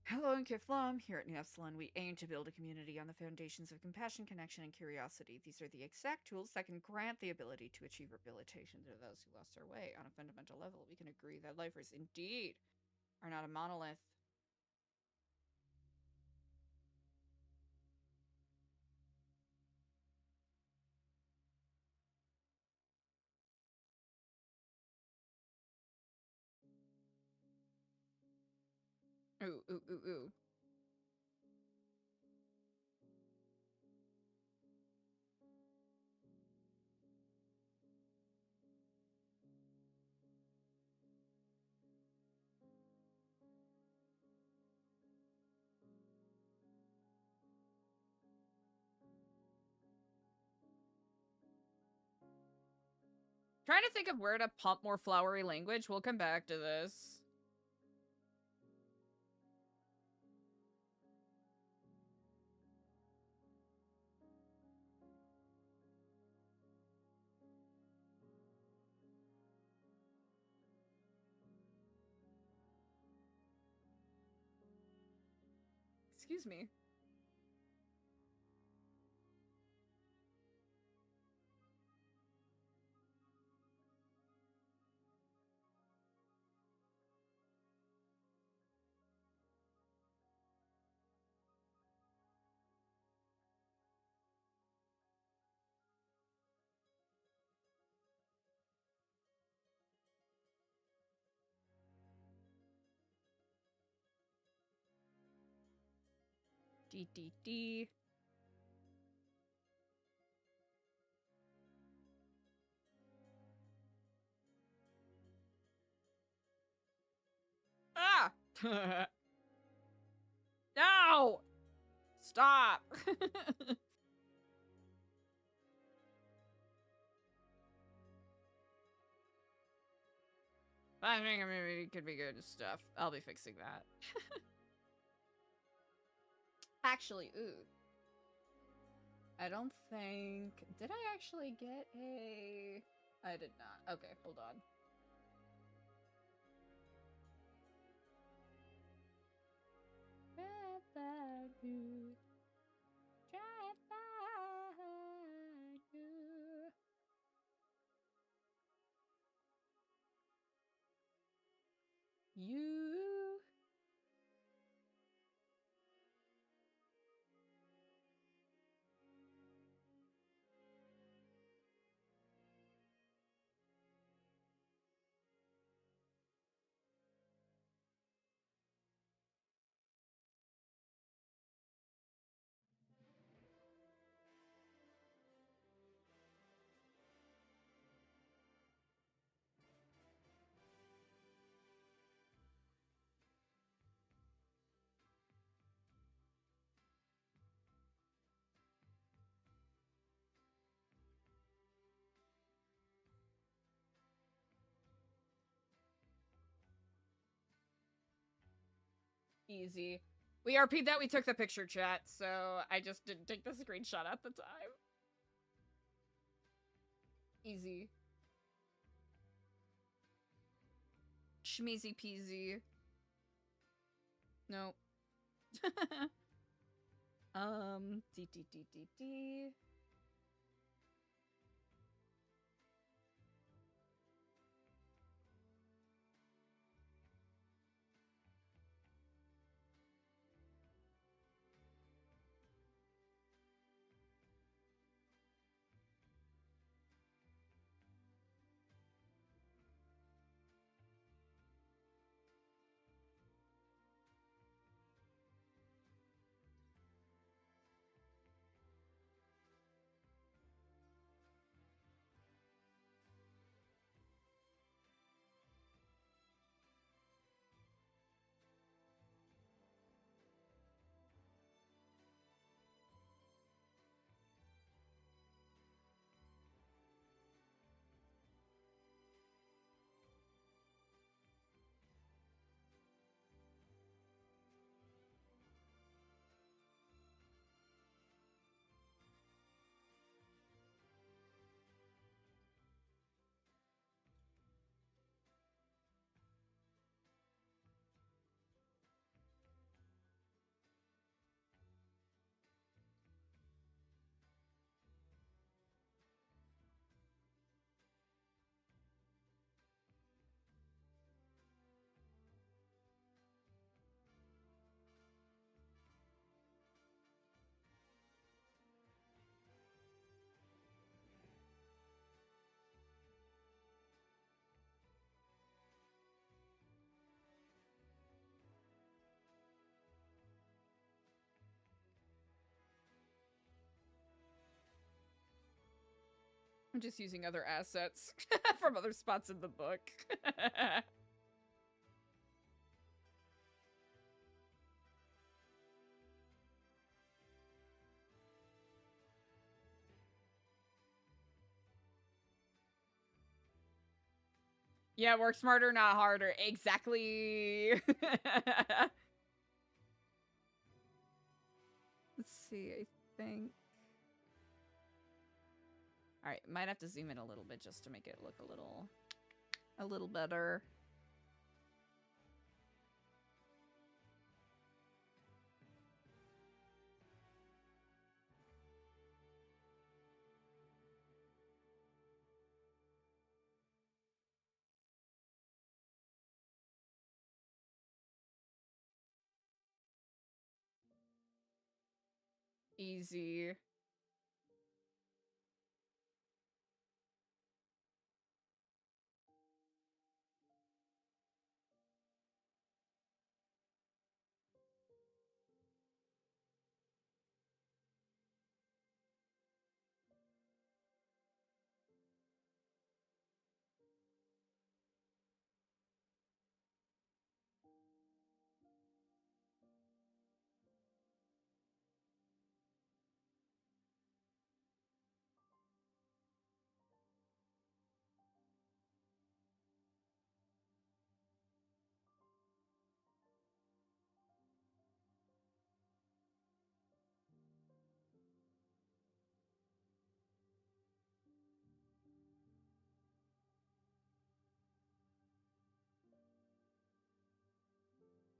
Hello, I'm Kiflam. Here at NoPixel, we aim to build a community on the foundations of compassion, connection, and curiosity. These are the exact tools that can grant the ability to achieve rehabilitation to those who lost their way. On a fundamental level, we can agree that lifers indeed are not a monolith. Ooh. Trying to think of where to pump more flowery language. We'll come back to this. Excuse me. D. Ah! No! Stop! I think it could be good stuff. I'll be fixing that. Actually, ooh. I don't think... Did I actually get a I did not. Okay, hold on. Drive by you. Drive by you. You. Easy. We RP'd that, we took the picture, chat, so I just didn't take the screenshot at the time. Easy. Schmeezy peasy. No. D. I'm just using other assets from other spots in the book. Yeah, work smarter, not harder. Exactly. Let's see, I think. Alright, might have to zoom in a little bit just to make it look a little better. Easy.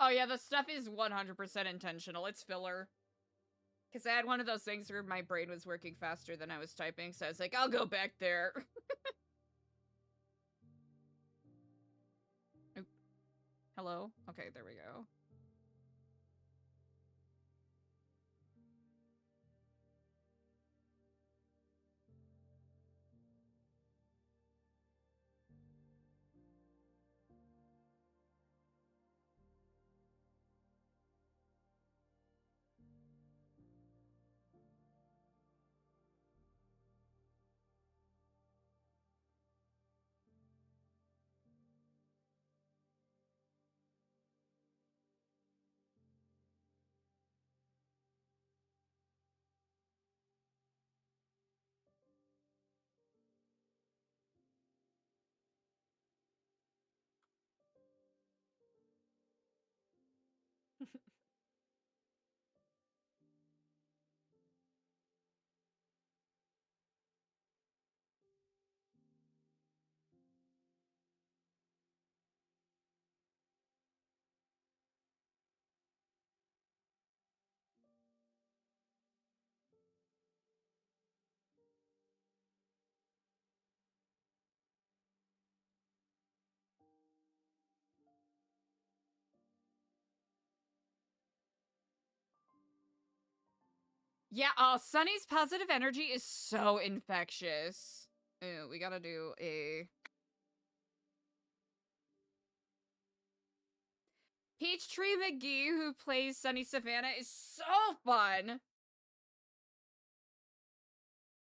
Oh yeah, the stuff is 100% intentional. It's filler. Because I had one of those things where my brain was working faster than I was typing, so I was like, I'll go back there. Oop. Hello? Okay, there we go. Yeah, Sunny's positive energy is so infectious. Ew, we gotta do a... Peachtree McGee, who plays Sunny Savannah, is so fun!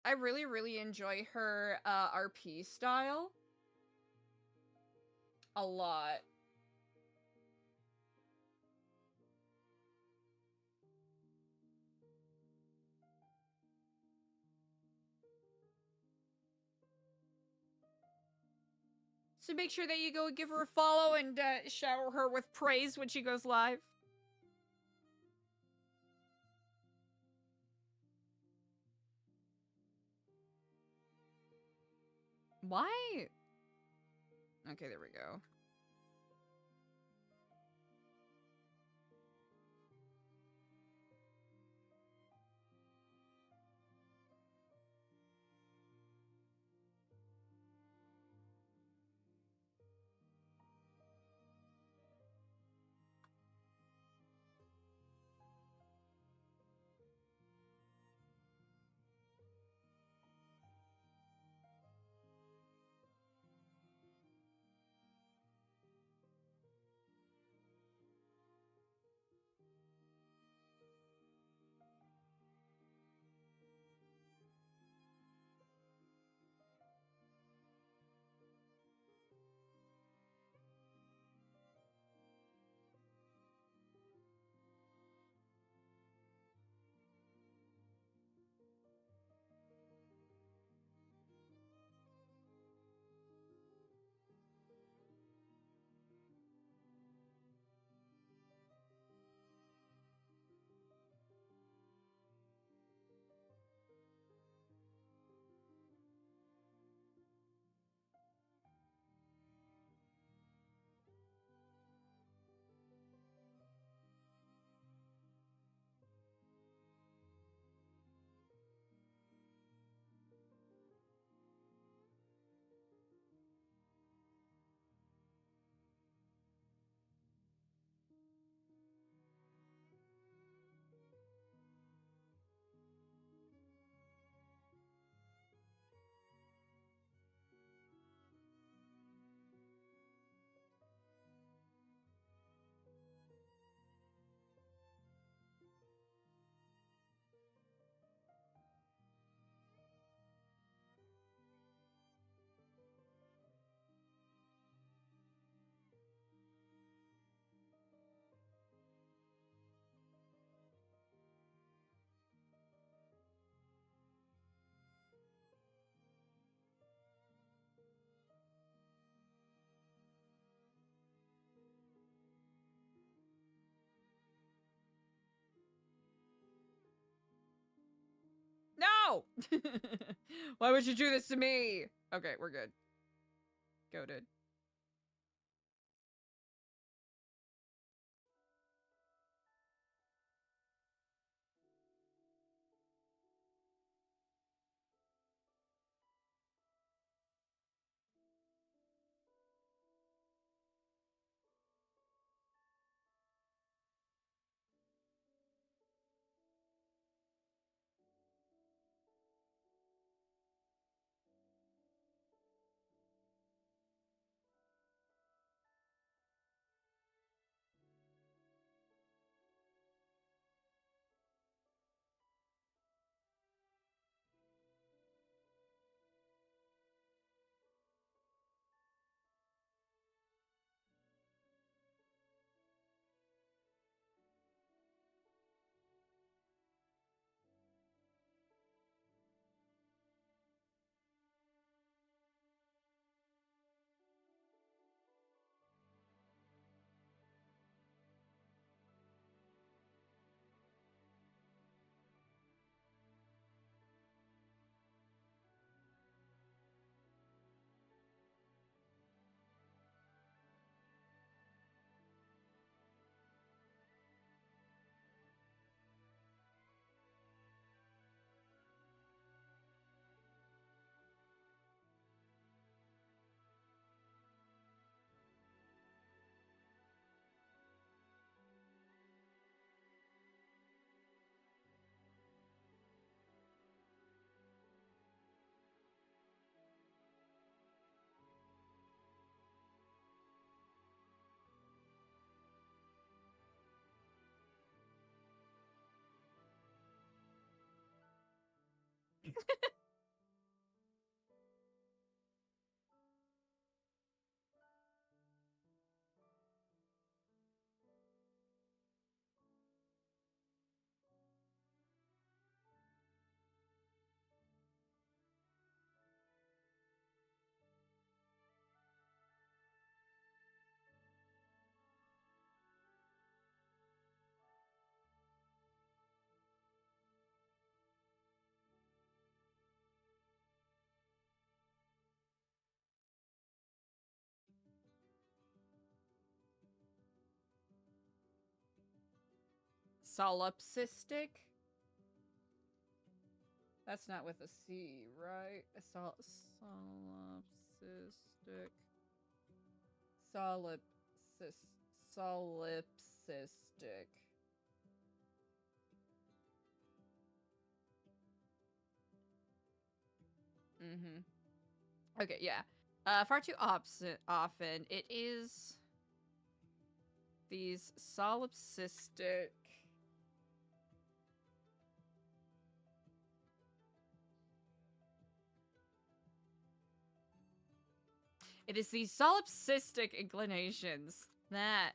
I really, really enjoy her RP style. A lot. So make sure that you go give her a follow and shower her with praise when she goes live. Why? Okay, there we go. No! Why would you do this to me? Okay, we're good. Goated. Solipsistic? That's not with a C, right? Solipsistic. Solipsistic. Mm-hmm. Okay, yeah. Far too often, it is these solipsistic. It is these solipsistic inclinations that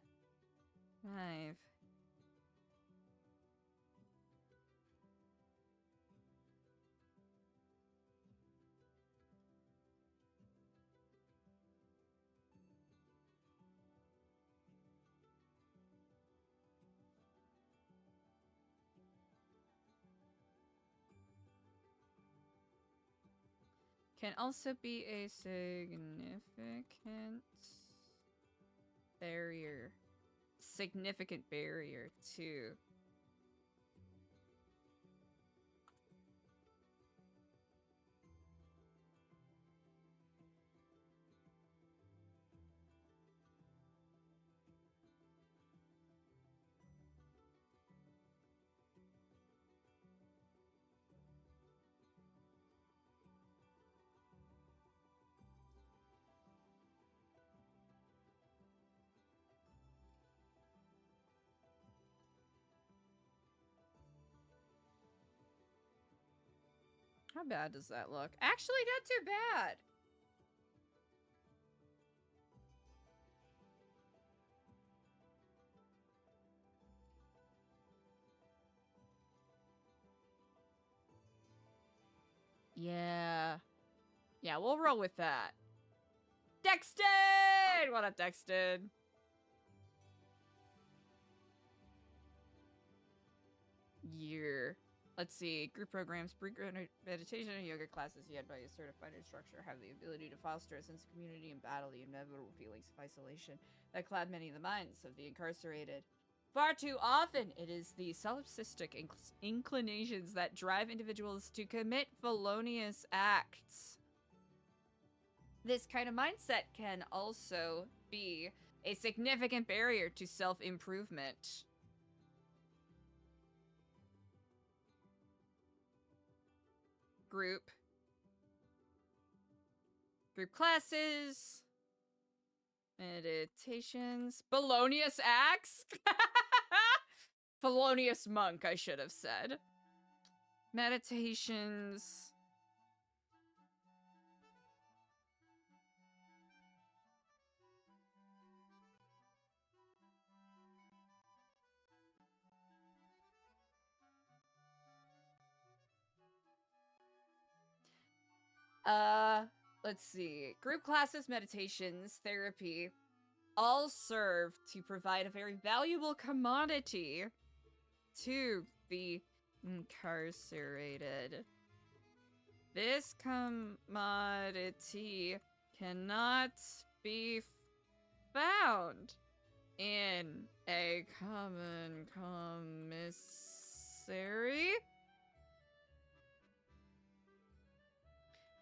I've can also be a significant barrier to how bad does that look? Actually, not too bad. Yeah. Yeah, we'll roll with that. Dexted! What up, Dexted? Year. Let's see. Group programs, meditation, and yoga classes led by a certified instructor have the ability to foster a sense of community and battle the inevitable feelings of isolation that cloud many of the minds of the incarcerated. Far too often, it is the solipsistic inclinations that drive individuals to commit felonious acts. This kind of mindset can also be a significant barrier to self-improvement. Group classes, meditations, felonious acts. Felonious monk, I should have said. Meditations. Let's see. Group classes, meditations, therapy all serve to provide a very valuable commodity to the incarcerated. This commodity cannot be found in a common commissary.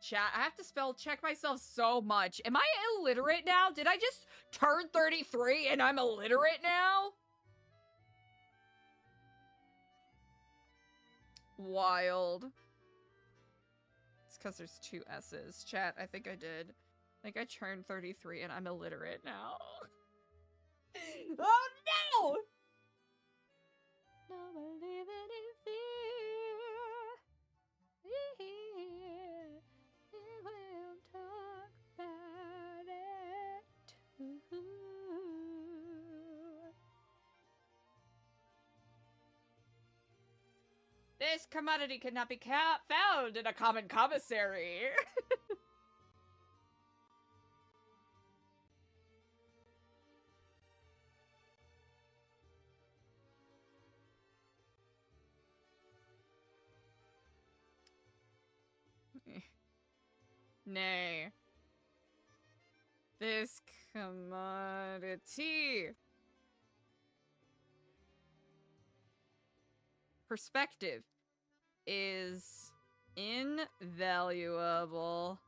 Chat, I have to spell check myself so much. Am I illiterate now? Did I just turn 33 and I'm illiterate now? Wild. It's because there's two S's. Chat, I think I did. I think I turned 33 and I'm illiterate now. Oh no! No, believe it in fear. This commodity cannot be found in a common commissary. Nay. This commodity. Perspective is invaluable.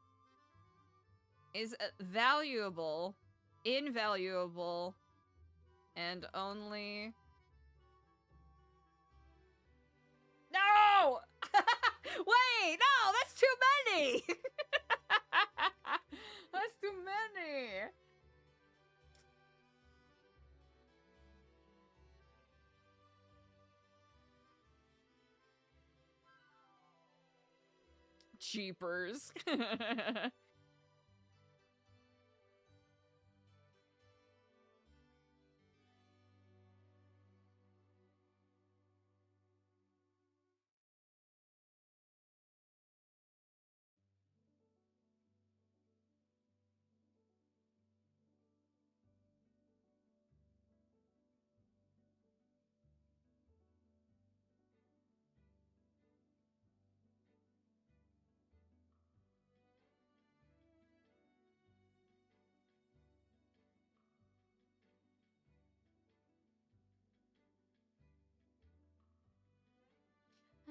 Is valuable, invaluable, and only... No! Wait, no, that's too many! That's too many! Cheapers.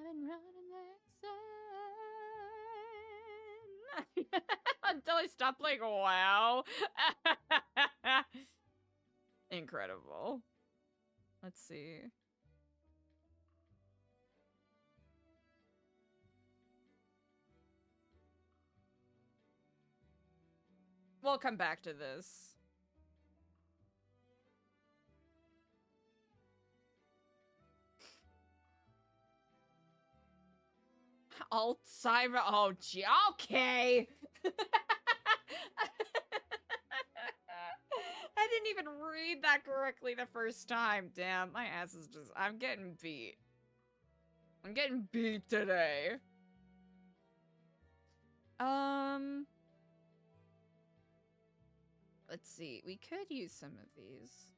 I've been running like until I stop playing WoW. Incredible. Let's see. We'll come back to this. Alt cyber. Oh, gee. Okay. I didn't even read that correctly the first time. Damn, my ass is just... I'm getting beat. I'm getting beat today. Let's see. We could use some of these.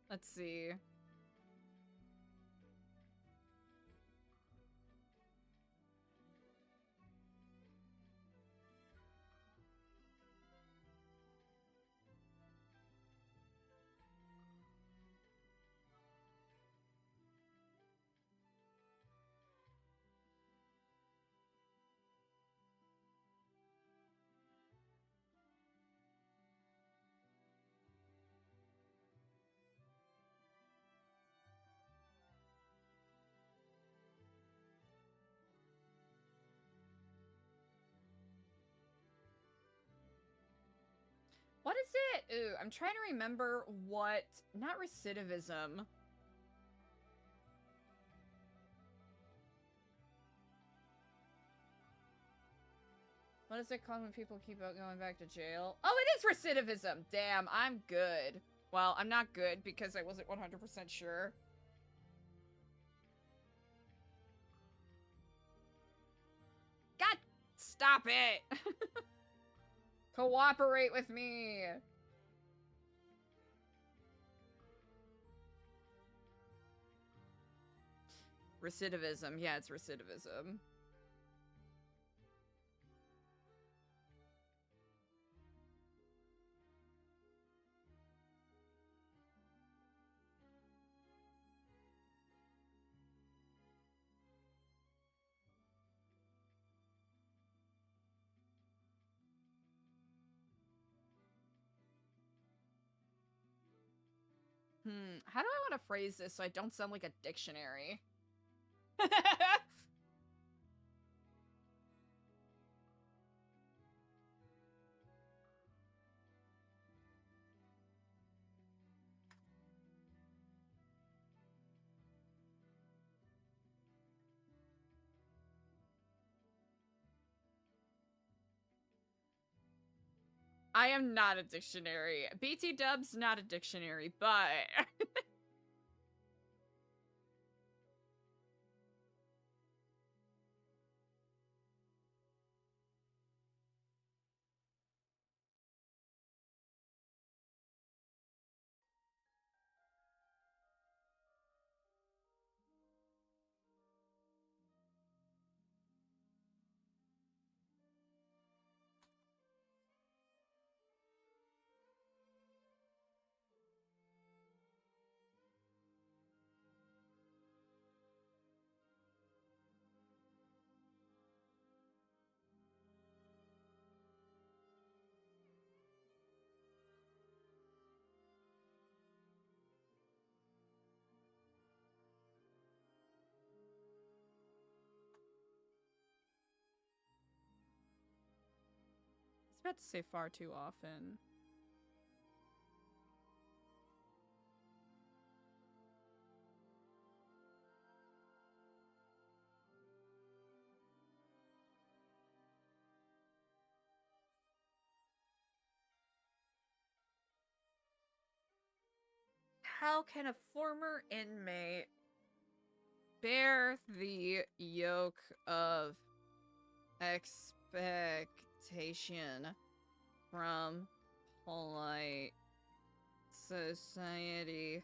Let's see. What is it? Ooh, I'm trying to remember what... Not recidivism. What is it called when people keep going back to jail? Oh, it is recidivism! Damn, I'm good. Well, I'm not good because I wasn't 100% sure. God, stop it! Cooperate with me! Recidivism. Yeah, it's recidivism. How do I want to phrase this so I don't sound like a dictionary? I am not a dictionary. BT Dub's not a dictionary, but... I was about to say far too often. How can a former inmate bear the yoke of expectation from polite society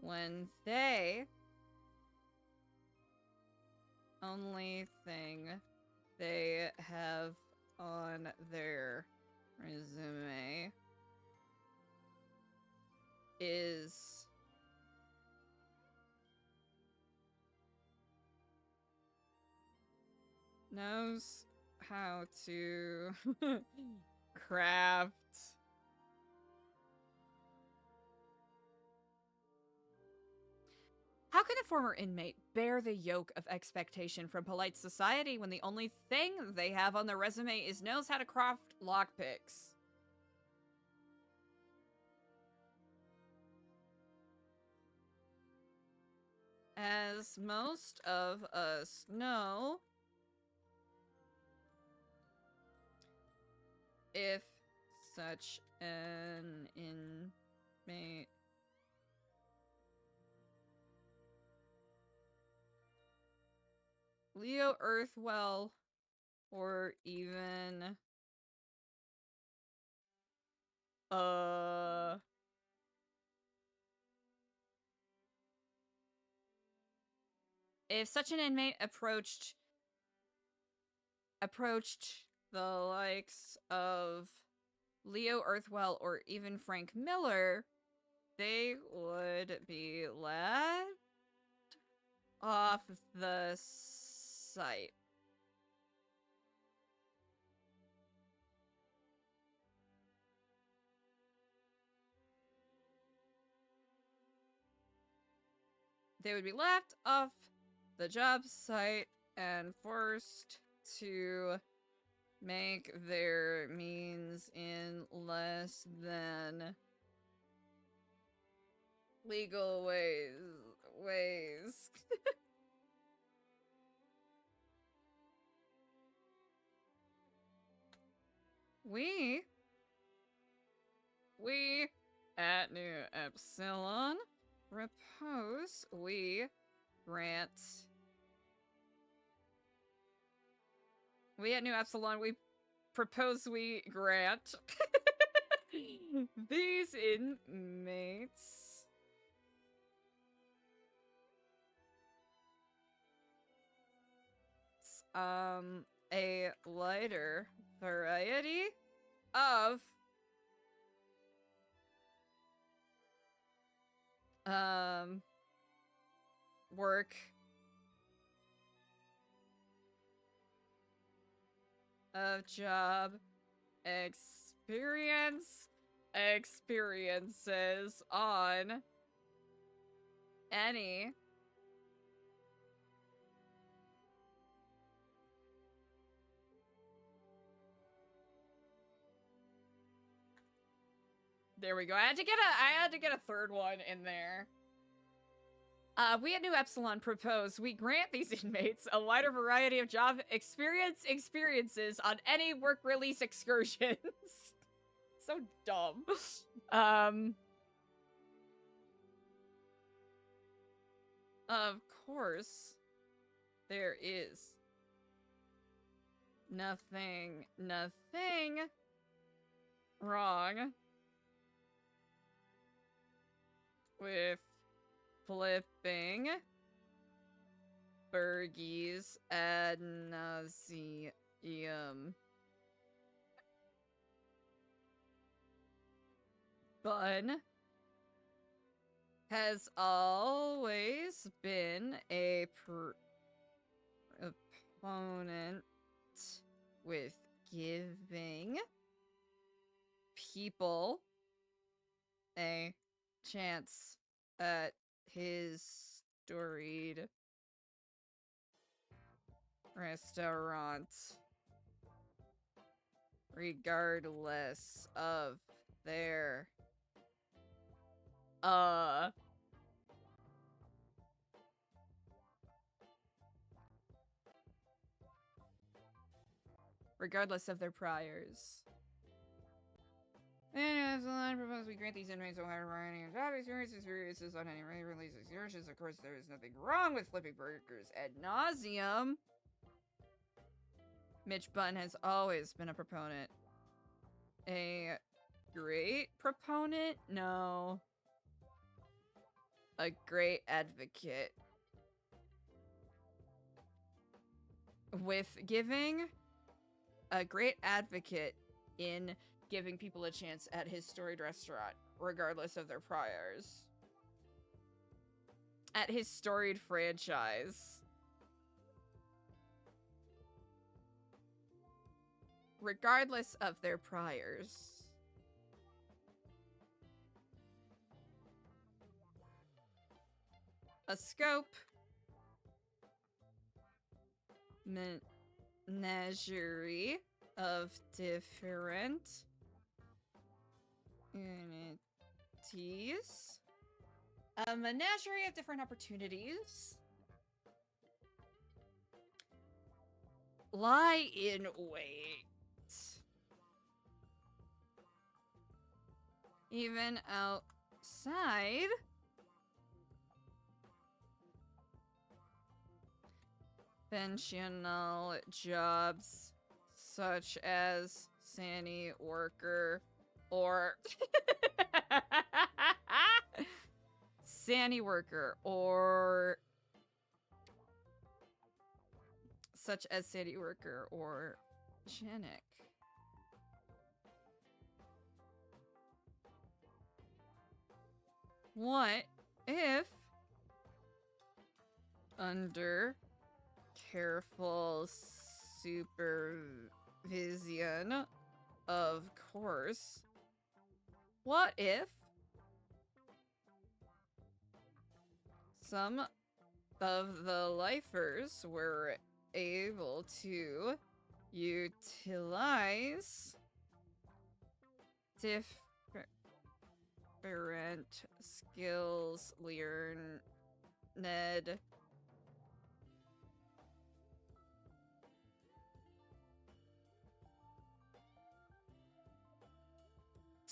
when they only thing they have on their resume is knows how to craft How can a former inmate bear the yoke of expectation from polite society when the only thing they have on their resume is knows how to craft lockpicks? As most of us know, if such an inmate Leo Earthwell or even if such an inmate approached the likes of Leo Earthwell or even Frank Miller, they would be let off the site. They would be left off the job site and forced to make their means in less than legal ways. We at New Epsilon propose we grant. We at New Epsilon, we propose we grant these inmates a lighter variety of work of job experience experiences on any there we go. I had to get a third one in there. We at New Epsilon propose we grant these inmates a wider variety of job experiences on any work release excursions. So dumb. Of course, there is nothing wrong with flipping Bergie's ad nauseum. Bun has always been a opponent with giving people a chance at his storied restaurant, regardless of their regardless of their priors. And as the line proposes, we grant these inmates a wide variety of job experiences on any release excursions. Of course, there is nothing wrong with flipping burgers ad nauseum. Mitch Bunn has always been a proponent. A great proponent? No. A great advocate. With giving a great advocate in giving people a chance at his storied restaurant, regardless of their priors. At his storied franchise. Regardless of their priors. A scope. Menagerie of different unities. A menagerie of different opportunities lie in wait. Even outside conventional jobs such as sani worker or sani worker or such as sani worker or genic. What if under careful supervision, of course, what if some of the lifers were able to utilize different skills learned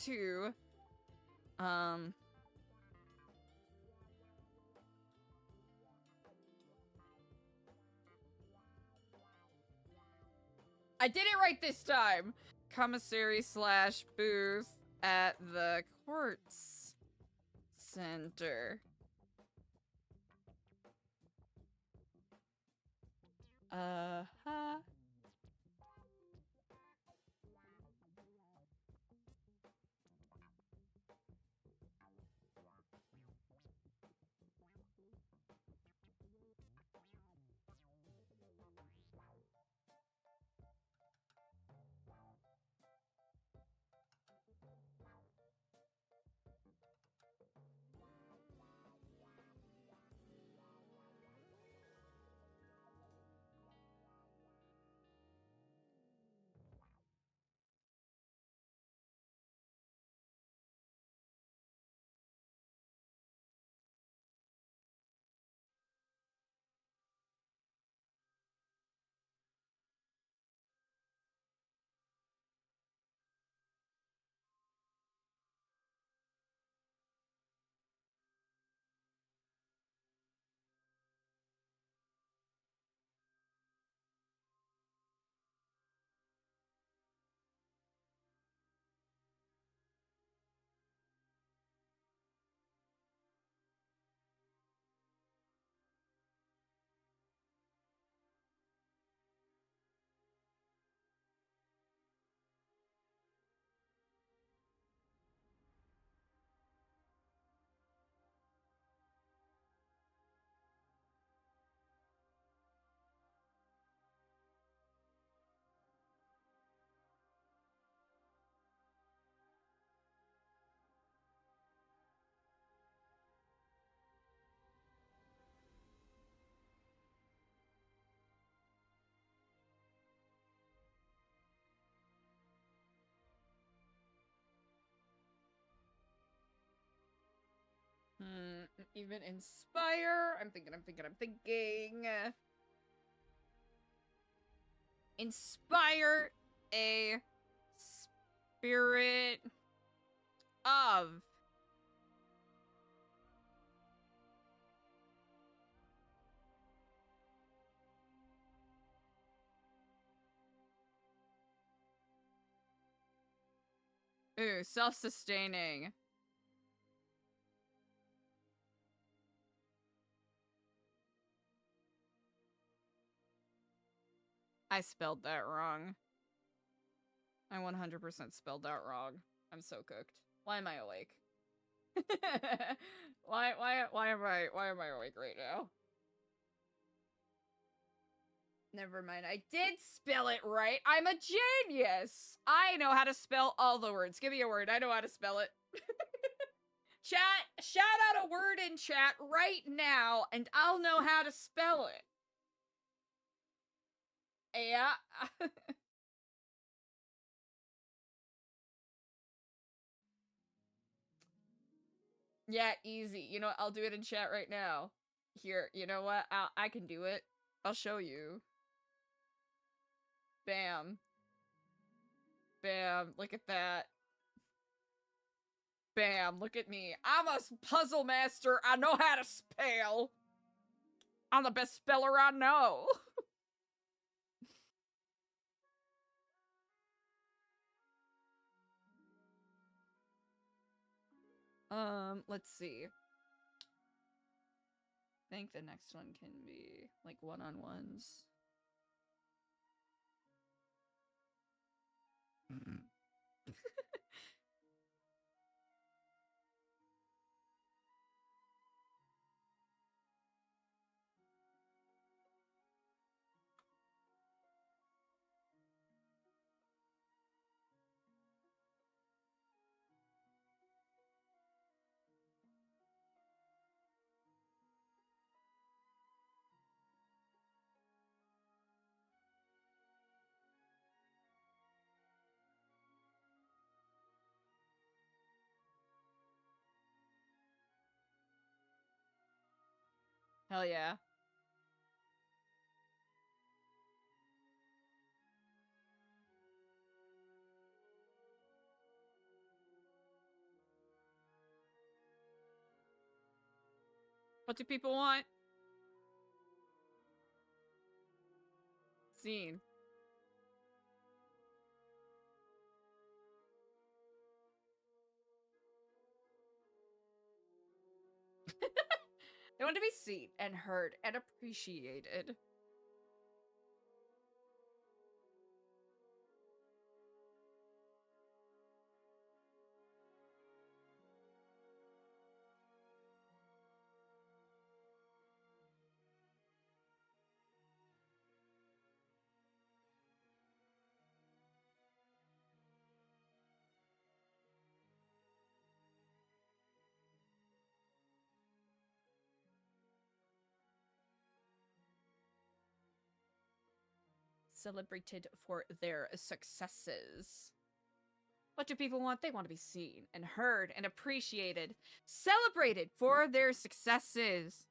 to I did it right this time. Commissary slash booth at the courts center. Even inspire. I'm thinking. Inspire a spirit of self-sustaining. I spelled that wrong. I 100% spelled that wrong. I'm so cooked. Why am I awake? why am I awake right now? Never mind. I did spell it right. I'm a genius. I know how to spell all the words. Give me a word. I know how to spell it. Chat, shout out a word in chat right now, and I'll know how to spell it. Yeah. Yeah, easy. You know what? I'll do it in chat right now. Here, you know what? I can do it. I'll show you. Bam. Bam. Look at that. Bam. Look at me. I'm a puzzle master. I know how to spell. I'm the best speller I know. Let's see. I think the next one can be like one-on-ones. Hell yeah. What do people want? Scene. They want to be seen and heard and appreciated. Celebrated for their successes. What do people want? They want to be seen and heard and appreciated. Celebrated for their successes.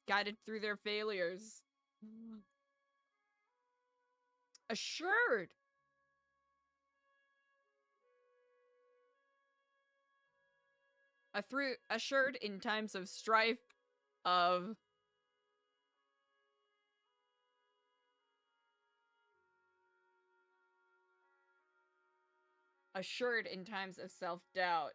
Guided through their failures. Assured. Assured in times of strife of assured in times of self-doubt.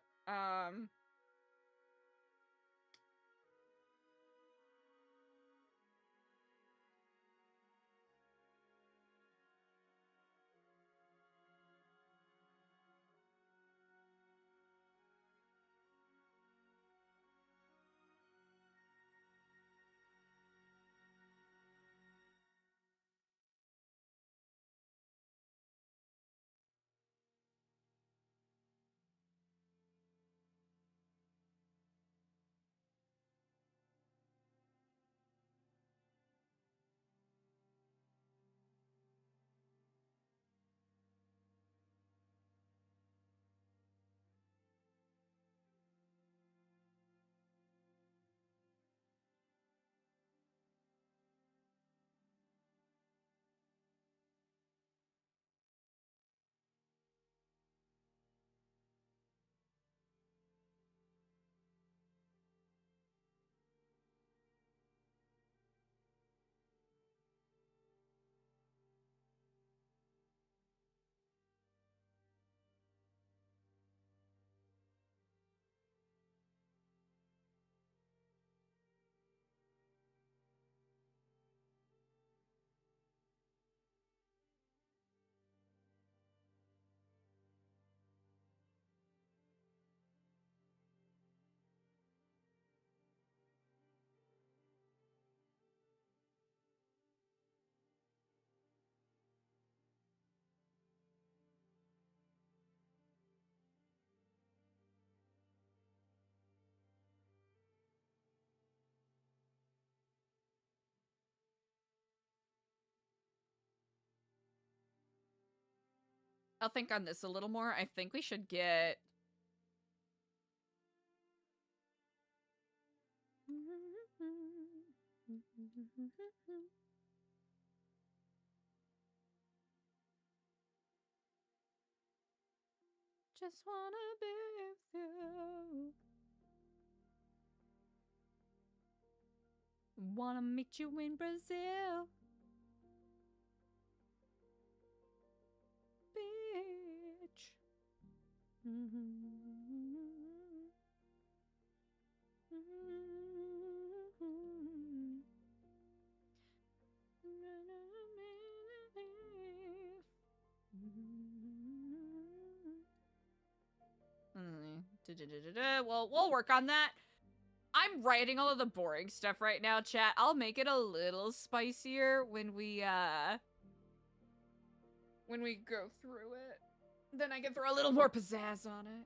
I'll think on this a little more. I think we should get... Just wanna be with you. Wanna meet you in Brazil. Bitch. Well, we'll work on that. I'm writing all of the boring stuff right now, chat. I'll make it a little spicier when we go through it. Then I can throw a little more pizzazz on it.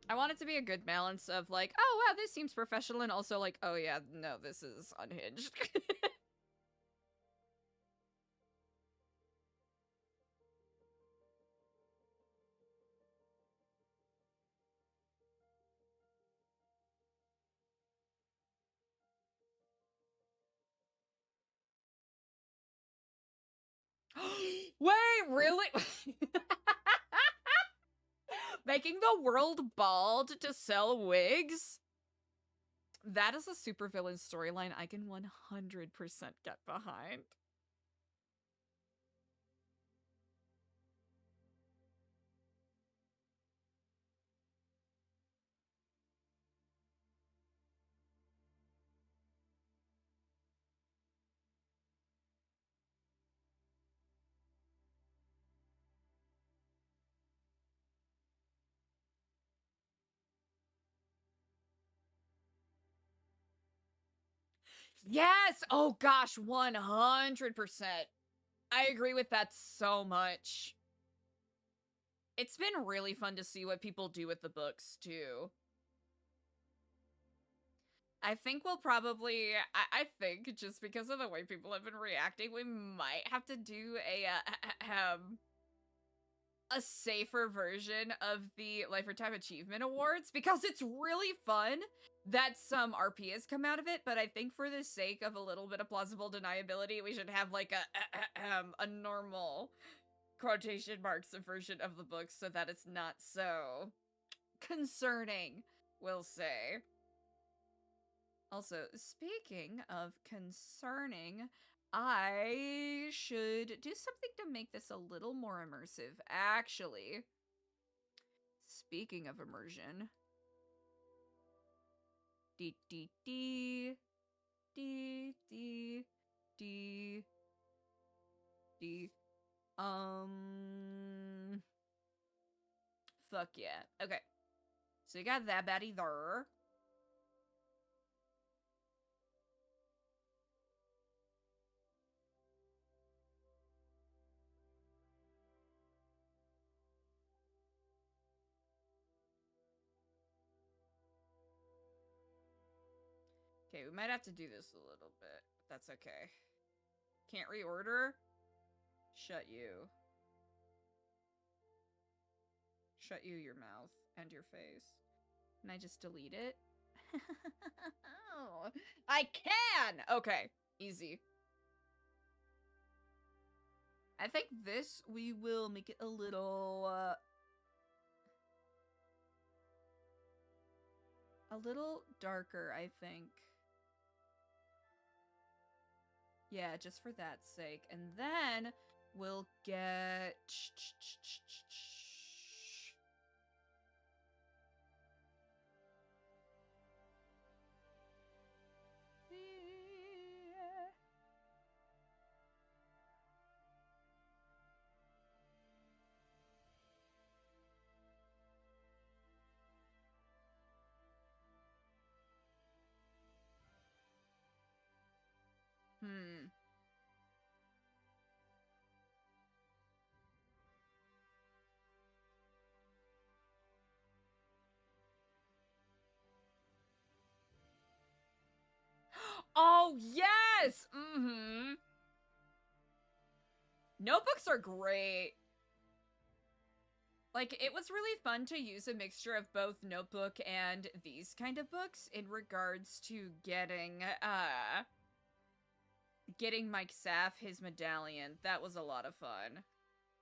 I want it to be a good balance of like, oh wow, this seems professional, and also like, oh yeah, no, this is unhinged. Wait, really? Making the world bald to sell wigs? That is a supervillain storyline I can 100% get behind. Yes! Oh gosh, 100%. I agree with that so much. It's been really fun to see what people do with the books, too. I think we'll probably, I think just because of the way people have been reacting, we might have to do a safer version of the Lifetime Achievement Awards, because it's really fun that some RP has come out of it, but I think for the sake of a little bit of plausible deniability, we should have like a normal quotation marks version of the book so that it's not so concerning, we'll say. Also, speaking of concerning, I should do something to make this a little more immersive, actually. Speaking of immersion. Dee dee dee. Dee dee dee. Dee. Fuck yeah. Okay. So you got that baddie there. Okay, we might have to do this a little bit. But that's okay. Can't reorder? Shut you. Shut you, your mouth, and your face. Can I just delete it? Oh, I can! Okay, easy. I think this, we will make it a little darker, I think. Yeah, just for that sake. And then we'll get... Oh, Oh, yes! Mm-hmm. Notebooks are great. Like, it was really fun to use a mixture of both notebook and these kind of books in regards to getting Mike Saff his medallion. That was a lot of fun.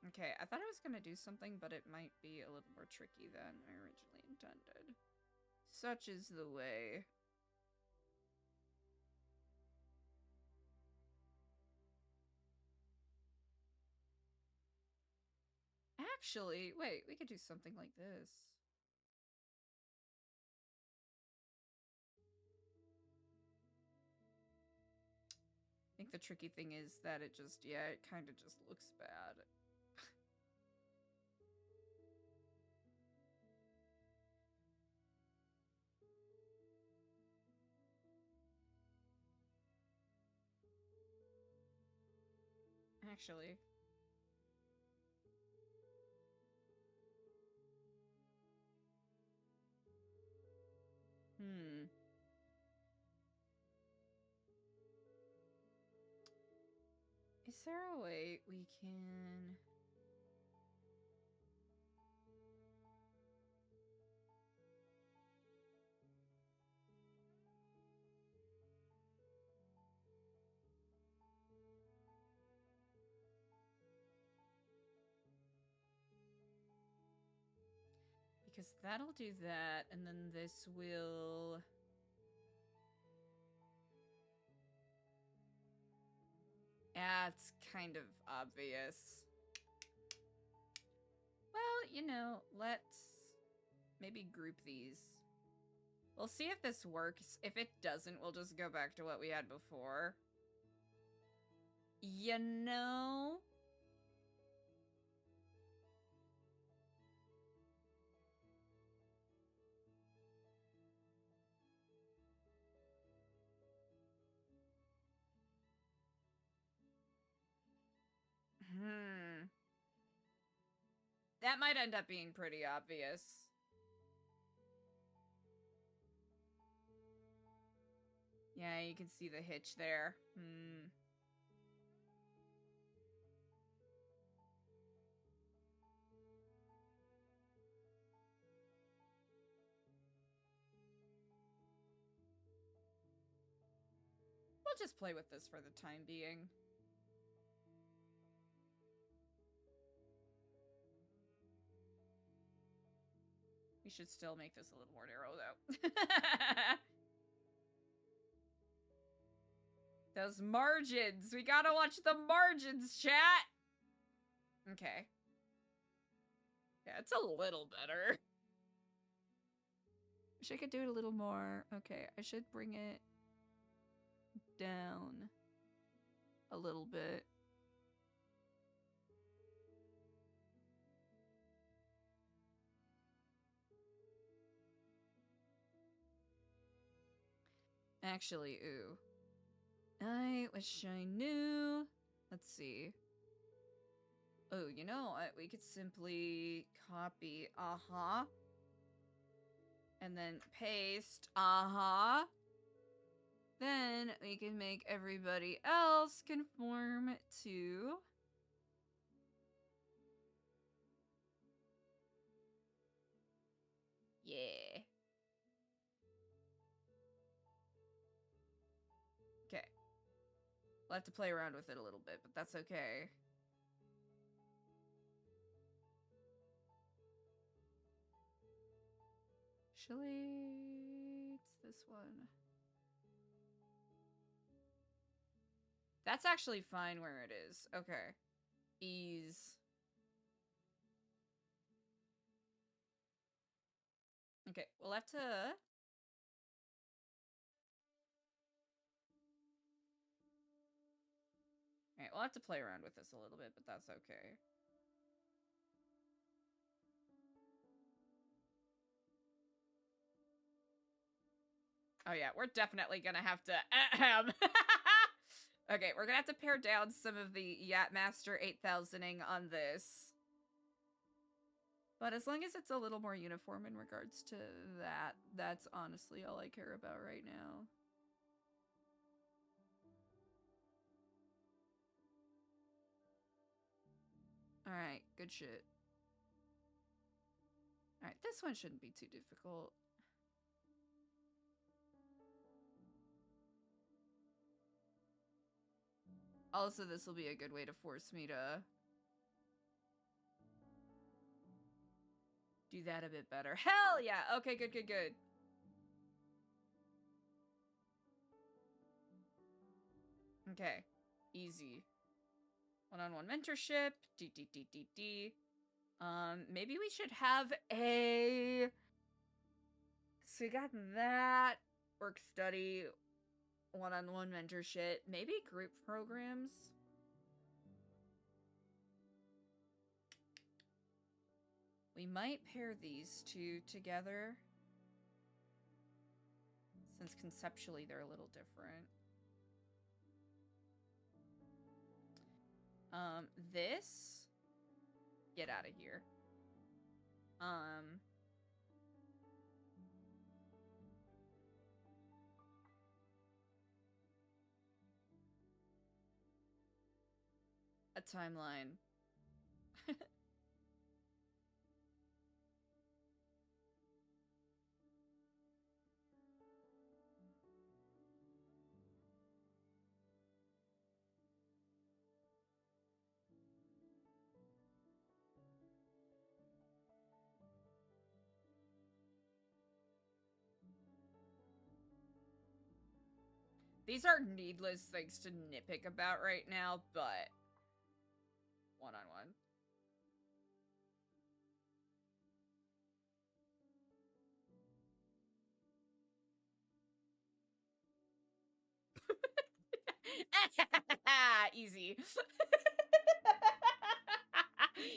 Okay, I thought I was gonna do something, but it might be a little more tricky than I originally intended. Such is the way. Actually, wait, we could do something like this. I think the tricky thing is that it just, yeah, it kind of just looks bad. Actually. Is there a way we can... Because that'll do that, and then this will... Yeah, it's kind of obvious. Well, you know, let's maybe group these. We'll see if this works. If it doesn't, we'll just go back to what we had before. You know? That might end up being pretty obvious. Yeah, you can see the hitch there. We'll just play with this for the time being. We should still make this a little more narrow, though. Those margins! We gotta watch the margins, chat! Okay. Yeah, it's a little better. Wish I could do it a little more. Okay, I should bring it down a little bit. Actually, ooh. I wish I knew. Let's see. Oh, you know what? We could simply copy, and then paste, Then we can make everybody else conform to... Yeah. Okay. We'll have to play around with it a little bit, but that's okay. Actually, it's this one. That's actually fine where it is. Okay. Ease. Okay, we'll have to... Alright, we'll have to play around with this a little bit, but that's okay. Oh yeah, we're definitely gonna have to... Okay, we're gonna have to pare down some of the Yachtmaster 8000ing on this. But as long as it's a little more uniform in regards to that, that's honestly all I care about right now. Alright, good shit. Alright, this one shouldn't be too difficult. Also, this will be a good way to force me to do that a bit better. Hell yeah! Okay, good, good, good. Okay. Easy. One-on-one mentorship. D. Maybe we should have a... So we got that. Work study. One-on-one mentorship. Maybe group programs. We might pair these two together. Since conceptually they're a little different. This. Get out of here. A timeline. These are needless things to nitpick about right now, but one-on-one. Easy.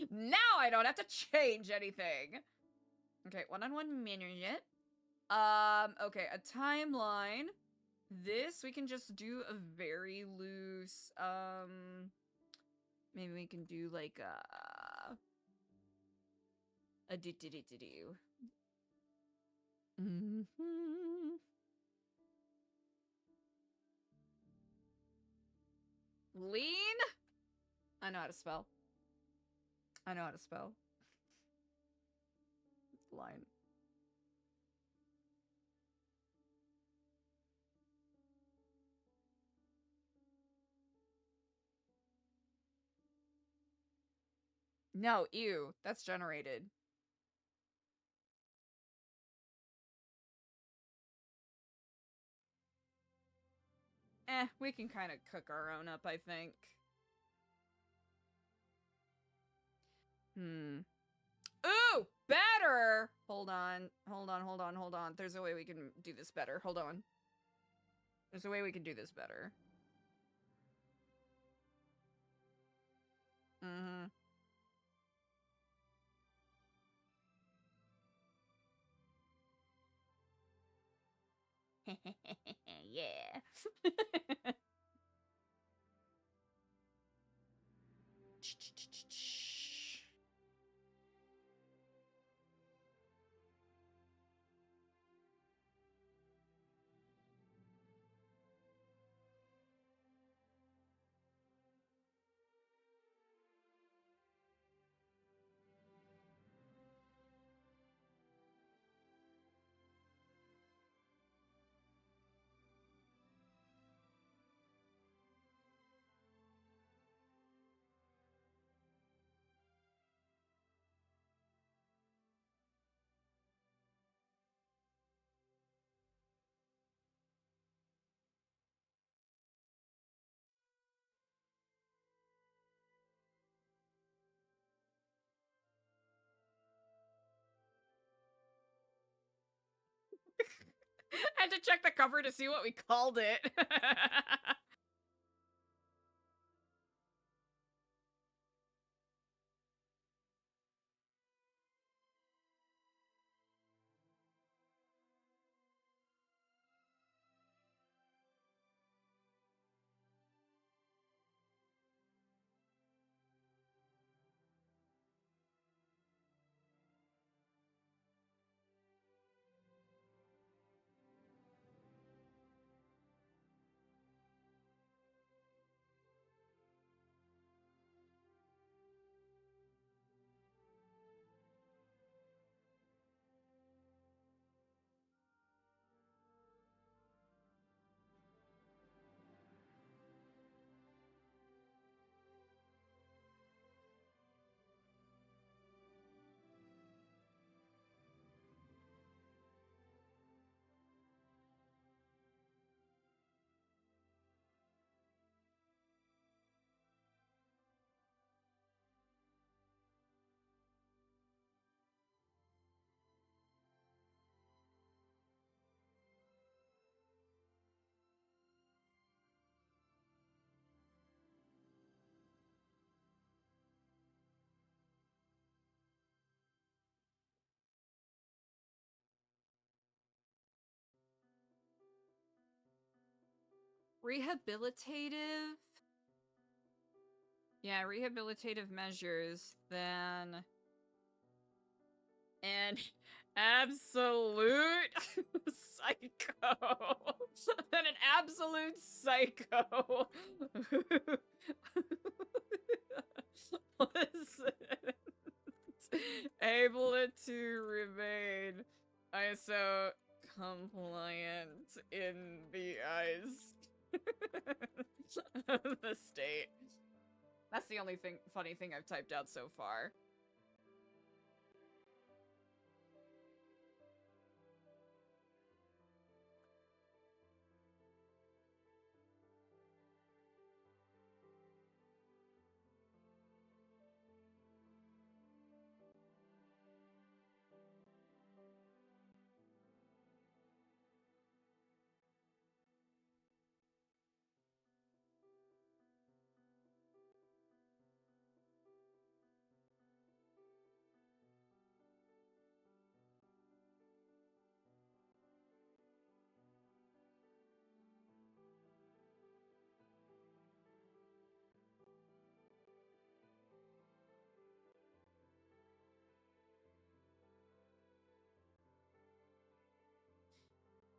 Now I don't have to change anything. Okay, one-on-one minute. Okay, a timeline. This, we can just do a very loose, maybe we can do like a do-do-do-do-do. Lean? I know how to spell. I know how to spell. Line. No, ew. That's generated. We can kind of cook our own up, I think. Ooh! Better! Hold on. There's a way we can do this better. Hold on. There's a way we can do this better. Yeah. I had to check the cover to see what we called it. rehabilitative. Yeah, rehabilitative measures, then an absolute psycho. Then an absolute psycho was able to remain ISO compliant in the eyes of the state. That's the only funny thing I've typed out so far.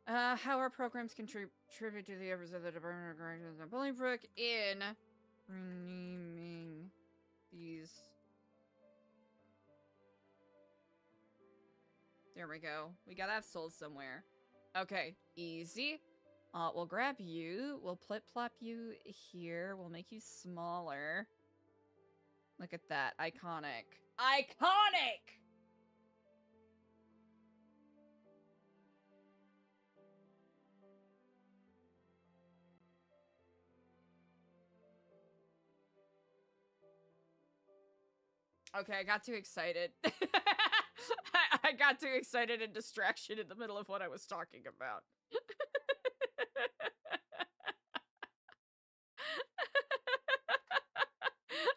How our programs contribute to the efforts of the Department of Corrections and Bolingbrook in renaming these. There we go. We gotta have souls somewhere. Okay, easy. We'll grab you. We'll plop you here. We'll make you smaller. Look at that. Iconic. Iconic! Okay, I got too excited. I got too excited and distraction in the middle of what I was talking about.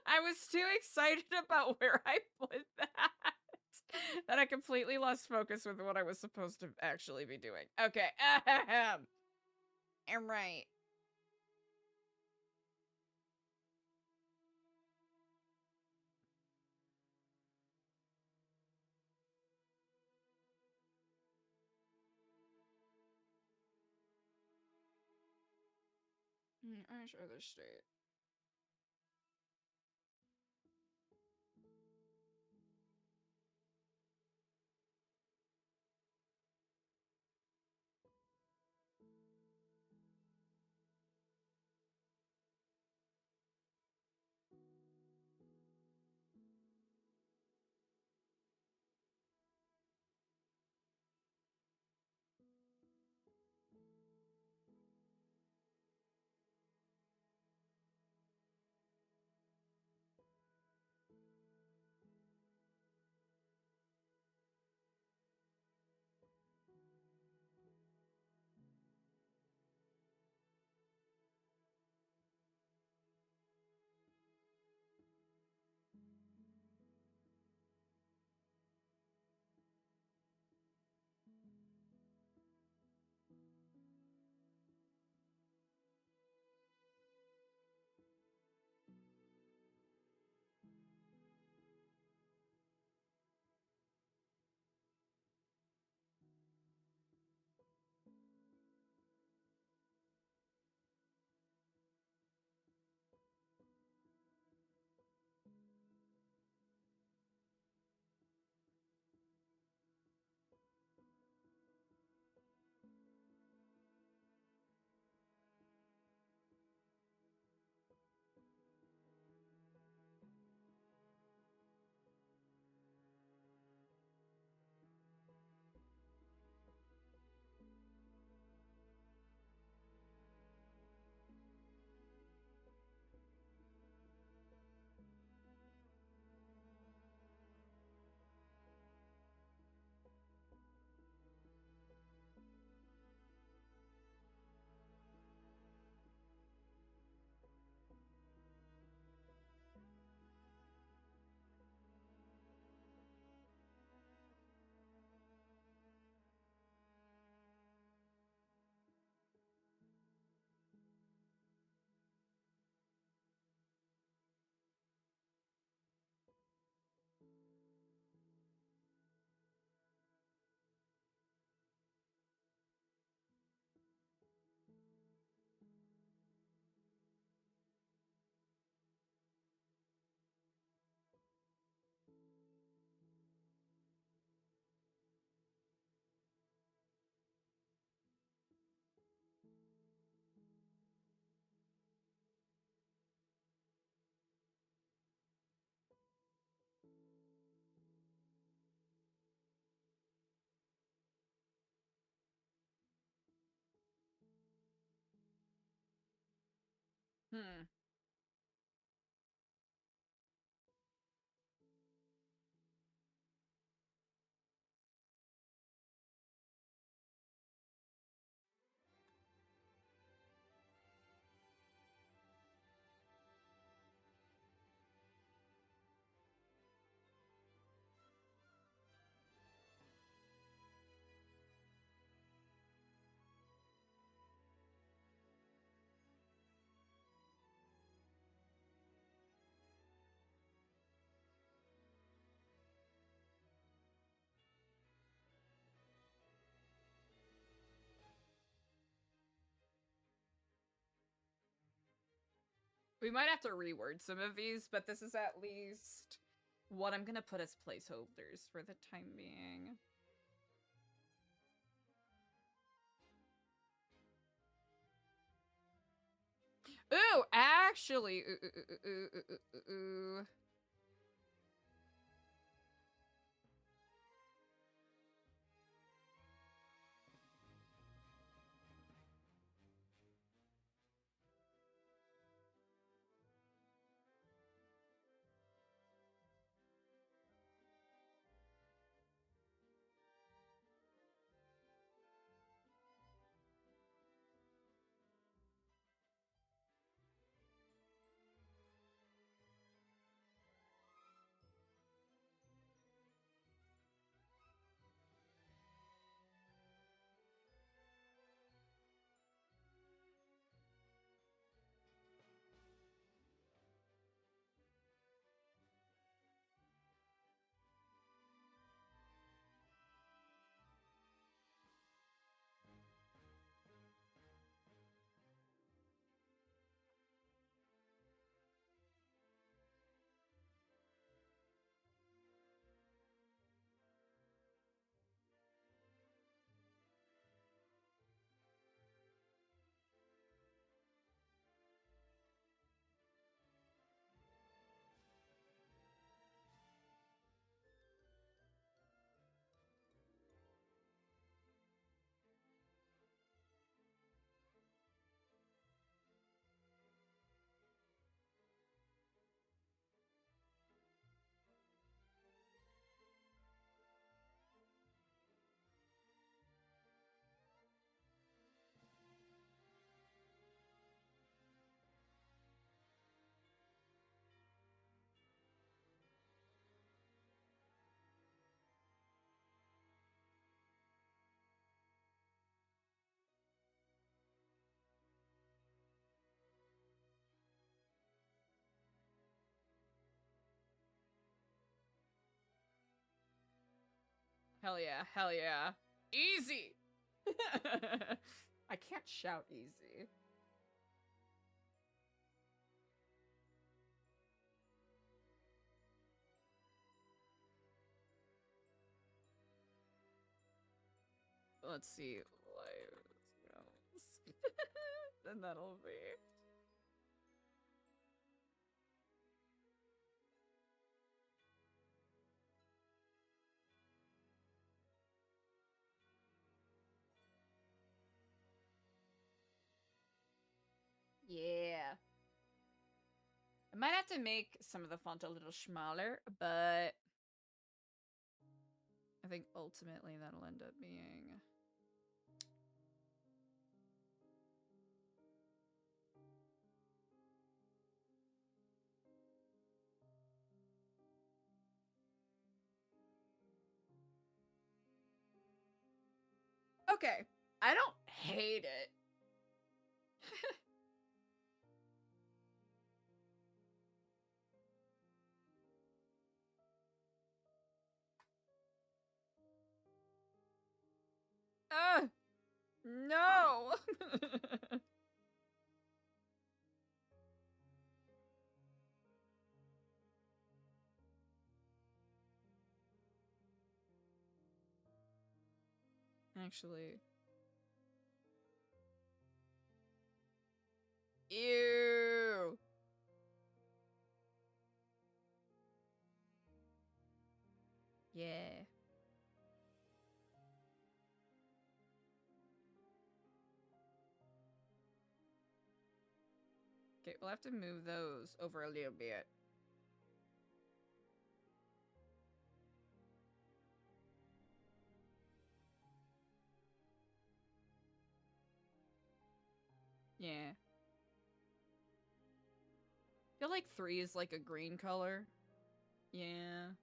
I was too excited about where I put that I completely lost focus with what I was supposed to actually be doing. Okay, all right. Irish other state. Hmm. We might have to reword some of these, but this is at least what I'm gonna put as placeholders for the time being. Ooh, actually, ooh. Hell yeah, hell yeah. Easy! I can't shout easy. Let's see. Then that'll be. Yeah. I might have to make some of the font a little smaller, but I think ultimately that'll end up being. Okay. I don't hate it. No. Actually. Ew. Yeah. Okay, we'll have to move those over a little bit. Yeah. I feel like 3 is like a green color. Yeah.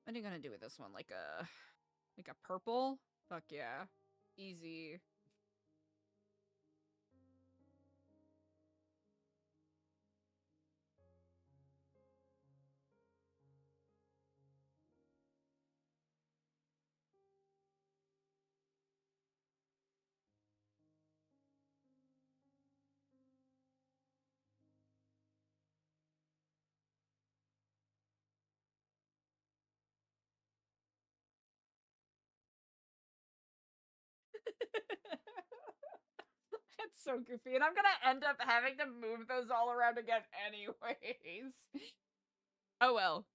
What are you gonna do with this one? Like a purple? Fuck yeah. Easy. That's so goofy, and I'm gonna end up having to move those all around again anyways. Oh well.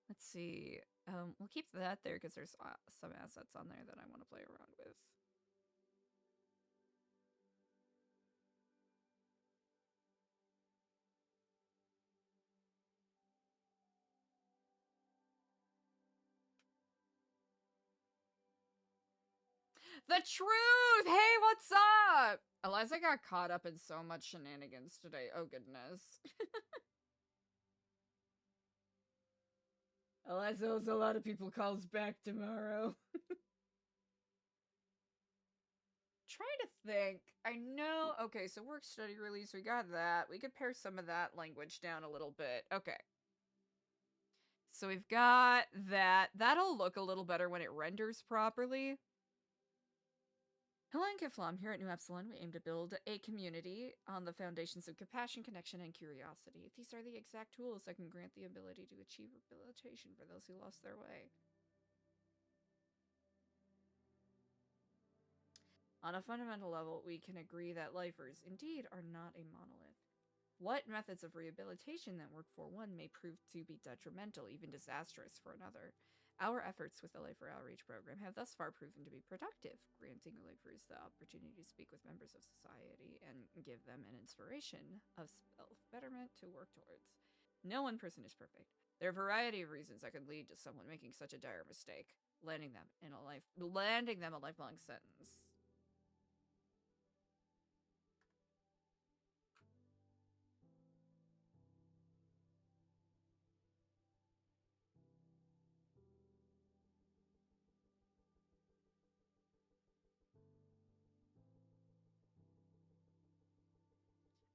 Let's see. We'll keep that there because there's some assets on there that I want to play around with. The truth! Hey, what's up? Eliza got caught up in so much shenanigans today. Oh, goodness. Eliza owes a lot of people calls back tomorrow. Trying to think. I know. Okay, so work study release. We got that. We could pare some of that language down a little bit. Okay. So we've got that. That'll look a little better when it renders properly. Hello, I'm Kiflam. Here at New Epsilon, we aim to build a community on the foundations of compassion, connection, and curiosity. These are the exact tools that can grant the ability to achieve rehabilitation for those who lost their way. On a fundamental level, we can agree that lifers, indeed, are not a monolith. What methods of rehabilitation that work for one may prove to be detrimental, even disastrous for another. Our efforts with the Lifer Outreach Program have thus far proven to be productive, granting lifers the opportunity to speak with members of society and give them an inspiration of self-betterment to work towards. No one person is perfect. There are a variety of reasons that could lead to someone making such a dire mistake, landing them a lifelong sentence.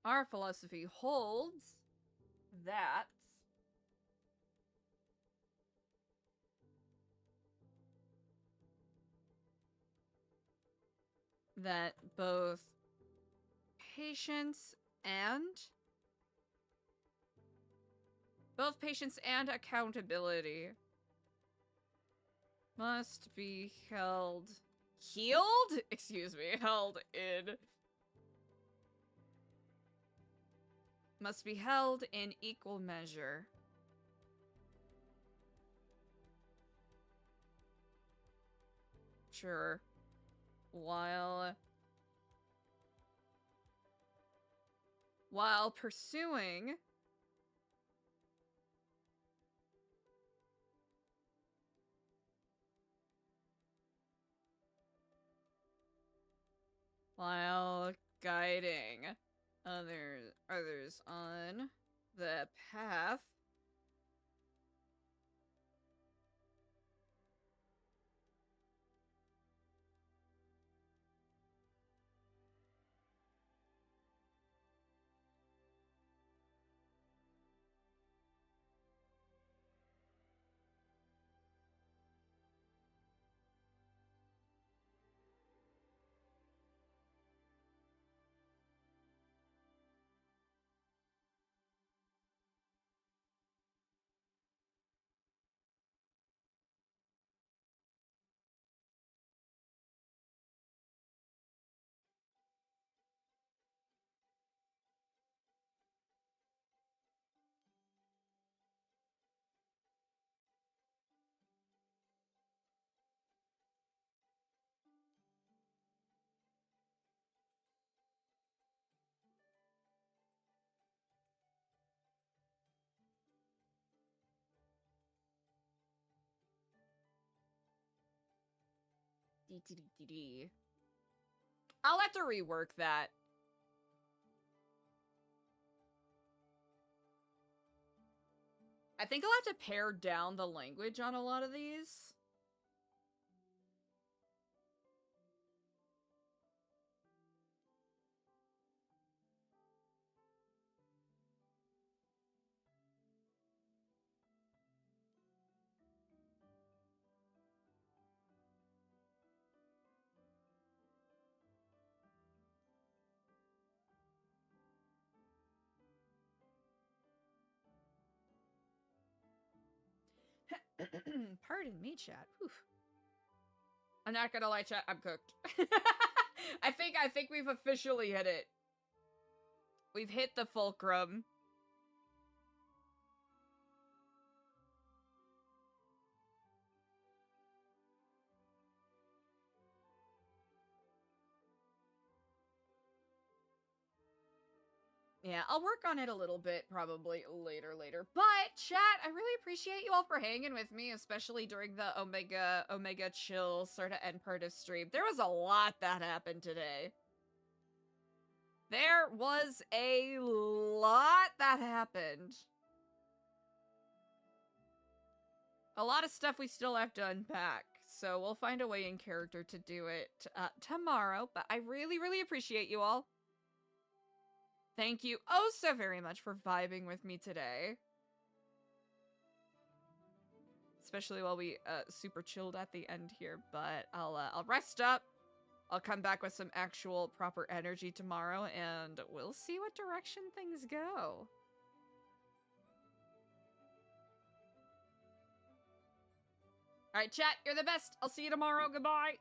Our philosophy holds that both patience and accountability must be held must be held in equal measure. Sure. While pursuing guiding others on the path I'll have to rework that. I think I'll have to pare down the language on a lot of these. Pardon me, chat. Whew. I'm not gonna lie, chat. I'm cooked. I think we've officially hit it. We've hit the fulcrum. Yeah, I'll work on it a little bit probably later. But chat, I really appreciate you all for hanging with me, especially during the Omega chill sort of end part of stream. There was a lot that happened today. There was a lot that happened. A lot of stuff we still have to unpack, so we'll find a way in character to do it tomorrow, but I really, really appreciate you all. Thank you oh so very much for vibing with me today. Especially while we super chilled at the end here, but I'll rest up. I'll come back with some actual proper energy tomorrow, and we'll see what direction things go. Alright, chat, you're the best. I'll see you tomorrow. Goodbye.